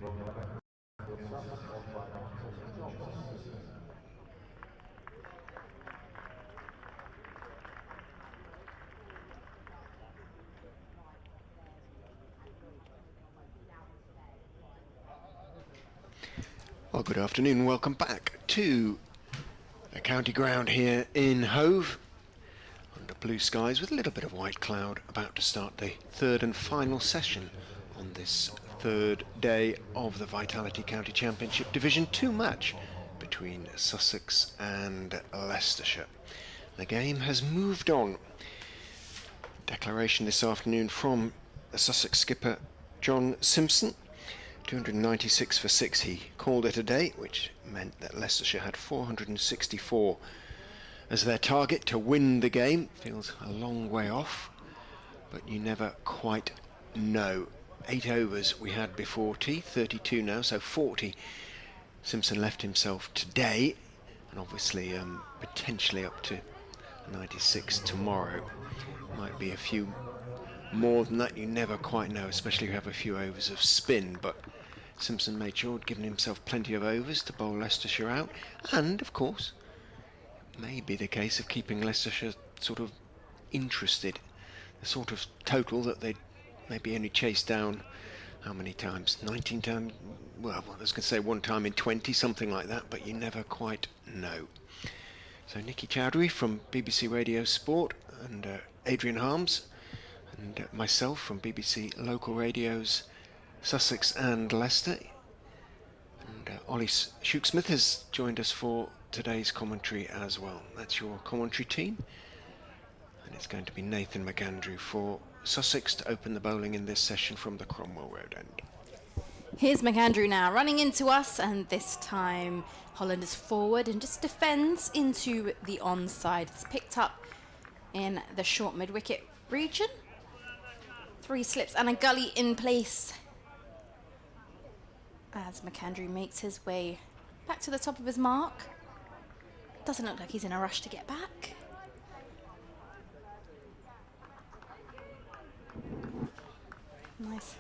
Well, good afternoon and welcome back to the county ground here in Hove, under blue skies with a little bit of white cloud, about to start the third and final session on this third day of the Vitality County Championship Division 2 match between Sussex and Leicestershire. The game has moved on. Declaration this afternoon from the Sussex skipper John Simpson. 296 for 6 he called it a day, which meant that Leicestershire had 464 as their target to win the game. Feels a long way off, but you never quite know. 8 overs we had before tea, 32 now, so 40 Simpson left himself today, and obviously potentially up to 96 tomorrow. Might be a few more than that, you never quite know, especially if you have a few overs of spin, but Simpson made sure he'd given himself plenty of overs to bowl Leicestershire out, and of course it may be the case of keeping Leicestershire sort of interested, the sort of total that they'd maybe only chased down, how many times, 19 times, well I was going to say one time in 20, something like that, but you never quite know. So Nicky Chowdhury from BBC Radio Sport and Adrian Harms and myself from BBC Local Radio's Sussex and Leicester, and Ollie Shooksmith has joined us for today's commentary as well. That's your commentary team, and it's going to be Nathan McAndrew for Sussex to open the bowling in this session from the Cromwell Road end. Here's McAndrew now running into us, and this time Holland is forward and just defends into the onside. It's picked up in the short mid-wicket region. 3 slips and a gully in place as McAndrew makes his way back to the top of his mark. Doesn't look like he's in a rush to get back. Nice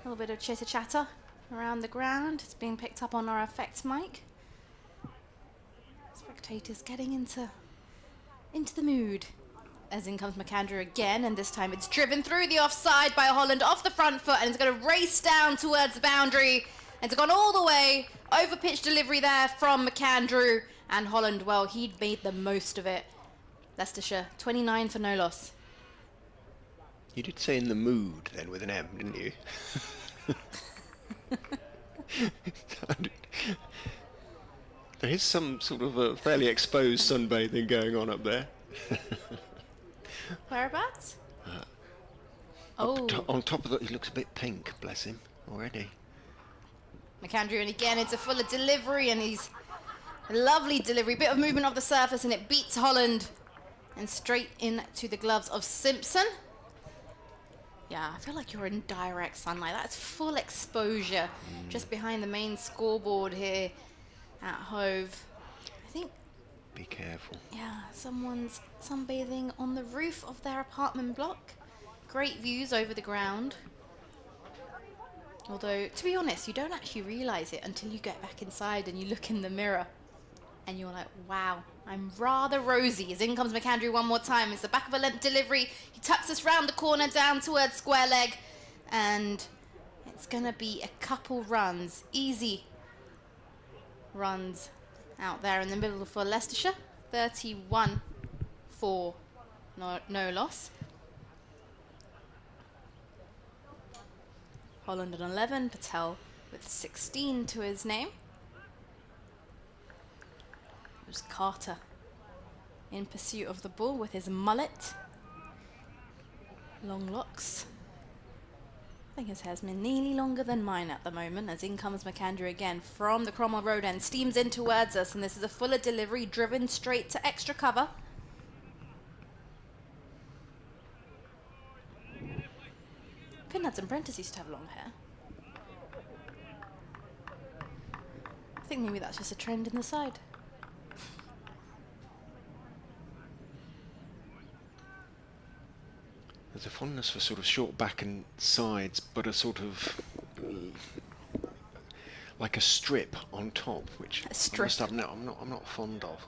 little bit of chitter chatter around the ground. It's being picked up on our effects mic. Spectators getting into the mood. As in comes McAndrew again, and this time it's driven through the offside by Holland off the front foot, and it's going to race down towards the boundary. It's gone all the way, over pitch delivery there from McAndrew, and Holland, well, he'd made the most of it. Leicestershire, 29 for no loss. You did say in the mood then with an M, didn't you? There is some sort of a fairly exposed sunbathing going on up there. Whereabouts? On top of that, he looks a bit pink, bless him, already. McAndrew, and again it's a fuller delivery, and he's a lovely delivery, bit of movement off the surface, and it beats Holland and straight into the gloves of Simpson. Yeah, I feel like you're in direct sunlight. That's full exposure just behind the main scoreboard here at Hove. I think, be careful. yeah, someone's sunbathing on the roof of their apartment block. Great views over the ground. Although, to be honest, you don't actually realise it until you get back inside and you look in the mirror and you're like, wow, I'm rather rosy. As in comes McAndrew one more time. It's the back of a length delivery. He tucks us round the corner down towards square leg, and it's going to be a couple runs, easy runs out there in the middle for Leicestershire. 31 for no loss. Holland on 11, Patel with 16 to his name. It was Carter in pursuit of the ball with his mullet. Long locks. I think his hair's been nearly longer than mine at the moment, as in comes McAndrew again from the Cromwell Road end, steams in towards us, and this is a fuller delivery driven straight to extra cover. Pinheads and Prentice used to have long hair. I think maybe that's just a trend in the side. There's a fondness for sort of short back and sides, but a sort of like a strip on top, which A I strip. must have no, I'm not fond of.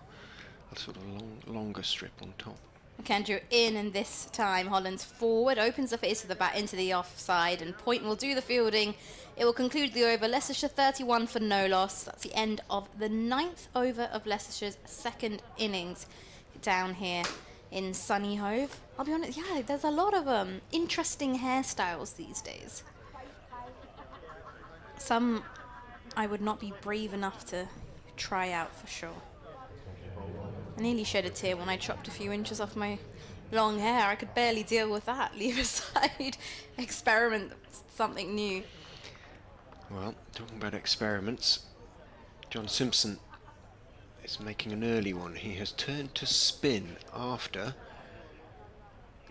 A sort of longer strip on top. McAndrew in, and this time Holland's forward, opens the face of the bat into the offside, and Point will do the fielding. It will conclude the over. Leicestershire 31 for no loss. That's the end of the 9th over of Leicestershire's second innings down here in Sunny Hove. I'll be honest, yeah, there's a lot of interesting hairstyles these days. Some I would not be brave enough to try out for sure. I nearly shed a tear when I chopped a few inches off my long hair. I could barely deal with that. Leave aside, experiment something new. Well, talking about experiments, John Simpson is making an early one. He has turned to spin after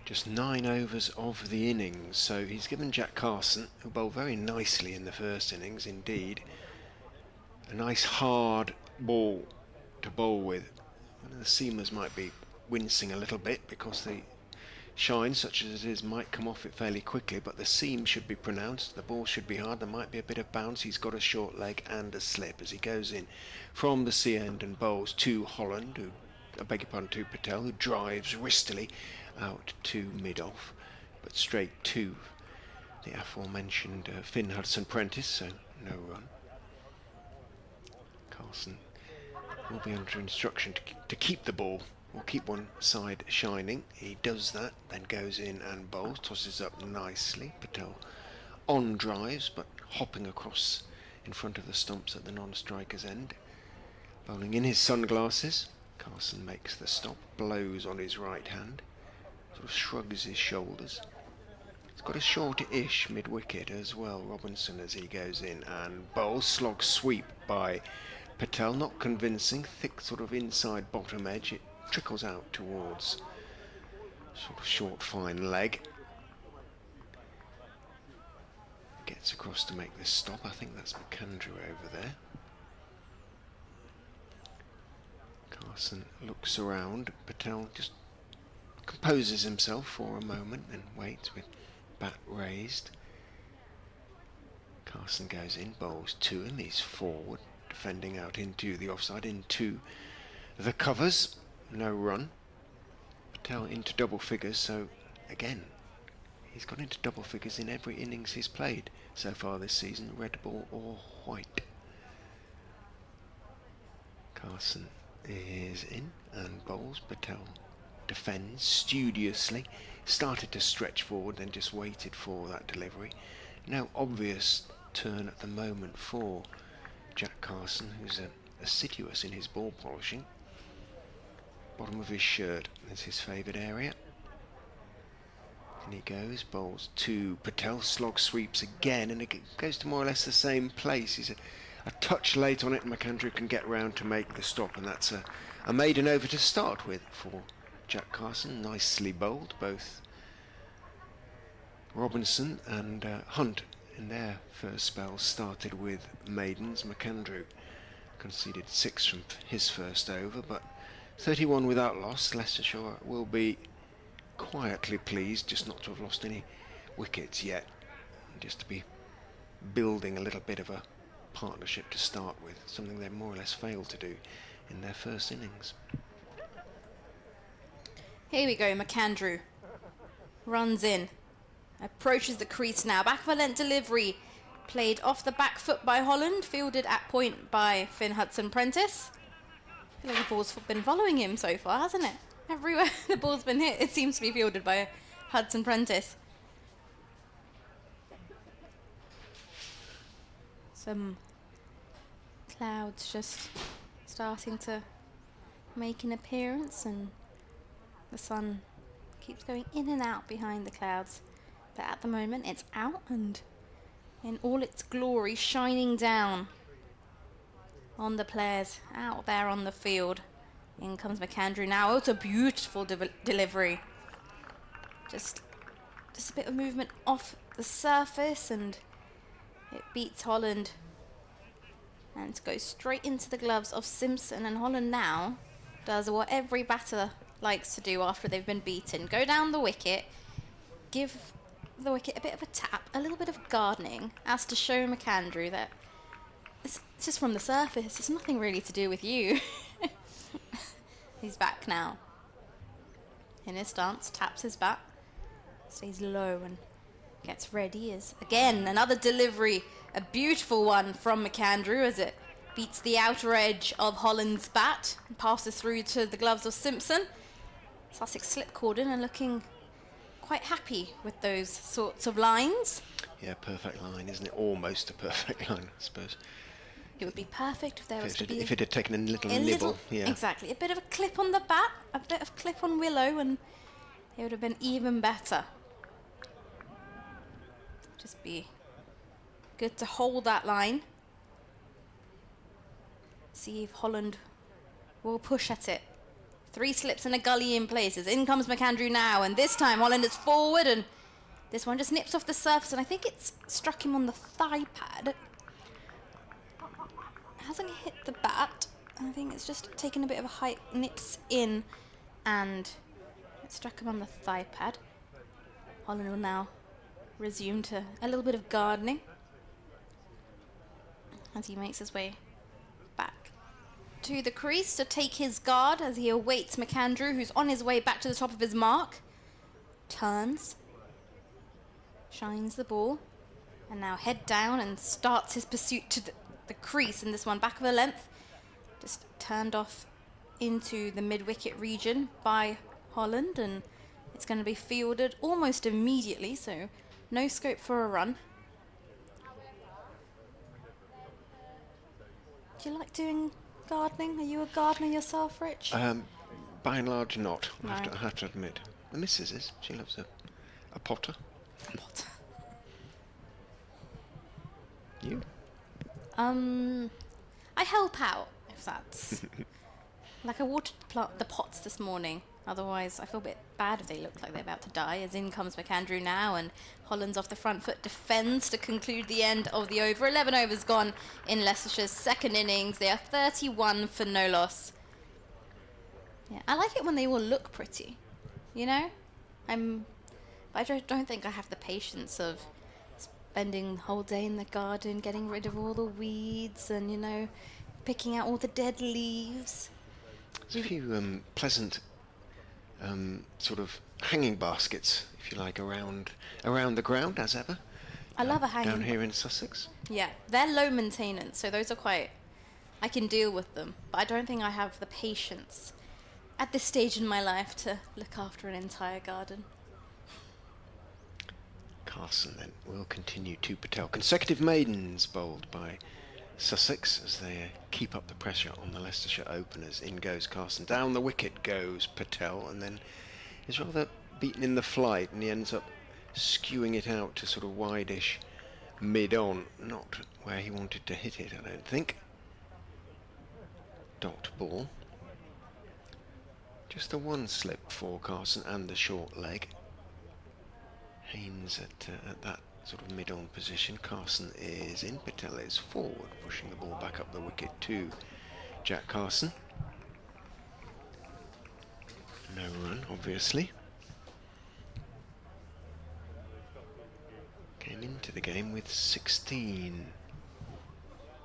just 9 overs of the innings. So he's given Jack Carson, who bowled very nicely in the first innings indeed, a nice hard ball to bowl with. The seamers might be wincing a little bit because the shine, such as it is, might come off it fairly quickly, but the seam should be pronounced, the ball should be hard, there might be a bit of bounce. He's got a short leg and a slip as he goes in from the sea end and bowls to Holland, who, I beg your pardon, to Patel, who drives wristily out to mid-off, but straight to the aforementioned Finn Hudson-Prentice, so no run. Carson will be under instruction to keep the ball, or keep one side shining. He does that, then goes in and bowls, tosses up nicely. Patel on drives, but hopping across in front of the stumps at the non-striker's end. Bowling in his sunglasses. Carson makes the stop, blows on his right hand, sort of shrugs his shoulders. He's got a short-ish mid-wicket as well, Robinson, as he goes in and bowls. Slog sweep by Patel, not convincing, thick sort of inside bottom edge. It trickles out towards sort of short fine leg. Gets across to make this stop. I think that's McAndrew over there. Carson looks around. Patel just composes himself for a moment and waits with bat raised. Carson goes in, bowls to him. He's forward, defending out into the offside, into the covers. No run. Patel into double figures, so again, he's got into double figures in every innings he's played so far this season, red ball or white. Carson is in and bowls. Patel defends studiously, started to stretch forward, then just waited for that delivery. No obvious turn at the moment for Jack Carson, who's assiduous in his ball polishing. Bottom of his shirt is his favoured area. And he goes, bowls to Patel, slog sweeps again, and it goes to more or less the same place. He's a touch late on it, and McAndrew can get round to make the stop, and that's a maiden over to start with for Jack Carson. Nicely bowled, both Robinson and Hunt in their first spells started with maidens. McAndrew conceded 6 from his first over, but 31 without loss. Leicestershire will be quietly pleased just not to have lost any wickets yet, and just to be building a little bit of a partnership to start with, something they more or less failed to do in their first innings. Here we go, McAndrew runs in, approaches the crease now. Back of a length delivery, played off the back foot by Holland, fielded at point by Finn Hudson-Prentice. I feel like the ball's been following him so far, hasn't it? Everywhere the ball's been hit, it seems to be fielded by Hudson-Prentice. Some clouds just starting to make an appearance, and the sun keeps going in and out behind the clouds. But at the moment it's out and in all its glory shining down on the players out there on the field. In comes McAndrew now. Oh, it's a beautiful delivery. Just a bit of movement off the surface, and it beats Holland. And it goes straight into the gloves of Simpson, and Holland now does what every batter likes to do after they've been beaten. Go down the wicket, give the wicket a bit of a tap, a little bit of gardening, as to show McAndrew that this It's just from the surface. It's nothing really to do with you. He's back now. In his stance, taps his bat, stays low and gets ready. As again, another delivery, a beautiful one from McAndrew as it beats the outer edge of Holland's bat and passes through to the gloves of Simpson. Sussex slip cordon and looking quite happy with those sorts of lines. Yeah, perfect line, isn't it? Almost a perfect line, I suppose. It would be perfect if there was to be If it had taken a little a nibble, little, yeah. exactly, a bit of a clip on the bat, a bit of clip on Willow, and it would have been even better. Just be good to hold that line. See if Holland will push at it. 3 slips and a gully in places. In comes McAndrew now, and this time Holland is forward, and this one just nips off the surface, and I think it's struck him on the thigh pad. Hasn't hit the bat. I think it's just taken a bit of a height, nips in, and it struck him on the thigh pad. Holland will now resume to a little bit of gardening as he makes his way back to the crease to take his guard as he awaits McAndrew, who's on his way back to the top of his mark. Turns, shines the ball, and now head down and starts his pursuit to the crease in this one, back of a length, just turned off into the mid-wicket region by Holland, and it's going to be fielded almost immediately, so no scope for a run. Do you like doing gardening? Are you a gardener yourself, Rich? By and large, not. No. I have to admit. The missus is. She loves a potter. You? I help out, if that's... like I watered the pots this morning. Otherwise, I feel a bit bad if they look like they're about to die. As in comes McAndrew now, and Holland's off the front foot, defends to conclude the end of the over. 11 overs gone in Leicestershire's second innings. They are 31 for no loss. Yeah, I like it when they all look pretty, you know? I don't think I have the patience of spending the whole day in the garden, getting rid of all the weeds and, you know, picking out all the dead leaves. There's a few pleasant sort of hanging baskets, if you like, around the ground, as ever. I love a hanging down here in Sussex. Yeah, they're low maintenance, so those are quite... I can deal with them, but I don't think I have the patience at this stage in my life to look after an entire garden. Carson then will continue to Patel. Consecutive maidens bowled by Sussex as they keep up the pressure on the Leicestershire openers. In goes Carson. Down the wicket goes Patel, and then is rather beaten in the flight, and he ends up skewing it out to sort of wide-ish mid-on. Not where he wanted to hit it, I don't think. Dot ball. Just the one slip for Carson and the short leg. Haynes at that sort of mid-on position. Carson is in. Patel is forward, pushing the ball back up the wicket to Jack Carson. No run, obviously. Came into the game with 16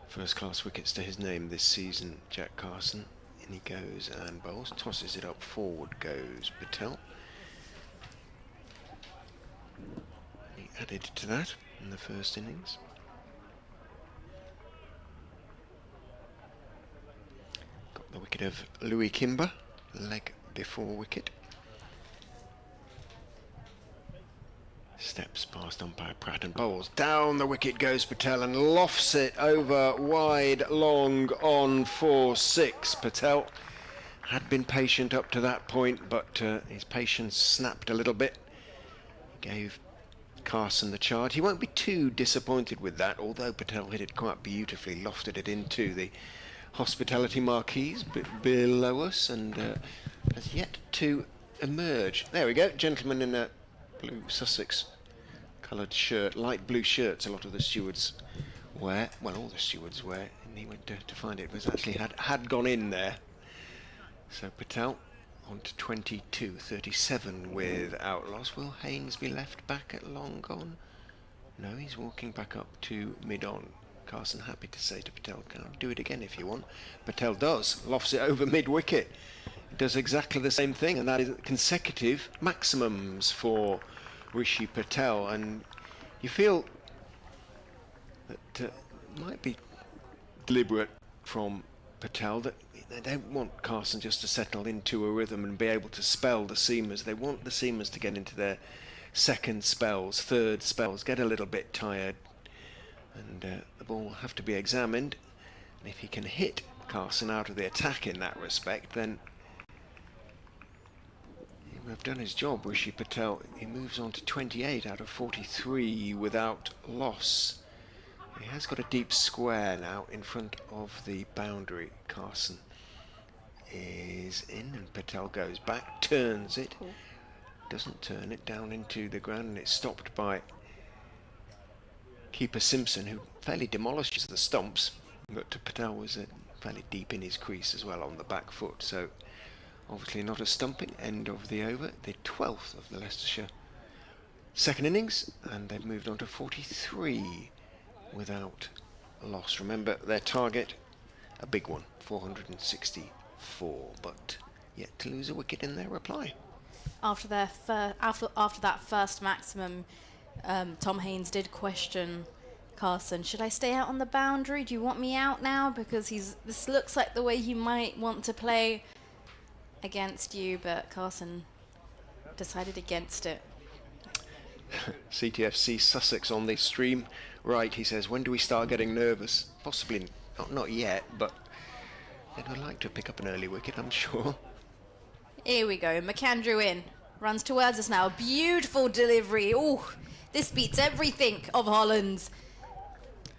first-class wickets to his name this season, Jack Carson. In he goes and bowls, tosses it up, forward goes Patel. He added to that in the first innings. Got the wicket of Louis Kimber, leg before wicket. Steps past umpire Pratt and bowls. Down the wicket goes Patel and lofts it over wide long on for 6. Patel had been patient up to that point, but his patience snapped a little bit. He gave Carson the charge. He won't be too disappointed with that, although Patel hit it quite beautifully, lofted it into the hospitality marquees below us, and has yet to emerge. There we go, gentleman in a blue Sussex coloured shirt, light blue shirts a lot of the stewards wear, well all the stewards wear, and he went to find it, was actually had gone in there. So Patel on to 22, 37 with outlaws. Will Haynes be left back at long gone? No, he's walking back up to mid-on. Carson happy to say to Patel, do it again if you want. Patel does, lofts it over mid-wicket. Does exactly the same thing, and that is consecutive maximums for Rishi Patel. And you feel that it might be deliberate from Patel, that they don't want Carson just to settle into a rhythm and be able to spell the seamers. They want the seamers to get into their second spells, third spells, get a little bit tired, and the ball will have to be examined. And if he can hit Carson out of the attack in that respect, then he will have done his job. Rishi Patel, he moves on to 28 out of 43 without loss. He has got a deep square now in front of the boundary. Carson is in, and Patel goes back, turns it, doesn't turn it down into the ground, and it's stopped by keeper Simpson, who fairly demolishes the stumps, but Patel was fairly deep in his crease as well on the back foot. So obviously not a stumping. End of the over, the 12th of the Leicestershire second innings, and they've moved on to 43 without loss. Remember their target, a big one, 464, but yet to lose a wicket in their reply. After that first maximum, Tom Haynes did question Carson, should I stay out on the boundary? Do you want me out now? Because this looks like the way he might want to play against you, but Carson decided against it. CTFC Sussex on the stream. Right, he says, when do we start getting nervous? Possibly not yet, but they'd like to pick up an early wicket, I'm sure. Here we go, McAndrew in, runs towards us now, beautiful delivery. Oh, this beats everything of Holland's,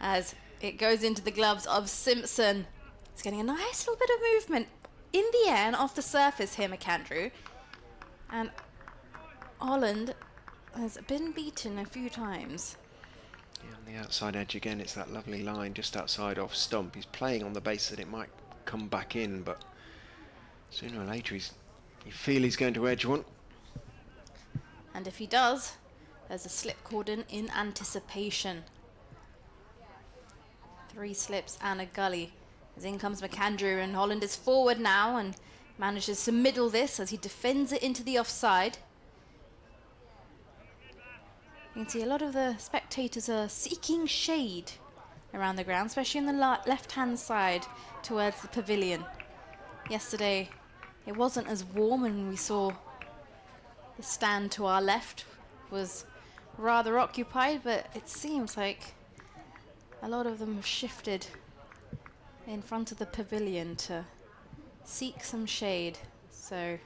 as it goes into the gloves of Simpson. It's getting a nice little bit of movement in the air and off the surface here, McAndrew. And Holland has been beaten a few times. Yeah, on the outside edge again, it's that lovely line just outside off stump. He's playing on the basis that it might come back in, but sooner or later you feel he's going to edge one. And if he does, there's a slip cordon in anticipation. 3 slips and a gully. As in comes McAndrew, and Holland is forward now and manages to middle this as he defends it into the offside. You can see a lot of the spectators are seeking shade around the ground, especially on the left-hand side towards the pavilion. Yesterday, it wasn't as warm, and we saw the stand to our left was rather occupied, but it seems like a lot of them have shifted in front of the pavilion to seek some shade so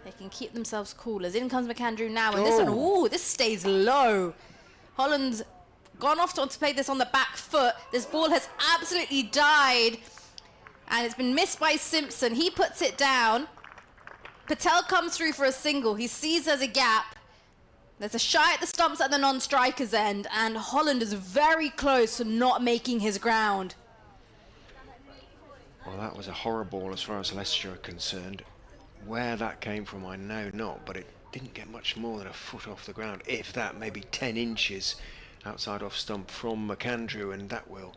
they can keep themselves cool. As in comes McAndrew now, and this one, ooh, this stays low. Holland's gone off to play this on the back foot. This ball has absolutely died, and it's been missed by Simpson. He puts it down. Patel comes through for a single. He sees there's a gap. There's a shy at the stumps at the non-striker's end, and Holland is very close to not making his ground. Well, that was a horror ball as far as Leicestershire are concerned. Where that came from, I know not, but it didn't get much more than a foot off the ground, if that, maybe 10 inches outside off stump from McAndrew, and that will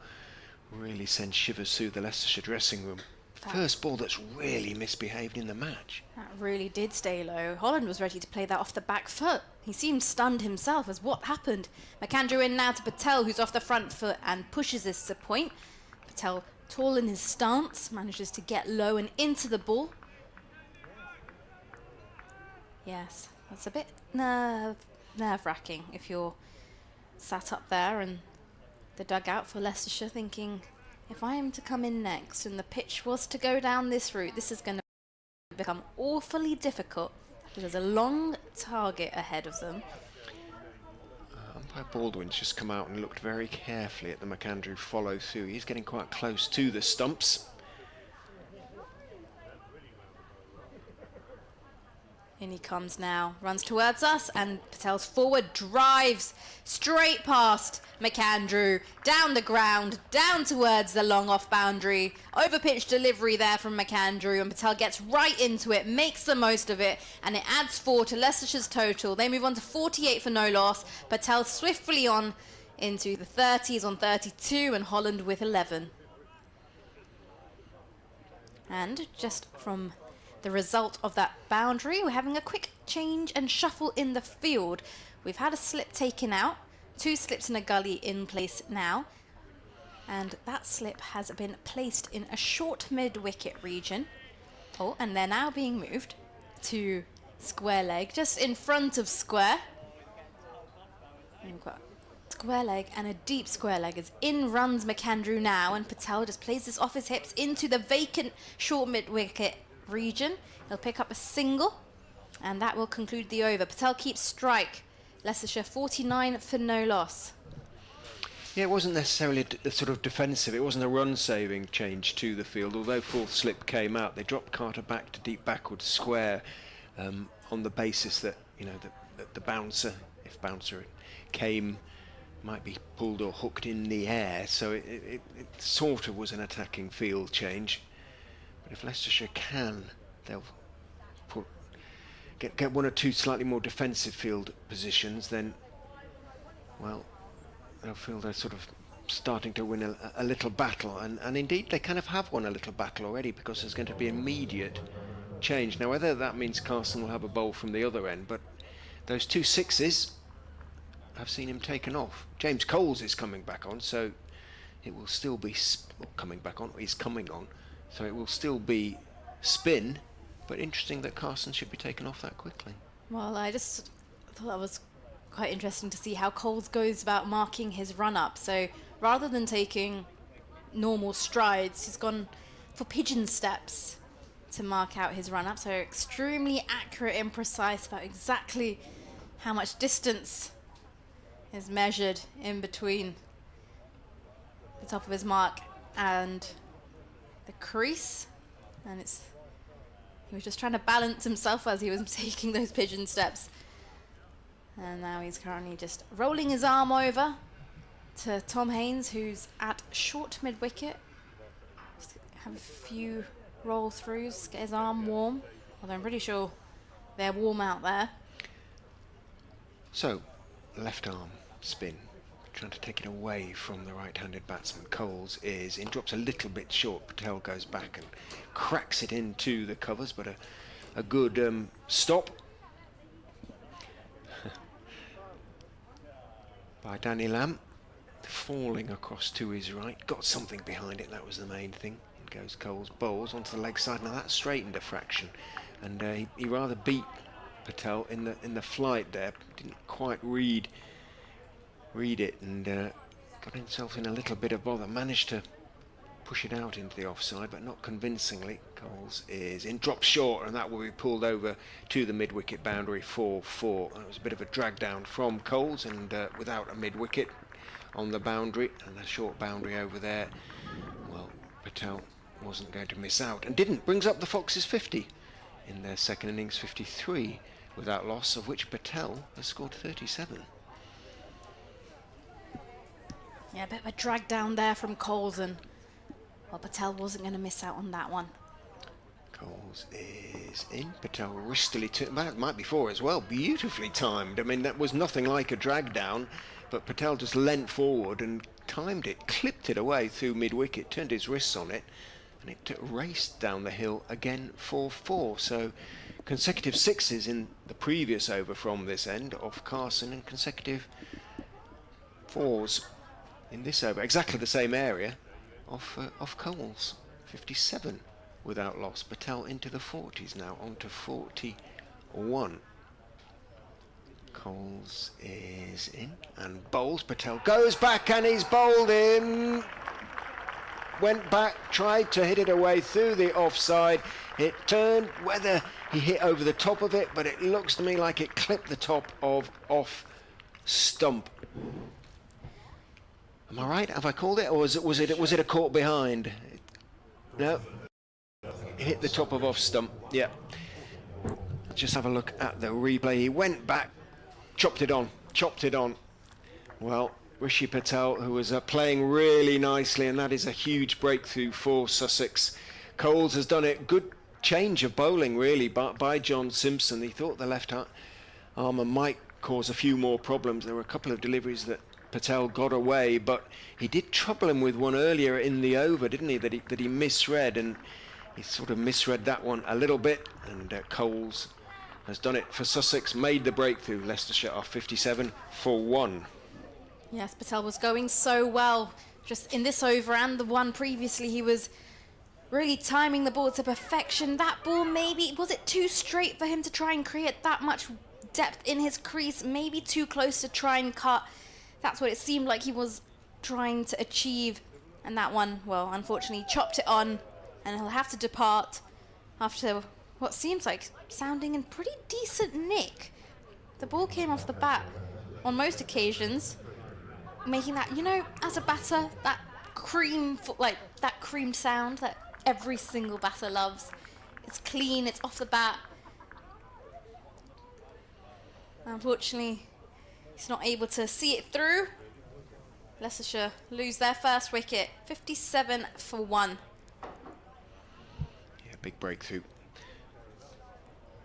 really send shivers through the Leicestershire dressing room. First ball that's really misbehaved in the match. That really did stay low. Holland was ready to play that off the back foot. He seemed stunned himself as what happened. McAndrew in now to Patel, who's off the front foot and pushes this to point. Patel, tall in his stance, manages to get low and into the ball. Yes, that's a bit nerve-wracking if you're sat up there in the dugout for Leicestershire thinking, if I am to come in next and the pitch was to go down this route, this is going to become awfully difficult. There's a long target ahead of them. Umpire Baldwin's just come out and looked very carefully at the McAndrew follow through. He's getting quite close to the stumps. In he comes now, runs towards us, and Patel's forward drives straight past McAndrew, down the ground, down towards the long off boundary. Over-pitch delivery there from McAndrew, and Patel gets right into it, makes the most of it, and it adds 4 to Leicestershire's total. They move on to 48 for no loss. Patel swiftly on into the 30s on 32 and Holland with 11. And just from the result of that boundary, we're having a quick change and shuffle in the field. We've had a slip taken out, 2 slips and a gully in place now, and that slip has been placed in a short mid-wicket region. Oh, and they're now being moved to square leg, just in front of square. And we've got square leg and a deep square leg. As in runs McAndrew now, and Patel just plays this off his hips into the vacant short mid-wicket region. He'll pick up a single, and that will conclude the over. Patel keeps strike. Leicestershire 49 for no loss. Yeah, it wasn't necessarily a sort of defensive, it wasn't a run-saving change to the field. Although fourth slip came out, they dropped Carter back to deep backward square on the basis that, you know, the bouncer, if bouncer came, might be pulled or hooked in the air. So it sort of was an attacking field change. But if Leicestershire can, they'll get 1 or 2 slightly more defensive field positions, then, well, they'll feel they're sort of starting to win a little battle, and indeed they kind of have won a little battle already, because there's going to be immediate change. Now, whether that means Carson will have a bowl from the other end, but those 2 sixes, I've seen him taken off. James Coles is coming back on, so it will still be coming back on. He's coming on, so it will still be spin. But interesting that Carson should be taken off that quickly. Well, I just thought that was quite interesting to see how Coles goes about marking his run-up. So rather than taking normal strides, he's gone for pigeon steps to mark out his run-up. So extremely accurate and precise about exactly how much distance is measured in between the top of his mark and the crease. And he was just trying to balance himself as he was taking those pigeon steps. And now he's currently just rolling his arm over to Tom Haynes, who's at short mid-wicket. Just have a few roll-throughs, get his arm warm. Although I'm pretty sure they're warm out there. So, left arm spin, trying to take it away from the right-handed batsman. Coles is in, drops a little bit short. Patel goes back and cracks it into the covers, but a good stop by Danny Lamb, falling across to his right. Got something behind it, that was the main thing. In goes Coles, bowls onto the leg side. Now that straightened a fraction, and he rather beat Patel in the flight there. Didn't quite read it, and got himself in a little bit of bother. Managed to push it out into the offside, but not convincingly. Coles is in, drops short, and that will be pulled over to the mid-wicket boundary for 4. That was a bit of a drag down from Coles, and without a mid-wicket on the boundary and a short boundary over there, well, Patel wasn't going to miss out, and didn't. Brings up the Foxes 50 in their second innings, 53 without loss, of which Patel has scored 37. Yeah, a bit of a drag down there from Coles, and well, Patel wasn't going to miss out on that one. Coles is in. Patel wristily that might be 4 as well. Beautifully timed. I mean, that was nothing like a drag down, but Patel just leant forward and timed it, clipped it away through mid-wicket, turned his wrists on it, and it raced down the hill again for 4. So consecutive 6s in the previous over from this end off Carson, and consecutive 4s in this over, exactly the same area off Coles. 57 without loss. Patel into the 40s now, on to 41. Coles is in and bowls. Patel goes back and he's bowled in. Went back, tried to hit it away through the offside. It turned, whether he hit over the top of it, but it looks to me like it clipped the top of off stump. Am I right? Have I called it, or was it a caught behind? No. It hit the top of off stump. Yeah. Just have a look at the replay. He went back, chopped it on. Well, Rishi Patel, who was playing really nicely, and that is a huge breakthrough for Sussex. Coles has done it. Good change of bowling, really, by John Simpson. He thought the left armour might cause a few more problems. There were a couple of deliveries that Patel got away, but he did trouble him with one earlier in the over, didn't he? That he misread, and he sort of misread that one a little bit. And Coles has done it for Sussex, made the breakthrough. Leicestershire are 57 for 1. Yes, Patel was going so well just in this over and the one previously. He was really timing the ball to perfection. That ball, maybe, was it too straight for him to try and create that much depth in his crease? Maybe too close to try and cut. That's what it seemed like he was trying to achieve. And that one, well, unfortunately chopped it on, and he'll have to depart after what seems like sounding in pretty decent nick. The ball came off the bat on most occasions, making that, you know, as a batter, that cream sound that every single batter loves. It's clean, it's off the bat. Unfortunately, he's not able to see it through. Leicestershire lose their first wicket, 57 for 1. Yeah, big breakthrough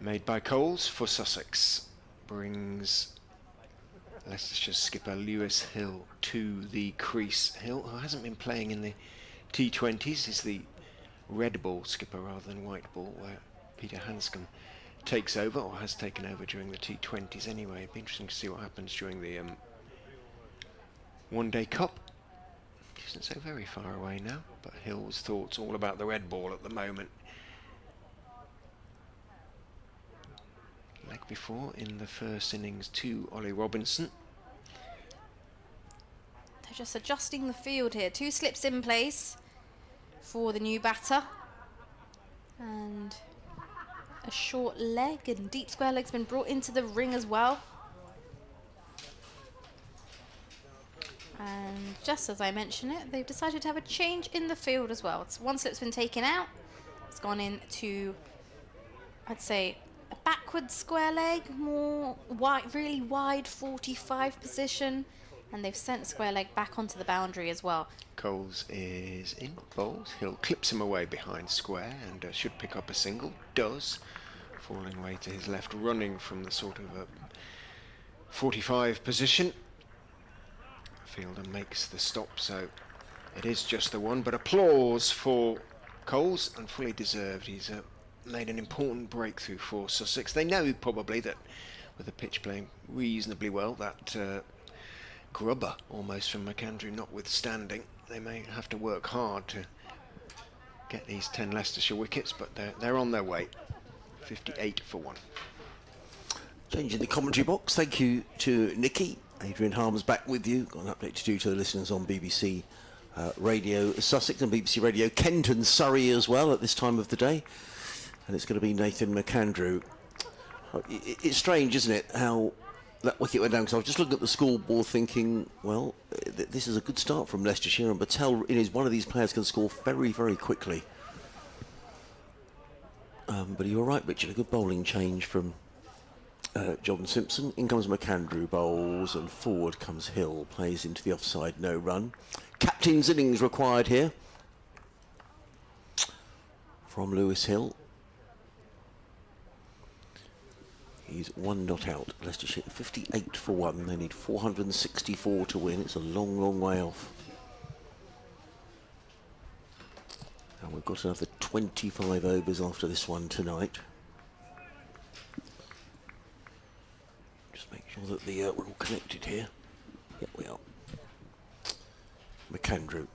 made by Coles for Sussex. Brings Leicestershire skipper Lewis Hill to the crease. Hill, who hasn't been playing in the T20s, is the red ball skipper rather than white ball, where Peter Hanscom takes over, or has taken over during the T20s anyway. It'd be interesting to see what happens during the One Day Cup. Isn't so very far away now, but Hill's thoughts all about the red ball at the moment. Leg before in the first innings to Ollie Robinson. They're just adjusting the field here. 2 slips in place for the new batter. And a short leg and deep square leg's been brought into the ring as well. And just as I mentioned it, they've decided to have a change in the field as well. It's 1 slip's been taken out. It's gone into, I'd say, a backward square leg, more wide, really wide 45 position. And they've sent square leg back onto the boundary as well. Coles is in bowls. Hill clips him away behind square and should pick up a single. Does. Falling away to his left, running from the sort of 45 position. Fielder makes the stop, so it is just the one. But applause for Coles, and fully deserved. He's made an important breakthrough for Sussex. They know probably that with the pitch playing reasonably well, that grubber almost from McAndrew notwithstanding, they may have to work hard to get these 10 Leicestershire wickets, but they're on their way. 58 for 1. Changing the commentary box. Thank you to Nikki. Adrian Harm's back with you. Got an update to do to the listeners on BBC Radio Sussex and BBC Radio Kent and Surrey as well at this time of the day. And it's going to be Nathan McAndrew. It's strange, isn't it, how that wicket went down? Because I was just looking at the scoreboard thinking, well, this is a good start from Leicestershire, and Patel is one of these players can score very, very quickly. But you're right, Richard, a good bowling change from John Simpson. In comes McAndrew, bowls, and forward comes Hill, plays into the offside, no run. Captain's innings required here from Lewis Hill. He's 1 not out. Leicestershire 58 for 1. They need 464 to win. It's a long, long way off. And we've got another 25 overs after this one tonight. Just make sure that we're all connected here. Yep, we are. McAndrew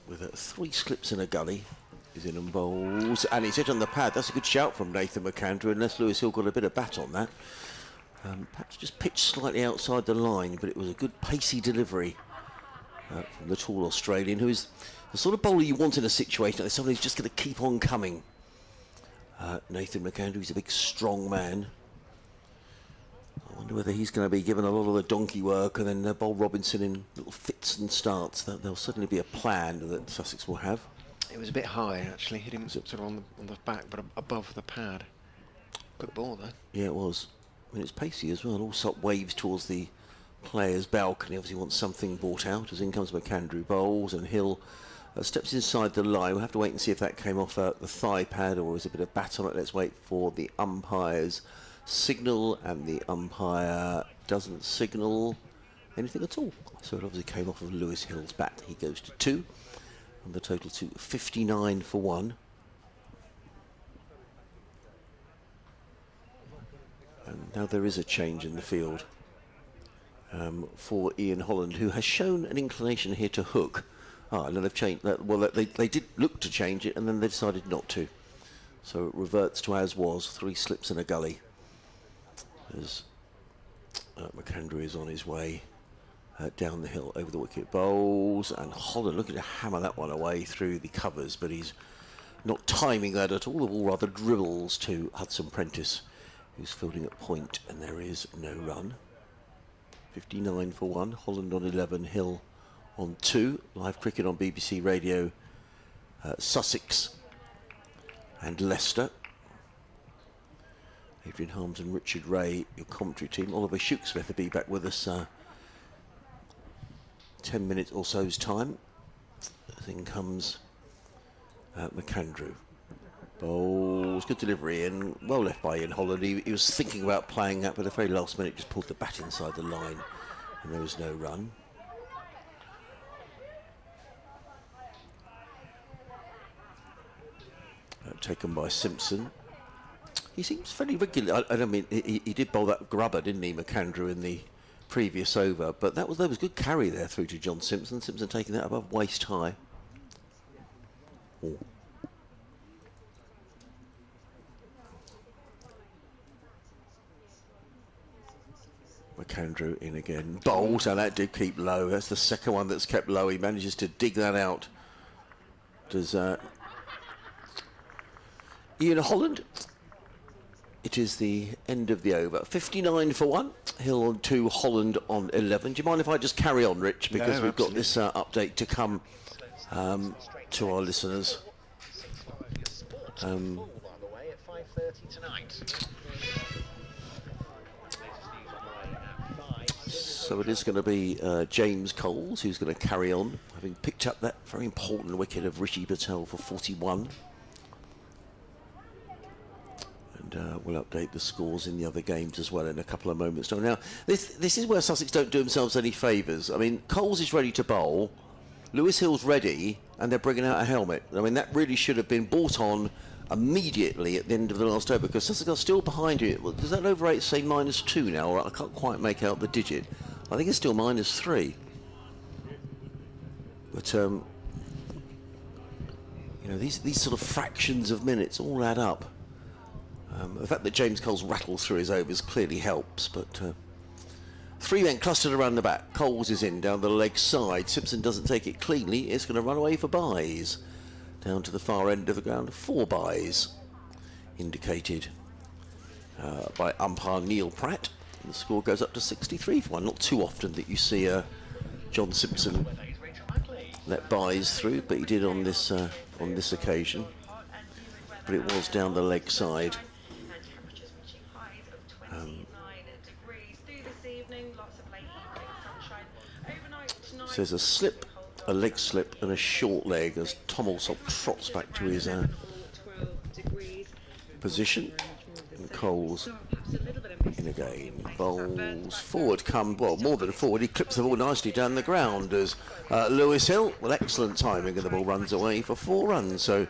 with 3 slips in a gully. He's in and bowls, and he's hit on the pad. That's a good shout from Nathan McAndrew, unless Lewis Hill got a bit of bat on that. Perhaps just pitched slightly outside the line, but it was a good pacey delivery from the tall Australian, who is the sort of bowler you want in a situation like this, somebody who's just going to keep on coming. Nathan McAndrew, he's a big, strong man. I wonder whether he's going to be given a lot of the donkey work and then bowl Robinson in little fits and starts. There'll certainly be a plan that Sussex will have. It was a bit high, actually. Hit him sort of on the back, but above the pad. Good ball, though. Yeah, it was. I mean, it's pacey as well. Also waves towards the player's balcony. Obviously wants something brought out. As in comes McAndrew, bowls, and Hill steps inside the line. We'll have to wait and see if that came off the thigh pad or is a bit of bat on it. Let's wait for the umpire's signal, and the umpire doesn't signal. anything at all. So it obviously came off of Lewis Hill's bat. He goes to 2, and the total to 59 for 1. And now there is a change in the field for Ian Holland, who has shown an inclination here to hook. And then they've changed that. Well, they did look to change it, and then they decided not to. So it reverts to as was, 3 slips in a gully. As McAndrew is on his way down the hill over the wicket. Bowls, and Holland looking to hammer that one away through the covers, but he's not timing that at all. The ball rather dribbles to Hudson Prentice, who's fielding at point, and there is no run. 59 for 1, Holland on 11, Hill on 2. Live cricket on BBC Radio, Sussex and Leicester. Adrian Harms and Richard Ray, your commentary team. Oliver Shooksmith will be back with us 10 minutes or so's time. In comes McAndrew. Bowls, good delivery in, well left by Ian Holland. He was thinking about playing that, but at the very last minute just pulled the bat inside the line, and there was no run. Taken by Simpson. He seems fairly regular. I don't mean he did bowl that grubber, didn't he, McAndrew, in the previous over? But there was good carry there through to John Simpson. Simpson taking that above waist high. Oh. McAndrew in again. Bowls, and that did keep low. That's the second one that's kept low. He manages to dig that out. Does Ian Holland. It is the end of the over. 59 for 1. Hill on 2, Holland on 11. Do you mind if I just carry on, Rich? Because we've got this update to come to our listeners. So it is going to be James Coles who's going to carry on, having picked up that very important wicket of Rishi Patel for 41. And we'll update the scores in the other games as well in a couple of moments. Now, this is where Sussex don't do themselves any favours. I mean, Coles is ready to bowl, Lewis Hill's ready, and they're bringing out a helmet. I mean, that really should have been brought on immediately at the end of the last over, because Sussex are still behind you. Well, does that over 8 say -2 now? Or I can't quite make out the digit. I think it's still -3. But you know, these sort of fractions of minutes all add up. The fact that James Coles rattles through his overs clearly helps, but 3 men clustered around the bat. Coles is in down the leg side. Simpson doesn't take it cleanly. It's going to run away for byes. Down to the far end of the ground, 4 byes indicated by umpire Neil Pratt. And the score goes up to 63 for 1. Not too often that you see John Simpson let byes through, but he did on this occasion. But it was down the leg side. So there's a slip, a leg slip, and a short leg as Tom Alsop trots back to his position. And Coles in again. Bowls forward, come, well, more than forward. He clips the ball nicely down the ground as Lewis Hill, with excellent timing, and the ball runs away for 4 runs. So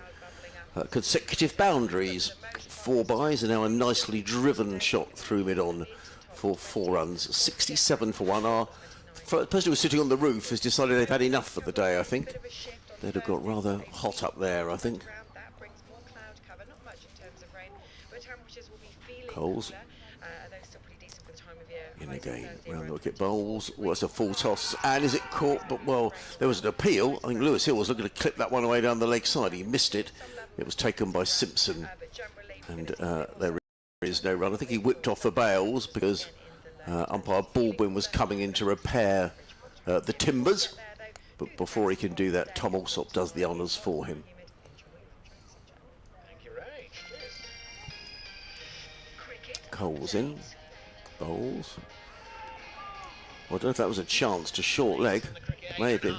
consecutive boundaries, 4 byes, and now a nicely driven shot through mid-on for 4 runs. 67 for 1. Our person who was sitting on the roof has decided they've had enough for the day, I think. They'd have got rather hot up there, I think. Coles in again, round the wicket. Bowls, well, it's a full toss, and is it caught? But, well, there was an appeal. I think Lewis Hill was looking to clip that one away down the leg side. He missed it. It was taken by Simpson, and there is no run. I think he whipped off the bails because umpire Baldwin was coming in to repair the timbers, but before he can do that, Tom Alsop does the honours for him. Coles in, Bowls. Well, I don't know if that was a chance to short leg. May have been.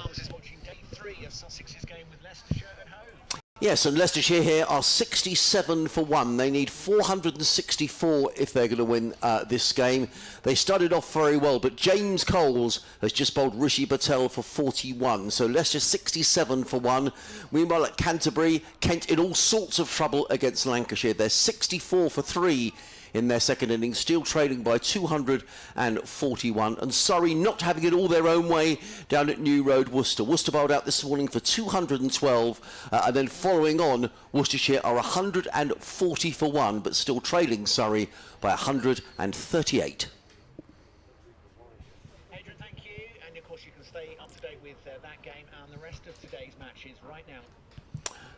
Yes, and Leicestershire here are 67 for 1. They need 464 if they're going to win this game. They started off very well, but James Coles has just bowled Rishi Patel for 41. So Leicester 67 for 1. Meanwhile at Canterbury, Kent in all sorts of trouble against Lancashire. They're 64 for 3 in their second innings, still trailing by 241. And Surrey not having it all their own way down at New Road, Worcester. Worcester bowled out this morning for 212, and then following on, Worcestershire are 140 for 1, but still trailing Surrey by 138. Adrian, thank you. And of course, you can stay up to date with that game and the rest of today's matches right now.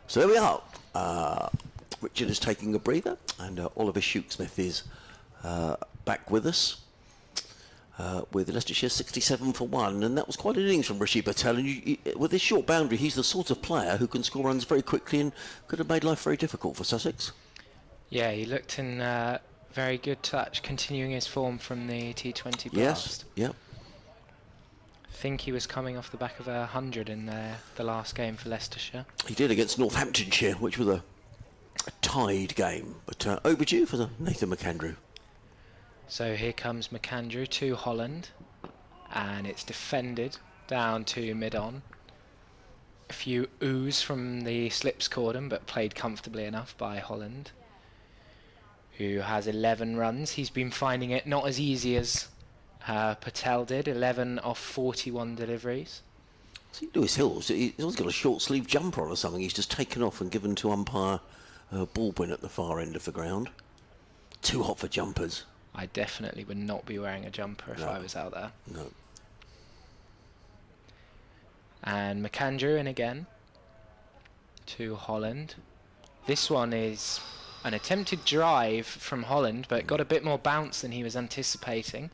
So there we are. Richard is taking a breather, and Oliver Shoot-Smith is back with us with Leicestershire 67 for 1, and that was quite an innings from Rishi Patel. And with this short boundary, he's the sort of player who can score runs very quickly and could have made life very difficult for Sussex. Yeah, he looked in very good touch, continuing his form from the T20 blast. Yes, yeah. I think he was coming off the back of 100 in the last game for Leicestershire. He did against Northamptonshire, which was a tied game, but overdue for Nathan McAndrew. So here comes McAndrew to Holland, and it's defended down to mid-on. A few oohs from the slips cordon, but played comfortably enough by Holland, who has 11 runs. He's been finding it not as easy as Patel did, 11 off 41 deliveries. See, Lewis Hills, he's always got a short sleeve jumper on or something. He's just taken off and given to umpire Baldwin at the far end of the ground. Too hot for jumpers. I definitely would not be wearing a jumper if I was out there. No. And McAndrew in again to Holland. This one is an attempted drive from Holland, but got a bit more bounce than he was anticipating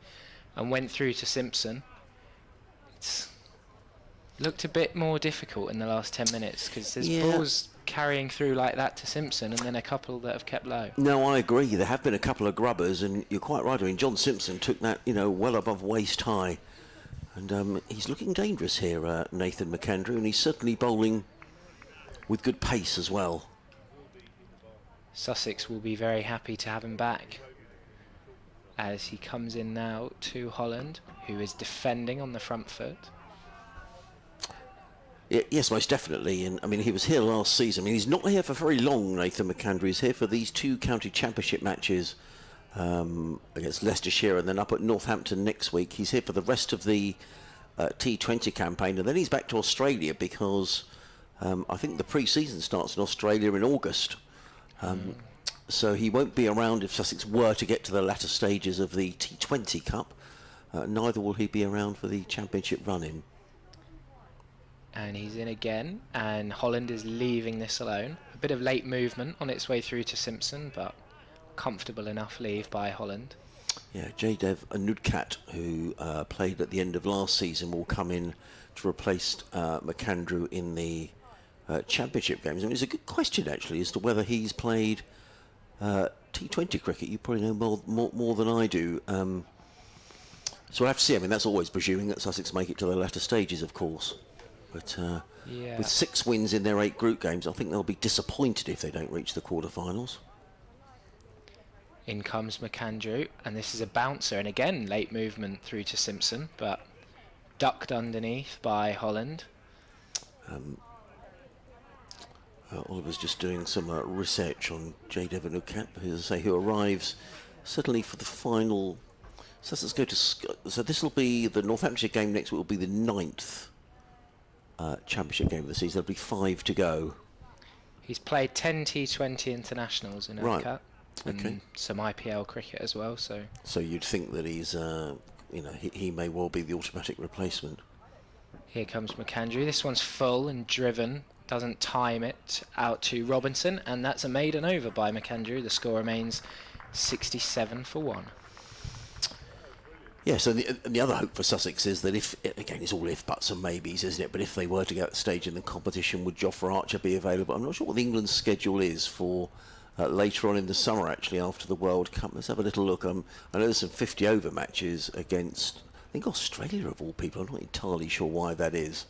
and went through to Simpson. It's looked a bit more difficult in the last 10 minutes because there's balls carrying through like that to Simpson and then a couple that have kept low. No, I agree. There have been a couple of grubbers, and you're quite right. I mean, John Simpson took that, well above waist high. And he's looking dangerous here, Nathan McAndrew, and he's certainly bowling with good pace as well. Sussex will be very happy to have him back as he comes in now to Holland, who is defending on the front foot. Yes, most definitely. And I mean, he was here last season. I mean, he's not here for very long, Nathan McAndrew. He's here for these 2 county championship matches against Leicestershire and then up at Northampton next week. He's here for the rest of the T20 campaign, and then he's back to Australia because I think the pre-season starts in Australia in August. So he won't be around if Sussex were to get to the latter stages of the T20 Cup. Neither will he be around for the championship run-in. And he's in again, and Holland is leaving this alone. A bit of late movement on its way through to Simpson, but comfortable enough leave by Holland. Yeah, Jaydev Anudkat, who played at the end of last season, will come in to replace McAndrew in the championship games. I mean, it's a good question, actually, as to whether he's played T20 cricket. You probably know more than I do. So I have to see. I mean, that's always presuming that Sussex make it to the latter stages, of course. But with 6 wins in their 8 group games, I think they'll be disappointed if they don't reach the quarterfinals. In comes McAndrew, and this is a bouncer, and again late movement through to Simpson, but ducked underneath by Holland. Oliver's just doing some research on Jaydev Anudkat, who arrives certainly for the final. So let's go to. So this will be the Northamptonshire game next week. Will be the 9th. Championship game of the season. There'll be 5 to go. He's played 10 T20 internationals in Cat, and some IPL cricket as well. So you'd think that he's, he may well be the automatic replacement. Here comes McAndrew. This one's full and driven. Doesn't time it out to Robinson, and that's a maiden over by McAndrew. The score remains 67 for 1. Yes, and the other hope for Sussex is that if, again, it's all if, buts and maybes, isn't it? But if they were to get at the stage in the competition, would Jofra Archer be available? I'm not sure what England's schedule is for later on in the summer, actually, after the World Cup. Let's have a little look. I know there's some 50-over matches against, I think, Australia, of all people. I'm not entirely sure why that is.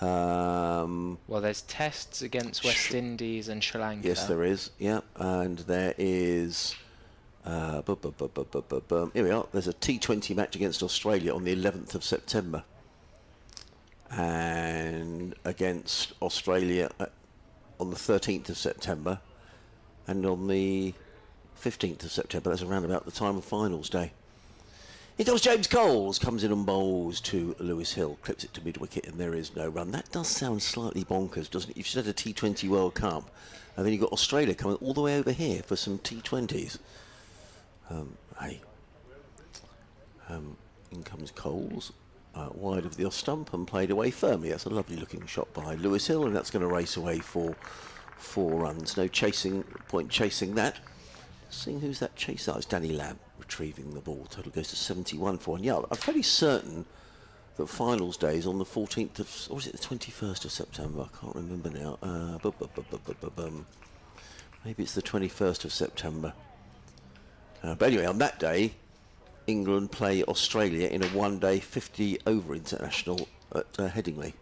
Well, there's tests against West Indies and Sri Lanka. Yes, there is. Yeah, and there is. Here we are. There's a T20 match against Australia on the 11th of September, and against Australia on the 13th of September, and on the 15th of September. That's around about the time of finals day. It does. James Coles comes in and bowls to Lewis Hill, clips it to mid-wicket, and there is no run. That does sound slightly bonkers, doesn't it? You've said a T20 World Cup, and then you've got Australia coming all the way over here for some T20s. In comes Coles, wide of the off stump and played away firmly. That's a lovely looking shot by Lewis Hill, and that's going to race away for 4 runs. No point chasing that. Seeing who's that chaser? It's Danny Lamb retrieving the ball. Total goes to 71 for 1. Yeah, I'm fairly certain that finals day is on the 14th of, or is it the 21st of September? I can't remember now. Maybe it's the 21st of September. But anyway, on that day, England play Australia in a 1-day 50-over international at Headingley.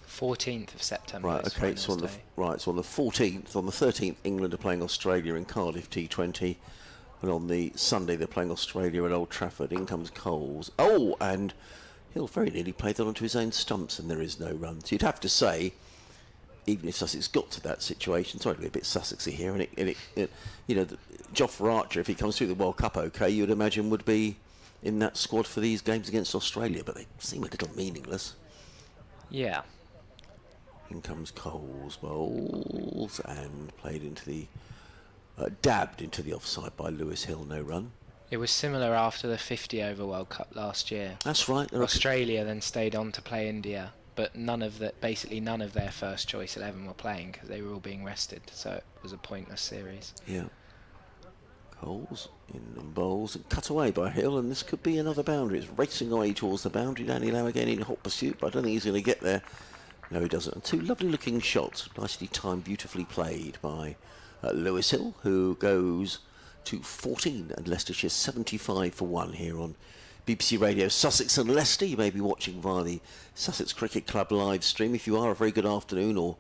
14th of September. Right, okay, so on the 14th, on the 13th, England are playing Australia in Cardiff T20, and on the Sunday they're playing Australia at Old Trafford. In comes Coles. Oh, and Hill very nearly played that onto his own stumps, and there is no run. So you'd have to say, even if Sussex got to that situation, sorry to be a bit Sussexy here, and it you know, Jofra Archer, if he comes through the World Cup okay, you'd imagine would be in that squad for these games against Australia, but they seem a little meaningless. Yeah. In comes Coles, bowls, and played into the, dabbed into the offside by Lewis Hill, no run. It was similar after the 50-over World Cup last year. That's right. Australia then stayed on to play India, but basically none of their first choice 11 were playing because they were all being rested, so it was a pointless series. Yeah. Coles in and bowls and cut away by Hill, and this could be another boundary. It's racing away towards the boundary. Danny Lamb again in hot pursuit, but I don't think he's going to get there. No, he doesn't. And 2 lovely looking shots, nicely timed, beautifully played by Lewis Hill, who goes to 14 and Leicestershire 75 for 1 here on BBC Radio Sussex and Leicester. You may be watching via the Sussex Cricket Club live stream. If you are, a very good afternoon or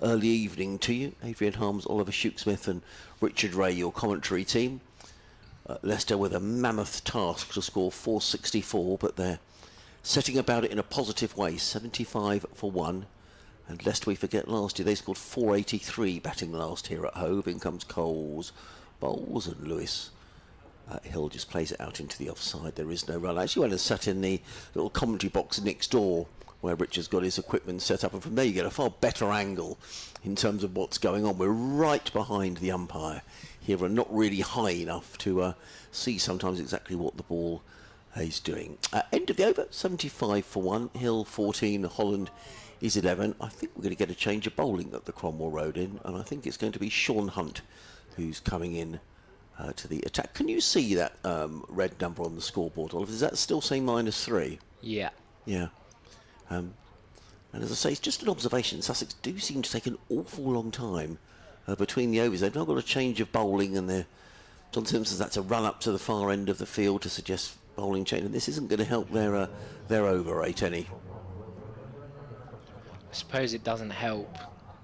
early evening to you. Adrian Harms, Oliver Shukesmith and Richard Ray, your commentary team. Leicester with a mammoth task to score 464, but they're setting about it in a positive way. 75 for 1. And lest we forget, last year they scored 483 batting last here at Hove. In comes Coles, bowls, and Lewis Hill just plays it out into the offside. There is no run. I actually went and sat in the little commentary box next door where Richard's got his equipment set up, and from there you get a far better angle in terms of what's going on. We're right behind the umpire here and not really high enough to see sometimes exactly what the ball is doing. End of the over, 75 for 1. Hill 14, Holland is 11. I think we're going to get a change of bowling at the Cromwell Road Inn, and I think it's going to be Sean Hunt who's coming in to the attack. Can you see that red number on the scoreboard, Oliver? Is that still saying -3? Yeah. Yeah. And as I say, it's just an observation. Sussex do seem to take an awful long time between the overs. They've now got a change of bowling, and John Simpson's had to run up to the far end of the field to suggest bowling change, and this isn't going to help their over rate any. I suppose it doesn't help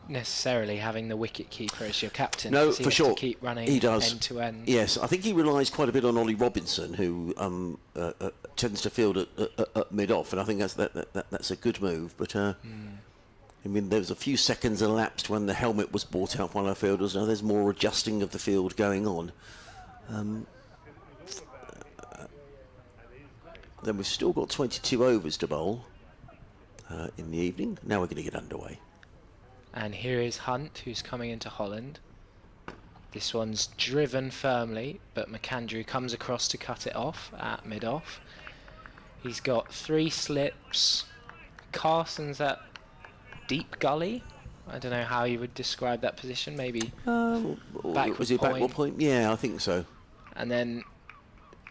necessarily having the wicket keeper as your captain. No, he for has sure. to keep running He does. end to end. Yes, I think he relies quite a bit on Ollie Robinson, who tends to field at mid-off, and I think that's a good move. But I mean, there was a few seconds elapsed when the helmet was brought out by our fielders. Now there's more adjusting of the field going on. Then we've still got 22 overs to bowl in the evening. Now we're going to get underway. And here is Hunt, who's coming into Holland. This one's driven firmly, but McAndrew comes across to cut it off at mid-off. He's got 3 slips. Carson's at deep gully. I don't know how you would describe that position. Maybe backward point? Yeah, I think so. And then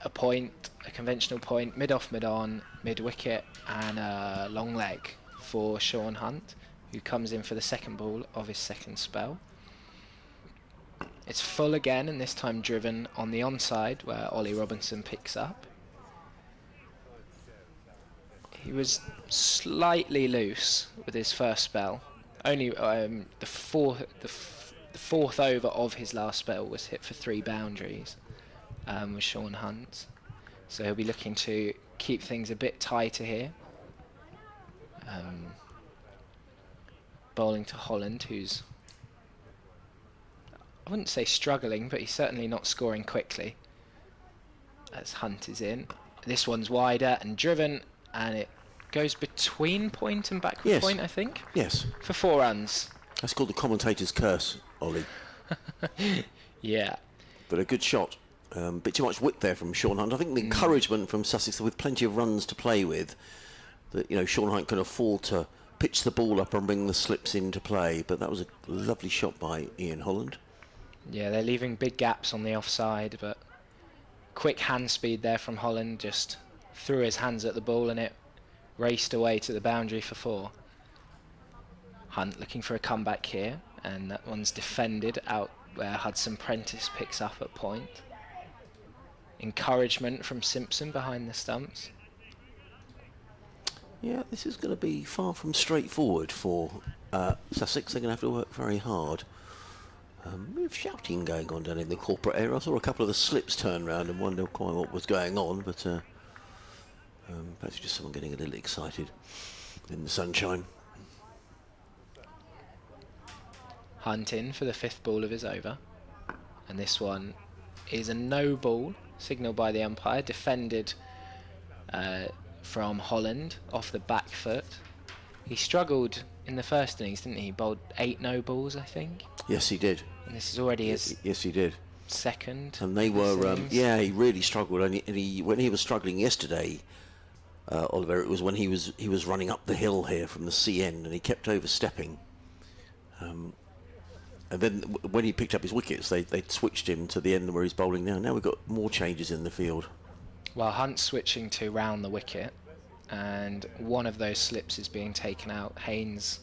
a point, a conventional point, mid-off, mid-on, mid-wicket, and a long leg for Sean Hunt, who comes in for the second ball of his second spell. It's full again, and this time driven on the onside, where Ollie Robinson picks up. He was slightly loose with his first spell. Only the fourth over of his last spell was hit for 3 boundaries with Sean Hunt. So he'll be looking to keep things a bit tighter here. Bowling to Holland, who's, I wouldn't say struggling, but he's certainly not scoring quickly. As Hunt is in. This one's wider and driven, and it goes between point and backward point, I think. Yes. For 4 runs. That's called the commentator's curse, Ollie. Yeah. But a good shot. Bit too much width there from Sean Hunt. I think the encouragement from Sussex, with plenty of runs to play with, that, you know, Sean Hunt can afford to pitch the ball up and bring the slips into play. But that was a lovely shot by Ian Holland. Yeah, they're leaving big gaps on the offside, but quick hand speed there from Holland. Just threw his hands at the ball and it raced away to the boundary for 4. Hunt looking for a comeback here, and that one's defended out where Hudson Prentice picks up at point. Encouragement from Simpson behind the stumps. Yeah, this is going to be far from straightforward for Sussex. They're going to have to work very hard. We have shouting going on down in the corporate area. I saw a couple of the slips turn around and wonder quite what was going on, but perhaps just someone getting a little excited in the sunshine. Hunt in for the 5th ball of his over, and this one is a no ball, signalled by the umpire, defended from Holland off the back foot. He struggled in the first innings, didn't he? He bowled 8 no balls, I think. Yes, he did. And this is already his yes, he did. second. And they were, yeah, he really struggled. And he when he was struggling yesterday, Oliver, it was when he was running up the hill here from the sea end, and he kept overstepping. And then when he picked up his wickets, they switched him to the end where he's bowling now. Now we've got more changes in the field. Well, Hunt's switching to round the wicket, and one of those slips is being taken out. Haynes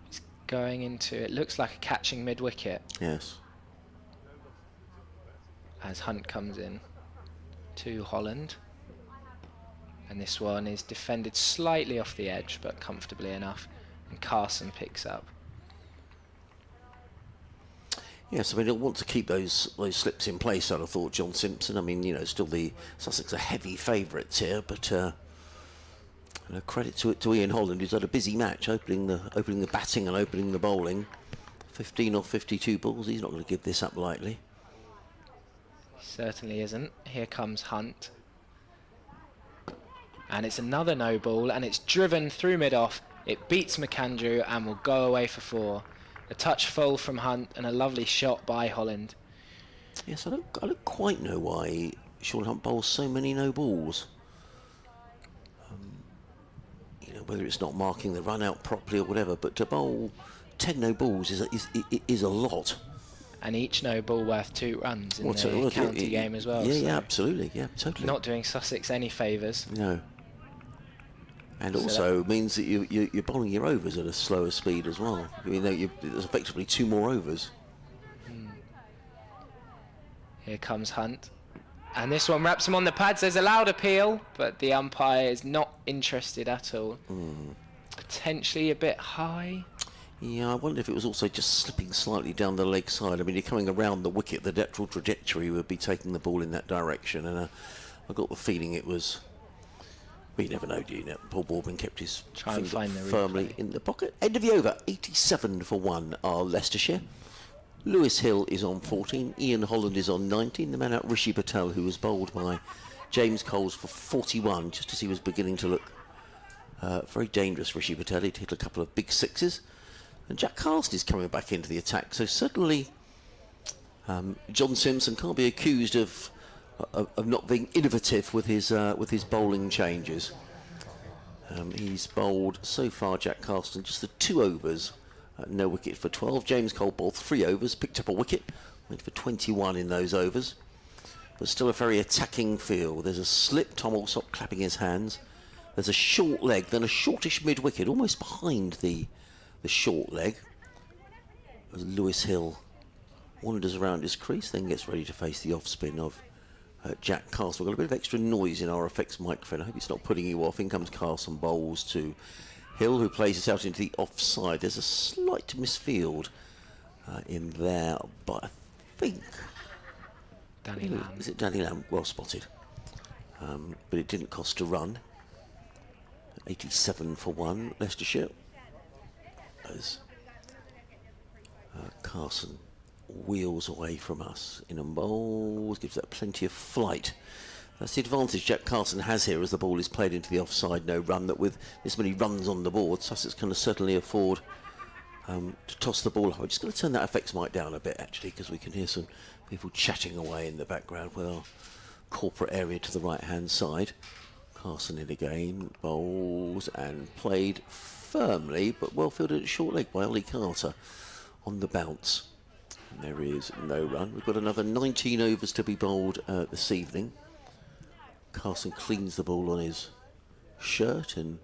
is going into, it looks like a catching mid-wicket. Yes. As Hunt comes in to Holland. And this one is defended slightly off the edge, but comfortably enough. And Carson picks up. Yes, I mean, he'll want to keep those slips in place, I'd have thought, John Simpson. I mean, you know, still the Sussex are heavy favourites here, but credit to Ian Holland, who's had a busy match, opening the batting and opening the bowling. 15 off 52 balls, he's not going to give this up lightly. Certainly isn't. Here comes Hunt. And it's another no ball, and it's driven through mid-off. It beats McAndrew and will go away for 4. A touch full from Hunt and a lovely shot by Holland. Yes, I don't quite know why Sean Hunt bowls so many no balls. You know, whether it's not marking the run out properly or whatever, but to bowl 10 no balls is a lot. And each no ball worth 2 runs in the county game as well. Yeah, so yeah, absolutely, yeah, totally. Not doing Sussex any favours. No. And So also means that you're bowling your overs at a slower speed as well. I mean, there's effectively 2 more overs. Here comes Hunt. And this one wraps him on the pads. There's a loud appeal, but the umpire is not interested at all. Potentially a bit high. Yeah, I wonder if it was also just slipping slightly down the leg side. I mean, you're coming around the wicket, the natural trajectory would be taking the ball in that direction. And I got the feeling it was... We never know, do you know? Paul Boardman kept his finger firmly in the pocket. End of the over, 87 for 1 are Leicestershire. Lewis Hill is on 14. Ian Holland is on 19. The man out, Rishi Patel, who was bowled by James Coles for 41, just as he was beginning to look very dangerous. Rishi Patel, he'd hit a couple of big 6s. And Jack Carson is coming back into the attack. So certainly John Simpson can't be accused of not being innovative with his bowling changes. He's bowled so far, Jack Carson, just the 2 overs, no wicket for 12. James Cole bowled 3 overs, picked up a wicket, went for 21 in those overs, but still a very attacking field. There's a slip, Tom Alsop clapping his hands. There's a short leg, then a shortish mid wicket, almost behind the short leg. As Lewis Hill wanders around his crease, then gets ready to face the off spin of Jack Carson. We've got a bit of extra noise in our effects microphone. I hope it's not putting you off. In comes Carson, bowls to Hill, who plays it out into the offside. There's a slight misfield in there, but I think... Danny Lamb. Is it Danny Lamb? Well spotted. But it didn't cost a run. 87 for 1, Leicestershire. As Carson wheels away from us in and bowls, gives that plenty of flight. That's the advantage Jack Carson has here as the ball is played into the offside, no run, that with this many runs on the board, Sussex can certainly afford to toss the ball. I'm just going to turn that effects mic down a bit actually, because we can hear some people chatting away in the background with our corporate area to the right hand side. Carson in again, bowls and played firmly but well fielded at short leg by Ollie Carter on the bounce. And there is no run. We've got another 19 overs to be bowled this evening. Carson cleans the ball on his shirt and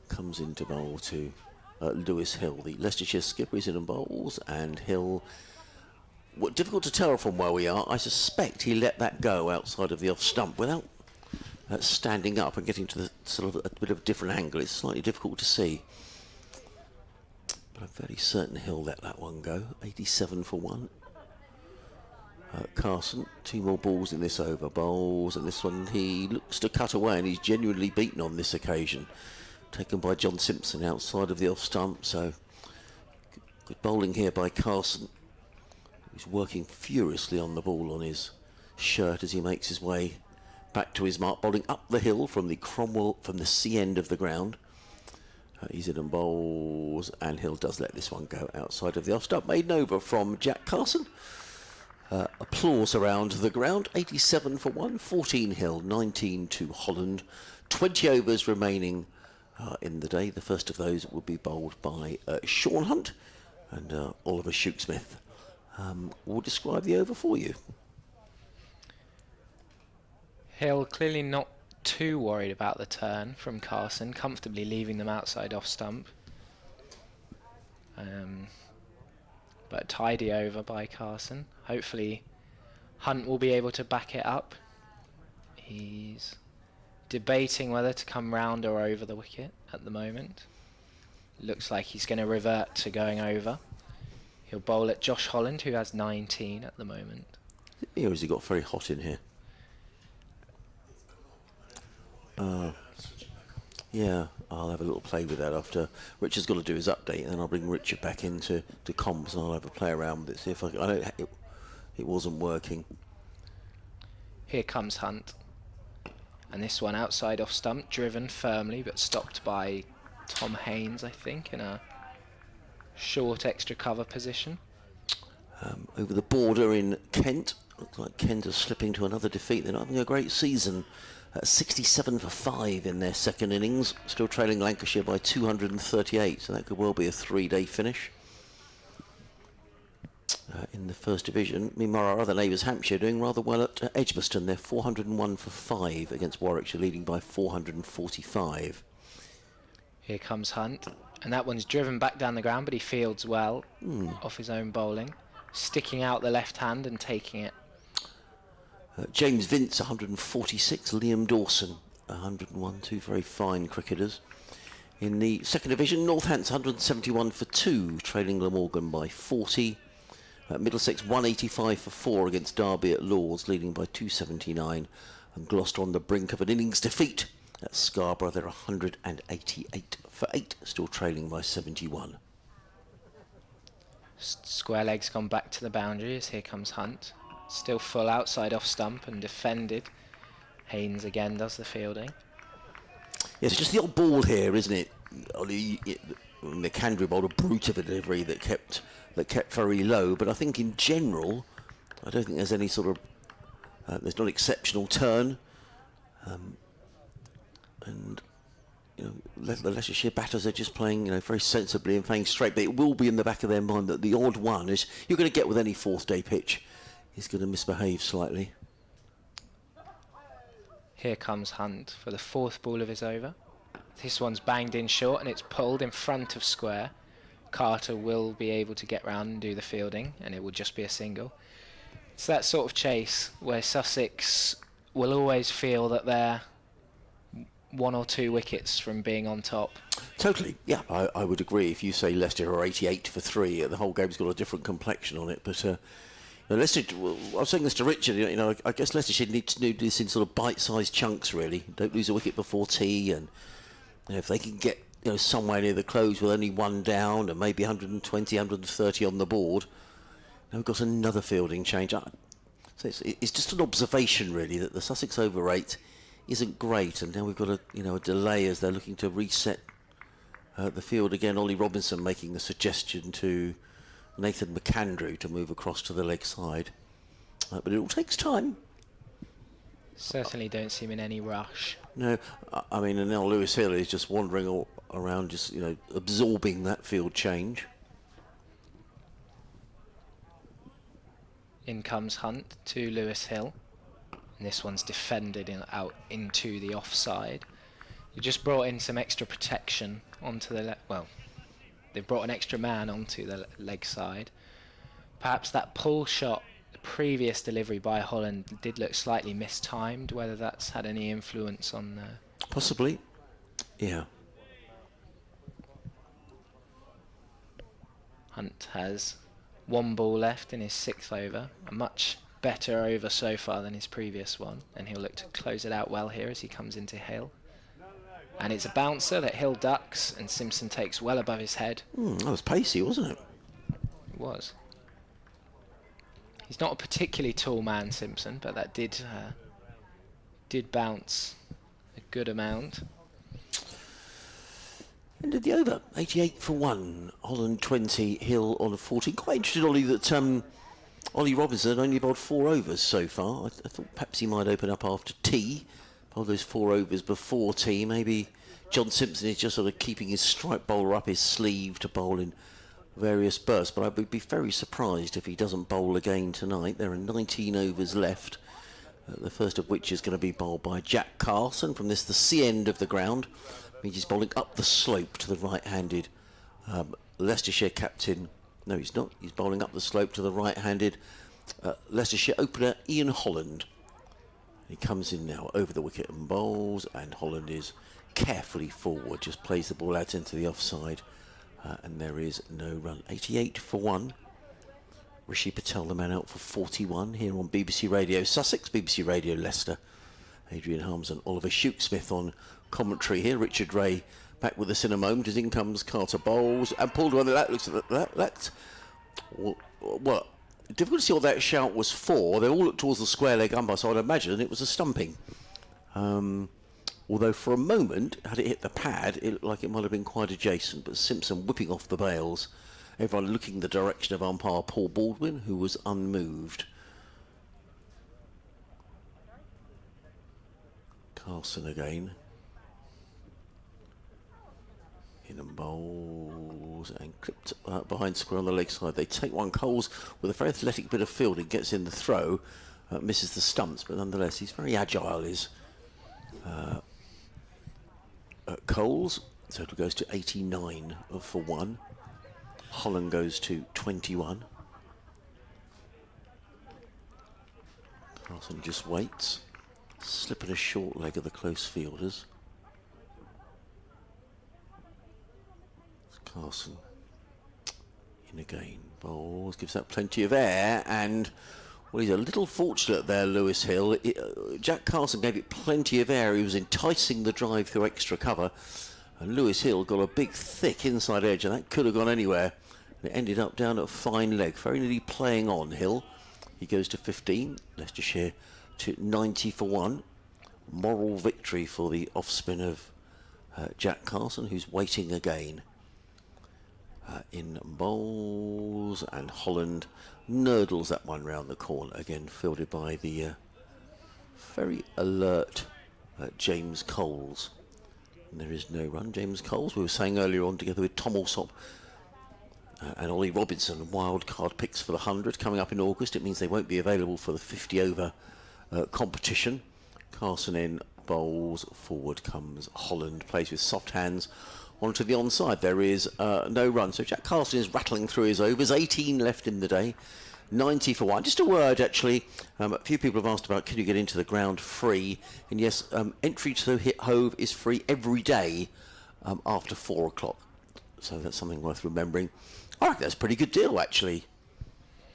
comes into bowl to Lewis Hill. The Leicestershire skipper is in and bowls, and Hill, well, difficult to tell from where we are. I suspect he let that go outside of the off stump without standing up and getting to the sort of a bit of a different angle. It's slightly difficult to see, but I'm fairly certain Hill let that one go. 87 for 1. Carson, 2 more balls in this over, bowls, and this one he looks to cut away, and he's genuinely beaten on this occasion. Taken by John Simpson outside of the off stump, so good bowling here by Carson. He's working furiously on the ball on his shirt as he makes his way back to his mark, bowling up the hill from the Cromwell, from the C end of the ground. He's in and bowls, and Hill does let this one go outside of the off stump. Maiden over from Jack Carson. Applause around the ground. 87 for 1, 14 Hill, 19 to Holland. 20 overs remaining in the day. The first of those will be bowled by Sean Hunt, and Oliver Shoot-Smith will describe the over for you. Hill clearly not too worried about the turn from Carson, comfortably leaving them outside off stump. But tidy over by Carson. Hopefully Hunt will be able to back it up. He's debating whether to come round or over the wicket at the moment. Looks like he's going to revert to going over. He'll bowl at Josh Holland, who has 19 at the moment. Or has he got very hot in here? Yeah, I'll have a little play with that after Richard's got to do his update, and then I'll bring Richard back into comms and I'll have a play around with it. See if I don't. It wasn't working. Here comes Hunt, and this one outside off stump, driven firmly but stopped by Tom Haynes, I think, in a short extra cover position. Over the border in Kent, looks like Kent is slipping to another defeat. They're not having a great season. 67 for 5 in their second innings, still trailing Lancashire by 238, so that could well be a 3-day finish. In the first division, meanwhile our other neighbours Hampshire doing rather well at Edgbaston. They're 401 for 5 against Warwickshire, leading by 445. Here comes Hunt, and that one's driven back down the ground, but he fields well off his own bowling, sticking out the left hand and taking it. James Vince 146, Liam Dawson 101, 2 very fine cricketers. In the second division, Northants 171 for 2, trailing Glamorgan by 40. Middlesex 185 for 4 against Derby at Lords, leading by 279. And Gloucester on the brink of an innings defeat at Scarborough. They're 188 for 8, still trailing by 71. Square leg's gone back to the boundary as here comes Hunt. Still full outside off stump and defended. Haynes again does the fielding. Yes, it's just the old ball here, isn't it? The Canterbury bowled a brute of a delivery that kept very low, but I think in general, I don't think there's any sort of there's not exceptional turn, and you know the Leicestershire batters are just playing very sensibly and playing straight. But it will be in the back of their mind that the odd one is you're going to get with any fourth day pitch. He's going to misbehave slightly. Here comes Hunt for the 4th ball of his over. This one's banged in short and it's pulled in front of square. Carter will be able to get round and do the fielding, and it will just be a single. It's that sort of chase where Sussex will always feel that they're 1 or 2 wickets from being on top. Totally, yeah, I would agree. If you say Leicester are 88 for 3, the whole game's got a different complexion on it. But Leicester, well, I was saying this to Richard, I guess Leicestershire needs to do this in sort of bite-sized chunks, really. Don't lose a wicket before tea, and if they can get somewhere near the close with only 1 down and maybe 120, 130 on the board, we've got another fielding change. So it's just an observation, really, that the Sussex over 8 isn't great, and now we've got a delay as they're looking to reset the field again. Ollie Robinson making a suggestion to Nathan McAndrew to move across to the leg side, but it all takes time. Certainly don't seem in any rush. No, I mean, and now Lewis Hill is just wandering all around, just absorbing that field change. In comes Hunt to Lewis Hill. And this one's defended out into the offside. You just brought in some extra protection onto the they've brought an extra man onto the leg side. Perhaps that pull shot, the previous delivery by Holland, did look slightly mistimed. Whether that's had any influence on possibly, yeah. Hunt has 1 ball left in his 6th over. A much better over so far than his previous one, and he'll look to close it out well here as he comes into Hill. And it's a bouncer that Hill ducks, and Simpson takes well above his head. That was pacey, wasn't it? It was. He's not a particularly tall man, Simpson, but that did bounce a good amount. Ended the over, 88 for 1. Holland 20, Hill on 14. Quite interested, Ollie, that Ollie Robinson only bowled 4 overs so far. I thought perhaps he might open up after tea. Bowled those 4 overs before tea. Maybe John Simpson is just sort of keeping his strike bowler up his sleeve to bowl in various bursts. But I would be very surprised if he doesn't bowl again tonight. There are 19 overs left. The first of which is going to be bowled by Jack Carson from the C end of the ground. He's bowling up the slope to the right-handed Leicestershire captain. No, he's not. He's bowling up the slope to the right-handed Leicestershire opener Ian Holland. He comes in now over the wicket and bowls, and Holland is carefully forward, just plays the ball out into the offside, and there is no run. 88 for 1. Rishi Patel, the man out for 41 here on BBC Radio Sussex, BBC Radio Leicester. Adrian Harms and Oliver Shute-Smith on commentary here. Richard Ray back with us in a moment as in comes Carter bowls and pulled one. That looks at that. Well, difficult to see what that shout was for. They all looked towards the square leg umpire, so I'd imagine it was a stumping. Although for a moment, had it hit the pad, it looked like it might have been quite adjacent. But Simpson whipping off the bails. Everyone looking the direction of umpire Paul Baldwin, who was unmoved. Carson again. In and bowls and clipped behind square on the leg side. They take one. Coles with a very athletic bit of fielding gets in the throw, misses the stumps, but nonetheless he's very agile. Is Coles. So it goes to 89 for 1. Holland goes to 21. Carson just waits, slipping a short leg of the close fielders. Carson in again, bowls, gives that plenty of air, and well, he's a little fortunate there, Lewis Hill. Jack Carson gave it plenty of air. He was enticing the drive through extra cover, and Lewis Hill got a big thick inside edge, and that could have gone anywhere. It ended up down at a fine leg, very nearly playing on. Hill, he goes to 15. Leicestershire to 90 for 1. Moral victory for the off spin of Jack Carson, who's waiting again. In bowls, and Holland nurdles that one round the corner, again fielded by the very alert James Coles. And there is no run. James Coles, we were saying earlier on, together with Tom Alsop and Ollie Robinson, wild card picks for the 100 coming up in August. It means they won't be available for the 50 over competition. Carson in, bowls, forward comes Holland, plays with soft hands onto the onside. There is no run, so Jack Carson is rattling through his overs. 18 left in the day. 90 for 1. Just a word, actually. A few people have asked about, can you get into the ground free? And yes, entry to Hit Hove is free every day after 4 o'clock. So that's something worth remembering. I reckon that's a pretty good deal, actually.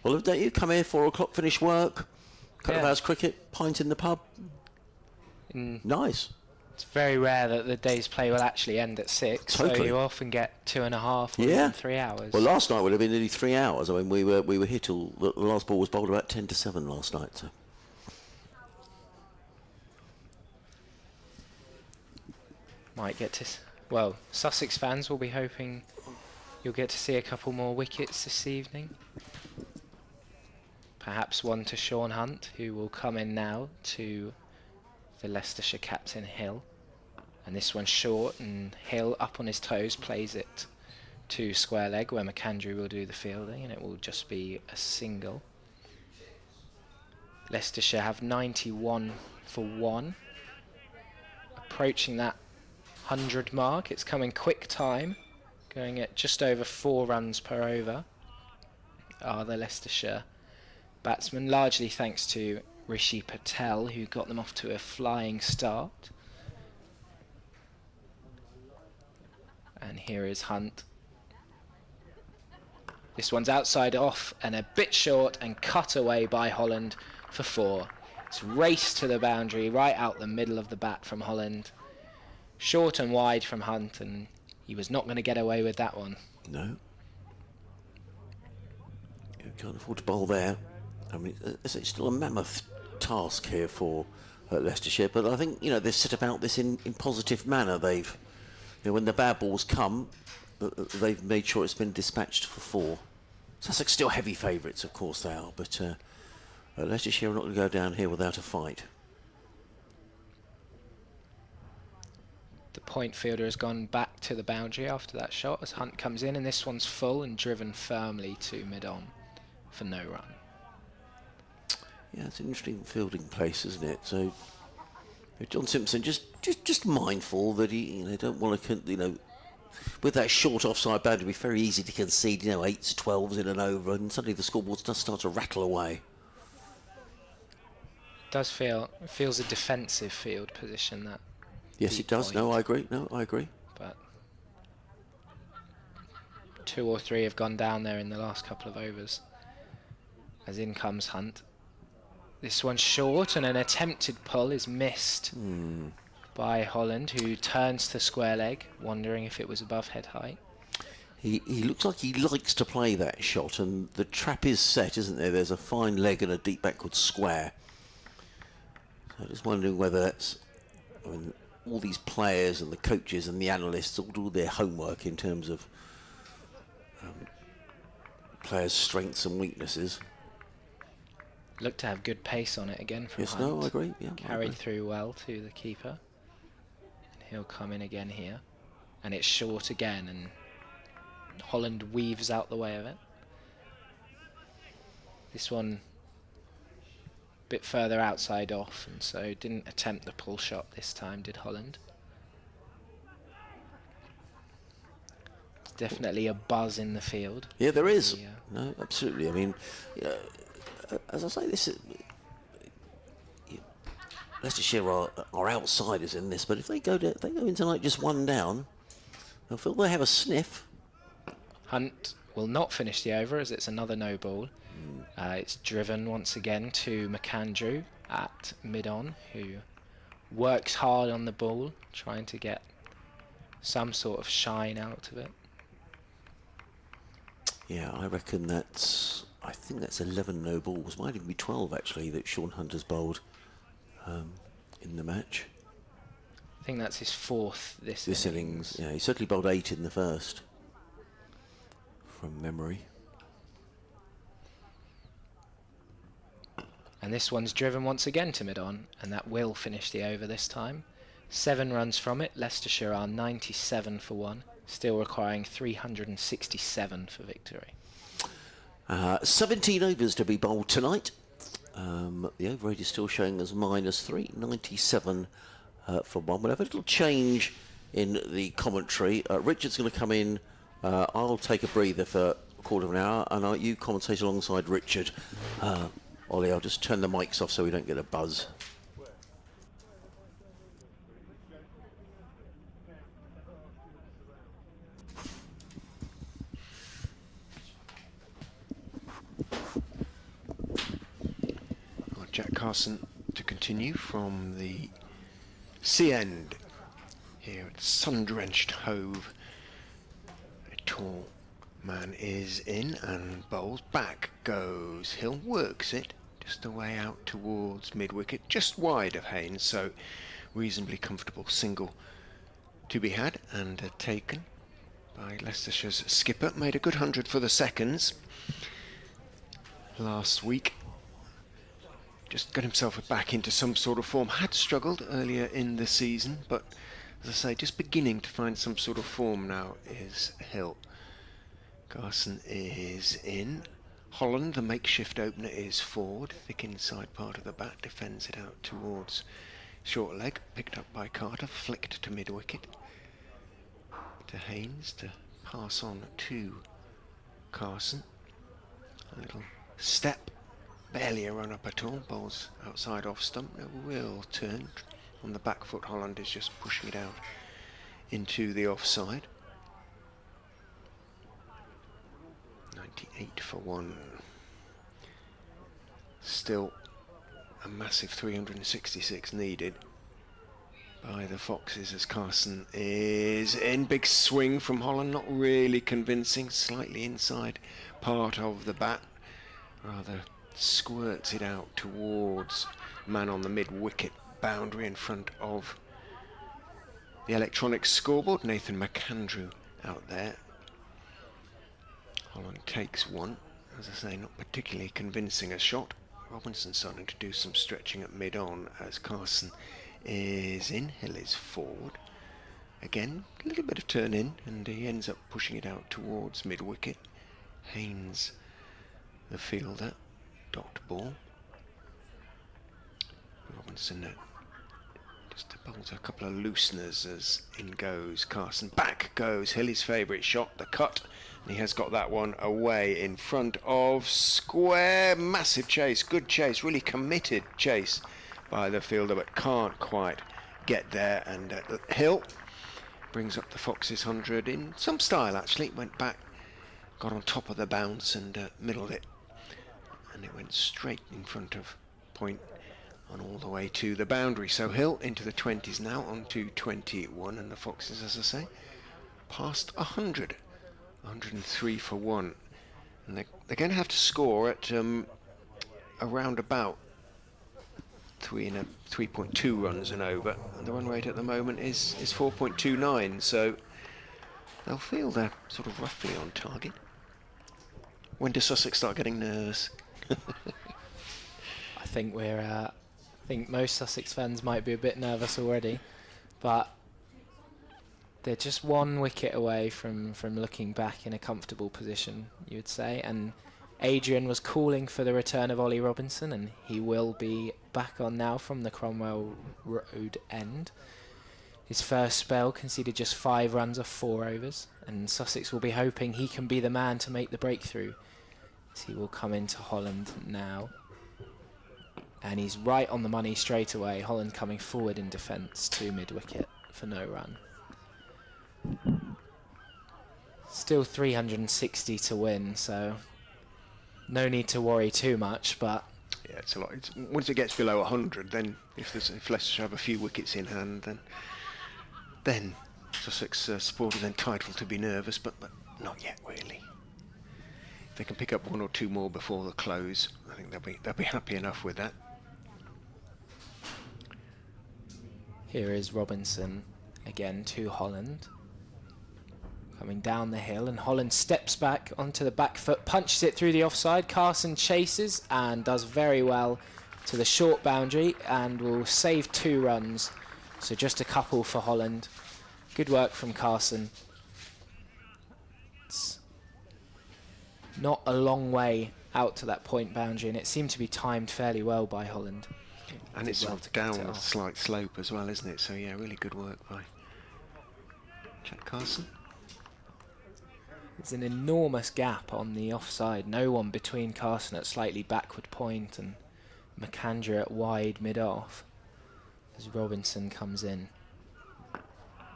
Well, don't you come here 4 o'clock, finish work, couple of hours cricket, pint in the pub? Nice. It's very rare that the day's play will actually end at 6, Totally. so you often get 2.5 or Yeah. even 3 hours. Well, last night would have been nearly 3 hours. I mean, we were here till the last ball was bowled about 10 to 7 last night. So. Might get to... Well, Sussex fans will be hoping you'll get to see a couple more wickets this evening. Perhaps one to Sean Hunt, who will come in now to the Leicestershire captain Hill. And this one's short, and Hill up on his toes plays it to square leg, where McAndrew will do the fielding, and it will just be a single. Leicestershire have 91 for 1. Approaching that 100 mark. It's coming quick time, going at just over 4 runs per over are the Leicestershire batsmen, largely thanks to Rishi Patel, who got them off to a flying start. And here is Hunt. This one's outside off and a bit short and cut away by Holland for 4. It's raced to the boundary, right out the middle of the bat from Holland. Short and wide from Hunt, and he was not going to get away with that one. No. You can't afford to bowl there. I mean, it's still a mammoth task here for Leicestershire, but I think, they've set about this in positive manner. They've, when the bad balls come, they've made sure it's been dispatched for 4. Sussex still heavy favourites, of course they are, but Leicestershire are not going to go down here without a fight. The point fielder has gone back to the boundary after that shot as Hunt comes in, and this one's full and driven firmly to mid-on for no run. Yeah, it's an interesting fielding place, isn't it? So John Simpson just mindful that he don't want to with that short offside boundary, it'd be very easy to concede 8s, 12s in and over, and suddenly the scoreboard does start to rattle away. Does feels a defensive field position, that. Yes, it does. No, I agree. But 2 or 3 have gone down there in the last couple of overs. As in comes Hunt. This one's short, and an attempted pull is missed by Holland, who turns to square leg, wondering if it was above head height. He looks like he likes to play that shot, and the trap is set, isn't there? There's a fine leg and a deep backward square. So just wondering whether that's... all these players and the coaches and the analysts all do their homework in terms of players' strengths and weaknesses. Looked to have good pace on it again from Hunt. No, I agree. Yeah, Carried through well to the keeper. And he'll come in again here. And it's short again, and Holland weaves out the way of it. This one a bit further outside off, and so didn't attempt the pull shot this time, did Holland. There's definitely a buzz in the field. Yeah, there is. No, absolutely. I mean, as I say, this is... Leicestershire are outsiders in this, but if they go in tonight just 1 down, they'll feel they have a sniff. Hunt will not finish the over as it's another no ball. It's driven once again to McAndrew at mid-on, who works hard on the ball, trying to get some sort of shine out of it. Yeah, I reckon I think that's 11 no balls. Might even be 12 actually that Sean Hunt has bowled in the match. I think that's his 4th this innings. Yeah, he certainly bowled 8 in the first, from memory. And this one's driven once again to mid-on, and that will finish the over this time. 7 runs from it. Leicestershire are 97 for 1, still requiring 367 for victory. 17 overs to be bowled tonight. The over rate is still showing as -3, 97 for 1. We'll have a little change in the commentary. Richard's going to come in. I'll take a breather for quarter of an hour, and you commentate alongside Richard. Ollie, I'll just turn the mics off so we don't get a buzz. Jack Carson to continue from the sea end here at sun-drenched Hove. A tall man is in and bowls. Back goes Hill, works it just the way out towards mid-wicket, just wide of Haynes, so reasonably comfortable single to be had and taken by Leicestershire's skipper. Made a good 100 for the seconds last week. Just got himself back into some sort of form. Had struggled earlier in the season, but as I say, just beginning to find some sort of form now is Hill. Carson is in. Holland, the makeshift opener, is forward. Thick inside part of the bat, defends it out towards short leg. Picked up by Carter, flicked to mid-wicket. To Haynes to pass on to Carson. A little step. Barely a run up at all, bowls outside off stump, no real turn. On the back foot, Holland is just pushing it out into the offside. 98 for 1. Still a massive 366 needed by the Foxes as Carson is in. Big swing from Holland, not really convincing, slightly inside part of the bat, rather squirts it out towards man on the mid-wicket boundary in front of the electronic scoreboard. Nathan McAndrew out there. Holland takes one. As I say, not particularly convincing a shot. Robinson starting to do some stretching at mid-on as Carson is in. Hill is forward. Again, a little bit of turn in, and he ends up pushing it out towards mid-wicket. Haynes, the fielder, dot ball. Robinson just bowls a couple of looseners as in goes Carson. Back goes Hill, his favourite shot, the cut, and he has got that one away in front of square. Massive chase, good chase, really committed chase by the fielder, but can't quite get there. And Hill brings up the Foxes 100 in some style actually. Went back, got on top of the bounce and middled it. And it went straight in front of point on all the way to the boundary. So Hill into the 20s now, on to 21, and the Foxes, as I say, past 100. 103 for 1. And they're going to have to score at around about 3.2 runs and over. And the run rate at the moment is 4.29, so they'll feel they're sort of roughly on target. When does Sussex start getting nervous? I think I think most Sussex fans might be a bit nervous already, but they're just one wicket away from looking back in a comfortable position, you would say. And Adrian was calling for the return of Ollie Robinson, and he will be back on now from the Cromwell Road end. His first spell conceded just 5 runs off 4 overs, and Sussex will be hoping he can be the man to make the breakthrough. He will come into Holland now, and he's right on the money straight away. Holland coming forward in defence to mid-wicket for no run. Still 360 to win, so no need to worry too much, but yeah, it's a lot. Once it gets below 100, then if Leicestershire have a few wickets in hand, then Sussex supporters entitled to be nervous, but not yet really. If they can pick up 1 or 2 more before the close, I think they'll be happy enough with that. Here is Robinson again to Holland. Coming down the hill, and Holland steps back onto the back foot, punches it through the offside. Carson chases and does very well to the short boundary and will save 2 runs. So just a couple for Holland. Good work from Carson. It's not a long way out to that point boundary, and it seemed to be timed fairly well by Holland. And it's sort of down a slight slope as well, isn't it? So yeah, really good work by Jack Carson. There's an enormous gap on the offside. No one between Carson at slightly backward point and McAndrew at wide mid-off as Robinson comes in.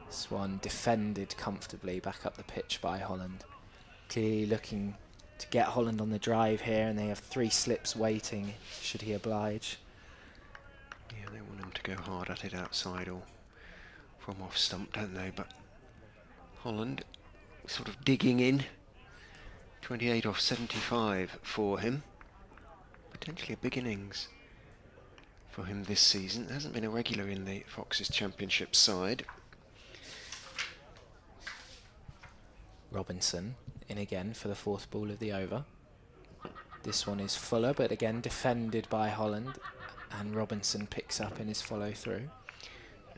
This one defended comfortably back up the pitch by Holland. Clearly looking to get Holland on the drive here, and they have 3 slips waiting should he oblige. Yeah, they want him to go hard at it outside or from off stump, don't they? But Holland sort of digging in. 28 off 75 for him. Potentially a big innings for him this season. Hasn't been a regular in the Foxes Championship side. Robinson in again for the 4th ball of the over. This one is fuller, but again defended by Holland, and Robinson picks up in his follow through.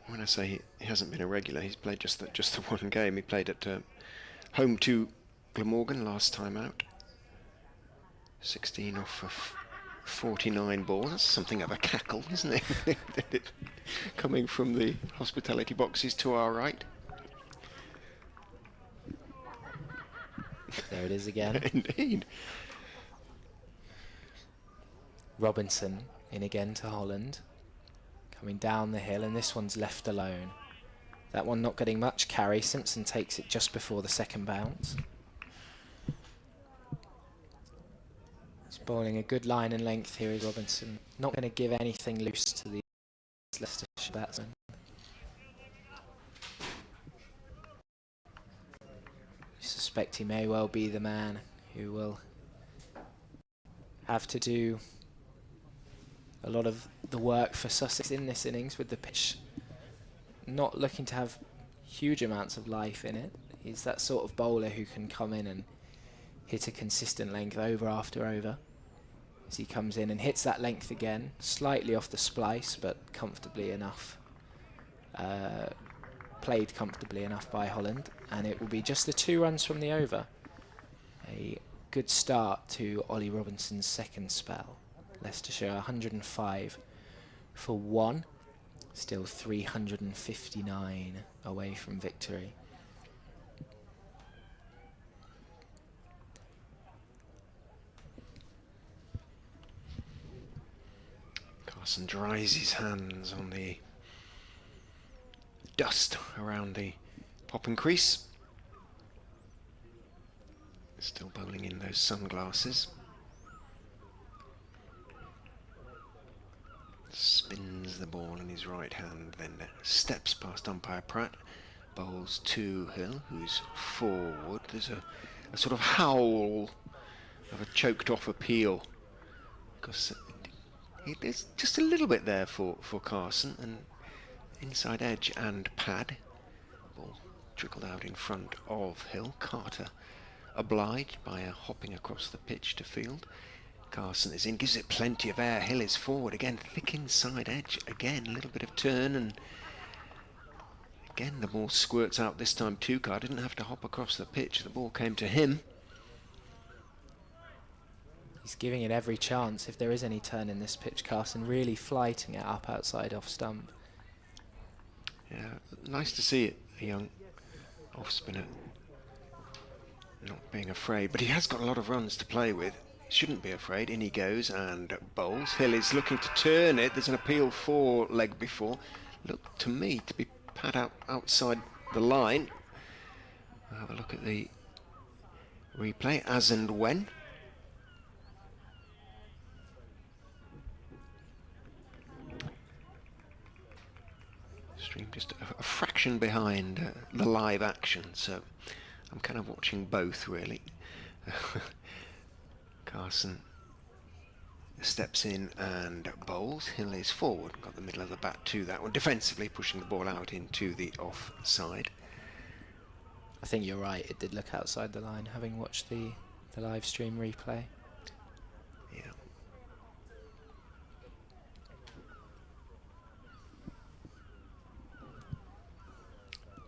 When I say he hasn't been a regular, he's played just the one game. He played at home to Glamorgan last time out. 16 off of 49 balls. That's something of a cackle, isn't it? Coming from the hospitality boxes to our right. There it is again. Indeed. Robinson in again to Holland. Coming down the hill, and this one's left alone. That one not getting much carry. Simpson takes it just before the second bounce. He's bowling a good line and length here is Robinson. Not going to give anything loose to the Leicestershire batsman. I suspect he may well be the man who will have to do a lot of the work for Sussex in this innings, with the pitch not looking to have huge amounts of life in it. He's that sort of bowler who can come in and hit a consistent length over after over. As he comes in and hits that length again, slightly off the splice, but comfortably enough. Played comfortably enough by Holland, and it will be just the 2 runs from the over. A good start to Ollie Robinson's second spell. Leicestershire 105 for 1, still 359 away from victory. Carson dries his hands on the dust around the popping crease. Still bowling in those sunglasses. Spins the ball in his right hand, then steps past umpire Pratt, bowls to Hill, who's forward. There's a sort of howl of a choked off appeal, because there's just a little bit there for Carson, and inside edge and pad. Ball trickled out in front of Hill. Carter obliged by a hopping across the pitch to field. Carson is in, gives it plenty of air. Hill is forward again, thick inside edge again, a little bit of turn, and again the ball squirts out this time. Tukar didn't have to hop across the pitch, the ball came to him. He's giving it every chance if there is any turn in this pitch. Carson really flighting it up outside off stump. Yeah, nice to see it, a young off spinner not being afraid, but he has got a lot of runs to play with. Shouldn't be afraid. In he goes and bowls. Hill is looking to turn it. There's an appeal for leg before. Looked to me to be pad out outside the line. We'll have a look at the replay as and when. Stream just a fraction behind the live action, so I'm kind of watching both really. Carson steps in and bowls. Hill is forward, got the middle of the bat to that one, defensively pushing the ball out into the offside. I think you're right, it did look outside the line, having watched the live stream replay. Yeah.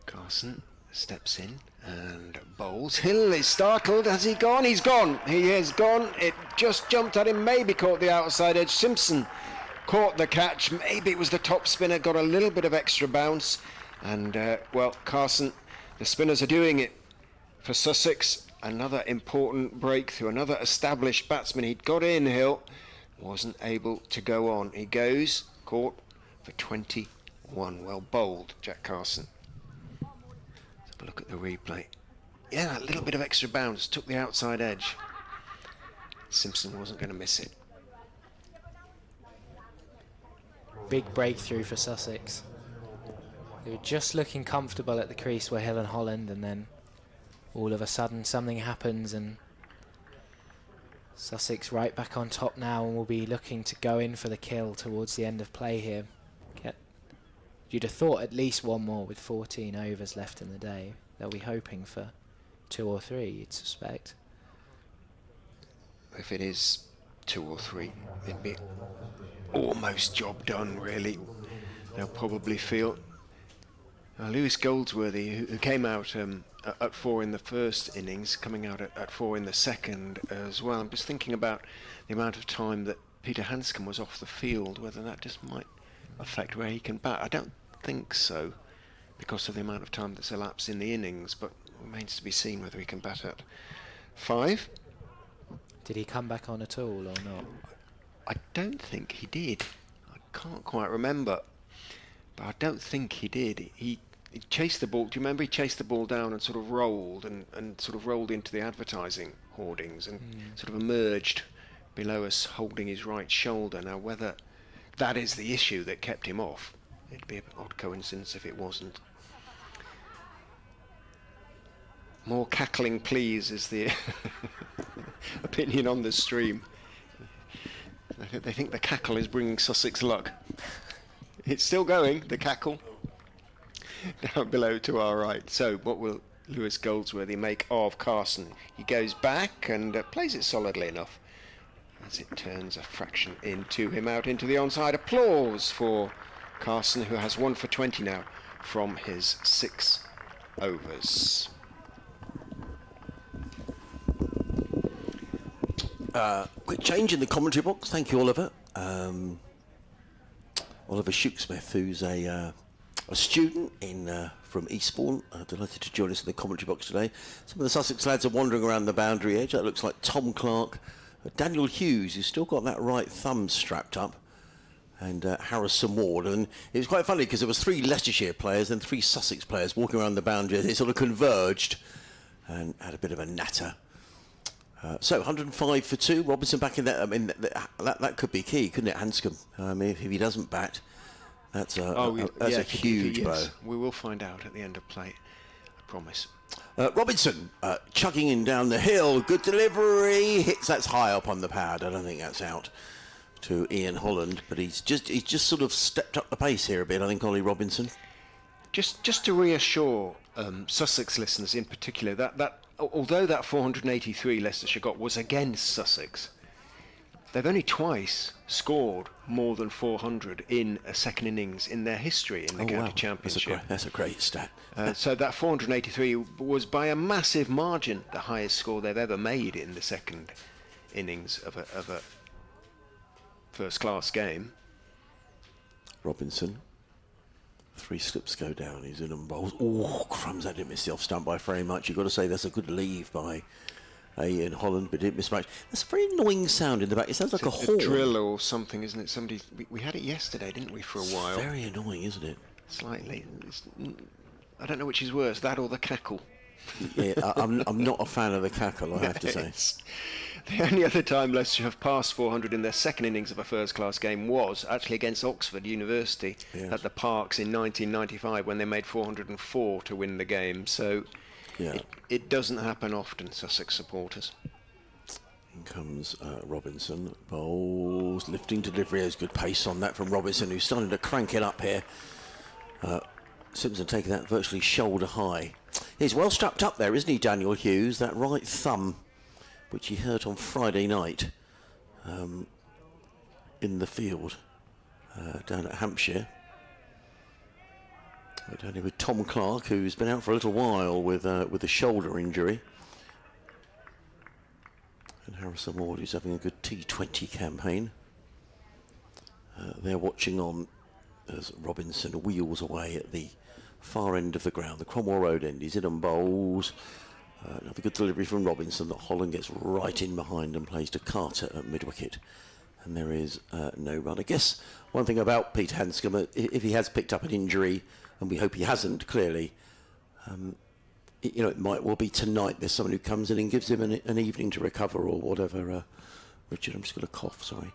Carson steps in and bowls. Hill is startled. Has he gone? He's gone. He has gone. It just jumped at him. Maybe caught the outside edge. Simpson caught the catch. Maybe it was the top spinner. Got a little bit of extra bounce. And, well, Carson, the spinners are doing it for Sussex. another important breakthrough, another established batsman. He'd got in, Hill, wasn't able to go on. He goes, caught for 21. Well bowled, Jack Carson. Let's have a look at the replay. Yeah, that little bit of extra bounce took the outside edge. Simpson wasn't going to miss it. Big breakthrough for Sussex. They were just looking comfortable at the crease where Hill and Holland, and then all of a sudden something happens and Sussex right back on top now, and will be looking to go in for the kill towards the end of play here. You'd have thought at least one more with 14 overs left in the day. They'll be hoping for 2 or 3, you'd suspect. If it is 2 or 3, it'd be almost job done, really. They'll probably feel. Lewis Goldsworthy, who came out at 4 in the first innings, coming out at 4 in the second as well. I'm just thinking about the amount of time that Peter Hanscom was off the field, whether that just might affect where he can bat. I don't think so, because of the amount of time that's elapsed in the innings, but it remains to be seen whether he can bat at 5. Did he come back on at all or not? I don't think he did. I can't quite remember, but I don't think he did. He chased the ball. Do you remember? He chased the ball down and sort of rolled and sort of rolled into the advertising hoardings and sort of emerged below us holding his right shoulder. Now, whether that is the issue that kept him off, it'd be an odd coincidence if it wasn't. More cackling, please, is the opinion on the stream. They think the cackle is bringing Sussex luck. It's still going, the cackle, down below to our right. So what will Lewis Goldsworthy make of Carson? He goes back and plays it solidly enough as it turns a fraction into him out into the onside. Applause for Carson, who has 1 for 20 now from his 6 overs. Quick change in the commentary box. Thank you, Oliver. Oliver Shooksmith, who's a student from Eastbourne, delighted to join us in the commentary box today. Some of the Sussex lads are wandering around the boundary edge. That looks like Tom Clark, Daniel Hughes, who's still got that right thumb strapped up, and Harrison Ward. And it was quite funny because there was 3 Leicestershire players and 3 Sussex players walking around the boundary. They sort of converged and had a bit of a natter. So 105 for 2. Robinson back in that. I mean, that could be key, couldn't it, Hanscom? I mean, if he doesn't bat, that's a huge blow. We will find out at the end of play, I promise. Robinson chugging in down the hill. Good delivery. Hits. That's high up on the pad. I don't think that's out to Ian Holland, but he's just sort of stepped up the pace here a bit. I think Ollie Robinson. Just to reassure Sussex listeners in particular, that although that 483 Leicestershire got was against Sussex, they've only twice scored more than 400 in a second innings in their history in the county championship. That's a great stat. So that 483 was by a massive margin the highest score they've ever made in the second innings of a first-class game. Robinson. 3 slips go down. He's in and bowls. Oh, crumbs! I didn't miss the off stump by very much. You've got to say that's a good leave by Ian Holland, but didn't miss much. That's a very annoying sound in the back. It sounds like a horn. Drill or something, isn't it? Somebody. We had it yesterday, didn't we, for a while? Very annoying, isn't it? Slightly. I don't know which is worse, that or the cackle. Yeah, I'm not a fan of the cackle, I have to say. The only other time Leicester have passed 400 in their second innings of a first-class game was actually against Oxford University at the Parks in 1995 when they made 404 to win the game. So it doesn't happen often, Sussex supporters. In comes Robinson. Bowls, lifting delivery. There's good pace on that from Robinson, who's starting to crank it up here. Simpson taking that virtually shoulder high. He's well strapped up there, isn't he, Daniel Hughes? That right thumb, which he hurt on Friday night in the field down at Hampshire. Down here with Tom Clark, who's been out for a little while with a shoulder injury. And Harrison Ward, who's having a good T20 campaign. They're watching on as Robinson wheels away at the far end of the ground, the Cromwell Road end. He's in and bowls. Another good delivery from Robinson that Holland gets right in behind and plays to Carter at mid-wicket. And there is no run. I guess one thing about Peter Hanscom, if he has picked up an injury, and we hope he hasn't, clearly, it might well be tonight there's someone who comes in and gives him an evening to recover or whatever. Richard, I'm just going to cough, sorry.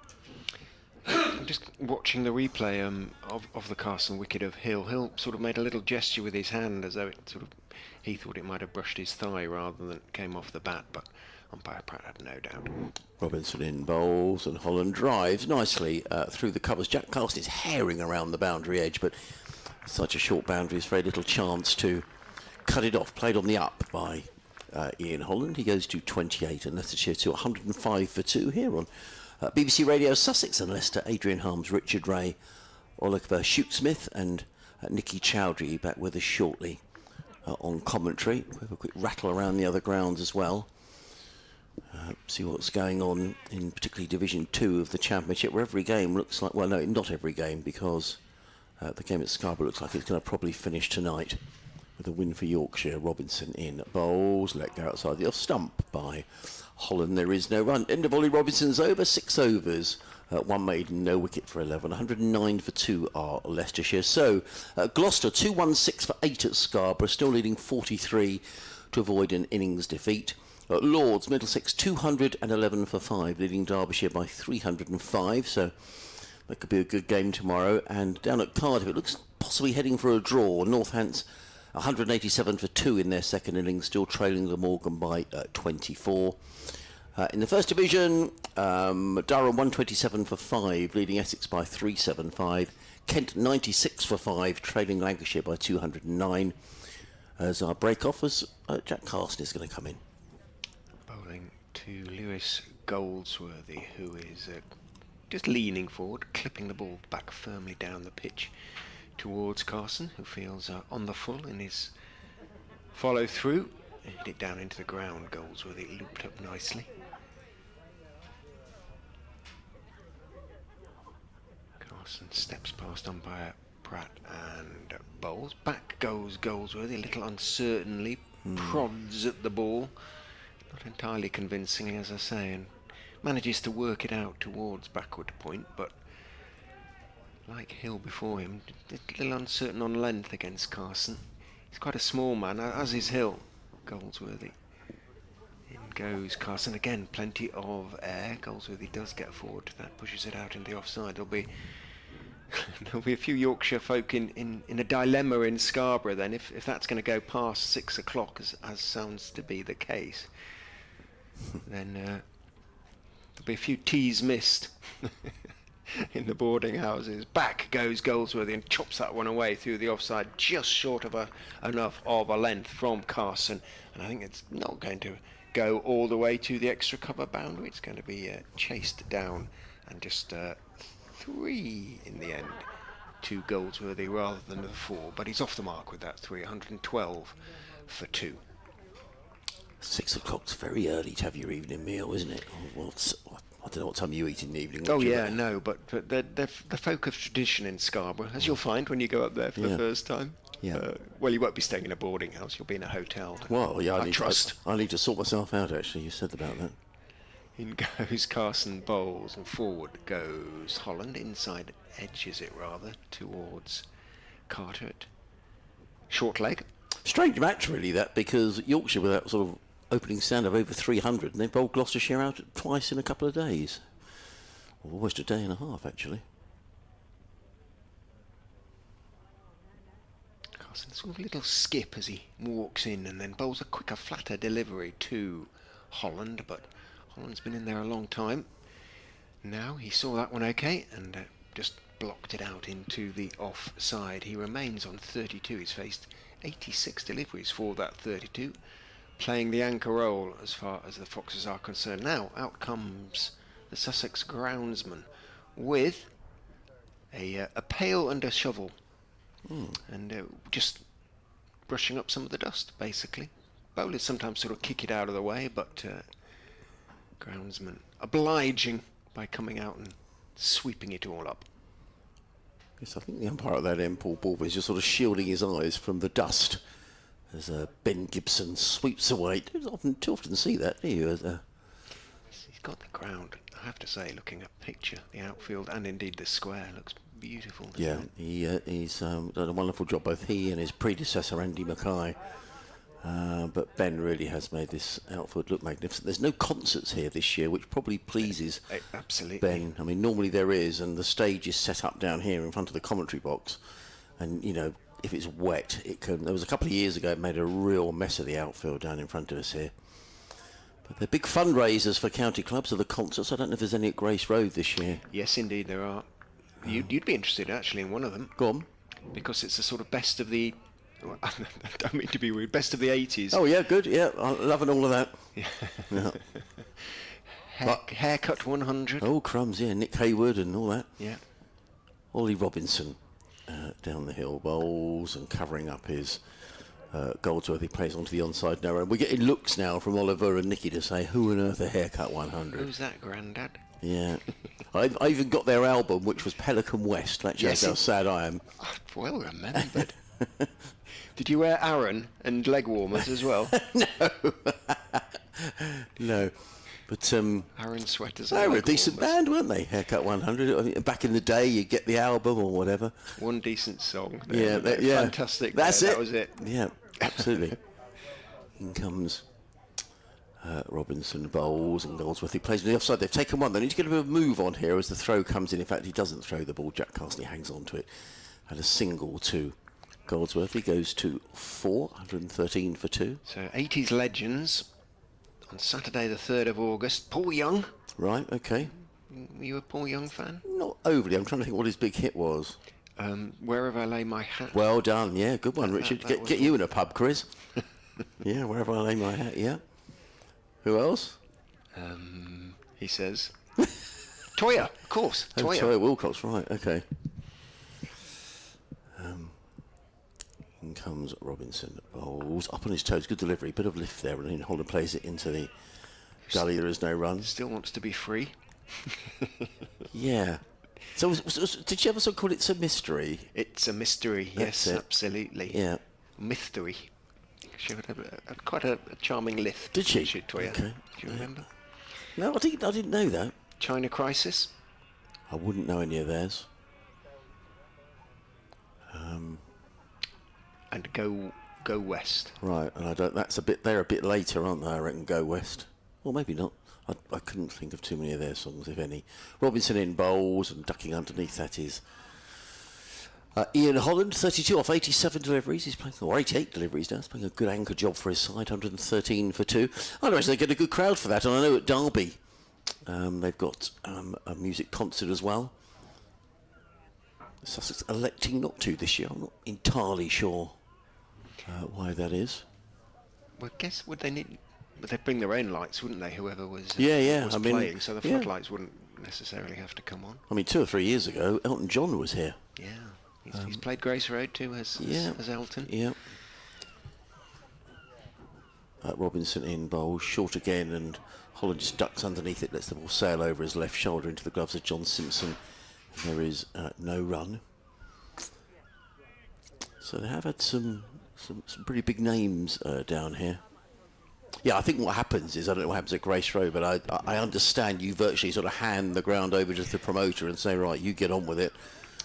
I'm just watching the replay of the Carson wicket of Hill. Hill sort of made a little gesture with his hand as though he thought it might have brushed his thigh rather than it came off the bat, but umpire Pratt had no doubt. Robinson in bowls and Holland drives nicely through the covers. Jack Carson is herring around the boundary edge, but such a short boundary is very little chance to cut it off. Played on the up by Ian Holland. He goes to 28 and Leicestershire to 105 for 2 here on BBC Radio Sussex and Leicester. Adrian Harms, Richard Ray, Oliver Shoot-Smith and Nicky Chowdhury back with us shortly on commentary. We'll have a quick rattle around the other grounds as well. See what's going on in particularly Division 2 of the Championship, where every game looks like, well, no, not every game, because the game at Scarborough looks like it's going to probably finish tonight with a win for Yorkshire. Robinson in bowls, let go outside the off stump by Holland. There is no run. End of volley. Robinson's over, 6 overs, 1 maiden, no wicket for 11. 109 for 2 are Leicestershire. So Gloucester 216 for 8 at Scarborough, still leading 43 to avoid an innings defeat. Lords, Middlesex 211 for 5, leading Derbyshire by 305, so that could be a good game tomorrow. And down at Cardiff, it looks possibly heading for a draw. Northants 187 for 2 in their second innings, still trailing the Morgan by 24. In the First Division, Durham 127 for 5, leading Essex by 375. Kent 96 for 5, trailing Lancashire by 209. As our break-offers, Jack Carson is going to come in. Bowling to Lewis Goldsworthy, who is just leaning forward, clipping the ball back firmly down the pitch towards Carson, who feels on the full in his follow-through. Hit it down into the ground. Goldsworthy looped up nicely. Carson steps past umpire Pratt and bowls. Back goes Goldsworthy, a little uncertainly, prods at the ball. Not entirely convincingly, as I say, and manages to work it out towards backward point, but like Hill before him, a little uncertain on length against Carson. He's quite a small man, as is Hill. Goldsworthy. In goes Carson again, plenty of air. Goldsworthy does get forward to that, pushes it out in the offside. There'll be a few Yorkshire folk in a dilemma in Scarborough then, if that's going to go past 6 o'clock, as sounds to be the case. Then there'll be a few teas missed in the boarding houses. Back goes Goldsworthy and chops that one away through the offside, just short of enough of a length from Carson. And I think it's not going to go all the way to the extra cover boundary. It's going to be chased down, and just 3 in the end to Goldsworthy rather than the 4. But he's off the mark with that 3, 112 for 2. 6 o'clock's very early to have your evening meal, isn't it? Well, I don't know what time you eat in the evening. Oh yeah, no, but they're the folk of tradition in Scarborough, as you'll find when you go up there for the first time. Yeah. Well, you won't be staying in a boarding house; you'll be in a hotel. Well, yeah, I need to sort myself out. Actually, you said about that. In goes Carson, bowls, and forward goes Holland. Inside edges it rather towards Carteret. Short leg. Strange match, really, that, because Yorkshire with that sort of opening stand of over 300, and they bowled Gloucestershire out twice in a couple of days. Or almost a day and a half, actually. Carson sort of a little skip as he walks in, and then bowls a quicker, flatter delivery to Holland, but Holland's been in there a long time. Now he saw that one okay, and just blocked it out into the offside. He remains on 32. He's faced 86 deliveries for that 32. Playing the anchor role as far as the Foxes are concerned. Now out comes the Sussex groundsman with a pail and a shovel, and just brushing up some of the dust, basically. Bowlers sometimes sort of kick it out of the way, but groundsman obliging by coming out and sweeping it all up. Yes, I think the umpire at that end, Paul Bulver, is just sort of shielding his eyes from the dust as Ben Gibson sweeps away. Too often see that, do you? He's got the ground, I have to say, looking at picture, the outfield and indeed the square looks beautiful. Yeah, It? he's done a wonderful job, both he and his predecessor Andy Mackay. But Ben really has made this outfield look magnificent. There's no concerts here this year, which probably pleases Absolutely. Ben. I mean, normally there is, and the stage is set up down here in front of the commentary box. And, you know, if it's wet, it can... There was a couple of years ago, it made a real mess of the outfield down in front of us here. But they're big fundraisers for county clubs, are the concerts. I don't know if there's any at Grace Road this year. Yes, indeed, there are. You'd be interested, actually, in one of them. Go on. Because it's a sort of best of the... Well, I don't mean to be rude. Best of the 80s. Oh, yeah, good. Yeah, I'm loving all of that. Yeah. Haircut 100. Oh, crumbs, yeah. Nick Hayward and all that. Yeah. Ollie Robinson down the hill, bowls and covering up his Goldsworthy plays onto the onside narrow. We're getting looks now from Oliver and Nicky to say, who on earth are Haircut 100? Who's that, Grandad? Yeah. I even got their album, which was Pelican West. That shows how sad I am. Well remembered. Did you wear Aaron and leg warmers as well? No. But Aaron sweaters. they were a decent band, weren't they? Haircut 100. I mean, back in the day, you get the album or whatever. One decent song. Yeah, Fantastic. That's it. That was it. Yeah, absolutely. In comes Robinson, bowls and Goldsworthy plays on the offside. They've taken one. They need to get a bit of a move on here as the throw comes in. In fact, he doesn't throw the ball. Jack Carsley hangs on to it. And a single to Goldsworthy goes to 113 for 2. So 80s legends on Saturday the 3rd of August. Paul Young. Right, okay. Were you a Paul Young fan? Not overly. I'm trying to think what his big hit was. Wherever I Lay My Hat. Well done. Yeah, good one, Richard. that Get you in a pub, Chris. Yeah, Wherever I Lay My Hat, yeah. Who else? He says. Toya, of course. Oh, Toya. Toya Wilcox, right, okay. In comes Robinson. Bowls up on his toes. Good delivery. Bit of lift there. And then Holland plays it into the gully. There is no run. Still wants to be free. Yeah. So did you ever sort of call it a mystery? It's a mystery. That's yes, it. absolutely. Yeah. Mystery. She would have quite a charming lift. Did she? Toya? Okay. Do you remember? No, I didn't know that. China Crisis. I wouldn't know any of theirs. And Go West. Right, and I don't. That's a bit. They're a bit later, aren't they? I reckon. Go West. Or maybe not. I couldn't think of too many of their songs, if any. Robinson in bowls and ducking underneath. That is Ian Holland, 32 off 87 deliveries. He's playing, or 88 deliveries now. He's playing a good anchor job for his side. 113 for 2. I imagine they get a good crowd for that. And I know at Derby, they've got a music concert as well. Sussex electing not to this year. I'm not entirely sure why that is. Well, I guess would they'd bring their own lights, wouldn't they? Whoever was was I mean, playing, so the floodlights wouldn't necessarily have to come on. I mean, 2 or 3 years ago, Elton John was here. Yeah, he's played Grace Road too as Elton. Yeah. Robinson in bowl, short again, and Holland just ducks underneath it, lets the ball sail over his left shoulder into the gloves of John Simpson. There is no run. So they have had some pretty big names down here. Yeah, I think what happens is, I don't know what happens at Grace Road, but I understand you virtually sort of hand the ground over to the promoter and say, right, you get on with it.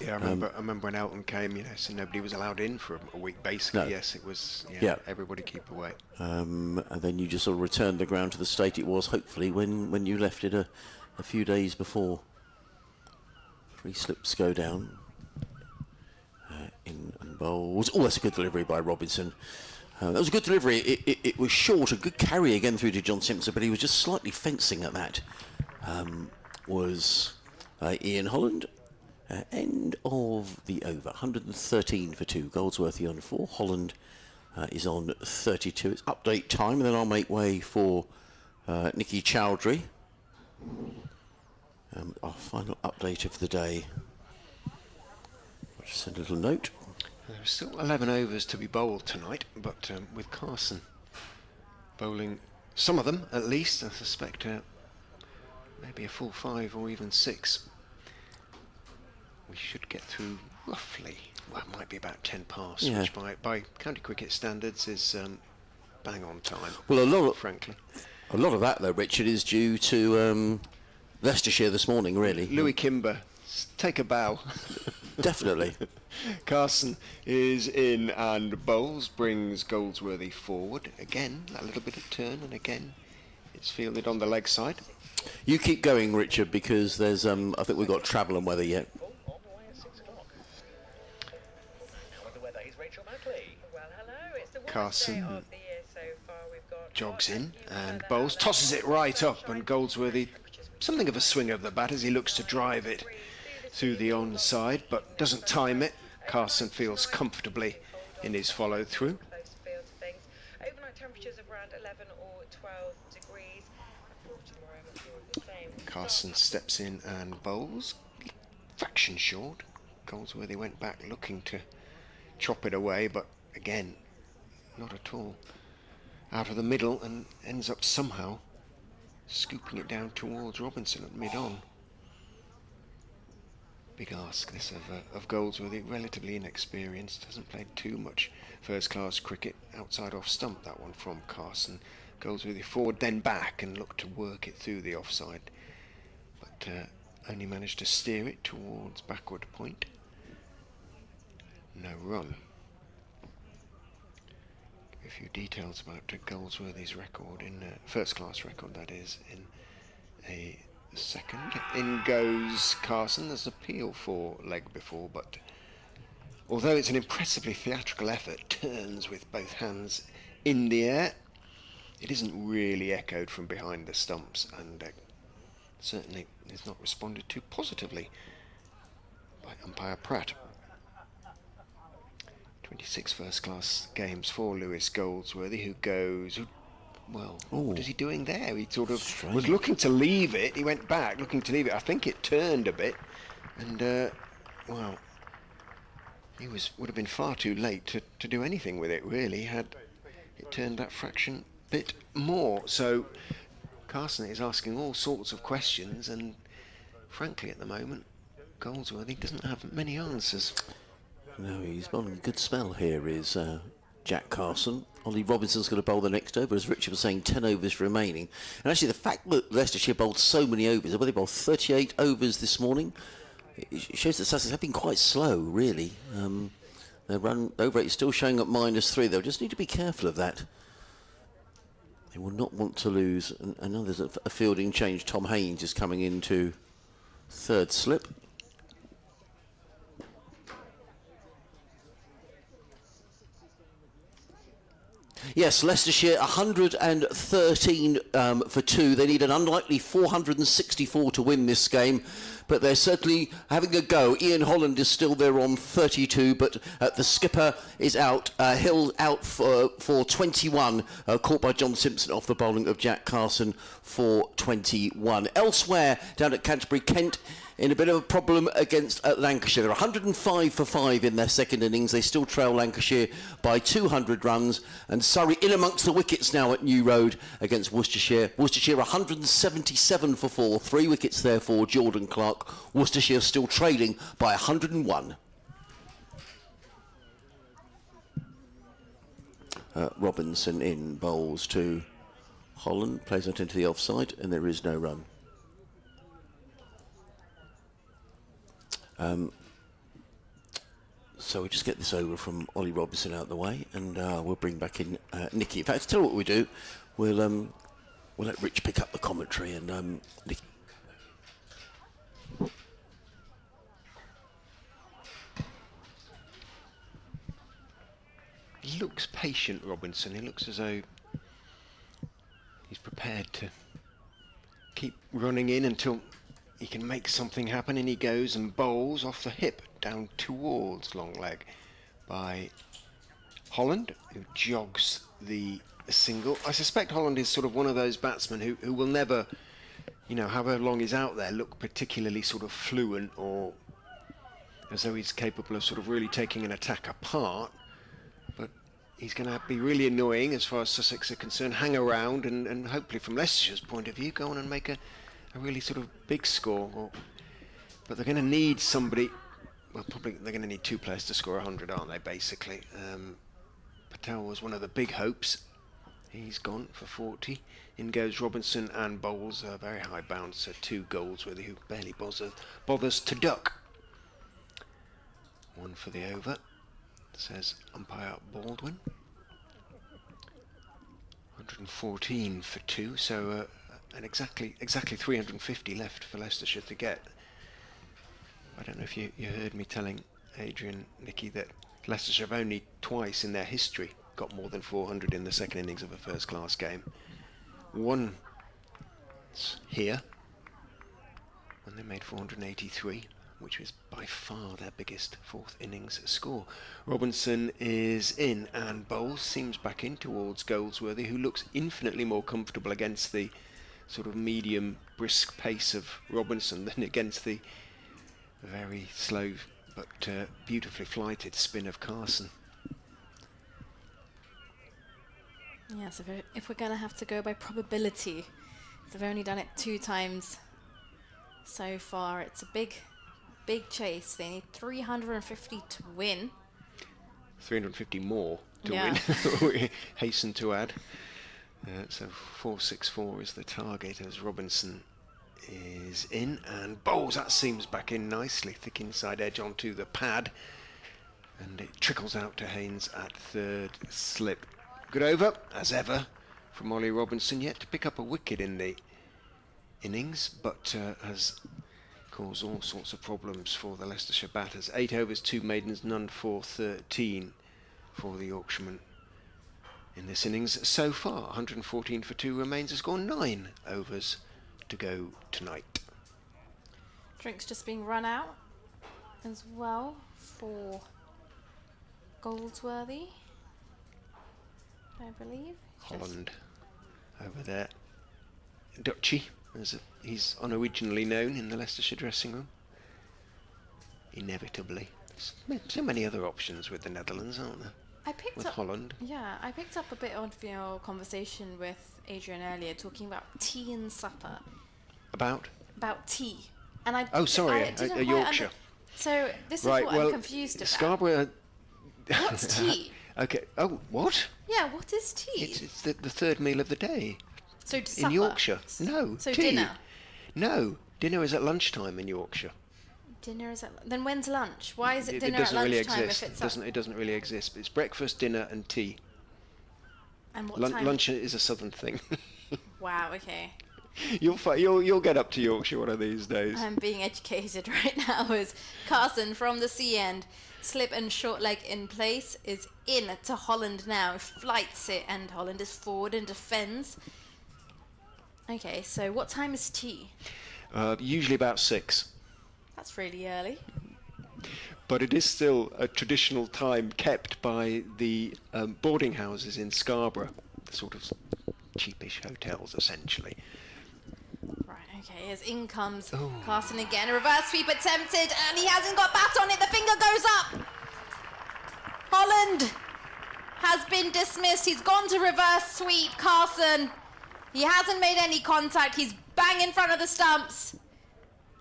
Yeah, I remember when Elton came, so nobody was allowed in for a week, basically. No. Yes, it was, everybody keep away. And then you just sort of return the ground to the state it was, hopefully, when you left it a few days before. 3 slips go down. In and bowls. Oh, that's a good delivery by Robinson. That was a good delivery. It was short, a good carry again through to John Simpson, but he was just slightly fencing at that. Was Ian Holland. End of the over. 113 for 2. Goldsworthy on 4. Holland is on 32. It's update time, and then I'll make way for Nicky Chowdhury. Our final update of the day. I'll just send a little note. There are still 11 overs to be bowled tonight, but with Carson bowling some of them at least, I suspect maybe a full 5 or even 6. We should get through roughly, well, it might be about 10 past, Yeah. which by county cricket standards is bang on time. Well, frankly. a lot of that, though, Richard, is due to Leicestershire this morning, really. Louis Kimber, take a bow. Definitely. Carson is in and bowls, brings Goldsworthy forward. Again, that little bit of turn, and again, it's fielded on the leg side. You keep going, Richard, because there's, I think we've got travel and weather yet. On the way at 6 o'clock. Now with the weather, here's Rachel Mackley. Well, hello. It's the worst Carson day of the year so far. We've got jogs in and weather, bowls, tosses it right up, sunshine, and Goldsworthy, temperatures something of a swing of the bat as he looks to drive it through the onside, but doesn't time it. Carson feels comfortably in his follow-through. close feel to things. Overnight temperatures of around 11 or 12 degrees. And for tomorrow, much more of the same. Carson steps in and bowls, fraction short. Goldsworthy went back looking to chop it away, but again, not at all. Out of the middle and ends up somehow scooping it down towards Robinson at mid-on. Big ask this of Goldsworthy, relatively inexperienced, hasn't played too much first-class cricket outside off stump, that one from Carson. Goldsworthy forward then back and looked to work it through the offside, but only managed to steer it towards backward point. No run. Give a few details about Goldsworthy's record, in first-class record that is, in a second. In goes Carson. There's appeal for leg before, but although it's an impressively theatrical effort, turns with both hands in the air. It isn't really echoed from behind the stumps, and certainly is not responded to positively by umpire Pratt. 26 first-class games for Lewis Goldsworthy, who goes... Well, what is he doing there? He sort of was looking to leave it. He went back, looking to leave it. I think it turned a bit, and well, he would have been far too late to do anything with it. Really, had it turned that fraction bit more. So Carson is asking all sorts of questions, and frankly, at the moment, Goldsworthy doesn't have many answers. No, he's on a good spell here, is Jack Carson. Ollie Robinson's going to bowl the next over, as Richard was saying, 10 overs remaining. And actually, the fact that Leicestershire bowled so many overs, they bowled 38 overs this morning, it shows that Sussex have been quite slow, really. Their run over rate is still showing at -3. They'll just need to be careful of that. They will not want to lose. And now there's a fielding change. Tom Haynes is coming into third slip. Yes, Leicestershire 113 for 2. They need an unlikely 464 to win this game, but they're certainly having a go. Ian Holland is still there on 32, but the skipper is out. Hill out for 21, caught by John Simpson off the bowling of Jack Carson for 21. Elsewhere, down at Canterbury, Kent in a bit of a problem against Lancashire. They're 105 for 5 in their second innings. They still trail Lancashire by 200 runs. And Surrey in amongst the wickets now at New Road against Worcestershire. Worcestershire 177 for 4. 3 wickets there for Jordan Clark. Worcestershire still trailing by 101. Robinson in, bowls to Holland. Plays out into the offside, and there is no run. So we'll just get this over from Ollie Robinson out of the way, and we'll bring back in Nicky. In fact, to tell you what we do, we'll let Rich pick up the commentary, and Nicky. He looks patient, Robinson. He looks as though he's prepared to keep running in until he can make something happen, and he goes and bowls off the hip down towards long leg by Holland, who jogs the single. I suspect Holland is sort of one of those batsmen who will never, you know, however long he's out there, look particularly sort of fluent or as though he's capable of sort of really taking an attack apart. But he's going to be really annoying as far as Sussex are concerned, hang around and hopefully from Leicestershire's point of view go on and make a really sort of big score. But they're going to need somebody well, probably they're going to need 2 players to score 100, aren't they, basically? Patel was one of the big hopes. He's gone for 40. In goes Robinson and bowls a very high bouncer to Goldsworthy, who barely bothers to duck. 1 for the over, says umpire Baldwin. 114 for 2, so and exactly 350 left for Leicestershire to get. I don't know if you heard me telling Adrian, Nicky, that Leicestershire have only twice in their history got more than 400 in the second innings of a first-class game. One here, when they made 483, which was by far their biggest fourth innings score. Robinson is in and bowls, seems back in towards Goldsworthy, who looks infinitely more comfortable against the sort of medium, brisk pace of Robinson than against the very slow but beautifully flighted spin of Carson. Yeah, so if we're going to have to go by probability, they've only done it 2 times so far. It's a big chase. They need 350 to win. 350 more to win, hasten to add. So 464 is the target as Robinson is in and bowls. That seems back in nicely, thick inside edge onto the pad, and it trickles out to Haynes at third slip. Good over, as ever, from Ollie Robinson, yet to pick up a wicket in the innings, but has caused all sorts of problems for the Leicestershire batters. 8 overs, 2 maidens, none for 13 for the Yorkshireman in this innings so far. 114 for 2 remains, has gone 9 overs to go tonight. Drinks just being run out as well for Goldsworthy, I believe. Holland over there. Dutchy, as he's unoriginally known in the Leicestershire dressing room. Inevitably. So many other options with the Netherlands, aren't there? With Holland. Yeah, I picked up a bit of your conversation with Adrian earlier, talking about tea and supper. About tea. And I a Yorkshire. So this is right, what I'm confused about. Scarborough. What's tea? Okay. Oh, what? Yeah, what is tea? It's the third meal of the day. So in supper? Yorkshire. No. So tea. dinner? No, dinner is at lunchtime in Yorkshire. Dinner is at... Then when's lunch? Why is it dinner doesn't at really lunchtime exist. if it's It doesn't really exist. It's breakfast, dinner and tea. And what time? Lunch is a southern thing. Wow, okay. You'll get up to Yorkshire one of these days. I'm being educated right now as Carson from the sea end. Slip and short leg in place, is in to Holland now. Flights it and Holland is forward and defends. Okay, so what time is tea? Usually about 6. That's really early. But it is still a traditional time kept by the boarding houses in Scarborough, the sort of cheapish hotels essentially. Right, okay, as in comes Carson again. A reverse sweep attempted and he hasn't got bat on it. The finger goes up. Holland has been dismissed. He's gone to reverse sweep. Carson, he hasn't made any contact. He's bang in front of the stumps.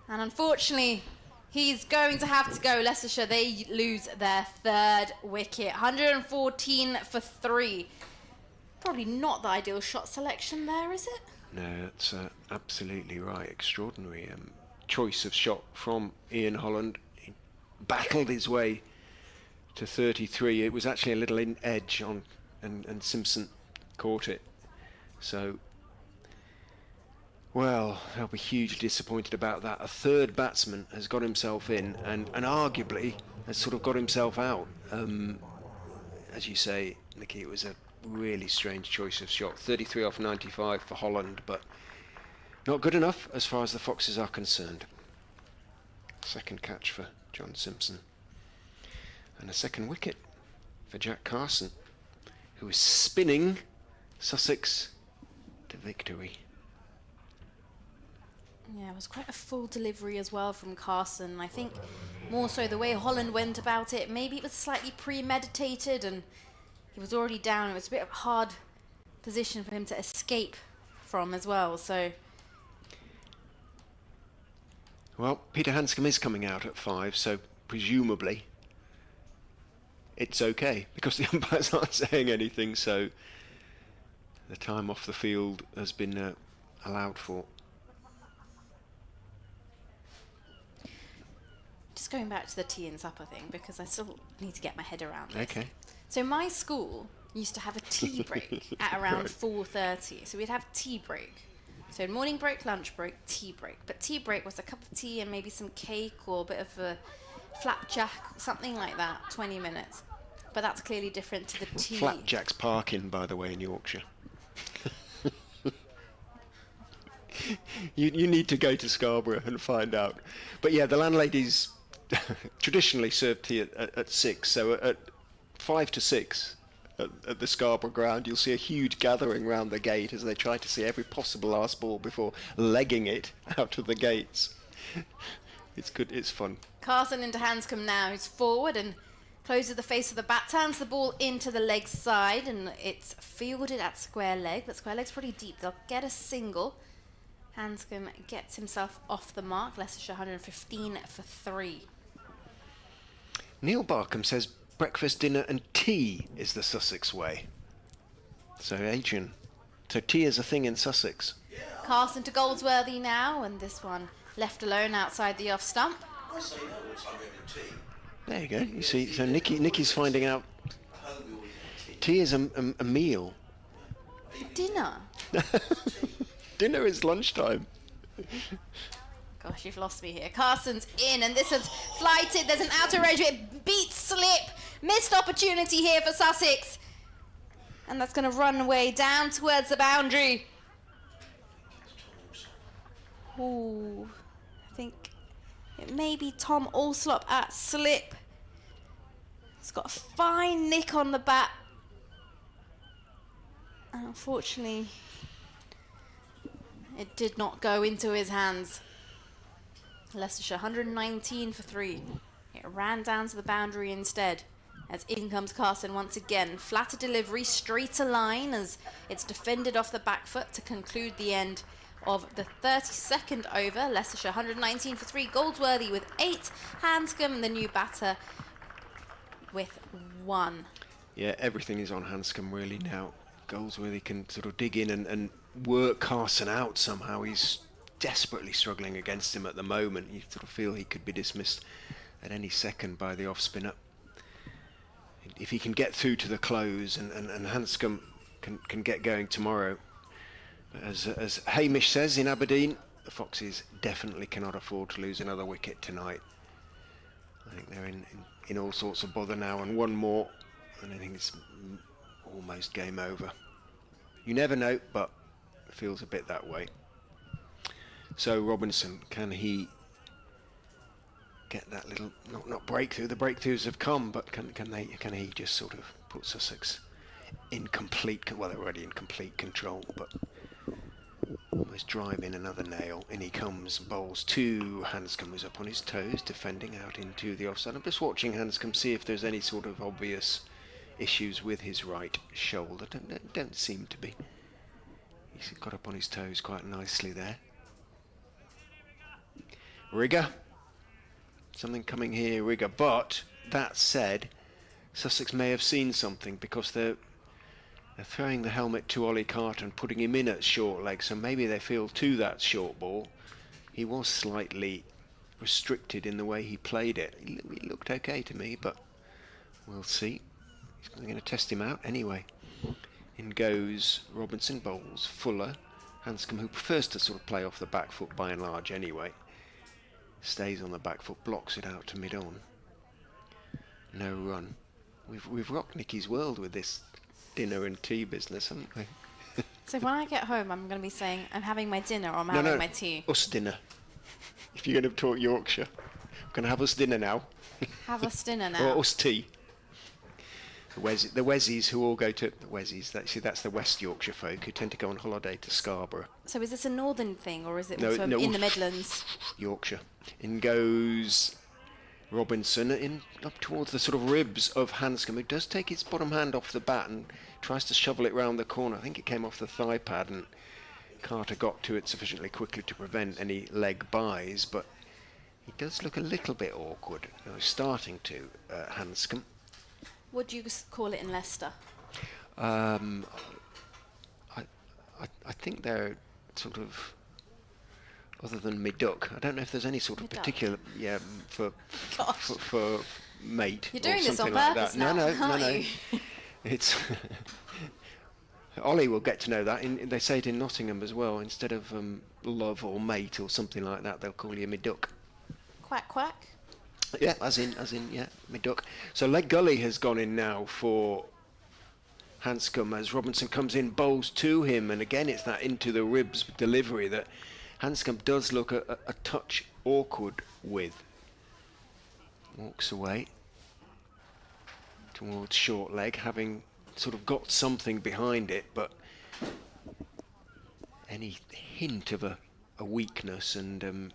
And unfortunately, he's going to have to go. Leicestershire, they lose their 3rd wicket. 114 for 3. Probably not the ideal shot selection there, is it? No, that's absolutely right. Extraordinary choice of shot from Ian Holland. He battled his way to 33. It was actually a little in edge on, and Simpson caught it. So, well, they'll be hugely disappointed about that. A 3rd batsman has got himself in and arguably has sort of got himself out. As you say, Nicky, it was a really strange choice of shot. 33 off 95 for Holland, but not good enough as far as the Foxes are concerned. 2nd catch for John Simpson. And a 2nd wicket for Jack Carson, who is spinning Sussex to victory. Yeah, it was quite a full delivery as well from Carson. I think more so the way Holland went about it, maybe it was slightly premeditated and he was already down. It was a bit of a hard position for him to escape from as well, so... Well, Peter Hanscom is coming out at 5, so presumably it's okay because the umpires aren't saying anything, so the time off the field has been allowed for. Just going back to the tea and supper thing, because I still need to get my head around this. Okay. So my school used to have a tea break at around Right. 4:30. So we'd have tea break. So morning break, lunch break, tea break. But tea break was a cup of tea and maybe some cake or a bit of a flapjack, something like that, 20 minutes. But that's clearly different to the tea. Flapjack's parking, by the way, in Yorkshire. you need to go to Scarborough and find out. But yeah, the landladies traditionally serve tea at 6, so at 5 to 6 at the Scarborough ground you'll see a huge gathering round the gate as they try to see every possible last ball before legging it out of the gates. It's good, it's fun. Carson into Hanscom now, who's forward and closes the face of the bat, turns the ball into the leg side, and it's fielded at square leg, but square leg's pretty deep. They'll get a single. Hanscom gets himself off the mark. Leicestershire 115 for 3. Neil Barkham says breakfast, dinner and tea is the Sussex way. So Adrian, so tea is a thing in Sussex. Carson to Goldsworthy now, and this one left alone outside the off stump. I say no, it's like having tea. There you go. You see, so Nicky's finding out At home we always have tea. tea is a meal. Dinner. Dinner is lunchtime. Gosh, you've lost me here. Carson's in, and this one's flighted. There's an outer edge. It beats slip. Missed opportunity here for Sussex. And that's going to run away down towards the boundary. Ooh, I think it may be Tom Alslop at slip. He's got a fine nick on the bat. And unfortunately, it did not go into his hands. Leicestershire 119 for 3. It ran down to the boundary instead. As in comes Carson once again. Flatter delivery, straighter line as it's defended off the back foot to conclude the end of the 32nd over. Leicestershire 119 for 3. Goldsworthy with 8. Hanscom, the new batter, with 1. Yeah, everything is on Hanscom really now. Goldsworthy can sort of dig in and work Carson out somehow. He's desperately struggling against him at the moment. You sort of feel he could be dismissed at any second by the off spinner. If he can get through to the close and Hanscom can get going tomorrow, as Hamish says in Aberdeen, the Foxes definitely cannot afford to lose another wicket tonight. I think they're in all sorts of bother now, and one more and I think it's almost game over. You never know, but it feels a bit that way. So Robinson, can he get that little not breakthrough? The breakthroughs have come, but can he just sort of put Sussex in complete, well, they're already in complete control, but almost drive in another nail. In he comes, bowls 2. Hanscom is up on his toes, defending out into the offside. I'm just watching Hanscom, see if there's any sort of obvious issues with his right shoulder. Don't seem to be. He's got up on his toes quite nicely there. Rigger. Something coming here, Rigger. But that said, Sussex may have seen something, because they're throwing the helmet to Ollie Carter and putting him in at short leg, so maybe they feel to that short ball. He was slightly restricted in the way he played it. He looked okay to me, but we'll see. He's going to test him out anyway. In goes Robinson, bowls Fuller. Hanscom, who prefers to sort of play off the back foot by and large anyway, stays on the back foot, blocks it out to mid-on. No run. We've rocked Nicky's world with this dinner and tea business, haven't we? So when I get home, I'm going to be saying, I'm having my dinner or I'm having my tea. Us dinner. If you're going to talk Yorkshire, we're going to have us dinner now. Have us dinner now. Or us tea. The Wesies who all go to... The Wesies, that's the West Yorkshire folk who tend to go on holiday to Scarborough. So is this a northern thing, or is it No, also no. in the Midlands? Yorkshire. In goes Robinson, in up towards the sort of ribs of Hanscom, who does take his bottom hand off the bat and tries to shovel it round the corner. I think it came off the thigh pad, and Carter got to it sufficiently quickly to prevent any leg buys, but He does look a little bit awkward. He's starting to, Hanscom. What do you call it in Leicester? I think they're sort of, other than Midduck, I don't know if there's any sort of Midduck. particular, for mate. You're or doing this on something like purpose that. now, No, aren't no. you? It's Ollie will get to know that. They say it in Nottingham as well. Instead of love or mate or something like that, they'll call you Midduck. Quack quack. Yeah, as in, Midduck. So leg gully has gone in now for Hanscom as Robinson comes in, bowls to him, and again it's that into the ribs delivery that Hanscom does look a touch awkward with. Walks away towards short leg, having sort of got something behind it, but any hint of a weakness, and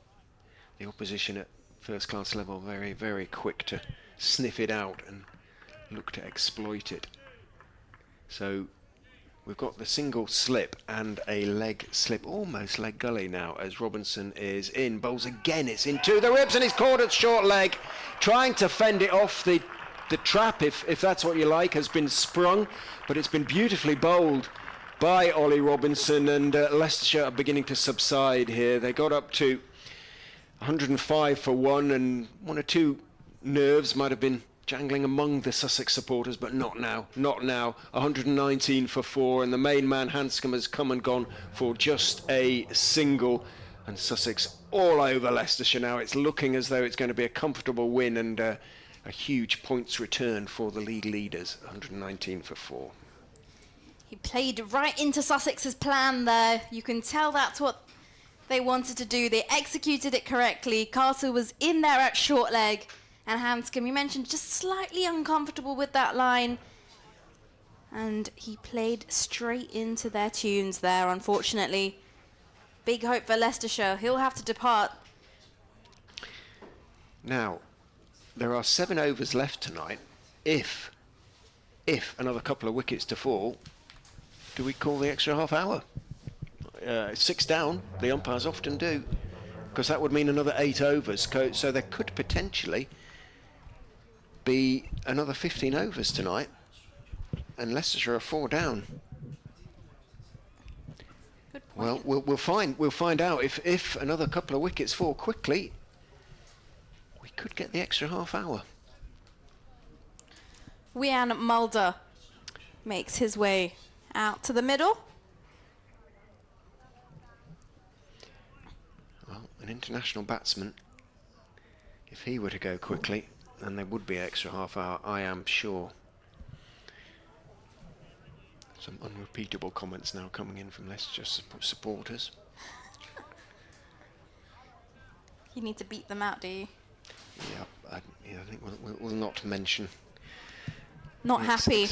the opposition at first class level very, very quick to sniff it out and look to exploit it. So we've got the single slip and a leg slip, almost leg gully now, as Robinson is in, bowls again, it's into the ribs and he's caught at short leg, trying to fend it off. The trap, if that's what you like, has been sprung, but it's been beautifully bowled by Ollie Robinson, and Leicestershire are beginning to subside here. They got up to 105 for one, and one or two nerves might have been jangling among the Sussex supporters, but not now. 119 for four, and the main man Hanscom has come and gone for just a single, and Sussex all over Leicestershire now. It's looking as though it's going to be a comfortable win and a huge points return for the league leaders. 119 for four. He played right into Sussex's plan there. You can tell that's what they wanted to do. They executed it correctly. Carter was in there at short leg. And Hanscom, you mentioned, just slightly uncomfortable with that line. And he played straight into their tunes there, unfortunately. Big hope for Leicestershire. He'll have to depart. Now, there are 7 overs left tonight. If another couple of wickets to fall, do we call the extra half hour? 6 down, the umpires often do, because that would mean another 8 overs. So there could potentially be another 15 overs tonight, and Leicestershire are 4 down. Well, we'll find out if another couple of wickets fall quickly. We could get the extra half hour. Wian Mulder makes his way out to the middle. Well, an international batsman, if he were to go quickly, then there would be an extra half hour, I am sure. Some unrepeatable comments now coming in from Leicester supporters. You need to beat them out, do you? Yeah, I think we'll not mention. Not happy.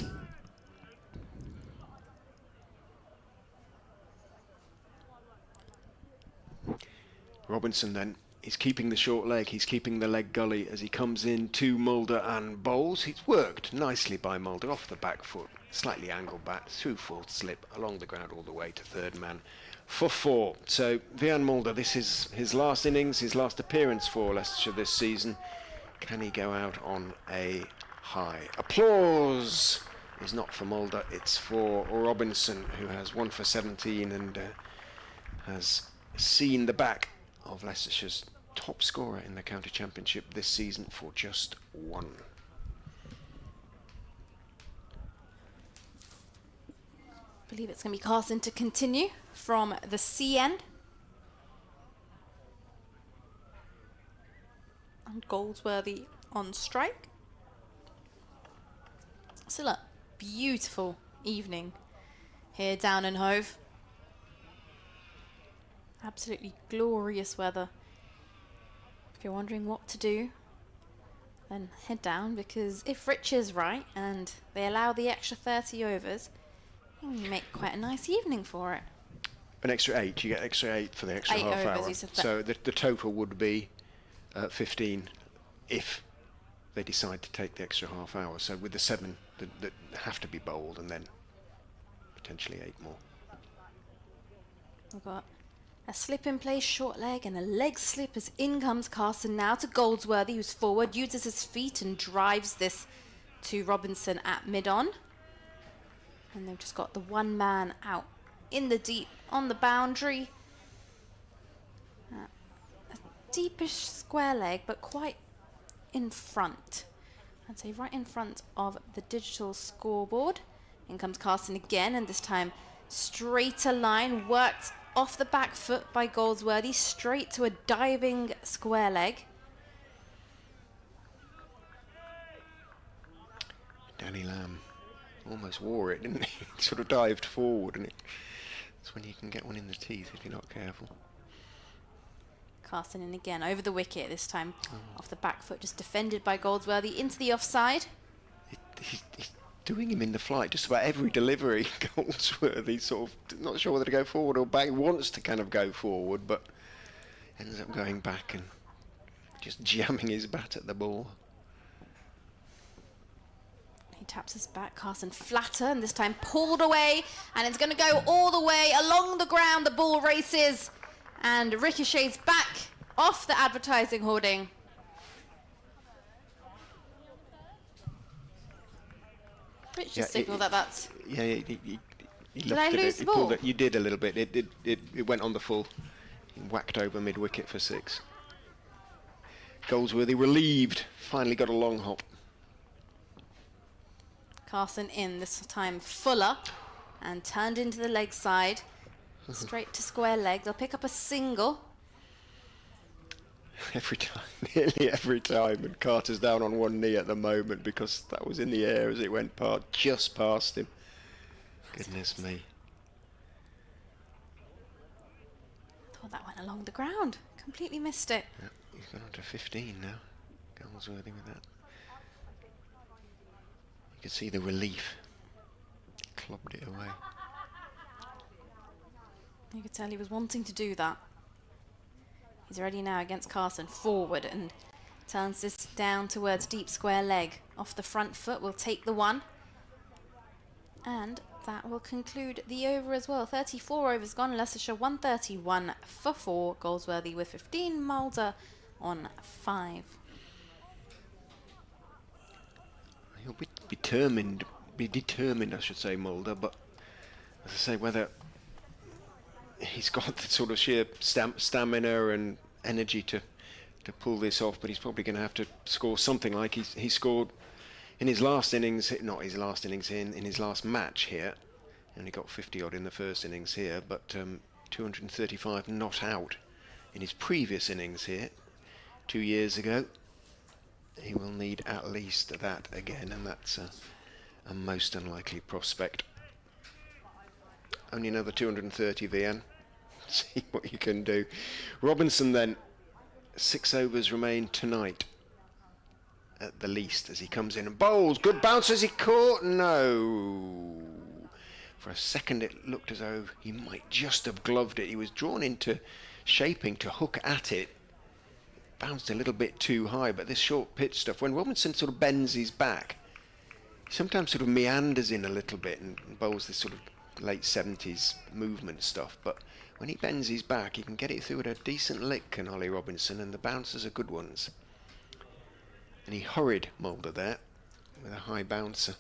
Robinson then, he's keeping the short leg, he's keeping the leg gully as he comes in to Mulder and bowls. It's worked nicely by Mulder off the back foot, slightly angled back, through full slip, along the ground all the way to third man for 4. So Wian Mulder, this is his last innings, his last appearance for Leicestershire this season. Can he go out on a high? Applause is not for Mulder, it's for Robinson, who has 1 for 17 and has seen the back of Leicestershire's top scorer in the county championship this season for just 1. I believe it's going to be Carson to continue from the C end. And Goldsworthy on strike. Still a beautiful evening here down in Hove. Absolutely glorious weather. If you're wondering what to do, then head down, because if Rich is right and they allow the extra 30 overs, you can make quite a nice evening for it. An extra 8, you get extra 8 for the extra 8 half overs, hour. you said that. So the total would be 15 if they decide to take the extra half hour. So with the 7 that have to be bowled, and then potentially 8 more. We've got A slip in play, short leg, and a leg slip as in comes Carson now to Goldsworthy, who's forward, uses his feet and drives this to Robinson at mid-on. And they've just got the one man out in the deep on the boundary. A deepish square leg, but quite in front. I'd say right in front of the digital scoreboard. In comes Carson again, and this time straighter line, worked off the back foot by Goldsworthy, straight to a diving square leg. Danny Lamb almost wore it, didn't he? Sort of dived forward, and that's when you can get one in the teeth if you're not careful. Carson in again, over the wicket this time, off the back foot, just defended by Goldsworthy into the offside. He's doing him in the flight, just about every delivery. Goldsworthy sort of not sure whether to go forward or back. He wants to kind of go forward, but ends up going back and just jamming his bat at the ball. He taps his back, Carson flatter, and this time pulled away, and it's going to go all the way along the ground. The ball races and ricochets back off the advertising hoarding. Rich just signalled that that's... Yeah, he Did I lose the ball? You did a little bit. It went on the full. He whacked over mid-wicket for 6. Goldsworthy relieved. Finally got a long hop. Carson in, this time fuller, and turned into the leg side. Straight to square leg. They'll pick up a single. Every time, nearly every time, and Carter's down on one knee at the moment because that was in the air as it went past, just past him. Goodness me. Thought that went along the ground. Completely missed it. Yeah, he's gone on to 15 now. Goldsworthy with that. You can see the relief. Clubbed it away. You could tell he was wanting to do that. He's ready now against Carson, forward, and turns this down towards deep square leg. Off the front foot, will take the one. And that will conclude the over as well. 34 overs gone, Leicestershire 131 for 4. Goldsworthy with 15, Mulder on 5. He'll be determined, I should say, Mulder, but as I say, whether he's got the sort of sheer stamina and energy to pull this off, but he's probably going to have to score something like he scored in his last innings, not his last innings, in his last match here. He only got 50 odd in the first innings here, but 235 not out in his previous innings here 2 years ago. He will need at least that again, and that's a most unlikely prospect. Only another 230 VN. See what you can do. Robinson then, 6 overs remain tonight at the least as he comes in and bowls. Good bounce as he caught. No. For a second it looked as though he might just have gloved it. He was drawn into shaping to hook at it. Bounced a little bit too high, but this short pitch stuff, when Robinson sort of bends his back, he sometimes sort of meanders in a little bit and bowls this sort of late 70s movement stuff, but when he bends his back he can get it through at a decent lick, can Ollie Robinson, and the bounces are good ones. And he hurried Mulder there with a high bouncer.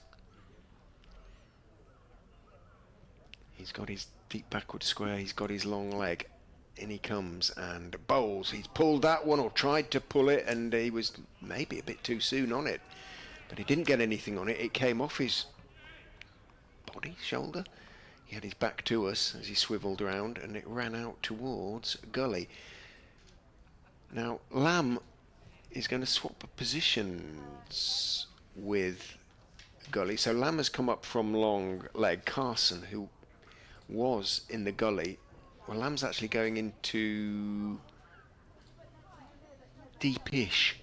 He's got his deep backward square, he's got his long leg. In he comes and bowls. He's pulled that one, or tried to pull it, and he was maybe a bit too soon on it, but he didn't get anything on it. It came off his body, shoulder. He had his back to us as he swivelled around, and it ran out towards Gully. Now Lamb is going to swap positions with Gully, so Lamb has come up from long leg. Carson, who was in the gully, well, Lamb's actually going into deepish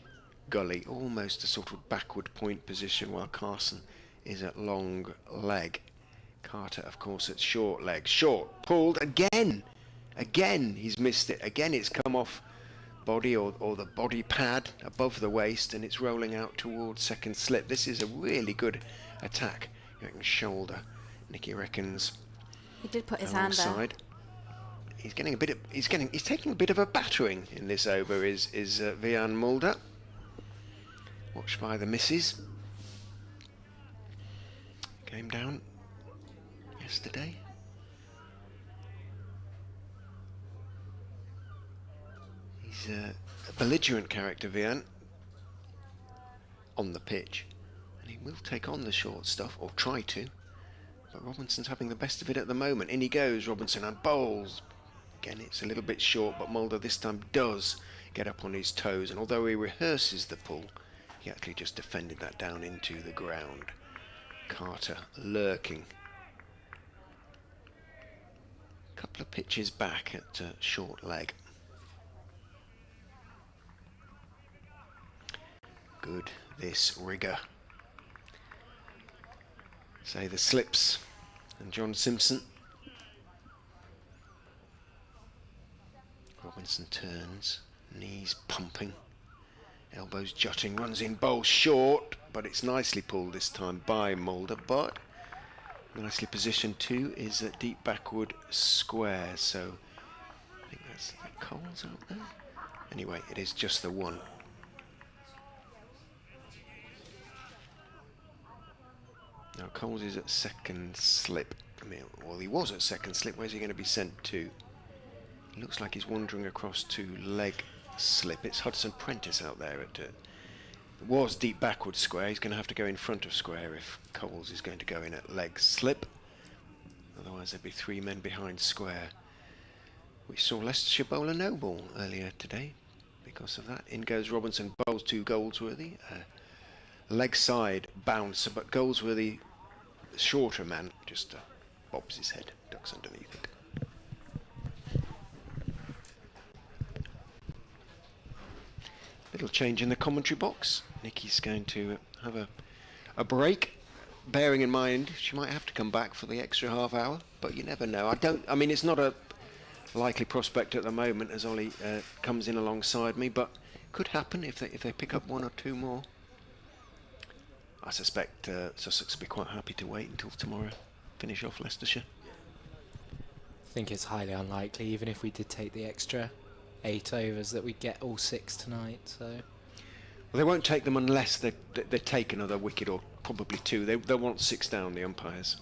gully, almost a sort of backward point position, while Carson is at long leg. Carter, of course, at short leg. Short, pulled again. Again, he's missed it. Again, it's come off body or the body pad above the waist, and it's rolling out towards second slip. This is a really good attack. You reckon shoulder, Nicky reckons. He did put his hand there. he's taking a bit of a battering in this over. Is Vian Mulder, watched by the missus. Came down yesterday. He's a belligerent character, Vian, on the pitch, and he will take on the short stuff, or try to. But Robinson's having the best of it at the moment. In he goes, Robinson, and bowls. Again, it's a little bit short, but Mulder this time does get up on his toes, and although he rehearses the pull, he actually just defended that down into the ground. Carter lurking. Couple of pitches back at short leg. Good, this rigger. Say the slips and John Simpson. Robinson turns, knees pumping, elbows jutting, runs in, bowl short, but it's nicely pulled this time by Mulder, but nicely positioned too is a deep backward square, so I think that's the Coles out there. Anyway, it is just the one. Now Coles is at second slip. I mean, well, he was at second slip. Where's he going to be sent to? It looks like he's wandering across to leg slip. It's Hudson Prentice out there at it was deep backward square. He's going to have to go in front of square if Coles is going to go in at leg slip. Otherwise there'd be 3 men behind square. We saw Leicestershire bowler no ball earlier today because of that. In goes Robinson, bowls to Goldsworthy. Leg side bouncer, but Goldsworthy, shorter man, just bobs his head, ducks underneath it. Little change in the commentary box. Nikki's going to have a break, bearing in mind she might have to come back for the extra half hour, but you never know. I mean, it's not a likely prospect at the moment as Ollie comes in alongside me, but could happen if they pick up 1 or 2 more. I suspect Sussex will be quite happy to wait until tomorrow, finish off Leicestershire. I think it's highly unlikely, even if we did take the extra 8 overs, that we'd get all 6 tonight. So, well, they won't take them unless they take another wicket, or probably 2. They'll want 6 down, the umpires.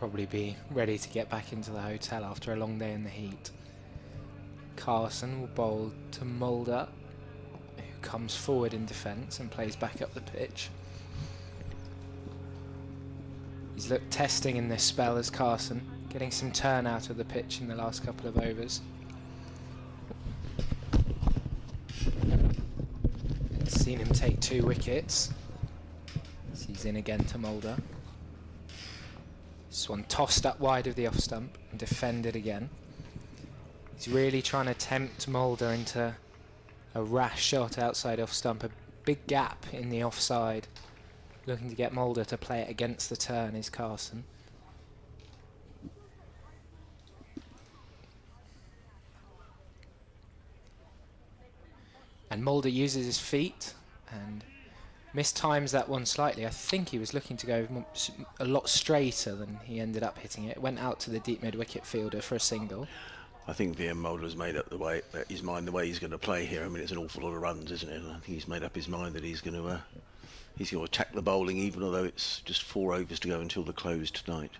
probably be ready to get back into the hotel after a long day in the heat. Carson will bowl to Mulder, who comes forward in defence and plays back up the pitch. He's looked testing in this spell as Carson, getting some turn out of the pitch in the last couple of overs. Seen him take 2 wickets. So he's in again to Mulder. This one tossed up wide of the off stump and defended again. He's really trying to tempt Mulder into a rash shot outside off stump. A big gap in the offside. Looking to get Mulder to play it against the turn is Carson. And Mulder uses his feet and mistimes that one slightly. I think he was looking to go a lot straighter than he ended up hitting it. Went out to the deep mid-wicket fielder for a single. I think Vian Mulder's made up his mind the way he's going to play here. I mean, it's an awful lot of runs, isn't it? And I think he's made up his mind that he's going to attack the bowling, even although it's just 4 overs to go until the close tonight.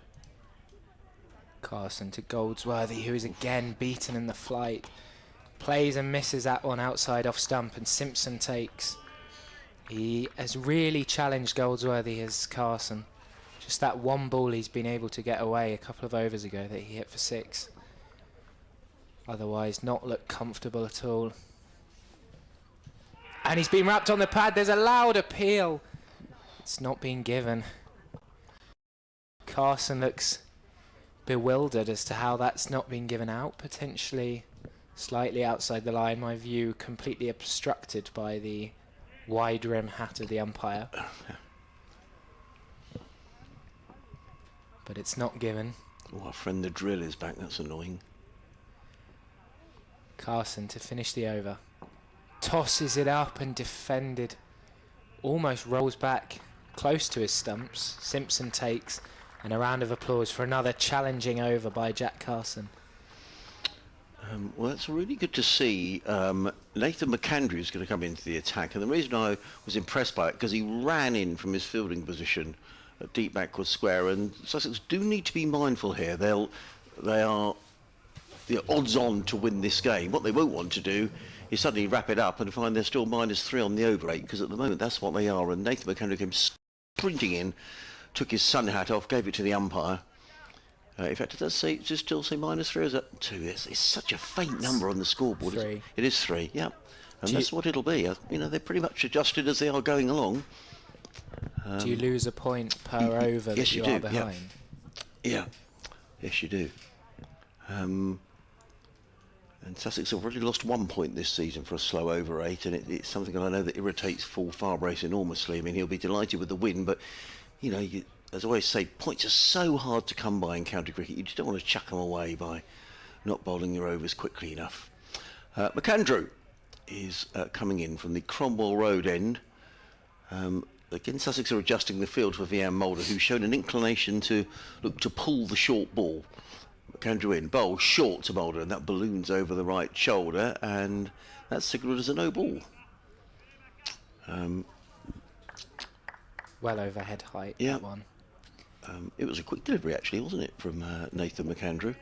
Carson to Goldsworthy, who is again beaten in the flight. Plays and misses that one outside off stump, and Simpson takes. He has really challenged Goldsworthy as Carson. Just that one ball he's been able to get away a couple of overs ago that he hit for 6. Otherwise not looked comfortable at all. And he's been wrapped on the pad. There's a loud appeal. It's not being given. Carson looks bewildered as to how that's not been given out. Potentially slightly outside the line. My view completely obstructed by the wide rim hat of the umpire. But it's not given. Oh, our friend the drill is back. That's annoying. Carson to finish the over. Tosses it up and defended. Almost rolls back close to his stumps. Simpson takes And a round of applause for another challenging over by Jack Carson. Well, that's really good to see. Nathan McAndrew is going to come into the attack, and the reason I was impressed by it, because he ran in from his fielding position at deep backward square, and Sussex do need to be mindful here. They are the odds-on to win this game. What they won't want to do is suddenly wrap it up and find they're still -3 on the over 8, because at the moment that's what they are. And Nathan McAndrew came sprinting in, took his sun hat off, gave it to the umpire. In fact, does it still say -3 or is that 2? It's such a faint number on the scoreboard. 3. It is 3, yeah. And that's what it'll be. You know, they're pretty much adjusted as they are going along. Do you lose a point per over yes, that you do, are behind? Yeah. Yes, you do. And Sussex have already lost 1 point this season for a slow over 8, and it's something that I know that irritates Paul Farbrace enormously. I mean, he'll be delighted with the win, but, you know, as I always say, points are so hard to come by in county cricket. You just don't want to chuck them away by not bowling your overs quickly enough. McAndrew is coming in from the Cromwell Road end. Again, Sussex are adjusting the field for Vian Mulder, who's shown an inclination to look to pull the short ball. McAndrew in, bowl short to Mulder, and that balloons over the right shoulder, and that's signalled as a no ball. Well over head height, yeah. that one. It was a quick delivery, actually, wasn't it, from Nathan McAndrew?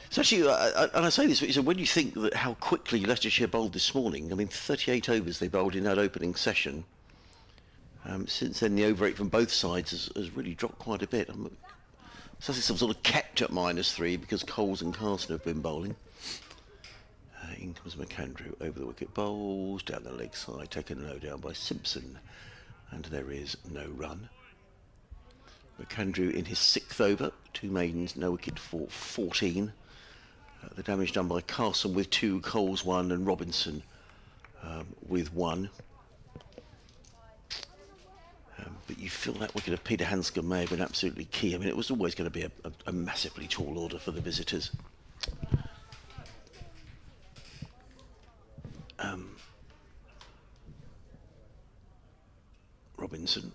It's actually, and I say this, so when you think that how quickly Leicestershire bowled this morning, I mean, 38 overs they bowled in that opening session. Since then, the over 8 from both sides has really dropped quite a bit. Sussex have sort of kept at -3 because Coles and Carson have been bowling. In comes McAndrew over the wicket, bowls down the leg side, taken low down by Simpson, and there is no run. McAndrew in his 6th over, 2 maidens, no wicket for 14. The damage done by Carson with 2, Coles 1, and Robinson with 1. But you feel that wicket of Peter Hanscom may have been absolutely key. I mean, it was always going to be a massively tall order for the visitors. Robinson.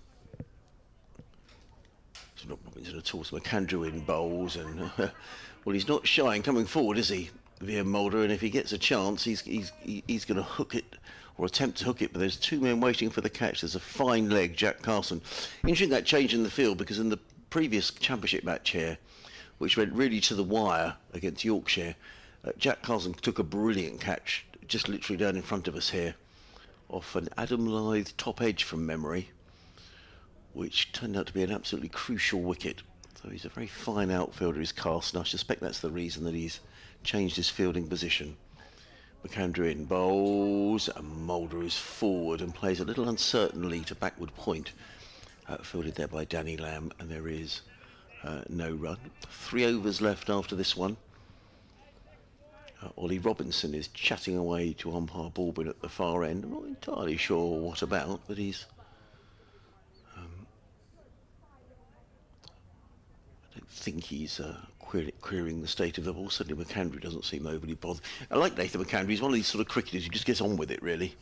It's not Robinson at all. So McAndrew in bowls, and well, he's not shy in coming forward, is he, Vian Mulder? And if he gets a chance, he's going to hook it or attempt to hook it. But there's 2 men waiting for the catch. There's a fine leg, Jack Carson. Interesting that change in the field, because in the previous championship match here, which went really to the wire against Yorkshire, Jack Carson took a brilliant catch, just literally down in front of us here, off an Adam Lythe top edge from memory, which turned out to be an absolutely crucial wicket. So he's a very fine outfielder, is Carson. I suspect that's the reason that he's changed his fielding position. McAndrew in bowls, and Mulder is forward and plays a little uncertainly to backward point, fielded there by Danny Lamb, and there is no run. 3 overs left after this one. Ollie Robinson is chatting away to umpire Baldwin at the far end. I'm not entirely sure what about, but he's I don't think he's querying the state of the ball. Certainly McAndrew doesn't seem overly bothered. I like Nathan McAndrew. He's one of these sort of cricketers who just gets on with it, really.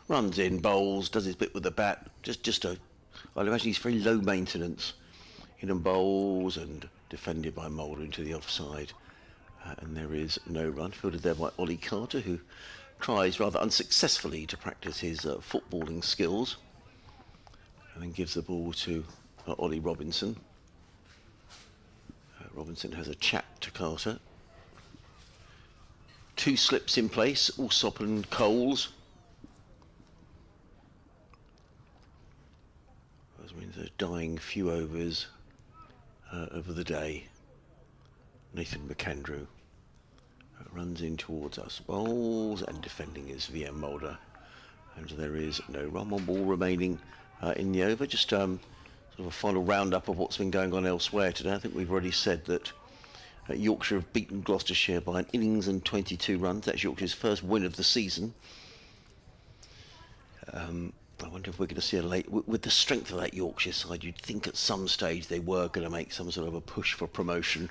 Runs in, bowls, does his bit with the bat. I'd imagine he's very low maintenance. In and bowls, and defended by Mulder into the offside. And there is no run. Fielded there by Ollie Carter, who tries rather unsuccessfully to practice his footballing skills. And then gives the ball to Ollie Robinson. Robinson has a chat to Carter. 2 slips in place, Alsop and Coles. That means they're dying few overs of the day. Nathan McAndrew runs in towards us. Bowls, and defending is Vian Mulder. And there is no run. 1 ball remaining in the over. Just sort of a final roundup of what's been going on elsewhere today. I think we've already said that Yorkshire have beaten Gloucestershire by an innings and 22 runs. That's Yorkshire's first win of the season. I wonder if we're going to see a late... With the strength of that Yorkshire side, you'd think at some stage they were going to make some sort of a push for promotion.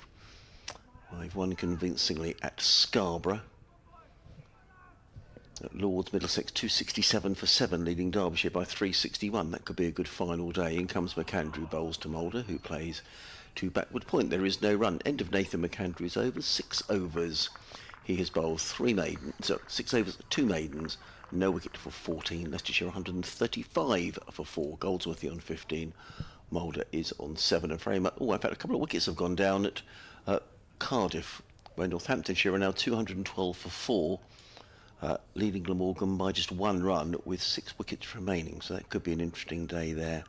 Well, they've won convincingly at Scarborough. At Lords, Middlesex 267 for 7, leading Derbyshire by 361. That could be a good final day. In comes McAndrew, bowls to Moulder, who plays to backward point. There is no run. End of Nathan McAndrew's over, 6 overs. He has bowled 3 maidens, so 6 overs, 2 maidens, no wicket for 14. Leicestershire 135 for 4. Goldsworthy on 15. Moulder is on 7. And Frame. Oh, in fact, a couple of wickets have gone down at Cardiff, where Northamptonshire are now 212 for 4. Leading Glamorgan by just 1 run with 6 wickets remaining, so that could be an interesting day there.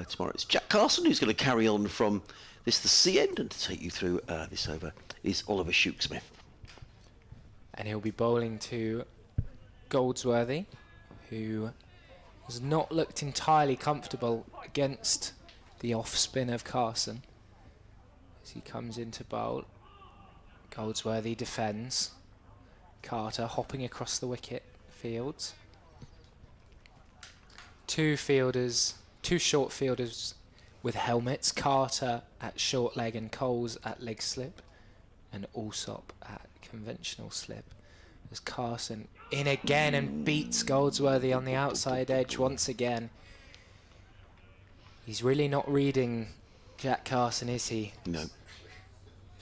Tomorrow it's Jack Carson who's going to carry on from the C end, and to take you through this over is Oliver Shooksmith. And he'll be bowling to Goldsworthy, who has not looked entirely comfortable against the off spin of Carson. As he comes into bowl, Goldsworthy defends. Carter hopping across the wicket fields. 2 fielders, 2 short fielders with helmets. Carter at short leg and Coles at leg slip, and Alsop at conventional slip. As Carson in again and beats Goldsworthy on the outside edge once again. He's really not reading Jack Carson, is he? No.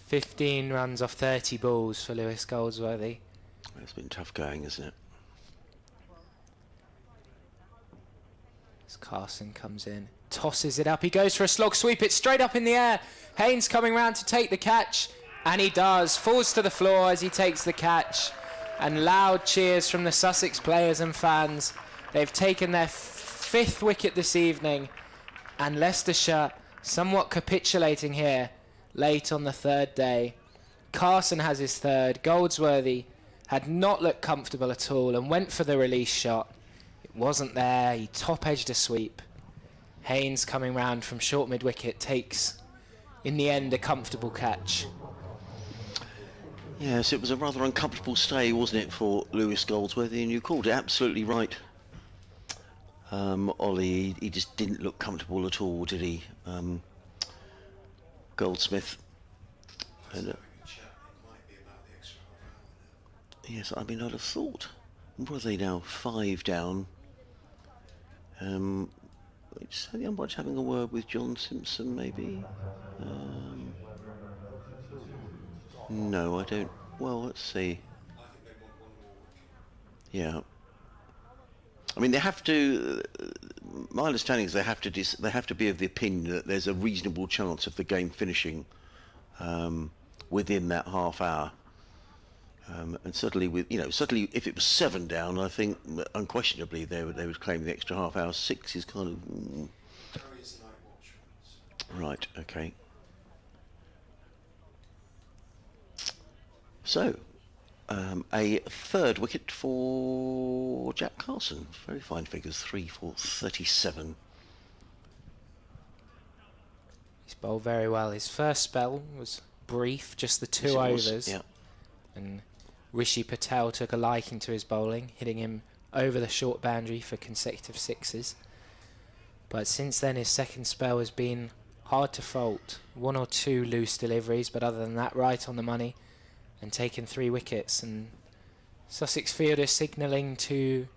15 runs off 30 balls for Lewis Goldsworthy. It's been tough going, isn't it? As Carson comes in, tosses it up, he goes for a slog sweep, it's straight up in the air. Haynes coming round to take the catch, and he does, falls to the floor as he takes the catch. And loud cheers from the Sussex players and fans. They've taken their 5th wicket this evening, and Leicestershire somewhat capitulating here late on the 3rd day. Carson has his 3rd. Goldsworthy had not looked comfortable at all and went for the release shot. It wasn't there. He top-edged a sweep. Haynes coming round from short mid-wicket takes, in the end, a comfortable catch. Yes, it was a rather uncomfortable stay, wasn't it, for Lewis Goldsworthy, and you called it absolutely right. Ollie, he just didn't look comfortable at all, did he? Goldsmith. And, yes, I mean, I'd have thought. What are they now? 5 down. Let's say the umpire's having a word with John Simpson, maybe. No, I don't. Well, let's see. Yeah. I mean, they have to. My understanding is they have to be of the opinion that there's a reasonable chance of the game finishing within that half hour. And certainly, certainly if it was 7 down, I think unquestionably they would claim the extra half hour. 6 is kind of right. Okay. So, a 3rd wicket for Jack Carson. Very fine figures. 3 for 37. He's bowled very well. His first spell was brief, just the 2 Yes, it overs. was, yeah. And Rishi Patel took a liking to his bowling, hitting him over the short boundary for consecutive 6s. But since then, his second spell has been hard to fault. 1 or 2 loose deliveries, but other than that, right on the money, and taken 3 wickets. And Sussex fielders signalling to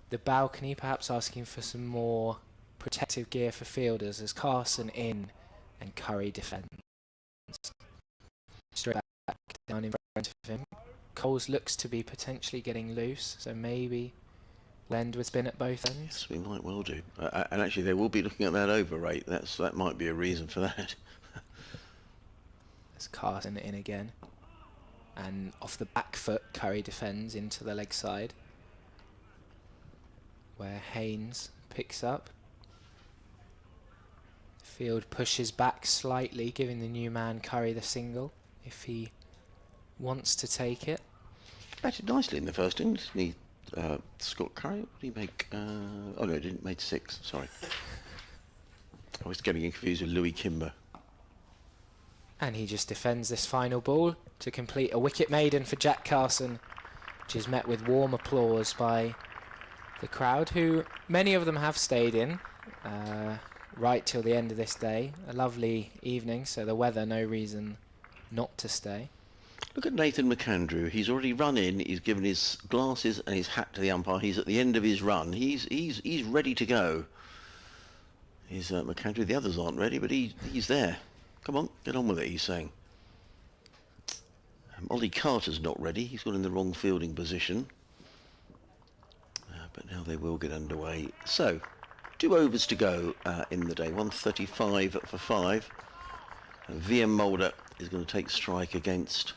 the balcony, perhaps asking for some more protective gear for fielders, as Carson in and Curry defends. Straight back down in front of him. Coles looks to be potentially getting loose, so maybe we'll end with spin at both ends. Yes, we might well do. And actually, they will be looking at that over rate. That might be a reason for that. As Carson in again. And off the back foot, Curry defends into the leg side, where Haynes picks up. Field pushes back slightly, giving the new man Curry the single if he wants to take it. Batted nicely in the first innings. Scott Curry, what did he make? Oh no, he didn't make 6. Sorry, I was getting confused with Louis Kimber. And he just defends this final ball to complete a wicket maiden for Jack Carson, which is met with warm applause by the crowd, who many of them have stayed in right till the end of this day. A lovely evening, so the weather no reason not to stay. Look at Nathan McAndrew. He's already run in. He's given his glasses and his hat to the umpire. He's at the end of his run. He's ready to go. He's McAndrew. The others aren't ready, but he's there. Come on, get on with it. He's saying. Ollie Carter's not ready. He's got in the wrong fielding position. But now they will get underway. So, 2 overs to go in the day. 135 for 5. VM Mulder is going to take strike against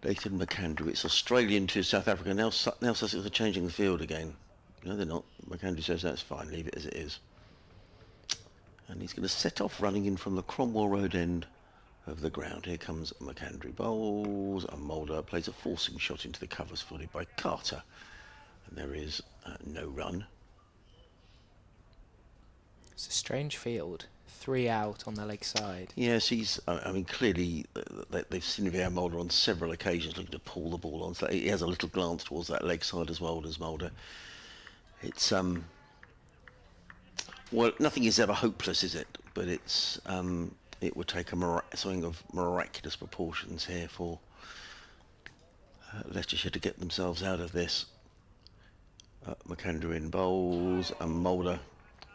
Nathan McAndrew. It's Australian to South Africa. Now Sussex are changing the field again. No, they're not. McAndrew says that's fine. Leave it as it is. And he's going to set off running in from the Cromwell Road end of the ground. Here comes McAndrew. Bowls, and Mulder plays a forcing shot into the covers, fielded by Carter. And there is no run. It's a strange field. 3 out on the leg side. Yes, I mean, clearly they've seen VM Mulder on several occasions looking to pull the ball on. So he has a little glance towards that leg side as well, does Mulder. It's well, nothing is ever hopeless, is it? But it's it would take something of miraculous proportions here for Leicestershire to get themselves out of this. McAndrew in bowls, and Mulder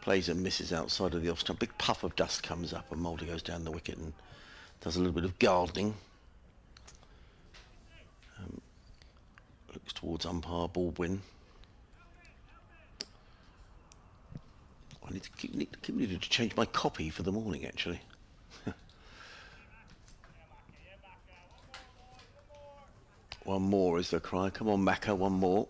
plays and misses outside of the off stump. Big puff of dust comes up, and Mulder goes down the wicket and does a little bit of gardening. Looks towards umpire Baldwin. I need to keep needing to change my copy for the morning, actually. One more is the cry. Come on, Macca, one more.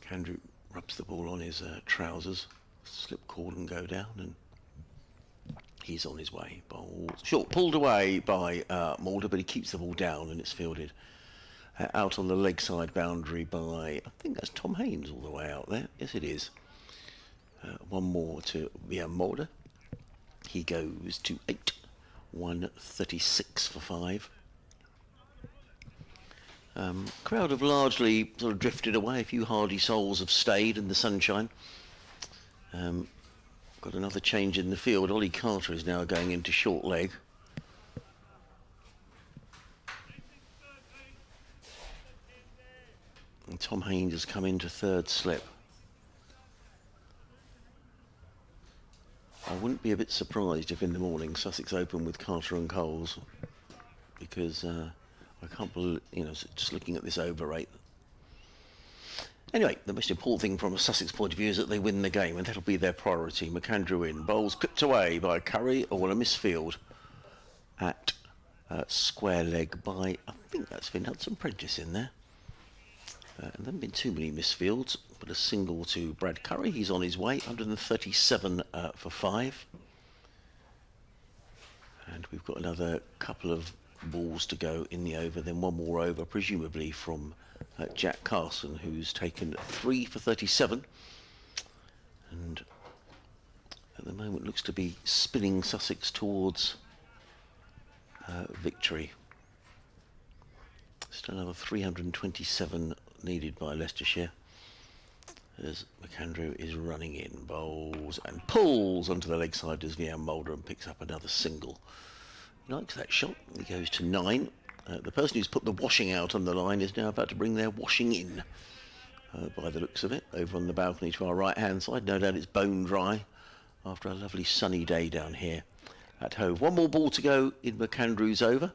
McAndrew rubs the ball on his trousers, slip cord and go down, and he's on his way. Ball short, pulled away by Mulder, but he keeps the ball down and it's fielded out on the leg side boundary by, I think that's Tom Haynes all the way out there. Yes, it is. One more to Mulder. He goes to 8. 136 for 5. Crowd have largely sort of drifted away. A few hardy souls have stayed in the sunshine. Got another change in the field. Ollie Carter is now going into short leg. And Tom Haynes has come into third slip. I wouldn't be a bit surprised if in the morning Sussex open with Carter and Coles, because I can't believe, just looking at this over rate. Anyway, the most important thing from a Sussex point of view is that they win the game, and that'll be their priority. McAndrew in, bowls clipped away by Curry, or a misfield at square leg by, I think that's Finn Hudson-Prentice in there. There haven't been too many misfields, but a single to Brad Curry. He's on his way, 137 for 5. And we've got another couple of balls to go in the over, then one more over, presumably from Jack Carson, who's taken 3 for 37. And at the moment looks to be spinning Sussex towards victory. Still another 327 needed by Leicestershire, as McAndrew is running in, bowls and pulls onto the leg side as VM Mulder and picks up another single. He likes that shot. He goes to 9. The person who's put the washing out on the line is now about to bring their washing in, by the looks of it, over on the balcony to our right hand side. No doubt it's bone dry after a lovely sunny day down here at Hove. One more ball to go in McAndrew's over.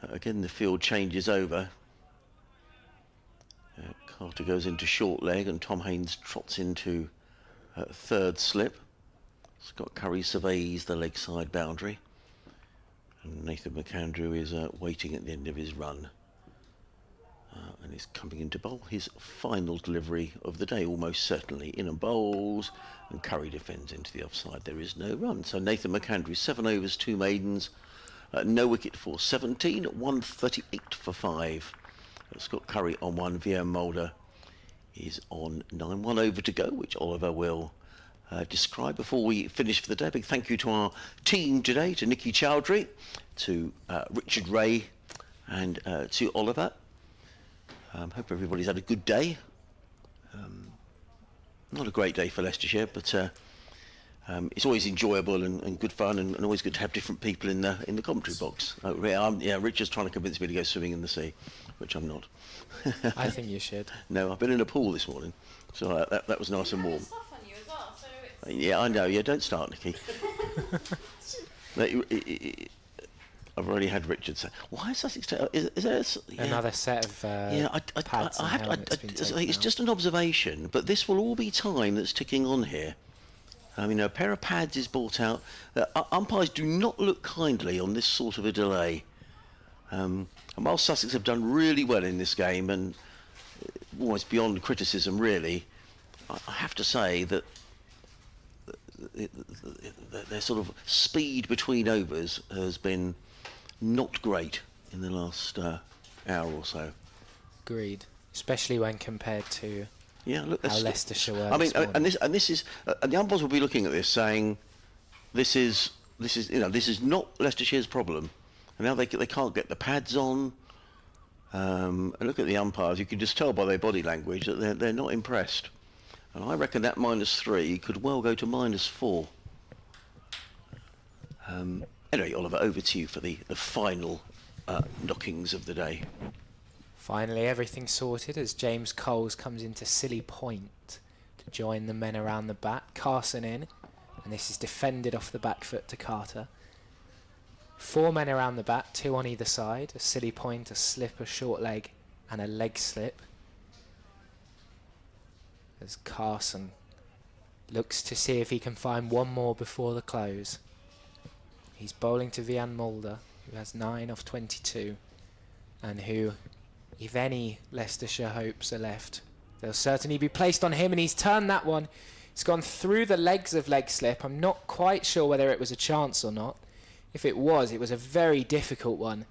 Again, the field changes over. Carter goes into short leg and Tom Haynes trots into third slip. Scott Curry surveys the leg side boundary. And Nathan McAndrew is waiting at the end of his run. And is coming into bowl his final delivery of the day, almost certainly. In and bowls, and Curry defends into the offside. There is no run. So Nathan McAndrew, 7 overs, 2 maidens. No wicket for 17, 138 for 5. Scott Curry on 1, VM Mulder is on 9. 1 over to go, which Oliver will describe before we finish for the day. Big thank you to our team today, to Nikki Chowdhury, to Richard Ray, and to Oliver. Hope everybody's had a good day. Not a great day for Leicestershire, but it's always enjoyable and good fun, and always good to have different people in the commentary box. Richard's trying to convince me to go swimming in the sea, which I'm not. I think you should. No, I've been in a pool this morning, so that was nice and warm. Stuff on you as well, so it's Yeah, I know. Yeah, don't start, Nikki. I've already had Richard say, "Why is Sussex? Is there Another set of pads and helmets been taken it's out. just an observation, but this will all be time that's ticking on here. I mean, a pair of pads is brought out. Umpires do not look kindly on this sort of a delay. And while Sussex have done really well in this game, and almost beyond criticism, really, I have to say that their sort of speed between overs has been not great in the last hour or so. Agreed, especially when compared to Yeah, look, how Leicestershire were. I mean, this morning. and this is, and the umpires will be looking at this, saying, this is not Leicestershire's problem. And now they can't get the pads on. And look at the umpires. You can just tell by their body language that they're not impressed. And I reckon that -3 could well go to -4. Anyway, Oliver, over to you for the final knockings of the day. Finally, everything sorted as James Coles comes into silly point to join the men around the bat. Carson in, and this is defended off the back foot to Carter. 4 men around the bat, 2 on either side. A silly point, a slip, a short leg, and a leg slip. As Carson looks to see if he can find one more before the close. He's bowling to Vian Mulder, who has 9 off 22, and who, if any Leicestershire hopes are left, they'll certainly be placed on him, and he's turned that one. It's gone through the legs of leg slip. I'm not quite sure whether it was a chance or not. If it was a very difficult one.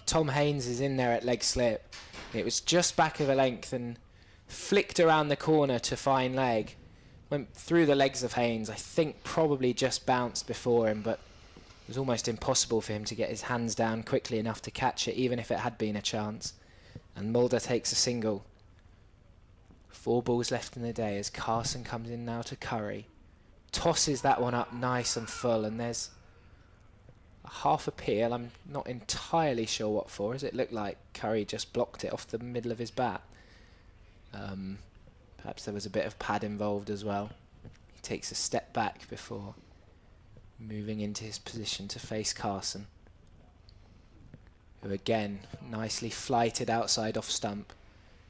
Tom Haynes is in there at leg slip. It was just back of a length and flicked around the corner to fine leg. Went through the legs of Haynes. I think probably just bounced before him, but it was almost impossible for him to get his hands down quickly enough to catch it, even if it had been a chance. And Mulder takes a single. 4 balls left in the day as Carson comes in now to Curry. Tosses that one up nice and full, and there's a half appeal. I'm not entirely sure what for, as it looked like Curry just blocked it off the middle of his bat. Perhaps there was a bit of pad involved as well. He takes a step back before moving into his position to face Carson, who again nicely flighted outside off stump,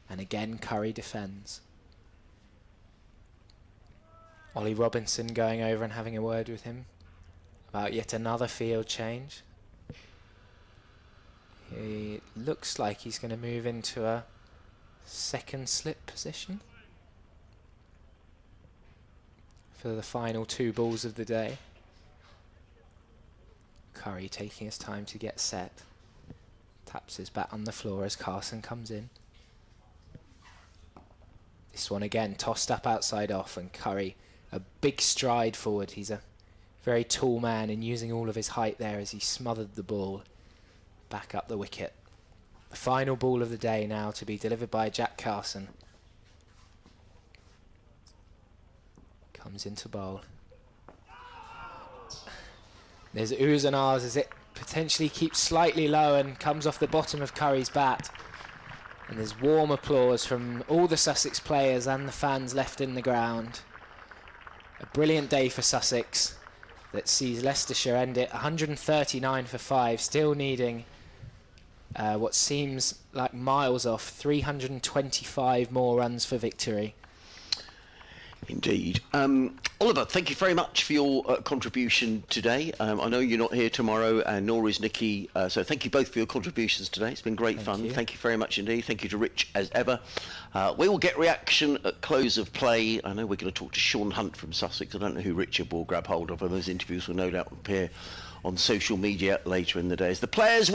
and again Curry defends. Ollie Robinson going over and having a word with him about yet another field change. He looks like he's going to move into a second slip position for the final 2 balls of the day. Curry taking his time to get set. Taps his bat on the floor as Carson comes in. This one again tossed up outside off, and Curry a big stride forward. He's a very tall man, and using all of his height there as he smothered the ball back up the wicket. The final ball of the day now to be delivered by Jack Carson. Comes into bowl. There's oohs and ahs as it potentially keeps slightly low and comes off the bottom of Curry's bat. And there's warm applause from all the Sussex players and the fans left in the ground. A brilliant day for Sussex that sees Leicestershire end it 139 for 5, still needing what seems like miles off 325 more runs for victory. Indeed. Oliver, thank you very much for your contribution today. I know you're not here tomorrow, and nor is Nikki, so thank you both for your contributions today. It's been great fun. Thank you very much indeed. Thank you to Rich as ever. We will get reaction at close of play. I know we're going to talk to Sean Hunt from Sussex. I don't know who Richard will grab hold of, and those interviews will no doubt appear on social media later in the day. As the players